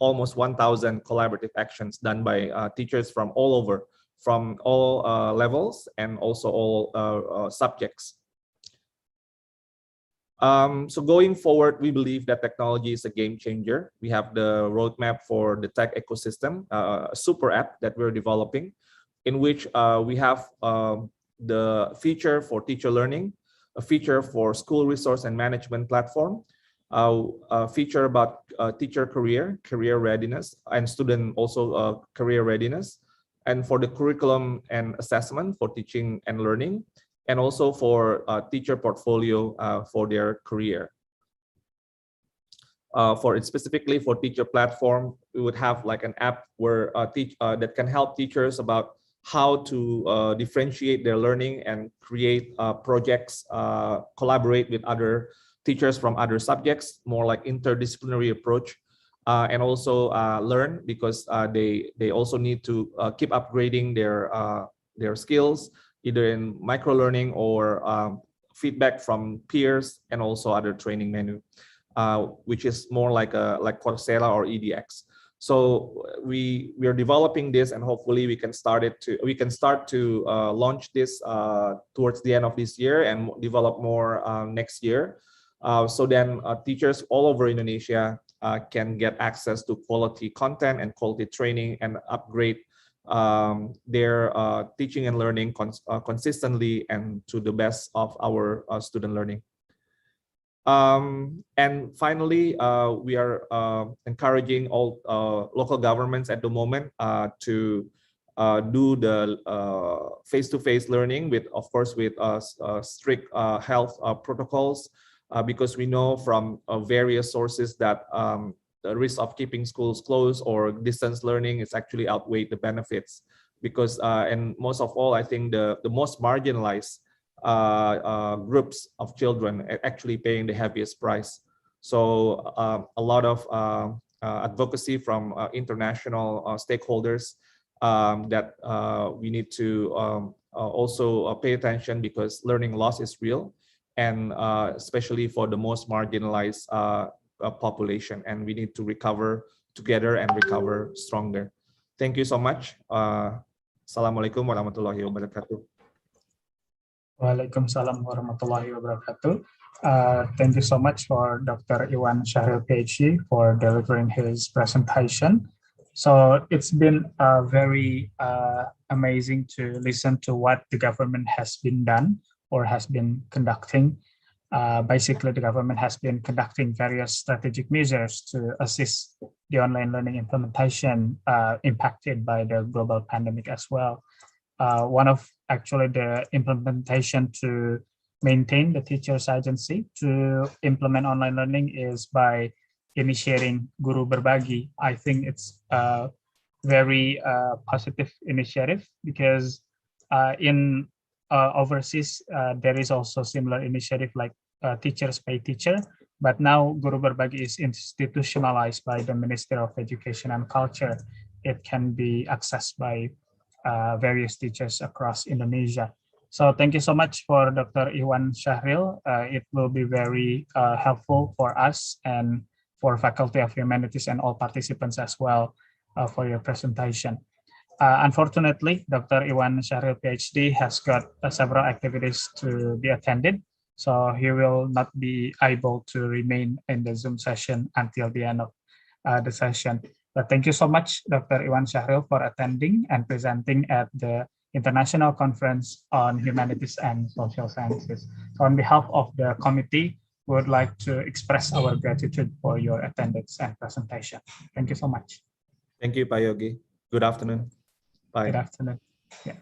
almost 1,000 collaborative actions done by teachers from all over, from all levels and also all subjects. So going forward, we believe that technology is a game changer. We have the roadmap for the tech ecosystem, a super app that we're developing, in which we have the feature for teacher learning, a feature for school resource and management platform, a feature about teacher career readiness, and student also career readiness, and for the curriculum and assessment for teaching and learning, and also for teacher portfolio for their career. Specifically for teacher platform, we would have like an app where that can help teachers about how to differentiate their learning and create projects, collaborate with other teachers from other subjects, more like interdisciplinary approach, and also learn, because they also need to keep upgrading their skills, either in micro learning or feedback from peers, and also other training menu, which is more like Coursera or EDX. So we are developing this, and hopefully we can start to launch this towards the end of this year and develop more next year. So then teachers all over Indonesia can get access to quality content and quality training and upgrade their teaching and learning consistently and to the best of our student learning. And finally, we are encouraging all local governments at the moment to do the face-to-face learning with, of course, with strict health protocols, because we know from various sources that the risk of keeping schools closed or distance learning is actually outweighed the benefits, because and most of all, I think the most marginalized groups of children are actually paying the heaviest price. So a lot of advocacy from international stakeholders that we need to also pay attention, because learning loss is real, and especially for the most marginalized population, and we need to recover together and recover stronger. Thank you so much. Assalamualaikum warahmatullahi wabarakatuh. Waalaikumsalam warahmatullahi wabarakatuh. Thank you so much for Dr. Iwan Syahril, PhD, for delivering his presentation. So it's been very amazing to listen to what the government has been done or has been conducting. Basically, the government has been conducting various strategic measures to assist the online learning implementation impacted by the global pandemic as well. One of actually the implementation to maintain the teacher's agency to implement online learning is by initiating Guru Berbagi. I think it's a very positive initiative, because in overseas, there is also similar initiative like teachers pay teacher, but now Guru Berbagi is institutionalized by the Ministry of Education and Culture. It can be accessed by various teachers across Indonesia. So thank you so much for Dr. Iwan Syahril. It will be very helpful for us and for Faculty of Humanities and all participants as well. for your presentation. Unfortunately, Dr. Iwan Syahril, PhD, has got several activities to be attended, so he will not be able to remain in the Zoom session until the end of the session. But thank you so much, Dr. Iwan Syahril, for attending and presenting at the International Conference on Humanities and Social Sciences. So on behalf of the committee, we would like to express our gratitude for your attendance and presentation. Thank you so much. Thank you, Pak Yogi. Good afternoon. Bye. Good afternoon. Yeah.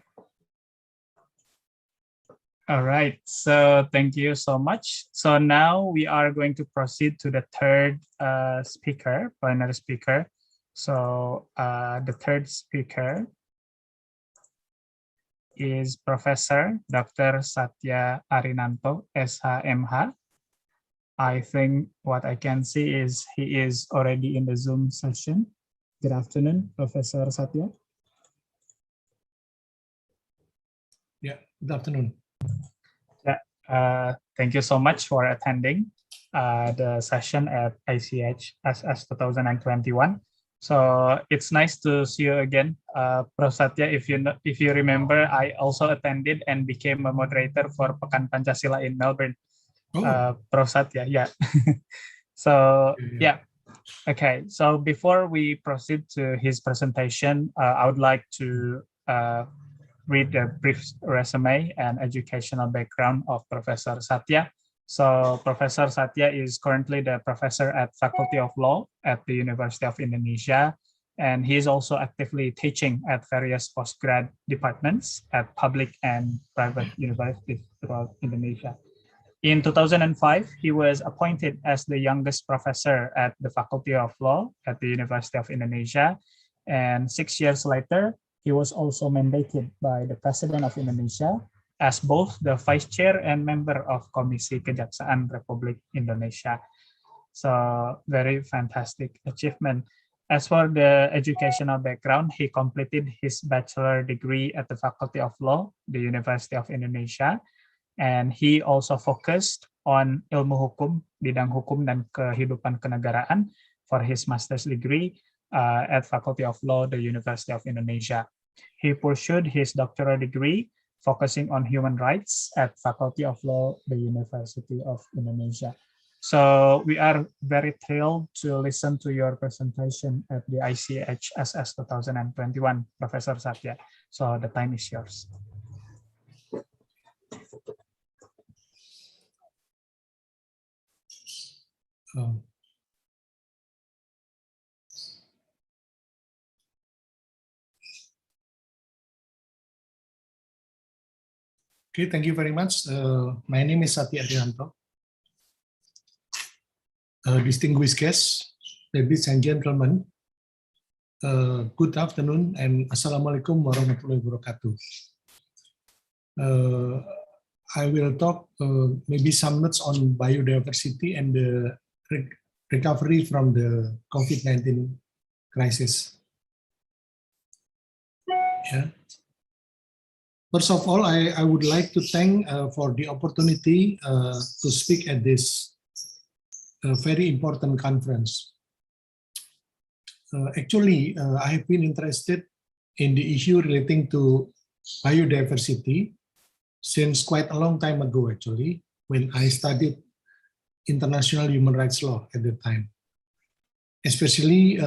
All right, so thank you so much. So now we are going to proceed to the third speaker, plenary speaker. So the third speaker is Professor Dr. Satya Arinanto, SHMH. I think what I can see is he is already in the Zoom session. Good afternoon, Professor Satya. Yeah, good afternoon. Yeah, thank you so much for attending the session at ICHSS 2021. So it's nice to see you again, Prof. Satya. If you remember, I also attended and became a moderator for Pekan Pancasila in Melbourne. Prof. Satya, yeah. So yeah, okay. So before we proceed to his presentation, I would like to read a brief resume and educational background of Professor Satya. So Professor Satya is currently the professor at Faculty of Law at the University of Indonesia, and he is also actively teaching at various postgrad departments at public and private universities throughout Indonesia. In 2005, he was appointed as the youngest professor at the Faculty of Law at the University of Indonesia, and 6 years later, he was also mandated by the President of Indonesia as both the Vice Chair and member of Komisi Kejaksaan Republik Indonesia. So very fantastic achievement. As for the educational background, he completed his bachelor degree at the Faculty of Law, the University of Indonesia, and he also focused on ilmu hukum, bidang hukum dan kehidupan kenegaraan for his master's degree at Faculty of Law, the University of Indonesia. He pursued his doctoral degree focusing on human rights at Faculty of Law, the University of Indonesia. So we are very thrilled to listen to your presentation at the ICHSS 2021, Professor Satya. So the time is yours. Okay, thank you very much. My name is Satya Arinanto. Distinguished guests, ladies and gentlemen, good afternoon and Assalamualaikum warahmatullahi wabarakatuh. I will talk maybe some notes on biodiversity and the recovery from the COVID-19 crisis. Yeah. First of all, I would like to thank for the opportunity to speak at this very important conference. Actually, I have been interested in the issue relating to biodiversity since quite a long time ago, actually, when I studied international human rights law at the time, especially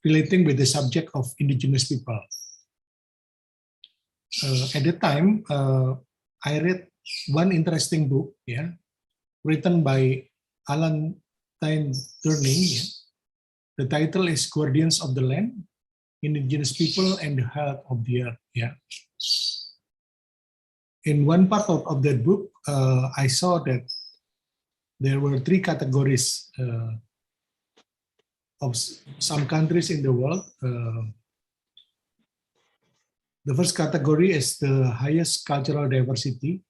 relating with the subject of indigenous people. At the time, I read one interesting book, written by Alan Tyne Turning. The title is Guardians of the Land, Indigenous People and the Health of the Earth. In one part of that book, I saw that there were 3 categories of some countries in the world. The first category is the highest cultural diversity.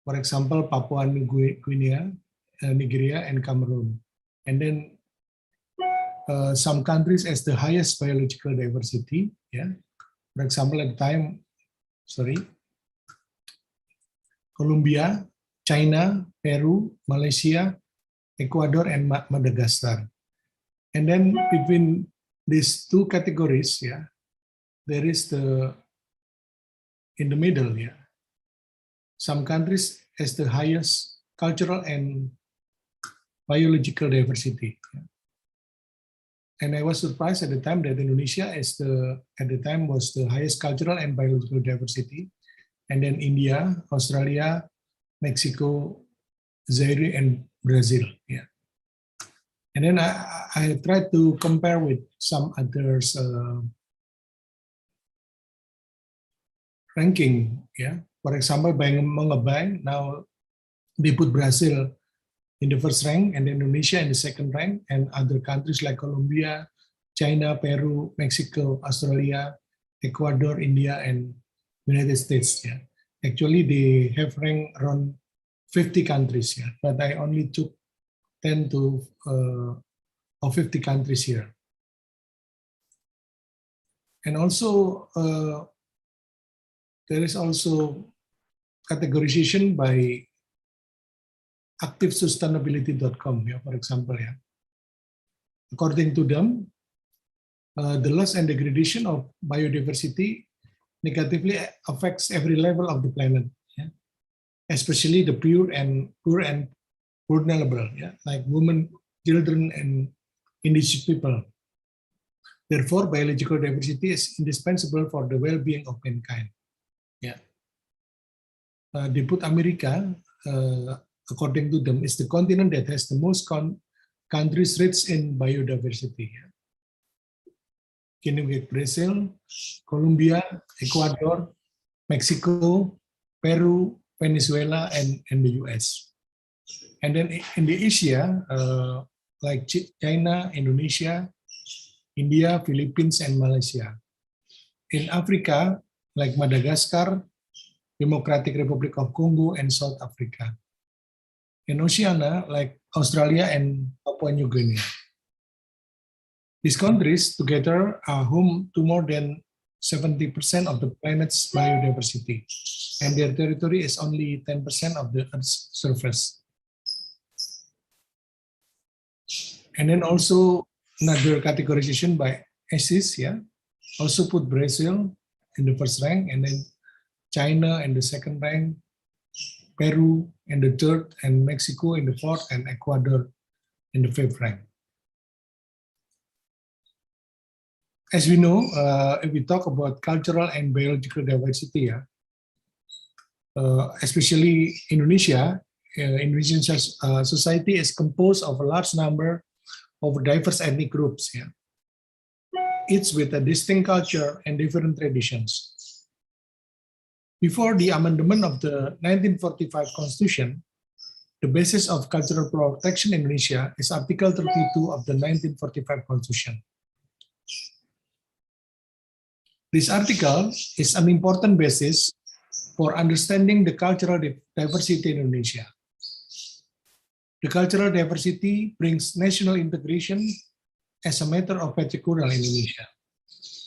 For example, Papua New Guinea, Nigeria, and Cameroon. And then some countries as the highest biological diversity. For example, at the time, Colombia, China, Peru, Malaysia, Ecuador, and Madagascar. And then between these two categories, yeah, there is in the middle, yeah. Some countries has the highest cultural and biological diversity. Yeah. And I was surprised at the time that Indonesia at the time was the highest cultural and biological diversity. And then India, Australia, Mexico, Zaire, and Brazil. Yeah. And then I tried to compare with some others ranking. Yeah. For example, by Mongabay, now they put Brazil in the first rank and Indonesia in the second rank, and other countries like Colombia, China, Peru, Mexico, Australia, Ecuador, India, and United States. Yeah. Actually, they have ranked around 50 countries, yeah, but I only took 10 to of 50 countries here. And also, there is also categorization by activesustainability.com, yeah, for example. Yeah. According to them, the loss and degradation of biodiversity negatively affects every level of the planet, yeah? Especially the poor and vulnerable, yeah? Like women, children, and indigenous people. Therefore, biological diversity is indispensable for the well-being of mankind. Yeah. They put America, according to them, is the continent that has the most countries rich in biodiversity. Yeah. Can you get Brazil, Colombia, Ecuador, Mexico, Peru, Venezuela, and the US. And then in the Asia, like China, Indonesia, India, Philippines, and Malaysia. In Africa, like Madagascar, Democratic Republic of Congo, and South Africa. In Oceania, like Australia and Papua New Guinea. These countries together are home to more than 70% of the planet's biodiversity, and their territory is only 10% of the Earth's surface. And then also another categorization by ICHSS, yeah, also put Brazil in the first rank, and then China in the second rank, Peru in the third, and Mexico in the fourth, and Ecuador in the fifth rank. As we know, if we talk about cultural and biological diversity, yeah, especially Indonesia, Indonesian society is composed of a large number of diverse ethnic groups, yeah, each with a distinct culture and different traditions. Before the amendment of the 1945 Constitution, the basis of cultural protection in Indonesia is Article 32 of the 1945 Constitution. This article is an important basis for understanding the cultural diversity in Indonesia. The cultural diversity brings national integration as a matter of particular in Indonesia,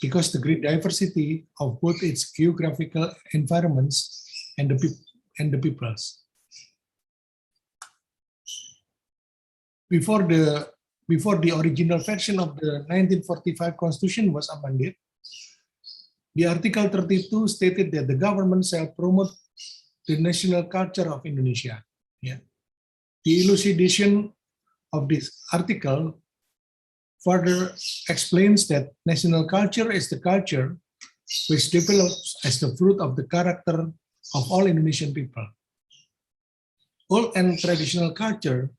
because the great diversity of both its geographical environments and the peoples. Before the original version of the 1945 Constitution was amended, the Article 32 stated that the government shall promote the national culture of Indonesia. Yeah. The elucidation of this article further explains that national culture is the culture which develops as the fruit of the character of all Indonesian people. Old and traditional culture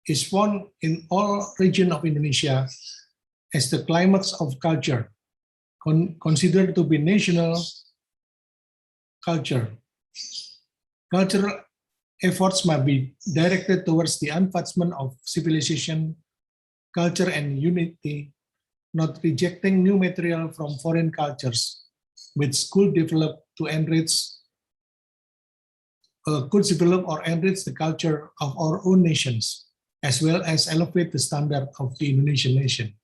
is found in all regions of Indonesia as the climax of culture, considered to be national culture. Cultural efforts must be directed towards the advancement of civilization, culture, and unity, not rejecting new material from foreign cultures, which could develop or enrich the culture of our own nations, as well as elevate the standard of the Indonesian nation.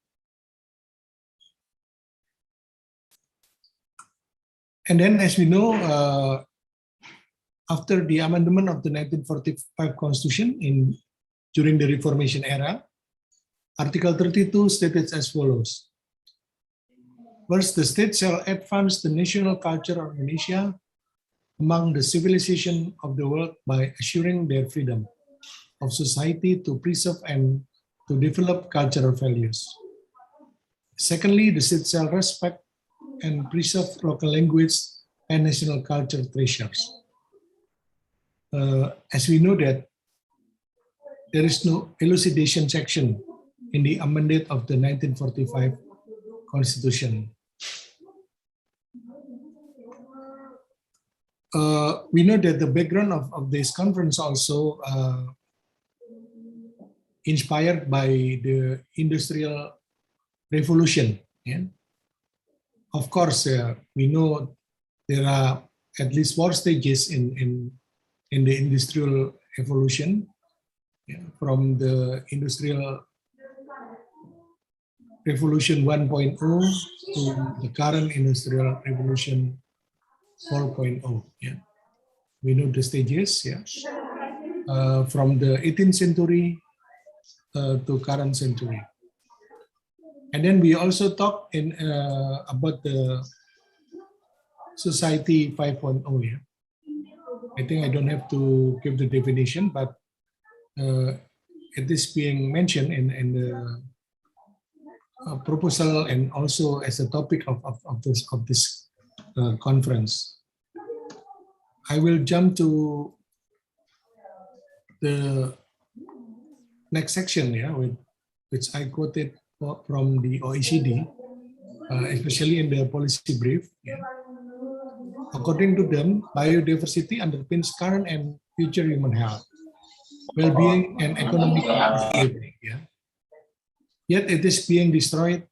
And then, as we know, after the amendment of the 1945 Constitution in during the Reformation era. Article 32 states as follows. First, the state shall advance the national culture of Indonesia among the civilization of the world by assuring their freedom of society to preserve and to develop cultural values. Secondly, the state shall respect and preserve local language and national culture treasures. As we know that there is no elucidation section in the amendment of the 1945 Constitution. We know that the background of this conference also inspired by the Industrial Revolution. Yeah? Of course, we know there are at least 4 stages in the Industrial Revolution, yeah, from the Industrial Revolution 1.0 to the current Industrial Revolution 4.0. Yeah, we know the stages. Yeah, from the 18th century to current century, and then we also talk in about the Society 5.0. Yeah, I think I don't have to give the definition, but it is being mentioned in the proposal and also as a topic of this conference. I will jump to the next section, yeah, which I quoted from the OECD, especially in the policy brief. Yeah. According to them, biodiversity underpins current and future human health, well-being, and economic stability. Yeah. Yet it is being destroyed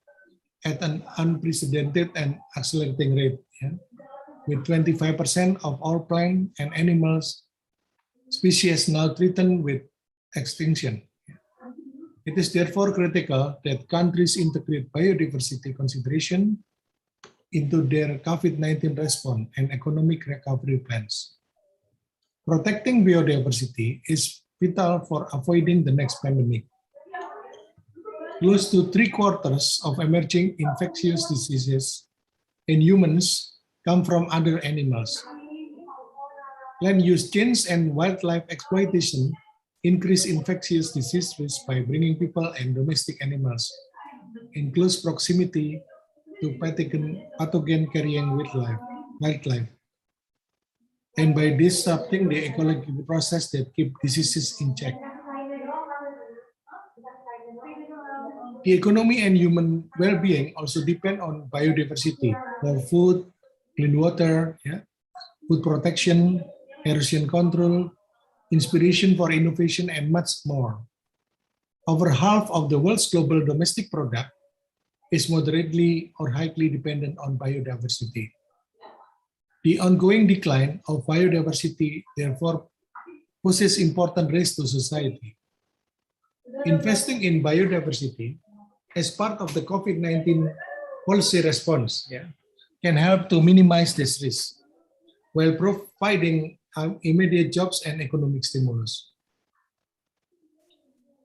at an unprecedented and accelerating rate, yeah, with 25% of all plant and animals species now threatened with extinction. It is therefore critical that countries integrate biodiversity consideration into their COVID-19 response and economic recovery plans. Protecting biodiversity is vital for avoiding the next pandemic. Close to 3/4 of emerging infectious diseases in humans come from other animals. Land use change and wildlife exploitation increase infectious disease risk by bringing people and domestic animals in close proximity to pathogen carrying wildlife, and by disrupting the ecological process that keep diseases in check. The economy and human well-being also depend on biodiversity for food, clean water, yeah, food protection, erosion control, inspiration for innovation, and much more. Over half of the world's global domestic product is moderately or highly dependent on biodiversity. The ongoing decline of biodiversity therefore poses important risks to society. Investing in biodiversity as part of the COVID-19 policy response, yeah, can help to minimize this risk while providing immediate jobs and economic stimulus.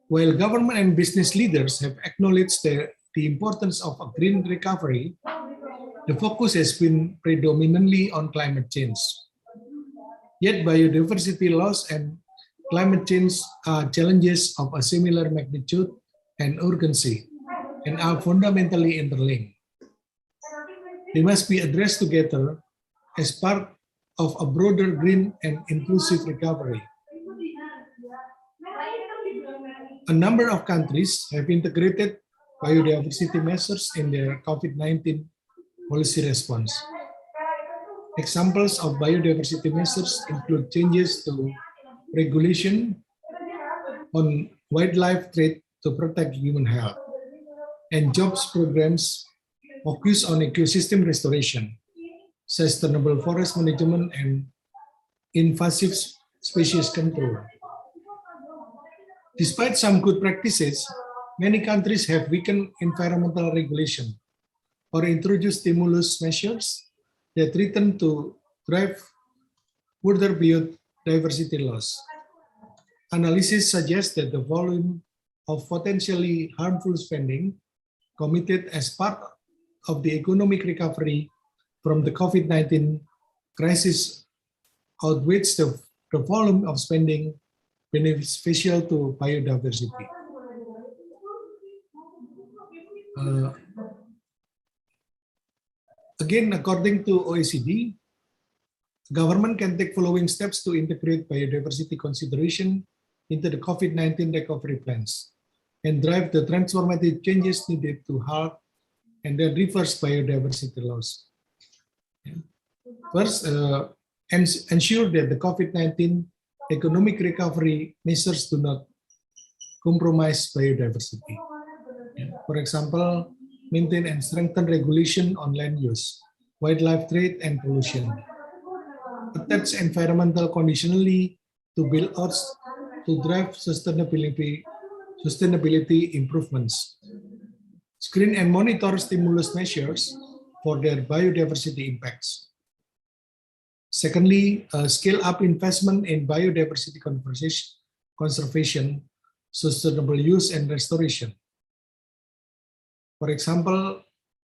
While government and business leaders have acknowledged the importance of a green recovery, the focus has been predominantly on climate change. Yet biodiversity loss and climate change are challenges of a similar magnitude and urgency, and are fundamentally interlinked. They must be addressed together as part of a broader green and inclusive recovery. A number of countries have integrated biodiversity measures in their COVID-19 policy response. Examples of biodiversity measures include changes to regulation on wildlife trade to protect human health, and jobs programs focus on ecosystem restoration, sustainable forest management, and invasive species control. Despite some good practices, many countries have weakened environmental regulation or introduced stimulus measures that threaten to drive further biodiversity loss. analysis suggests that the volume of potentially harmful spending committed as part of the economic recovery from the COVID-19 crisis outweighs the volume of spending beneficial to biodiversity. Again, according to OECD, government can take following steps to integrate biodiversity consideration into the COVID-19 recovery plans and drive the transformative changes needed to halt and then reverse biodiversity loss. First, ensure that the COVID-19 economic recovery measures do not compromise biodiversity. For example, maintain and strengthen regulation on land use, wildlife trade, and pollution. Attach environmental conditionally to build-outs to drive sustainability improvements. Screen and monitor stimulus measures for their biodiversity impacts. Secondly, scale up investment in biodiversity conservation, sustainable use, and restoration. For example,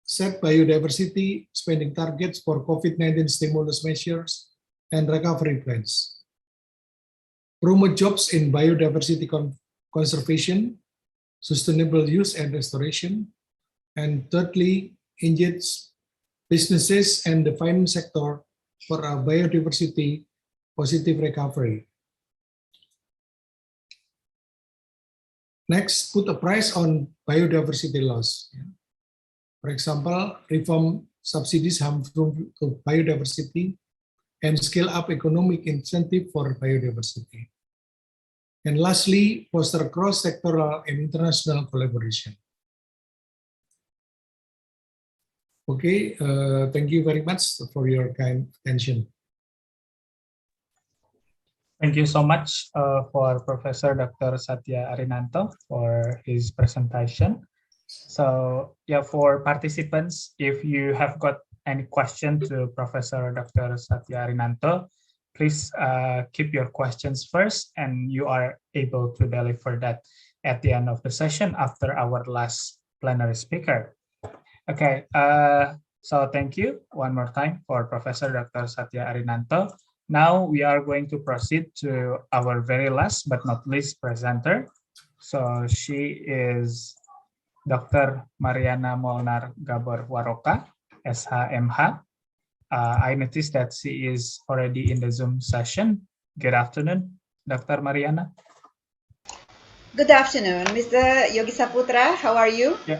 set biodiversity spending targets for COVID-19 stimulus measures and recovery plans. Promote jobs in biodiversity conservation, sustainable use and restoration. And thirdly, engage businesses and the finance sector for a biodiversity positive recovery. Next, put a price on biodiversity loss. For example, reform subsidies harmful to biodiversity and scale up economic incentive for biodiversity. And lastly, foster cross-sectoral and international collaboration. Okay, thank you very much for your kind attention. Thank you so much for Professor Dr. Satya Arinanto for his presentation. So yeah, for participants, if you have got any question to Professor Dr. Satya Arinanto, please keep your questions first, and you are able to deliver that at the end of the session after our last plenary speaker. Okay, so thank you one more time for Professor Dr. Satya Arinanto. Now we are going to proceed to our very last but not least presenter. So she is Dr. Mariana Molnar Gabor Waroka, SHMH. I noticed that she is already in the Zoom session. Good afternoon, Dr. Mariana. Good afternoon, Mr. Yogi Saputra. How are you? Yeah,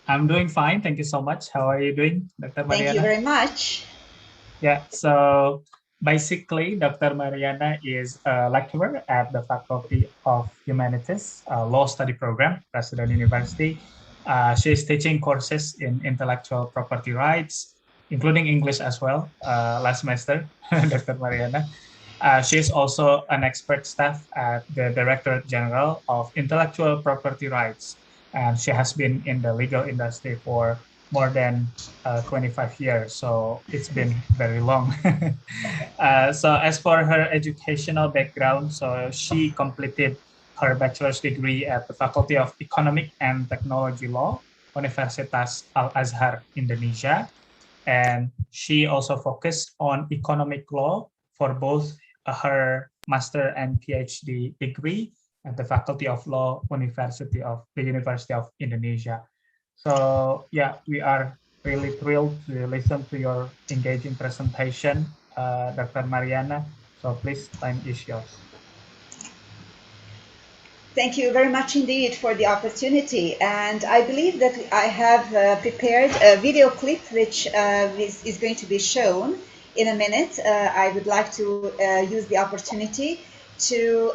I'm doing fine. Thank you so much. How are you doing, Dr. Mariana? Thank you very much. Yeah, so basically, Dr. Mariana is a lecturer at the Faculty of Humanities Law Study Program, President University. She is teaching courses in intellectual property rights, including English as well, last semester, Dr. Mariana. She is also an expert staff at the Directorate General of Intellectual Property Rights, and she has been in the legal industry for more than 25 years, so it's been very long. So as for her educational background, so she completed her bachelor's degree at the Faculty of Economic and Technology Law, Universitas Al-Azhar, Indonesia. And she also focused on economic law for both her master and PhD degree at the Faculty of Law, University of Indonesia. So yeah, we are really thrilled to listen to your engaging presentation, Dr. Mariana. So please, time is yours. Thank you very much indeed for the opportunity. And I believe that I have prepared a video clip which is going to be shown in a minute. I would like to use the opportunity to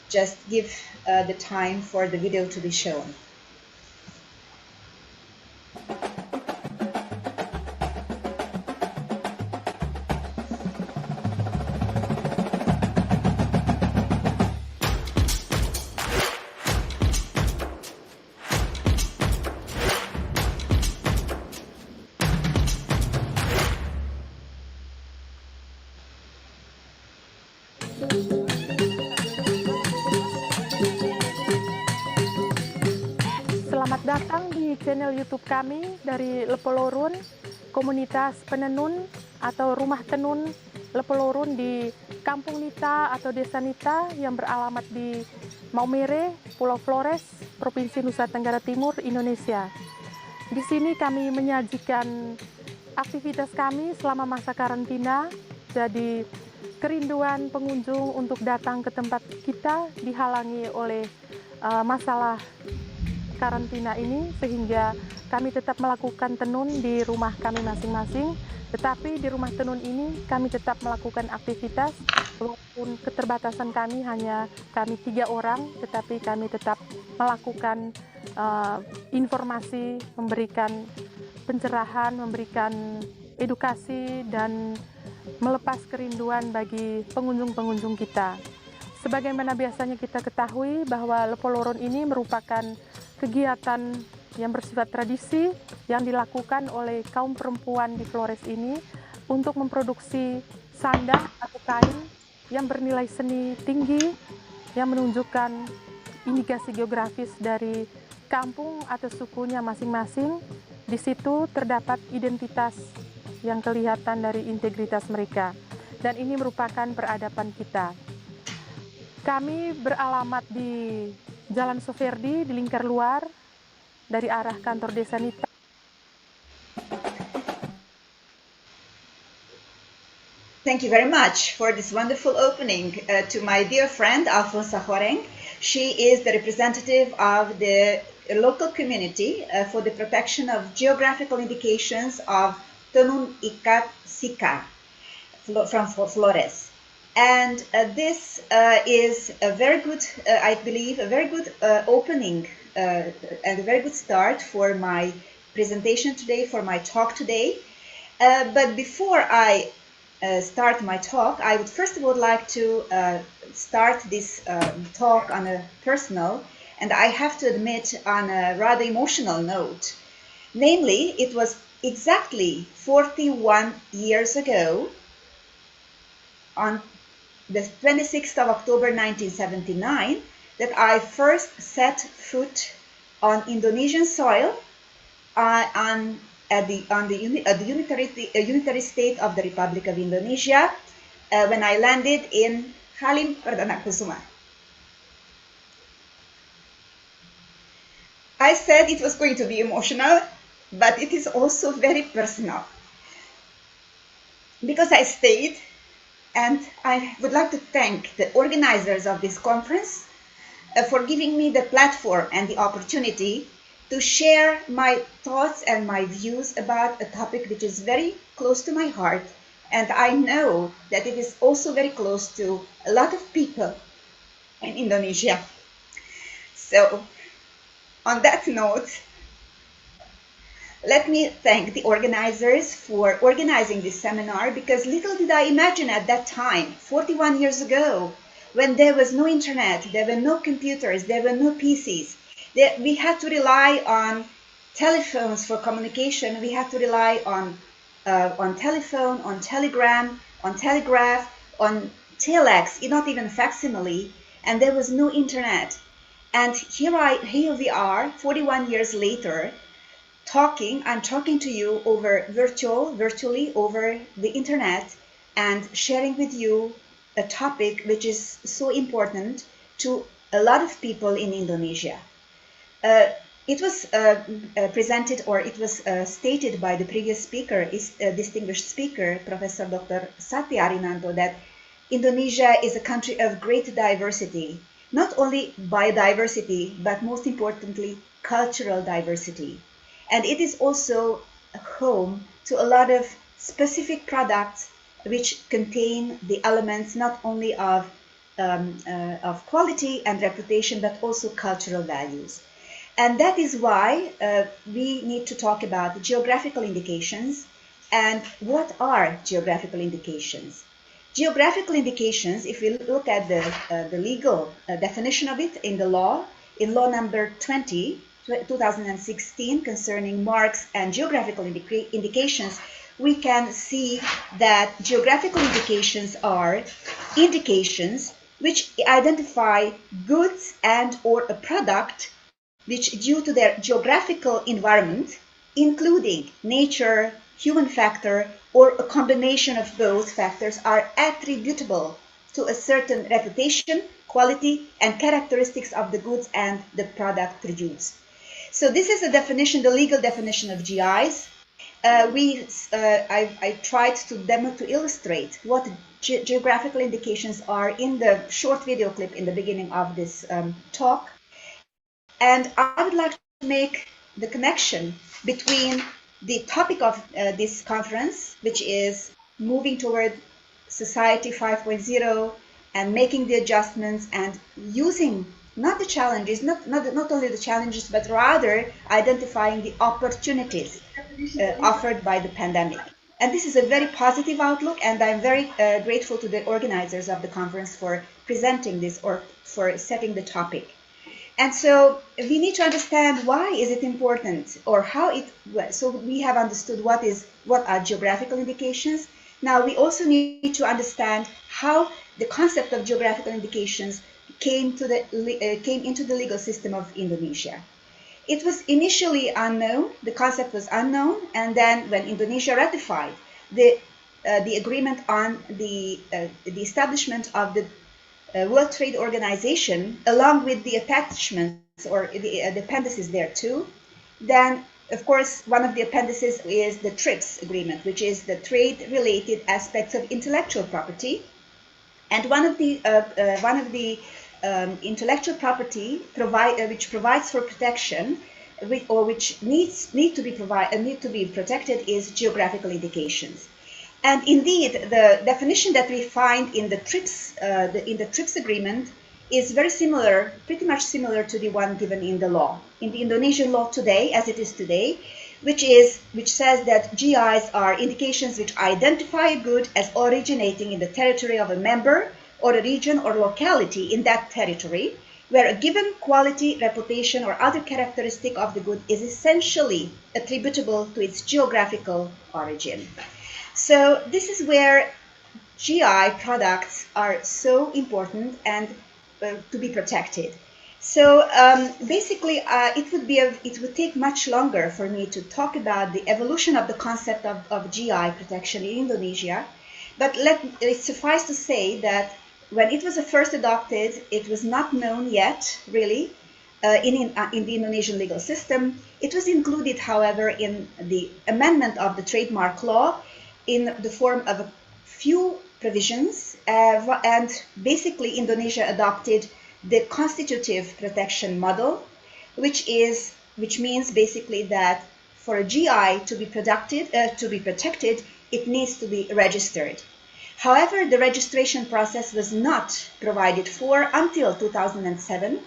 just give the time for the video to be shown. datang di channel YouTube kami dari Lepelorun, komunitas penenun atau rumah tenun Lepelorun di Kampung Nita atau Desa Nita yang beralamat di Maumere, Pulau Flores, Provinsi Nusa Tenggara Timur, Indonesia. Di sini kami menyajikan aktivitas kami selama masa karantina, jadi kerinduan pengunjung untuk datang ke tempat kita dihalangi oleh masalah karantina ini, sehingga kami tetap melakukan tenun di rumah kami masing-masing. Tetapi di rumah tenun ini kami tetap melakukan aktivitas, walaupun keterbatasan kami hanya kami 3 orang, tetapi kami tetap melakukan informasi, memberikan pencerahan, memberikan edukasi, dan melepas kerinduan bagi pengunjung-pengunjung kita. Sebagaimana biasanya kita ketahui bahwa Lepelorun ini merupakan kegiatan yang bersifat tradisi yang dilakukan oleh kaum perempuan di Flores ini untuk memproduksi sandang atau kain yang bernilai seni tinggi yang menunjukkan indikasi geografis dari kampung atau sukunya masing-masing. Di situ terdapat identitas yang kelihatan dari integritas mereka, dan ini merupakan peradaban kita. Kami beralamat di Jalan Soferdi di Lingkar Luar dari arah kantor Desa Nita. Thank you very much for this wonderful opening to my dear friend Alfonso Horeng. She is the representative of the local community for the protection of geographical indications of Tenun Ikat Sika from Flores. And this is a very good, I believe, a very good opening and a very good start for my presentation today, for my talk today. But before I start my talk, I would first of all like to start this talk on a personal, and I have to admit on a rather emotional note. Namely, it was exactly 41 years ago, on the 26th of October 1979, that I first set foot on Indonesian soil at the unitary state of the Republic of Indonesia when I landed in Halim Perdana Kusuma. I said it was going to be emotional, but it is also very personal, because I stayed, and I would like to thank the organizers of this conference for giving me the platform and the opportunity to share my thoughts and my views about a topic which is very close to my heart, and I know that it is also very close to a lot of people in Indonesia. So, on that note, let me thank the organizers for organizing this seminar, because little did I imagine at that time, 41 years ago, when there was no internet, there were no computers, there were no PCs, we had to rely on telephones for communication, we had to rely on telephone, on telegram, on telegraph, on telex, not even facsimile, and there was no internet. And here we are, 41 years later, I'm talking to you over virtually over the internet, and sharing with you a topic which is so important to a lot of people in Indonesia. It was presented, or it was stated by the previous speaker, distinguished speaker, Professor Dr. Satya Arinanto, that Indonesia is a country of great diversity, not only biodiversity, but most importantly, cultural diversity. And it is also a home to a lot of specific products which contain the elements not only of quality and reputation, but also cultural values. And that is why we need to talk about geographical indications. And what are geographical indications? Geographical indications, if we look at the legal definition of it in the law, in law number 20, 2016, concerning marks and geographical indications, we can see that geographical indications are indications which identify goods and or a product which due to their geographical environment, including nature, human factor, or a combination of both factors, are attributable to a certain reputation, quality, and characteristics of the goods and the product produced. So this is a definition, the legal definition of GIs. I tried to illustrate what geographical indications are in the short video clip in the beginning of this talk. And I would like to make the connection between the topic of this conference, which is moving toward Society 5.0 and making the adjustments and using not the challenges, not only the challenges, but rather identifying the opportunities offered by the pandemic. And this is a very positive outlook, and I'm very grateful to the organizers of the conference for presenting this or for setting the topic. And so we need to understand why is it important, or how it, so we have understood what are geographical indications. Now we also need to understand how the concept of geographical indications came into the legal system of Indonesia. It was initially unknown, the concept was unknown, and then when Indonesia ratified the agreement on the establishment of the World Trade Organization, along with the attachments or the appendices there too, then of course one of the appendices is the TRIPS agreement, which is the trade-related aspects of intellectual property, and one of the intellectual property which provides for protection, which needs to be protected, is geographical indications. And indeed, the definition that we find in the TRIPS agreement is very similar, pretty much similar to the one given in the law, in the Indonesian law today, as it is today, which says that GIs are indications which identify a good as originating in the territory of a member or a region or locality in that territory, where a given quality, reputation, or other characteristic of the good is essentially attributable to its geographical origin. So this is where GI products are so important and to be protected. So basically, it would take much longer for me to talk about the evolution of the concept of GI protection in Indonesia, but it suffice to say that when it was first adopted, it was not known yet, really, in the Indonesian legal system. It was included, however, in the amendment of the trademark law in the form of a few provisions, and basically Indonesia adopted the constitutive protection model, which means basically that for a GI to be protected, it needs to be registered. However, the registration process was not provided for until 2007,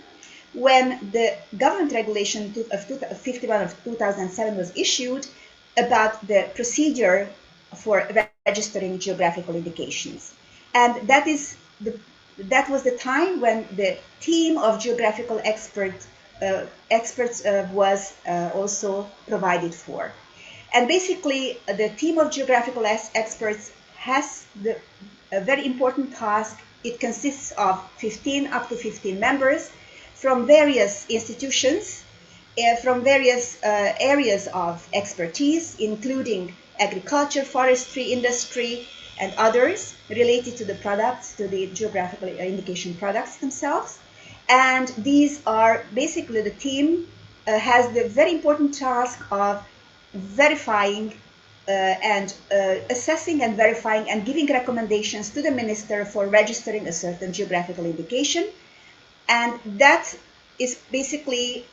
when the government regulation of 51 of 2007 was issued about the procedure for registering geographical indications. And that was the time when the team of geographical experts was also provided for. And basically, the team of geographical experts has a very important task. It consists of up to 15 members from various institutions, from various areas of expertise, including agriculture, forestry, industry, and others related to the products, to the geographical indication products themselves. And these are basically, the team has the very important task of verifying and assessing and verifying and giving recommendations to the minister for registering a certain geographical indication. And that is basically,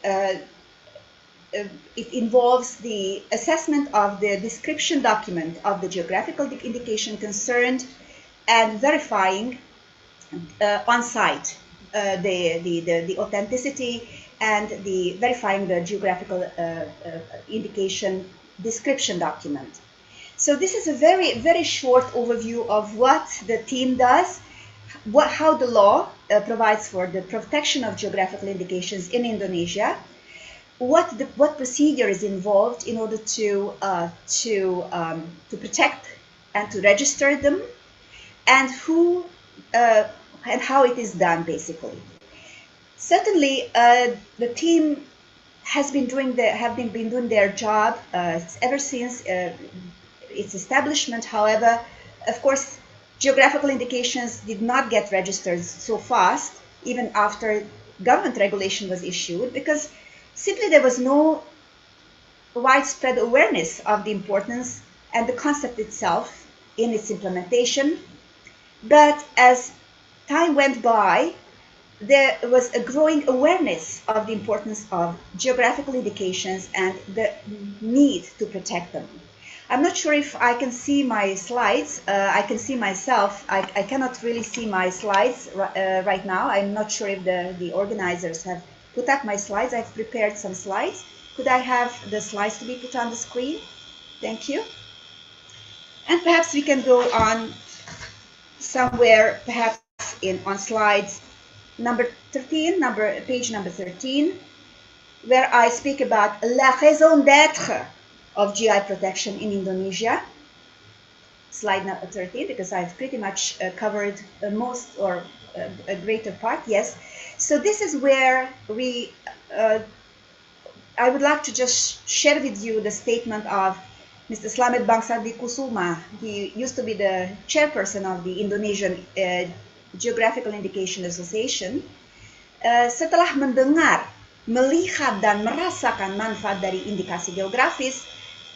it involves the assessment of the description document of the geographical indication concerned and verifying on site the authenticity and verifying the geographical indication description document. So this is a very, very short overview of what the team does, how the law provides for the protection of geographical indications in Indonesia, what procedure is involved in order to protect and to register them, and who and how it is done, basically. Certainly, the team have been doing their job ever since its establishment. However, of course, geographical indications did not get registered so fast, even after government regulation was issued, because simply there was no widespread awareness of the importance and the concept itself in its implementation. But as time went by, there was a growing awareness of the importance of geographical indications and the need to protect them. I'm not sure if I can see my slides. I can see myself. I cannot really see my slides right now. I'm not sure if the organizers have put up my slides. I've prepared some slides. Could I have the slides to be put on the screen? Thank you. And perhaps we can go on somewhere, perhaps on slides number 13, page number 13, where I speak about la raison d'être of GI protection in Indonesia. Slide number 13, because I've pretty much covered most or a greater part. Yes. So this is where I would like to just share with you the statement of Mr. Slamet Bangsardi Kusuma. He used to be the chairperson of the Indonesian Geographical Indication Association. Setelah mendengar, melihat dan merasakan manfaat dari indikasi geografis,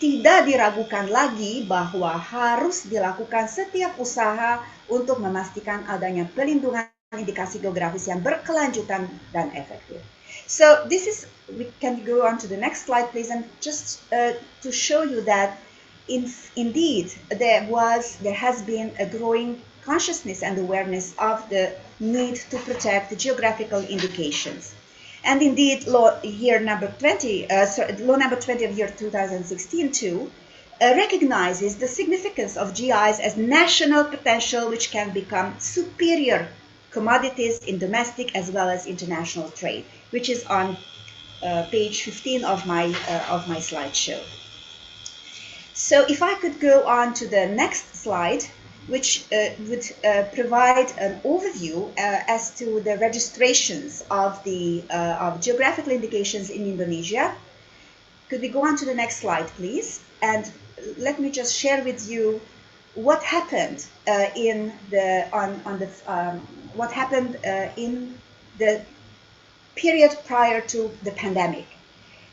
tidak diragukan lagi bahwa harus dilakukan setiap usaha untuk memastikan adanya pelindungan indikasi geografis yang berkelanjutan dan efektif. So this is, we can go on to the next slide, please, and just to show you that indeed there has been a growing consciousness and awareness of the need to protect the geographical indications. And indeed, law number 20 of year 2016 too recognizes the significance of GIs as national potential, which can become superior commodities in domestic as well as international trade, which is on page 15 of my slideshow. So if I could go on to the next slide, which would provide an overview as to the registrations of geographical indications in Indonesia. Could we go on to the next slide, please? And let me just share with you what happened in the period prior to the pandemic.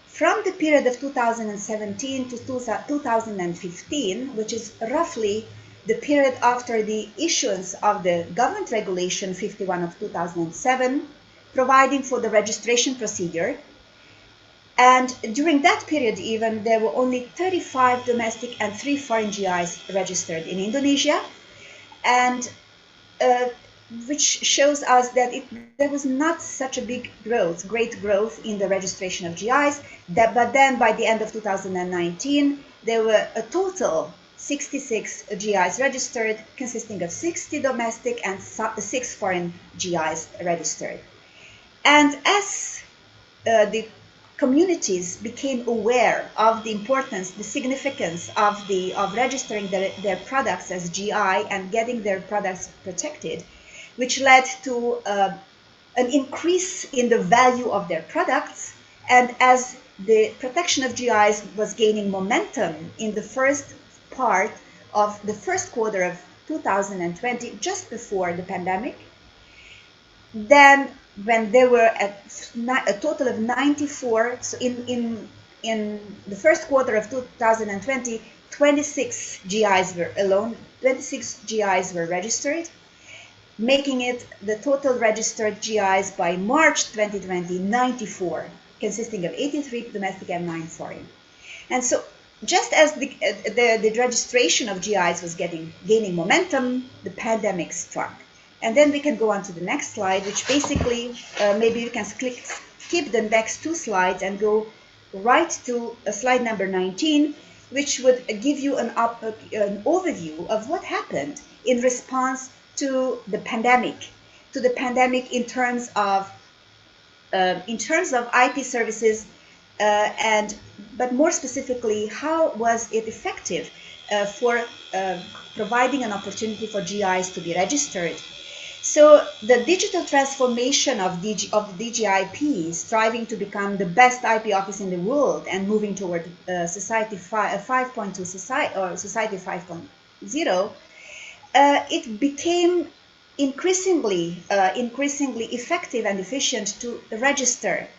From the period of 2017 to 2015, which is roughly the period after the issuance of the government regulation 51 of 2007, providing for the registration procedure. And during that period even, there were only 35 domestic and 3 foreign GIs registered in Indonesia, and which shows us that there was not such a great growth in the registration of GIs. But then by the end of 2019, there were a total 66 GIs registered, consisting of 60 domestic and 6 foreign GIs registered. And as the communities became aware of the importance, the significance of registering their products as GI and getting their products protected, which led to an increase in the value of their products, and as the protection of GIs was gaining momentum in the first part of the first quarter of 2020, just before the pandemic, then when there were a total of 94, so in the first quarter of 2020, 26 GIs were registered, making it the total registered GIs by March 2020, 94, consisting of 83 domestic and 9 foreign. And so just as the registration of GIs was gaining momentum, the pandemic struck. And then we can go on to the next slide, which basically, maybe you can skip the next 2 slides and go right to slide number 19, which would give you an overview of what happened in response to the pandemic, in terms of IP services, but more specifically, how was it effective for providing an opportunity for GIs to be registered. So the digital transformation of the DGIP, striving to become the best IP office in the world and moving toward Society 5.2 society or Society 5.0, it became increasingly effective and efficient to register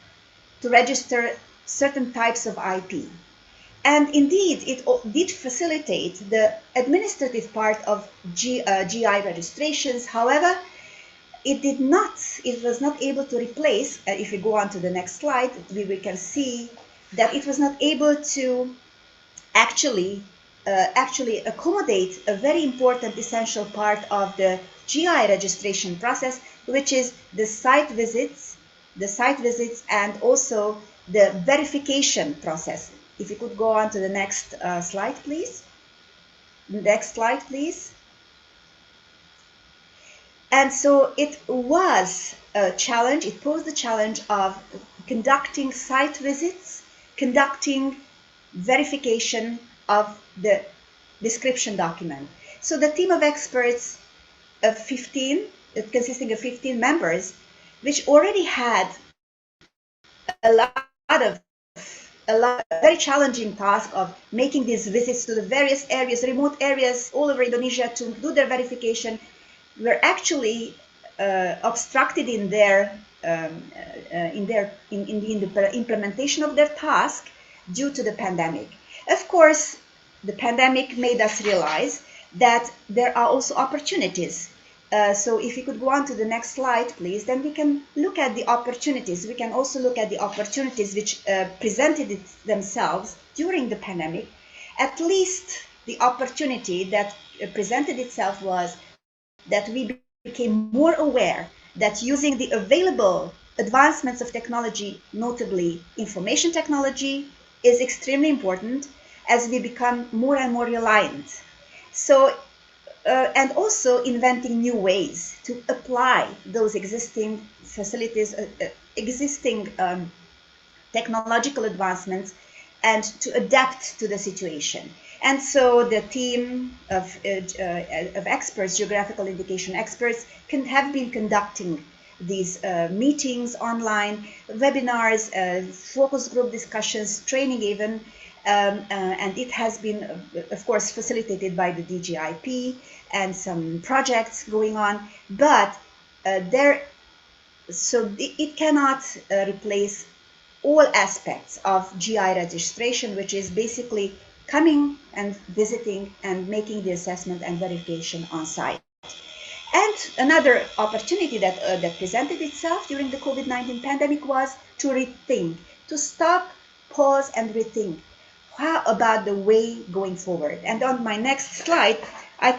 certain types of IP. And indeed, it did facilitate the administrative part of GI registrations. However, it was not able to replace, if we go on to the next slide, we can see that it was not able to actually accommodate a very important essential part of the GI registration process, which is the site visits and also the verification process. If you could go on to the next slide, please. Next slide, please. And so it was a challenge, it posed the challenge of conducting site visits, conducting verification of the description document. So the team of experts of 15, consisting of 15 members, which already had a very challenging task of making these visits to the various areas, remote areas all over Indonesia to do their verification, were actually obstructed in the implementation of their task due to the pandemic. Of course, the pandemic made us realize that there are also opportunities. So if you could go on to the next slide, please, then we can look at the opportunities. We can also look at the opportunities which presented themselves during the pandemic. At least the opportunity that presented itself was that we became more aware that using the available advancements of technology, notably information technology, is extremely important as we become more and more reliant. So, and also inventing new ways to apply those existing facilities, existing technological advancements, and to adapt to the situation. And so the team of experts, geographical indication experts, have been conducting these meetings online, webinars, focus group discussions, training even, and it has been, of course, facilitated by the DGIP and some projects going on, but it cannot replace all aspects of GI registration, which is basically coming and visiting and making the assessment and verification on site. And another opportunity that presented itself during the COVID-19 pandemic was to rethink, to stop, pause, and rethink. How about the way going forward? And on my next slide, I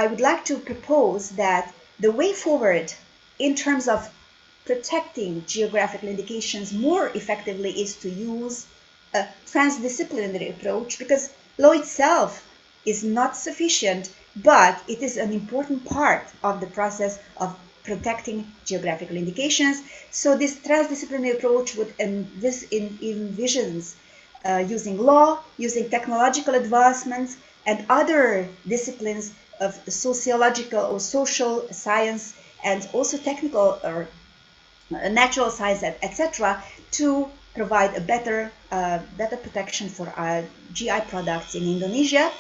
would like to propose that the way forward in terms of protecting geographical indications more effectively is to use a transdisciplinary approach, because law itself is not sufficient, but it is an important part of the process of protecting geographical indications. So this transdisciplinary approach would envisions using law, using technological advancements, and other disciplines of sociological or social science, and also technical or natural science, etc., to provide a better protection for our GI products in Indonesia.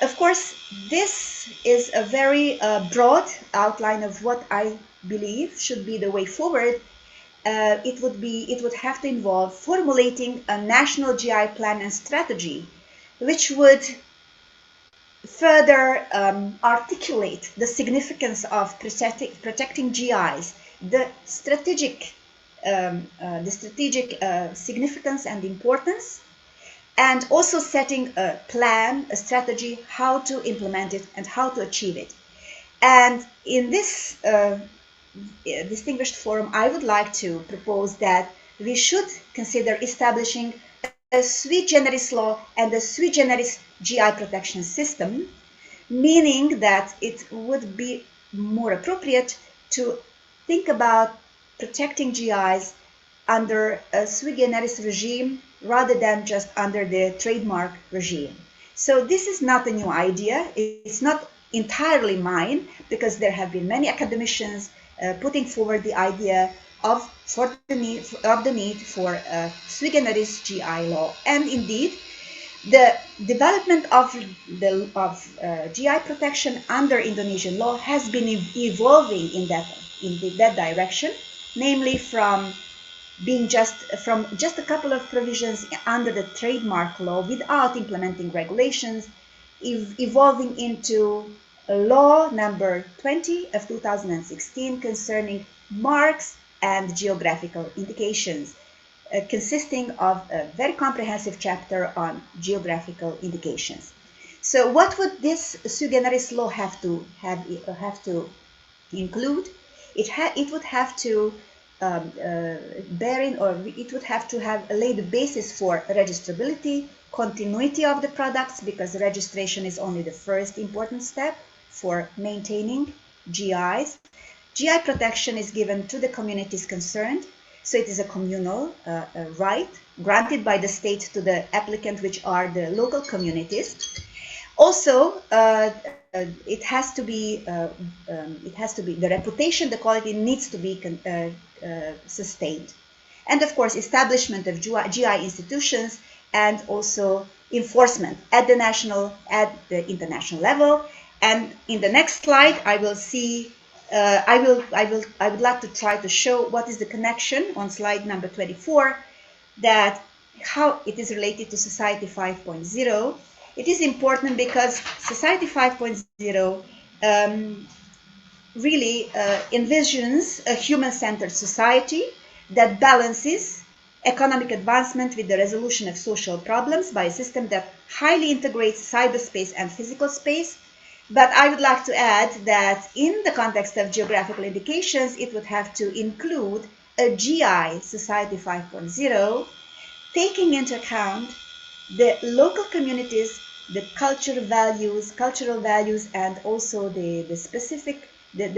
Of course, this is a very broad outline of what I believe should be the way forward. It would have to involve formulating a national GI plan and strategy, which would further articulate the significance of protecting GIs, the strategic significance and importance, and also setting a plan, a strategy, how to implement it and how to achieve it. And in this distinguished forum, I would like to propose that we should consider establishing a sui generis law and a sui generis GI protection system, meaning that it would be more appropriate to think about protecting GIs under a sui generis regime rather than just under the trademark regime. So this is not a new idea. It's not entirely mine, because there have been many academicians putting forward the idea of the need for sui generis GI law. And indeed, the development of GI protection under Indonesian law has been evolving in that direction, namely from being just a couple of provisions under the trademark law without implementing regulations, evolving into law number 20 of 2016 concerning marks and geographical indications, consisting of a very comprehensive chapter on geographical indications. So what would this sui generis law have to include? It would have to it would have to have laid the basis for registrability, continuity of the products, because registration is only the first important step for maintaining GIs. GI protection is given to the communities concerned, so it is a communal right granted by the state to the applicant, which are the local communities. Also, it has to be the reputation, the quality needs to be sustained, and of course, establishment of GI institutions and also enforcement at the national, at the international level. And in the next slide, I will see. I would like to try to show what is the connection on slide number 24, that how it is related to Society 5.0. It is important because Society 5.0 really envisions a human-centered society that balances economic advancement with the resolution of social problems by a system that highly integrates cyberspace and physical space. But I would like to add that in the context of geographical indications, it would have to include a GI Society 5.0, taking into account the local communities, the cultural values, and also the specific, the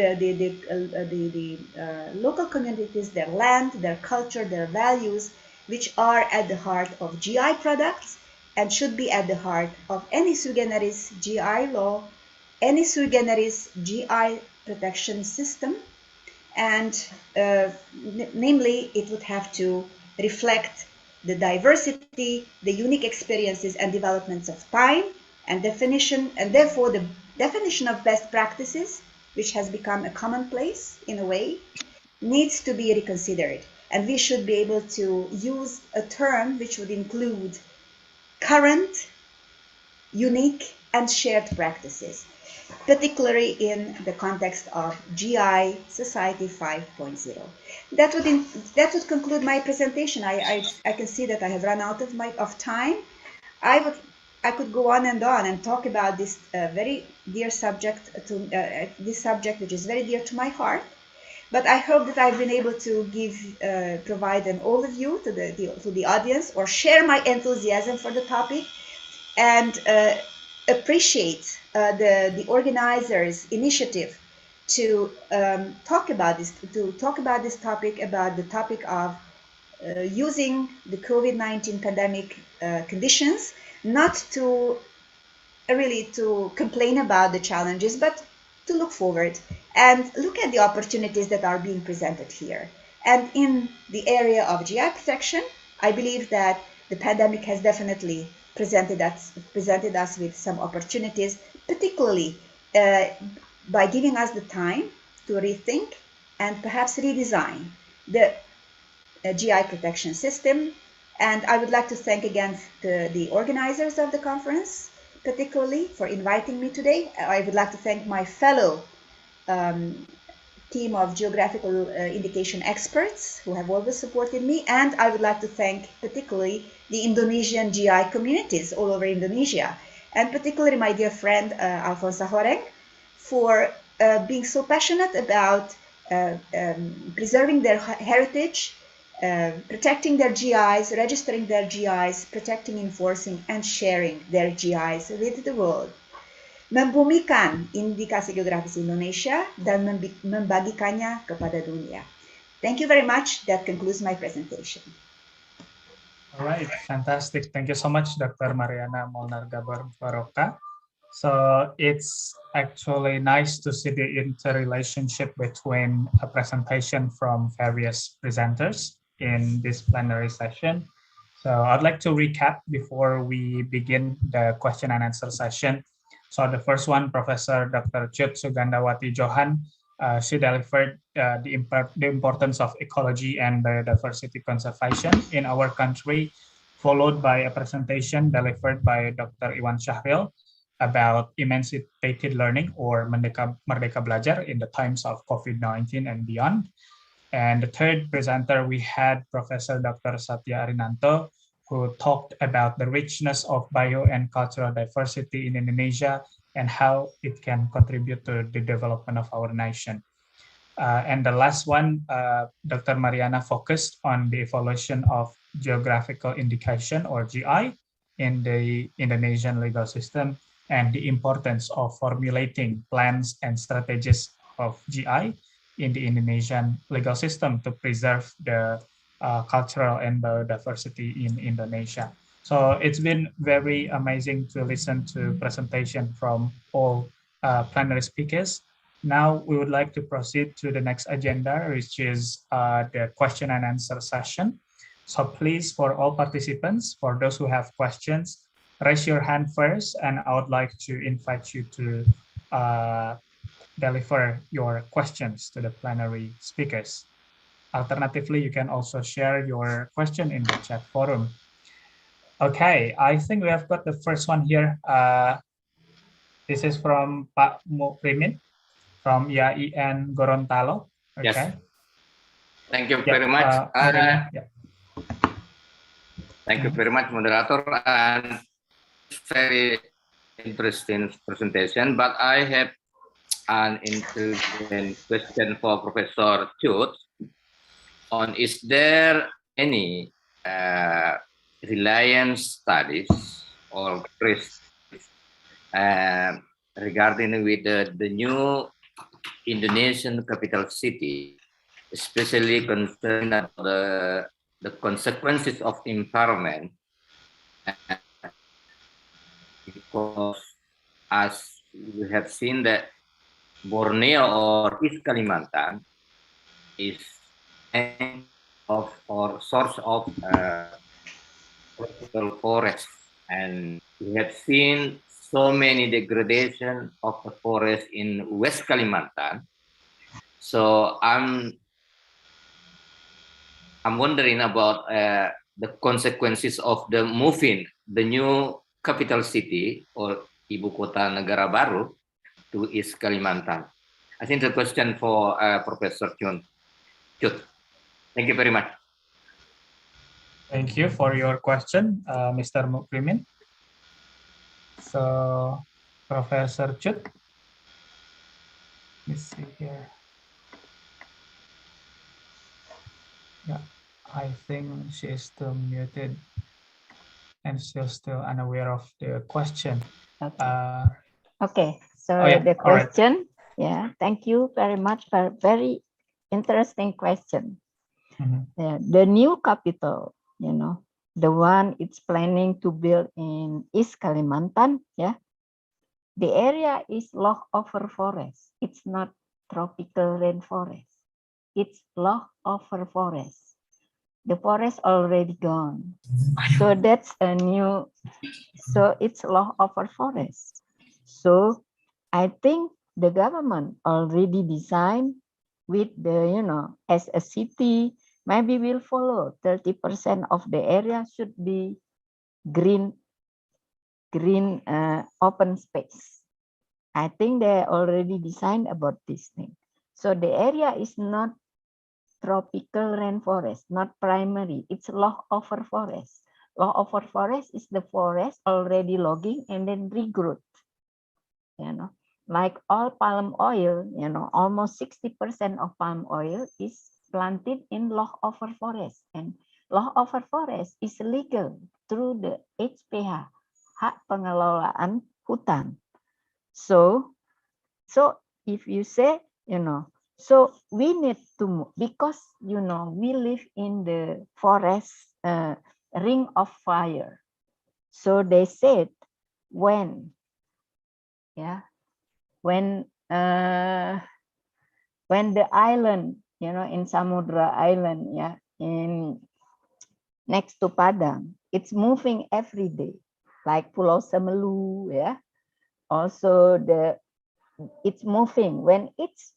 local communities, their land, their culture, their values, which are at the heart of GI products and should be at the heart of any sui generis GI law, any sui generis GI protection system, and namely, it would have to reflect the diversity, the unique experiences and developments of time and definition, and therefore the definition of best practices, which has become a commonplace in a way, needs to be reconsidered. And we should be able to use a term which would include current, unique, and shared practices, particularly in the context of GI Society 5.0. That would conclude my presentation. I can see that I have run out of time. I could go on and talk about this very dear subject, this subject which is very dear to my heart. But I hope that I've been able to provide an overview to the audience, or share my enthusiasm for the topic, and appreciate the organizers' initiative to talk about this topic, about the topic of using the COVID-19 pandemic conditions, not to really to complain about the challenges, but to look forward and look at the opportunities that are being presented here. And in the area of GI protection, I believe that the pandemic has definitely presented us with some opportunities, particularly by giving us the time to rethink and perhaps redesign the GI protection system. And I would like to thank again the organizers of the conference, particularly for inviting me today. I would like to thank my fellow team of geographical indication experts who have always supported me. And I would like to thank particularly the Indonesian GI communities all over Indonesia, and particularly my dear friend Alfonso Horeng, for being so passionate about preserving their heritage, protecting their GIs, registering their GIs, protecting, enforcing, and sharing their GIs with the world. Membumikan indikasi geografis Indonesia dan membagikannya kepada dunia. Thank you very much. That concludes my presentation. All right, fantastic. Thank you so much, Dr. Mariana Molnar Gabor Baroka. So it's actually nice to see the interrelationship between a presentation from various presenters in this plenary session. So I'd like to recap before we begin the question and answer session. So the first one, Professor Dr. Chut Sugandawati Johan, she delivered the importance of ecology and biodiversity conservation in our country, followed by a presentation delivered by Dr. Iwan Syahril about emancipated learning or Merdeka Belajar in the times of COVID-19 and beyond. And the third presenter, we had Professor Dr. Satya Arinanto, who talked about the richness of bio and cultural diversity in Indonesia and how it can contribute to the development of our nation. And the last one, Dr. Mariana focused on the evaluation of geographical indication or GI in the Indonesian legal system and the importance of formulating plans and strategies of GI in the Indonesian legal system to preserve the cultural and biodiversity in Indonesia. So it's been very amazing to listen to presentation from all plenary speakers. Now we would like to proceed to the next agenda, which is the question and answer session. So please, for all participants, for those who have questions, raise your hand first, and I would like to invite you to deliver your questions to the plenary speakers. Alternatively, you can also share your question in the chat forum. Okay, I think we have got the first one here. This is from Pak Mukrimin from IAIN Gorontalo. Okay. Yes. Thank you very much. Thank you very much, moderator, and very interesting presentation. But I have an interesting question for Professor Chut. On is there any reliance studies or regarding with the new Indonesian capital city, especially concerning the consequences of environment, because as we have seen that Borneo or East Kalimantan is of or source of tropical forest, and we have seen so many degradation of the forest in West Kalimantan. So I'm wondering about the consequences of the moving the new capital city or Ibu Kota Negara Baru to East Kalimantan. I think the question for Professor Chut. Thank you very much. Thank you for your question, Mr. Mukrimin. So, Professor Chut, let's see here. Yeah, I think she is still muted and she's still unaware of the question. Okay, so yeah. the question, yeah, thank you very much for very interesting question. The new capital, you know, the one it's planning to build in East Kalimantan, yeah, the area is log over forest. It's not tropical rainforest. It's log over forest. The forest already gone. So that's a new, so it's log over forest. So I think the government already designed with the, you know, as a city, maybe we'll follow 30% of the area should be green open space. I think they already designed about this thing. So the area is not tropical rainforest, not primary. It's log over forest. Log over forest is the forest already logging and then regrowth. You know, like all palm oil, you know, almost 60% of palm oil is planted in log over forest, and log over forest is legal through the HPH, hak pengelolaan hutan. So if you say, you know, so we need to move because, you know, we live in the forest ring of fire. So they said when Yeah, when the island, you know, in Samudra Island, yeah, in next to Padang, it's moving every day, like Pulau Semelu, yeah. Also it's moving when it's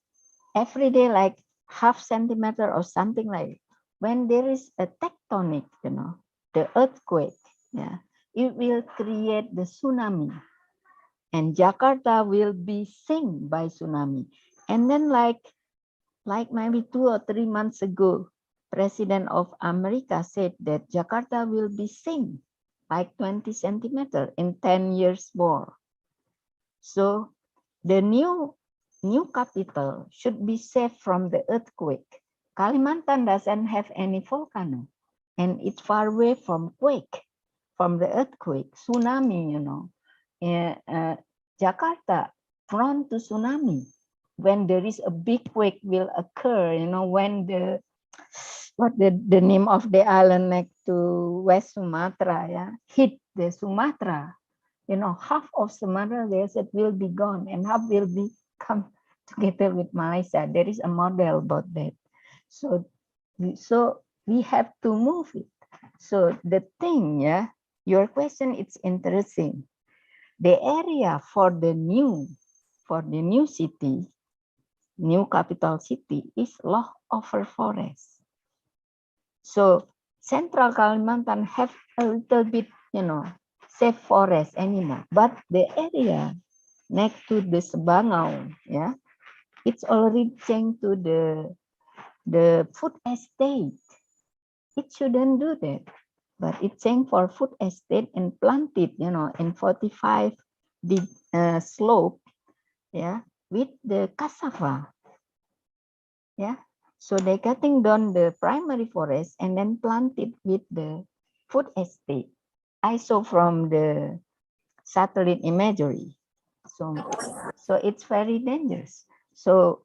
every day, like half centimeter or something like. When there is a tectonic, you know, the earthquake, yeah, it will create the tsunami, and Jakarta will be sink by tsunami. And then like maybe 2 or 3 months ago, President of America said that Jakarta will be sink like 20 centimeter in 10 years more. So the new capital should be safe from the earthquake. Kalimantan doesn't have any volcano, and it's far away from quake, from the earthquake, tsunami, you know. Jakarta prone to tsunami. When there is a big quake will occur, you know, when the name of the island next to West Sumatra, yeah, hit the Sumatra, you know, half of Sumatra desert will be gone and half will be come together with Malaysia. There is a model about that. So we have to move it. So the thing, yeah, your question, it's interesting. The area for the new city, new capital city, is low over forest. So Central Kalimantan have a little bit, you know, safe forest anymore, but the area next to the Sebangau, yeah, it's already changed to the food estate. It shouldn't do that, but it changed for food estate and planted, you know, in 45 slope, yeah, with the cassava, yeah. So they cutting down the primary forest and then planted with the food estate. I saw from the satellite imagery. So it's very dangerous. So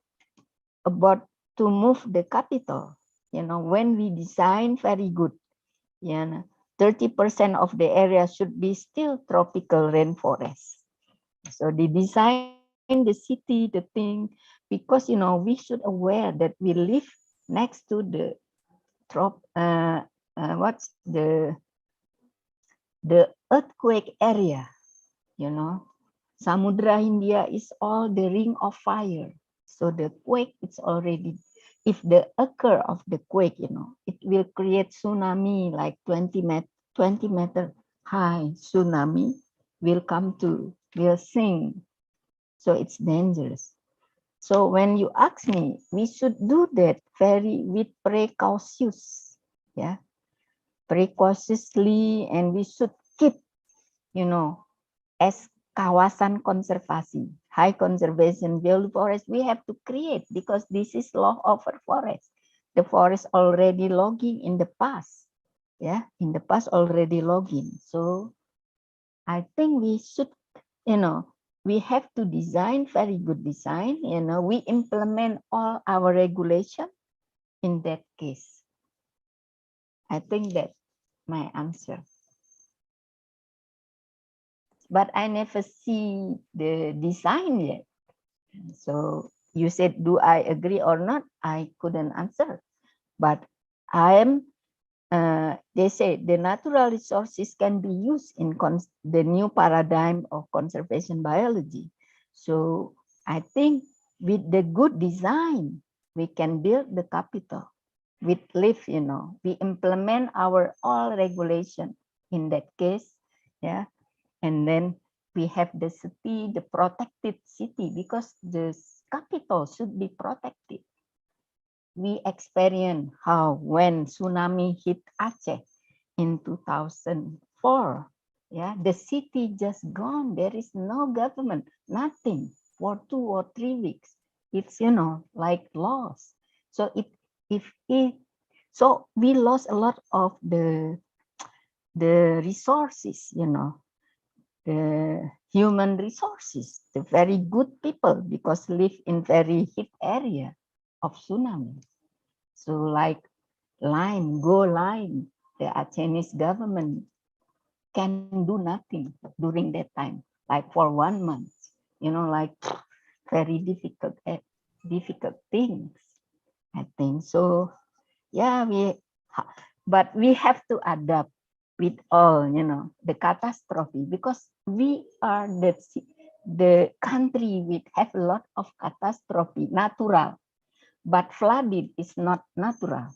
about to move the capital, you know, when we design very good, yeah, 30% of the area should be still tropical rainforest. So they design the city, the thing, because, you know, we should aware that we live next to the earthquake area, you know. Samudra India is all the ring of fire. So the quake, it's already, if the occur of the quake, you know, it will create tsunami like 20 meter high tsunami will sink. So it's dangerous. So when you ask me, we should do that very with precautious, yeah, precautiously, and we should keep, you know, as kawasan konservasi, high conservation value forest, we have to create, because this is law over forest. The forest already logging in the past, yeah, in the past already logging. So I think we should, you know, we have to design very good design, you know, we implement all our regulation in that case. I think that's my answer. But I never see the design yet. So you said, do I agree or not? I couldn't answer. But I am, they say the natural resources can be used in the new paradigm of conservation biology. So I think with the good design, we can build the capital. With LIFT, you know, we implement our all regulation in that case, yeah. And then we have the city, the protected city, because the capital should be protected. We experience how when tsunami hit Aceh in 2004, yeah, the city just gone. There is no government, nothing for 2 or 3 weeks. It's, you know, like lost. So so we lost a lot of the resources, you know, the human resources, the very good people, because live in very hit area of tsunami. So like Line, the Chinese government can do nothing during that time, like for 1 month. like very difficult things, I think. So yeah, but we have to adapt with all, the catastrophe, because we are the country which have a lot of catastrophe, natural, but flooding is not natural.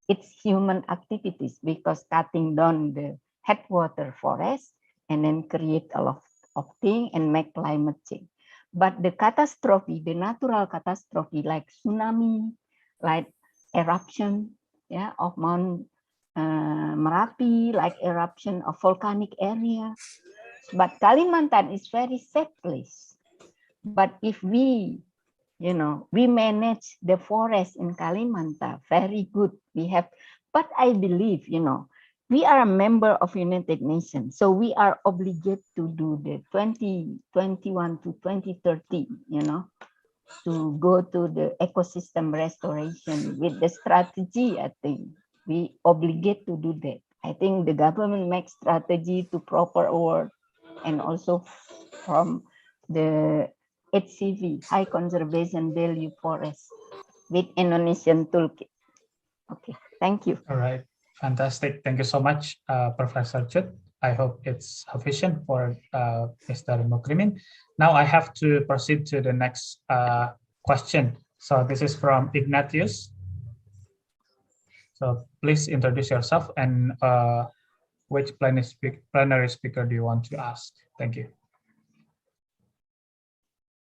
It's human activities, because cutting down the headwater forest and then create a lot of things and make climate change. But the catastrophe, the natural catastrophe like tsunami, like eruption, of Mount Merapi, like eruption of volcanic area. But Kalimantan is very safe place. But if we manage the forest in Kalimantan very good. But I believe, we are a member of United Nations, so we are obligated to do the 2021 to 2030, to go to the ecosystem restoration with the strategy. I think we obligate to do that. I think the government makes strategy to proper award, and also from the HCV, high conservation value forest, with Indonesian toolkit. Okay, thank you. All right, fantastic. Thank you so much, Professor Chut. I hope it's sufficient for Mr. Mukrimin. Now I have to proceed to the next question. So this is from Ignatius. So please introduce yourself and which plenary speaker do you want to ask? Thank you.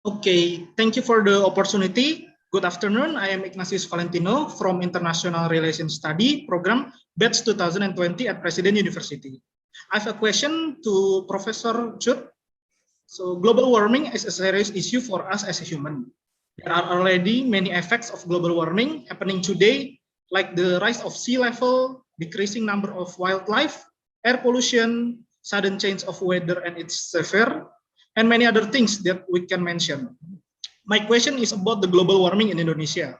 Okay, thank you for the opportunity. Good afternoon. I am Ignatius Valentino from International Relations Study Program, batch 2020 at President University. I have a question to Professor Chut. So global warming is a serious issue for us as a human. There are already many effects of global warming happening today, like the rise of sea level, decreasing number of wildlife, air pollution, sudden change of weather and its severe, and many other things that we can mention. My question is about the global warming in Indonesia.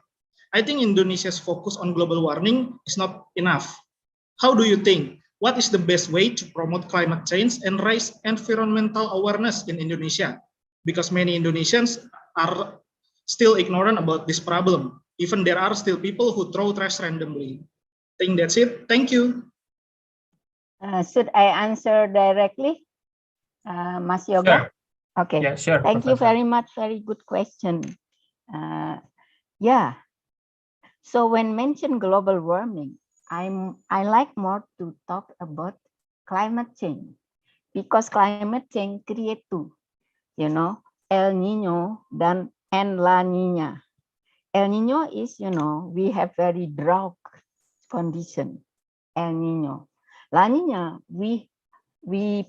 I think Indonesia's focus on global warming is not enough. How do you think? What is the best way to promote climate change and raise environmental awareness in Indonesia? Because many Indonesians are still ignorant about this problem. Even there are still people who throw trash randomly. I think that's it. Thank you. Should I answer directly, Mas Yoga? Sure. Okay. Yeah, sure. Thank you Professor. very much. Very good question. Yeah. So when mentioned global warming, I like more to talk about climate change, because climate change create two, El Nino and La Nina. El Nino is, we have very drought condition. El Nino. La Nina, we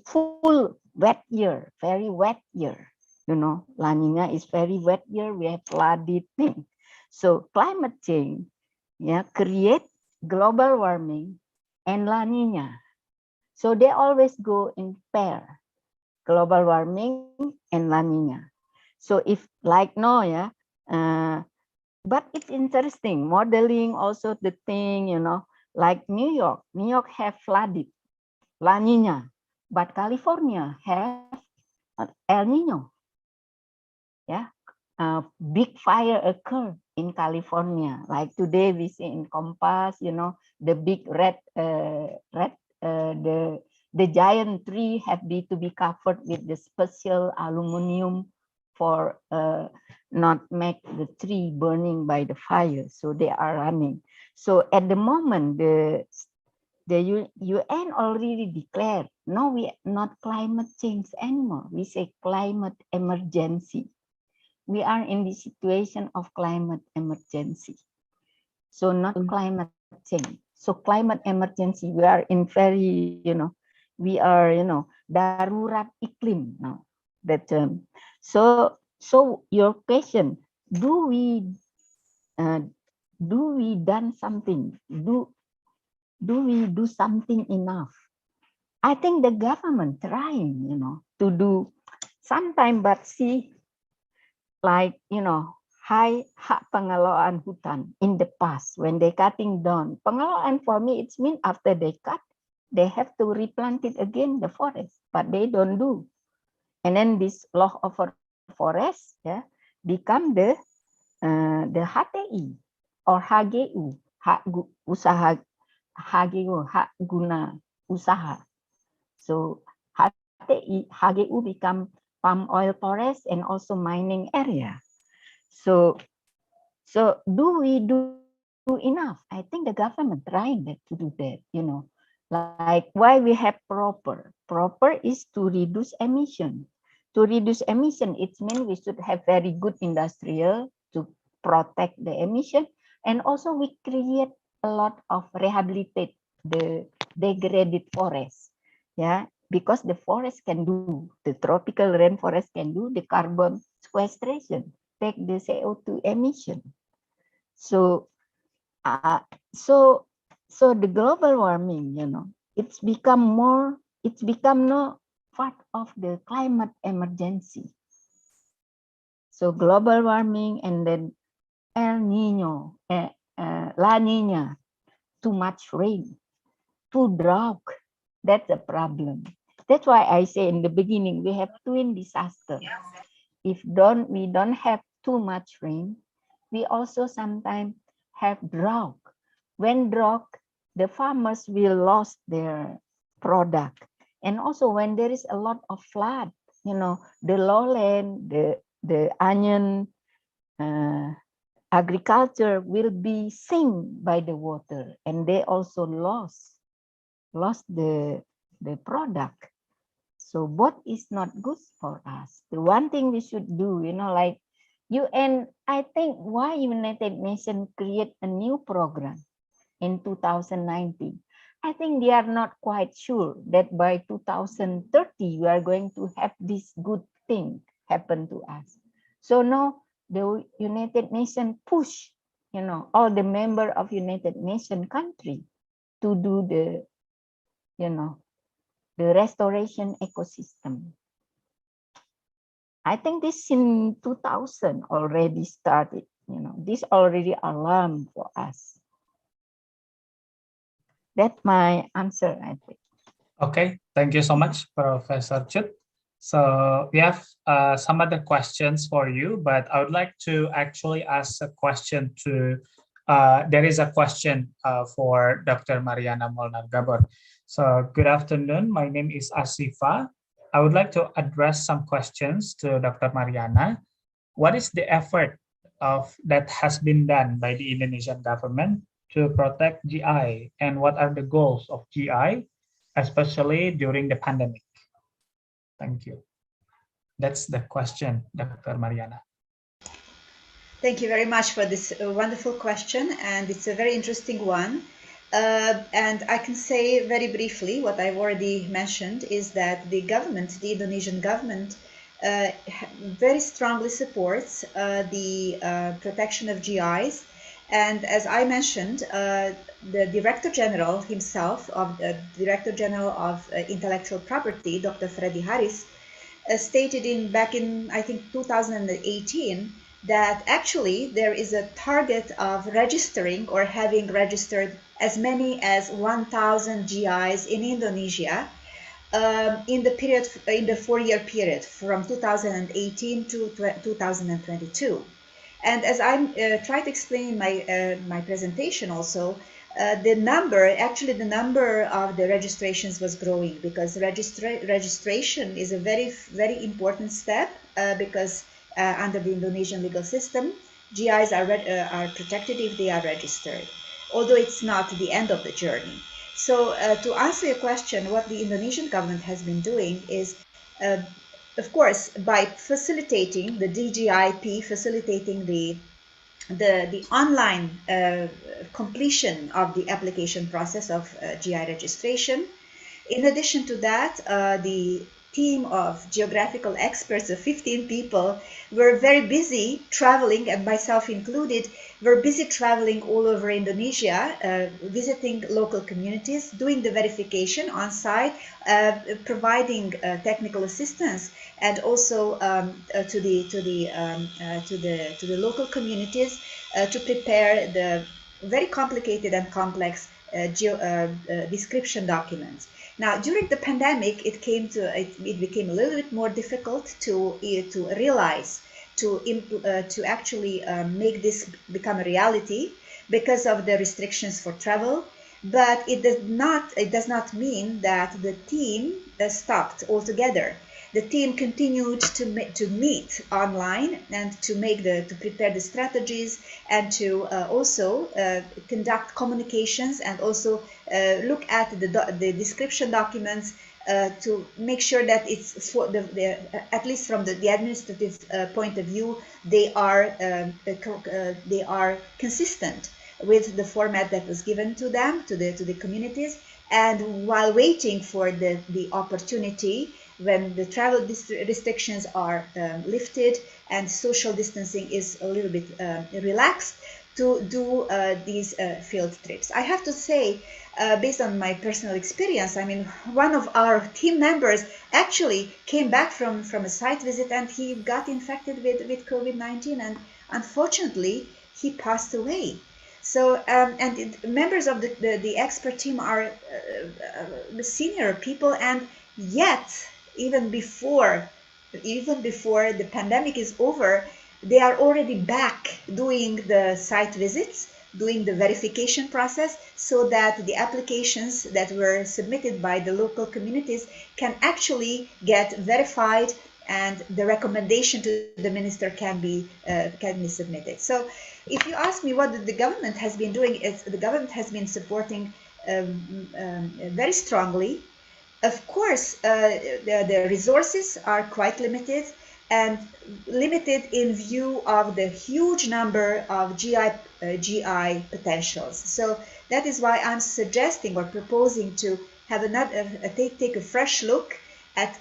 full wet year, very wet year. La Nina is very wet year. We have flooded thing. So climate change, create global warming and La Nina. So they always go in pair, global warming and La Nina. So if like no, but it's interesting, modeling also the thing, like New York have flooded, La Nina, but California have El Nino. Yeah, big fire occur in California. Like today we see in Compass, the big the giant tree have to be covered with the special aluminum for not make the tree burning by the fire. So they are running. So at the moment, the UN already declared, no, we not climate change anymore. We say climate emergency. We are in the situation of climate emergency. So not climate change. So climate emergency, we are in very, we are, darurat iklim now, that term. So your question, do we done something? Do we do something enough? I think the government trying, to do sometime, but see, like, high hak pengelolaan hutan in the past when they cutting down. Pengelolaan for me, it's mean after they cut, they have to replant it again, the forest, but they don't do. And then this law of forest, yeah, become the HTI or HGU, usaha HGU, hak guna usaha. So HTI, HGU become palm oil forest and also mining area. So do we do enough? I think the government trying to do that, you know, like why we have proper is to reduce emission. To reduce emission, it means we should have very good industrial to protect the emission, and also we create a lot of rehabilitate the degraded forest, yeah, because the forest can do, the tropical rainforest can do the carbon sequestration, take the CO2 emission. So so the global warming, you know, it's become no part of the climate emergency. So global warming and then El Nino, La Nina, too much rain, too drought. That's a problem. That's why I say in the beginning we have twin disasters. If we don't have too much rain, we also sometimes have drought. When drought, the farmers will lose their product. And also when there is a lot of flood, you know, the lowland, the onion agriculture will be sink by the water, and they also lost the product. So what is not good for us? The one thing we should do, you know, like UN, I think why United Nations create a new program in 2019. I think they are not quite sure that by 2030, we are going to have this good thing happen to us. So now the United Nations push, you know, all the member of United Nations country to do the, you know, the restoration ecosystem. I think this in 2000 already started, you know, this already alarm for us. That's my answer, I think. Okay, thank you so much, Professor Chut. So we have some other questions for you, but I would like to actually ask a question to, there is a question for Dr. Mariana Molnar Gabor. So good afternoon, my name is Asifa. I would like to address some questions to Dr. Mariana. What is the effort that has been done by the Indonesian government to protect GI, and what are the goals of GI, especially during the pandemic? Thank you. That's the question, Dr. Mariana. Thank you very much for this wonderful question, and it's a very interesting one. And I can say very briefly what I've already mentioned is that the government, the Indonesian government, very strongly supports the protection of GIs. And as I mentioned, the Director General himself, Director General of Intellectual Property, Dr. Freddy Haris, stated back in, I think, 2018, that actually there is a target of registering or having registered as many as 1,000 GIs in Indonesia in the 4-year period from 2018 to 2022. And as I tried to explain in my presentation also, the number of the registrations was growing, because registration is a very, very important step because under the Indonesian legal system, GIs are protected if they are registered, although it's not the end of the journey. So to answer your question, what the Indonesian government has been doing is, of course, by facilitating the DGIP, facilitating the online completion of the application process of GI registration. In addition to that, the team of geographical experts of 15 people were very busy traveling, and myself included, were busy traveling all over Indonesia, visiting local communities, doing the verification on site, providing technical assistance, and also to the local communities to prepare the very complicated and complex description documents. Now, during the pandemic, it became a little bit more difficult to realize, to actually make this become a reality because of the restrictions for travel. But it does not mean that the team stopped altogether. The team continued to meet online and to prepare the strategies and to also conduct communications and also look at the description documents to make sure that it's for at least from the administrative point of view, they are consistent with the format that was given to them, to the communities. And while waiting for the opportunity when the travel restrictions are lifted and social distancing is a little bit relaxed, to do these field trips. I have to say, based on my personal experience, I mean, one of our team members actually came back from a site visit and he got infected with COVID-19, and unfortunately he passed away. So, and members of the expert team are senior people, and yet, even before the pandemic is over, they are already back doing the site visits, doing the verification process, so that the applications that were submitted by the local communities can actually get verified and the recommendation to the minister can be submitted. So if you ask me what the government has been doing, the government has been supporting very strongly. Of course, the resources are quite limited, and limited in view of the huge number of GI potentials. So that is why I'm suggesting or proposing to have take a fresh look at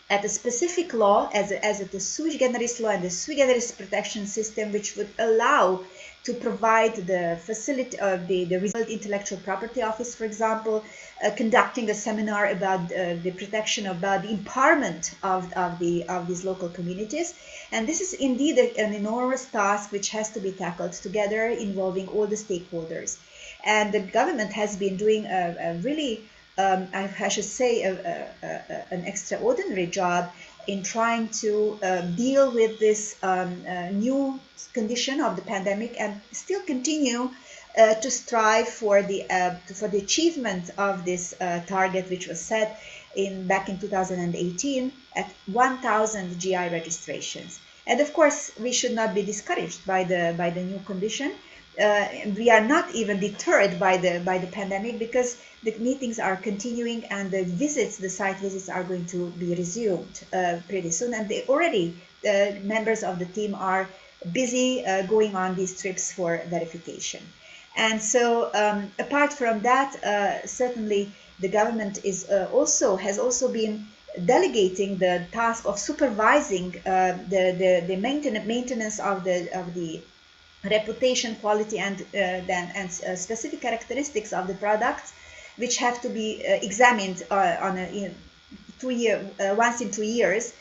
a specific law as the sui generis law and the sui generis protection system, which would allow to provide the facility of the result intellectual property office, for example, conducting a seminar about the protection, about the empowerment of these local communities. And this is indeed an enormous task which has to be tackled together, involving all the stakeholders. And the government has been doing a really I should say an extraordinary job in trying to deal with this new condition of the pandemic, and still continue to strive for the achievement of this target, which was set back in 2018 at 1,000 GI registrations. And of course, we should not be discouraged by the new condition. We are not even deterred by the pandemic, because the meetings are continuing and the site visits are going to be resumed pretty soon. And they already, members of the team are busy going on these trips for verification. And so apart from that, certainly the government has also been delegating the task of supervising the maintenance of the reputation, quality, and specific characteristics of the products, which have to be examined once in 2 years.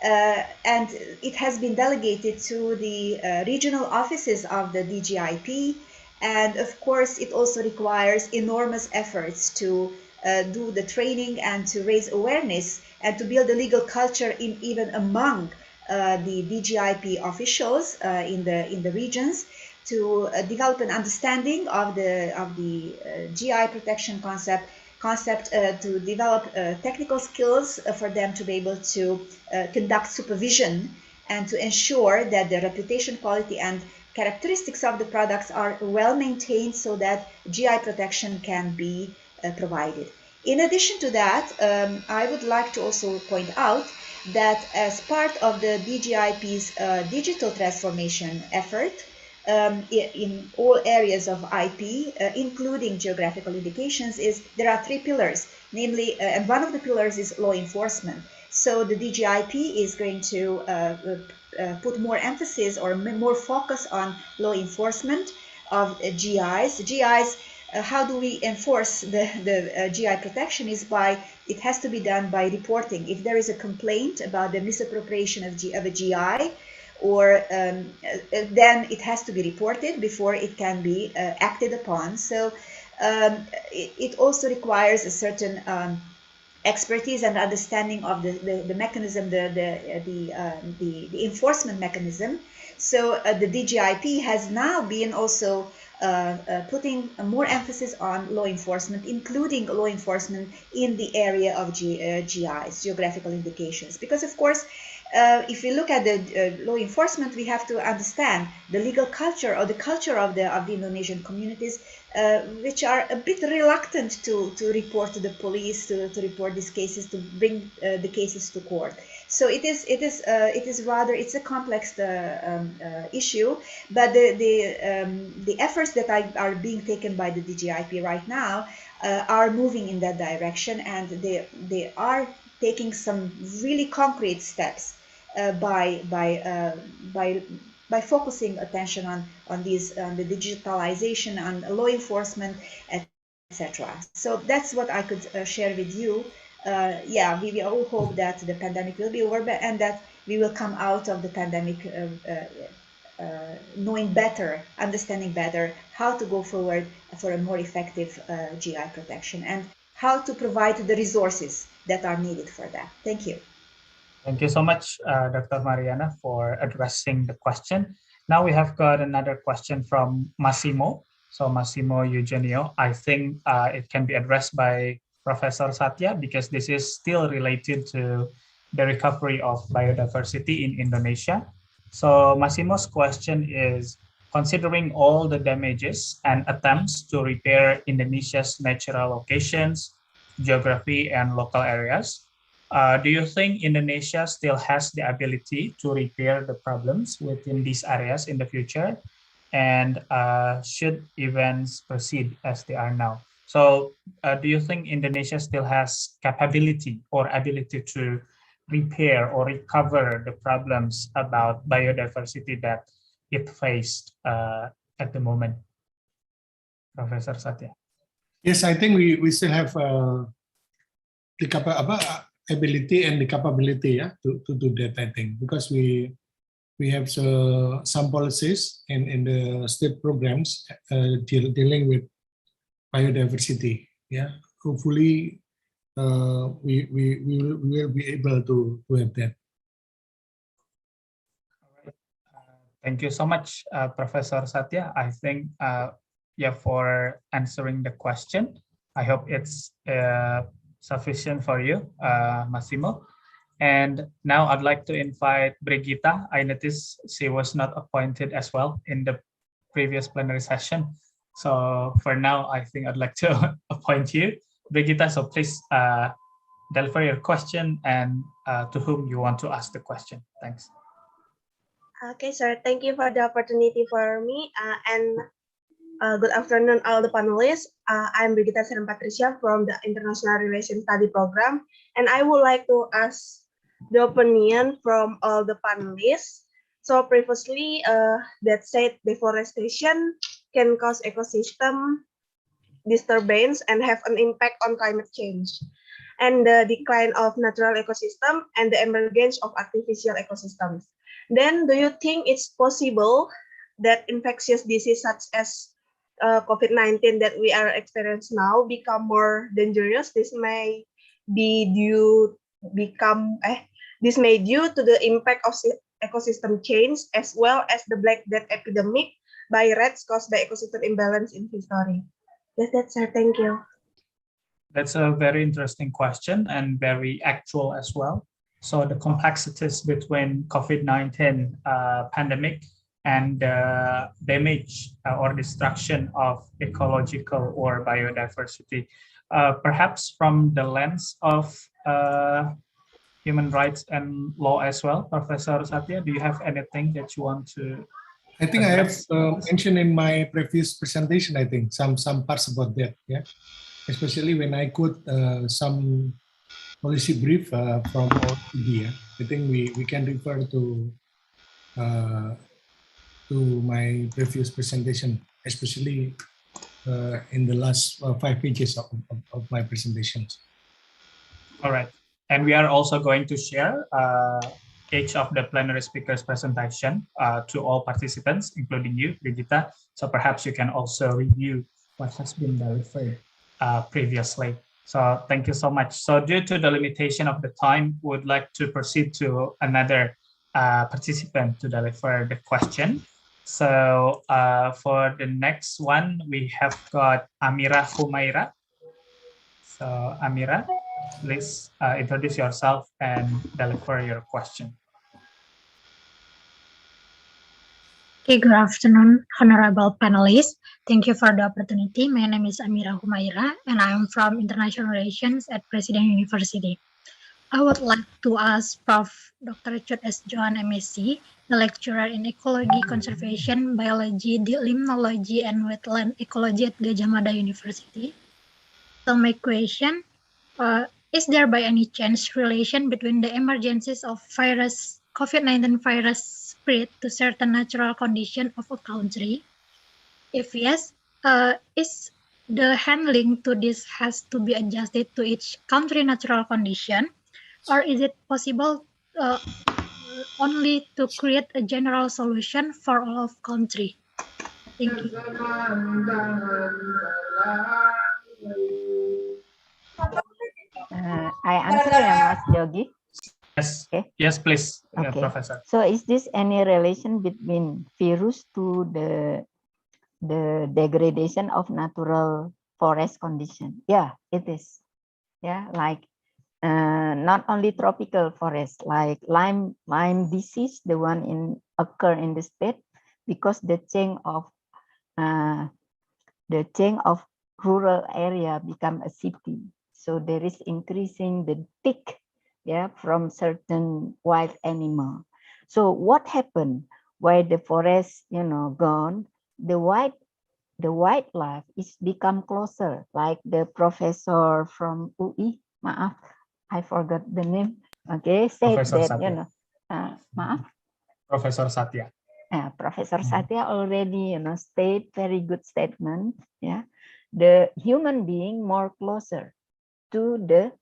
And it has been delegated to the regional offices of the DGIP. And of course, it also requires enormous efforts to do the training and to raise awareness and to build a legal culture even among the DGIP officials in the regions, to develop an understanding of the GI protection concept, to develop technical skills for them to be able to conduct supervision and to ensure that the reputation, quality, and characteristics of the products are well maintained, so that GI protection can be provided. In addition to that, I would like to also point out that as part of the DGIP's digital transformation effort, in all areas of IP, including geographical indications, there are 3 pillars, namely, and one of the pillars is law enforcement. So the DGIP is going to put more emphasis or more focus on law enforcement of GIs. How do we enforce the GI protection? It has to be done by reporting. If there is a complaint about the misappropriation of a GI, or then it has to be reported before it can be acted upon. So it also requires a certain expertise and understanding of the mechanism, the enforcement mechanism. So the DGIP has now been also putting more emphasis on law enforcement, including law enforcement in the area of GIs, geographical indications. Because of course, if we look at the law enforcement, we have to understand the legal culture or the culture of the Indonesian communities, which are a bit reluctant to report to the police, to report these cases, to bring the cases to court. So it's a complex issue, but the efforts that are being taken by the DGIP right now are moving in that direction, and they are taking some really concrete steps by focusing attention on the digitalization, on law enforcement, etc. So that's what I could share with you. Yeah, we all hope that the pandemic will be over and that we will come out of the pandemic knowing better, understanding better how to go forward for a more effective GI protection and how to provide the resources that are needed for that. Thank you. Thank you so much, Dr. Mariana, for addressing the question. Now we have got another question from Massimo. So Massimo Eugenio, I think it can be addressed by Professor Satya because this is still related to the recovery of biodiversity in Indonesia. So Massimo's question is, considering all the damages and attempts to repair Indonesia's natural locations, geography, and local areas, do you think Indonesia still has the ability to repair the problems within these areas in the future? And should events proceed as they are now? So do you think Indonesia still has capability or ability to repair or recover the problems about biodiversity that it faced at the moment? Professor Satya. Yes, I think we still have the ability and the capability to do that, I think, because we have some policies in the state programs dealing with biodiversity. Yeah, hopefully we will be able to have that. Thank you so much, Professor Satya. I think for answering the question, I hope it's sufficient for you, Massimo. And now I'd like to invite Brigitta. I noticed she was not appointed as well in the previous plenary session. So for now, I think I'd like to appoint you, Brigitta. So please deliver your question and to whom you want to ask the question. Thanks. Okay, sir. Thank you for the opportunity for me. Good afternoon, all the panelists. I'm Brigitta Serem Patricia from the International Relations Study Program, and I would like to ask the opinion from all the panelists. So previously, that said deforestation can cause ecosystem disturbance and have an impact on climate change, and the decline of natural ecosystem and the emergence of artificial ecosystems. Then, do you think it's possible that infectious disease such as COVID-19 that we are experiencing now become more dangerous? This may be due to the impact of ecosystem change as well as the Black Death epidemic by rats caused by ecosystem imbalance in history. That's it, sir. Thank you. That's a very interesting question and very actual as well. So the complexities between COVID-19 pandemic and the damage or destruction of ecological or biodiversity. Perhaps from the lens of human rights and law as well, Professor Satya, do you have anything that you want to I think address? I have mentioned in my previous presentation, I think, some parts about that, yeah. Especially when I quote some policy brief from OECD. I think we can refer to my previous presentation, especially in the last 5 pages of my presentations. All right, and we are also going to share each of the plenary speakers' presentation to all participants, including you, Brigitta. So perhaps you can also review what has been delivered previously. So thank you so much. So due to the limitation of the time, would like to proceed to another participant to deliver the question. So for the next one, we have got Amira Humaira. So Amira, please introduce yourself and deliver your question. Okay, good afternoon, honorable panelists. Thank you for the opportunity. My name is Amira Humaira, and I am from International Relations at President University. I would like to ask Prof. Dr. ICHSS Johan MSc, the lecturer in Ecology, Conservation, Biology, Limnology, and Wetland Ecology at Gadjah Mada University. So my question, is there by any chance relation between the emergences of virus, COVID-19 virus spread to certain natural condition of a country? If yes, is the handling to this has to be adjusted to each country natural condition, or is it possible only to create a general solution for all of country? Thank you. I answer, Mas Yogi. Yes. Okay. Yes, please, Okay. Professor. So is this any relation between virus to the degradation of natural forest condition? Yeah, it is. Yeah, like not only tropical forest, like Lyme disease, the one occur in the state, because the chain of rural area become a city. So there is increasing the tick, yeah, from certain wild animal. So what happened? While the forest, gone, the wildlife is become closer. Like the professor from UI, maaf, I forgot the name. Okay, said Professor that Satya. Maaf. Professor Satya. Professor Satya already, state very good statement. Yeah, the human being more closer to the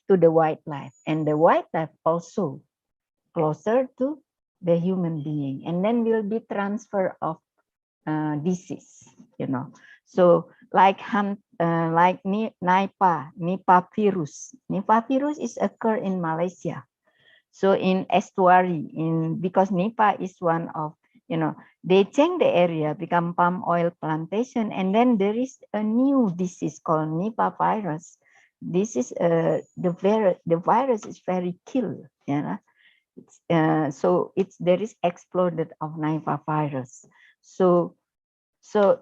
wildlife, and the wildlife also closer to the human being, and then will be transfer of disease. So like Nipah virus. Nipah virus is occur in Malaysia. So in estuary, because Nipah is one of, they change the area, become palm oil plantation, and then there is a new disease called Nipah virus. This is the virus is very kill, so there is exploded of Nipah virus. So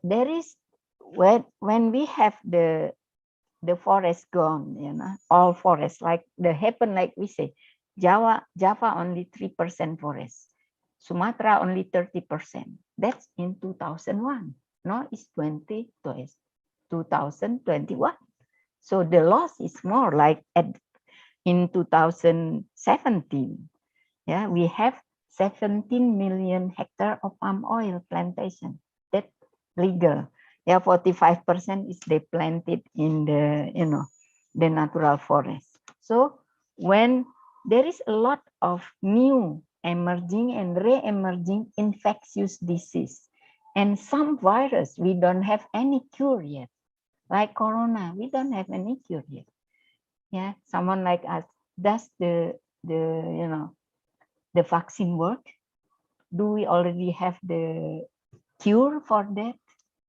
there is, when we have the forest gone, all forests, like the happen, like we say, Java only 3% forest, Sumatra only 30%. That's in 2001. Now it's 2021. So the loss is more, like in 2017. Yeah, we have 17 million hectare of palm oil plantation that legal. Yeah, 45% is they planted in the the natural forest. So when there is a lot of new emerging and re-emerging infectious disease, and some virus we don't have any cure yet, like corona, we don't have any cure yet. Yeah, someone like us, does the vaccine work? Do we already have the cure for that?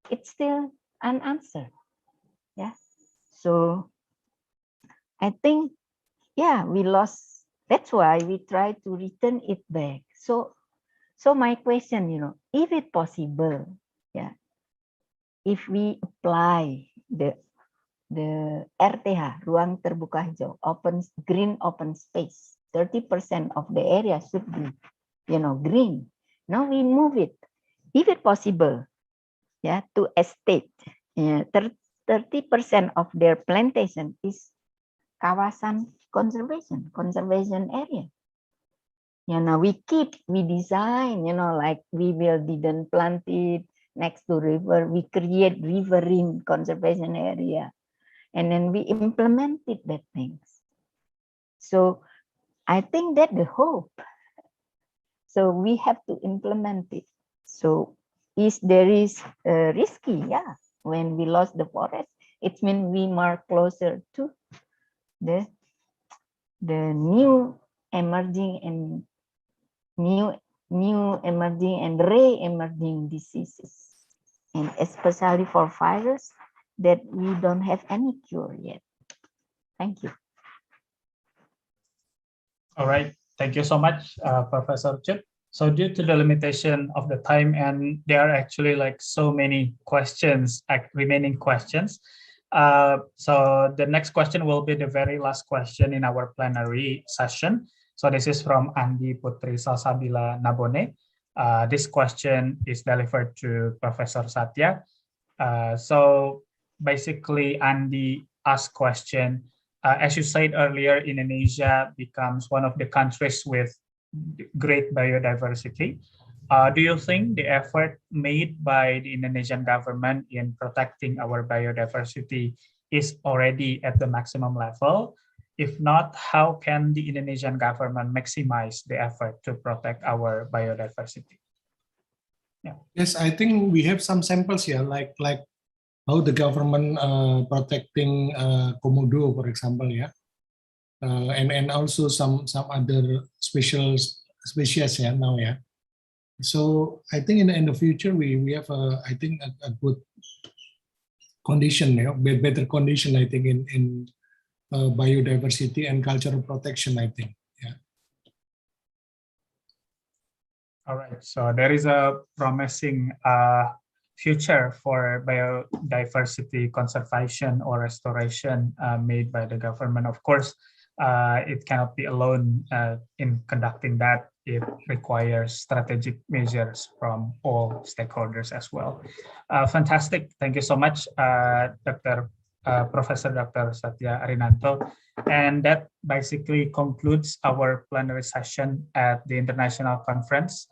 It's still unanswered. Yeah. So I think, yeah, we lost. That's why we try to return it back. So my question, if it possible, yeah, if we apply the RTH, ruang terbuka hijau, green open space, 30% of the area should be, green. Now we move it, if it possible, yeah, to estate. 30% of their plantation is kawasan conservation area. We design, like we didn't plant it next to river, we create riverine conservation area, and then we implemented that things. So I think that the hope. So we have to implement it. So is there is risky, yeah. When we lost the forest, it means we are closer to the new emerging and new emerging and re-emerging diseases, and especially for virus that we don't have any cure yet. Thank you. All right, thank you so much, Professor Chut. So due to the limitation of the time, and there are actually like so many questions, remaining questions. So the next question will be the very last question in our plenary session. So this is from Andi Putri Salsabila Nabone. This question is delivered to Professor Satya. So basically, Andi asked question, as you said earlier, Indonesia becomes one of the countries with great biodiversity. Do you think the effort made by the Indonesian government in protecting our biodiversity is already at the maximum level? If not, how can the Indonesian government maximize the effort to protect our biodiversity? Yeah. Yes, I think we have some samples here, like how the government protecting Komodo, for example, yeah, and also some other special species, yeah, now, yeah. So I think in the future we have I think a good condition, you know, better condition, I think, in biodiversity and cultural protection, I think. Yeah. All right. So there is a promising future for biodiversity conservation or restoration made by the government. Of course, it cannot be alone in conducting that. It requires strategic measures from all stakeholders as well. Fantastic. Thank you so much, Professor Dr. Satya Arinanto. And that basically concludes our plenary session at the International Conference,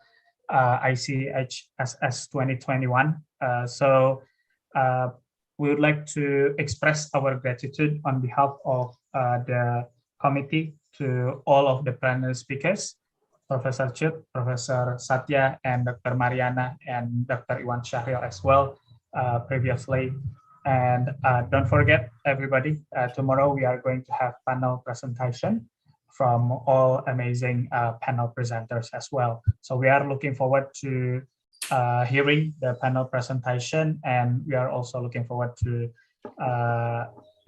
ICHSS 2021. We would like to express our gratitude on behalf of the committee to all of the plenary speakers, Professor Chut, Professor Satya, and Dr. Mariana, and Dr. Iwan Syahril as well previously. And don't forget, everybody, tomorrow we are going to have panel presentation from all amazing panel presenters as well. So we are looking forward to hearing the panel presentation, and we are also looking forward to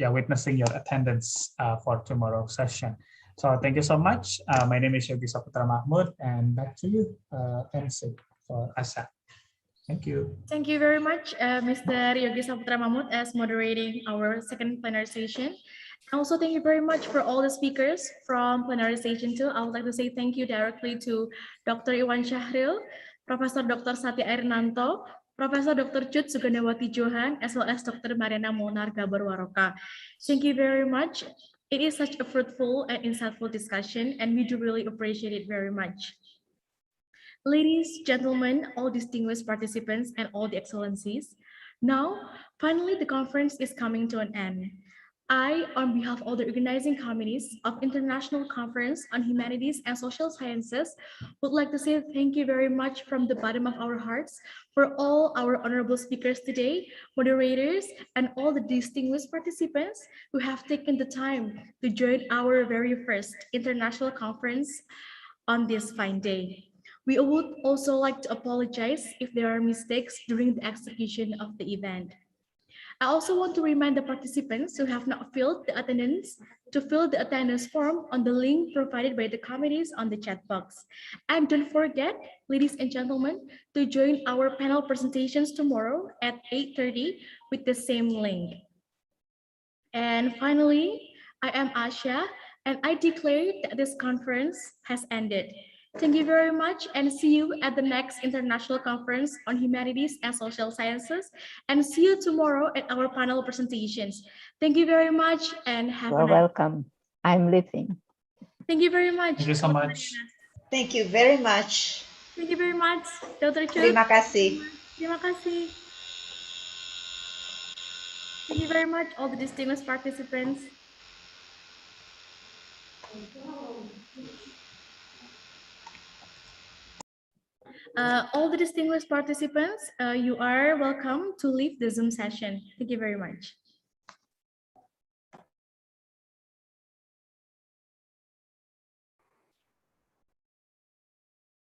witnessing your attendance for tomorrow's session. So thank you so much. My name is Yogi Saputra Mahmud, and back to you, MC, for ASA. Thank you. Thank you very much, Mr. Yogi Saputra Mahmud, as moderating our second plenary session. Also, thank you very much for all the speakers from plenary session 2. I would like to say thank you directly to Dr. Iwan Syahril, Professor Dr. Satya Arinanto, Professor Dr. Chut Sugandawati Johan, as well as Dr. Mariana Monar Gabarwaroka. Thank you very much. It is such a fruitful and insightful discussion, and we do really appreciate it very much. Ladies, gentlemen, all distinguished participants, and all the excellencies, now, finally, the conference is coming to an end. I, on behalf of all the organizing committees of International Conference on Humanities and Social Sciences, would like to say thank you very much from the bottom of our hearts for all our honorable speakers today, moderators, and all the distinguished participants who have taken the time to join our very first international conference on this fine day. We would also like to apologize if there are mistakes during the execution of the event. I also want to remind the participants who have not filled the attendance to fill the attendance form on the link provided by the committees on the chat box. And don't forget, ladies and gentlemen, to join our panel presentations tomorrow at 8:30 with the same link. And finally, I am Asha, and I declare that this conference has ended. Thank you very much, and see you at the next International Conference on Humanities and Social Sciences, and see you tomorrow at our panel presentations. Thank you very much, and have a nice day. Welcome. I'm leaving. Thank you very much. Thank you so much. Thank you very much. Thank you very much, Dr. Chut. Terima kasih. Terima kasih. Thank you very much, all the distinguished participants. All the distinguished participants, you are welcome to leave the Zoom session. Thank you very much.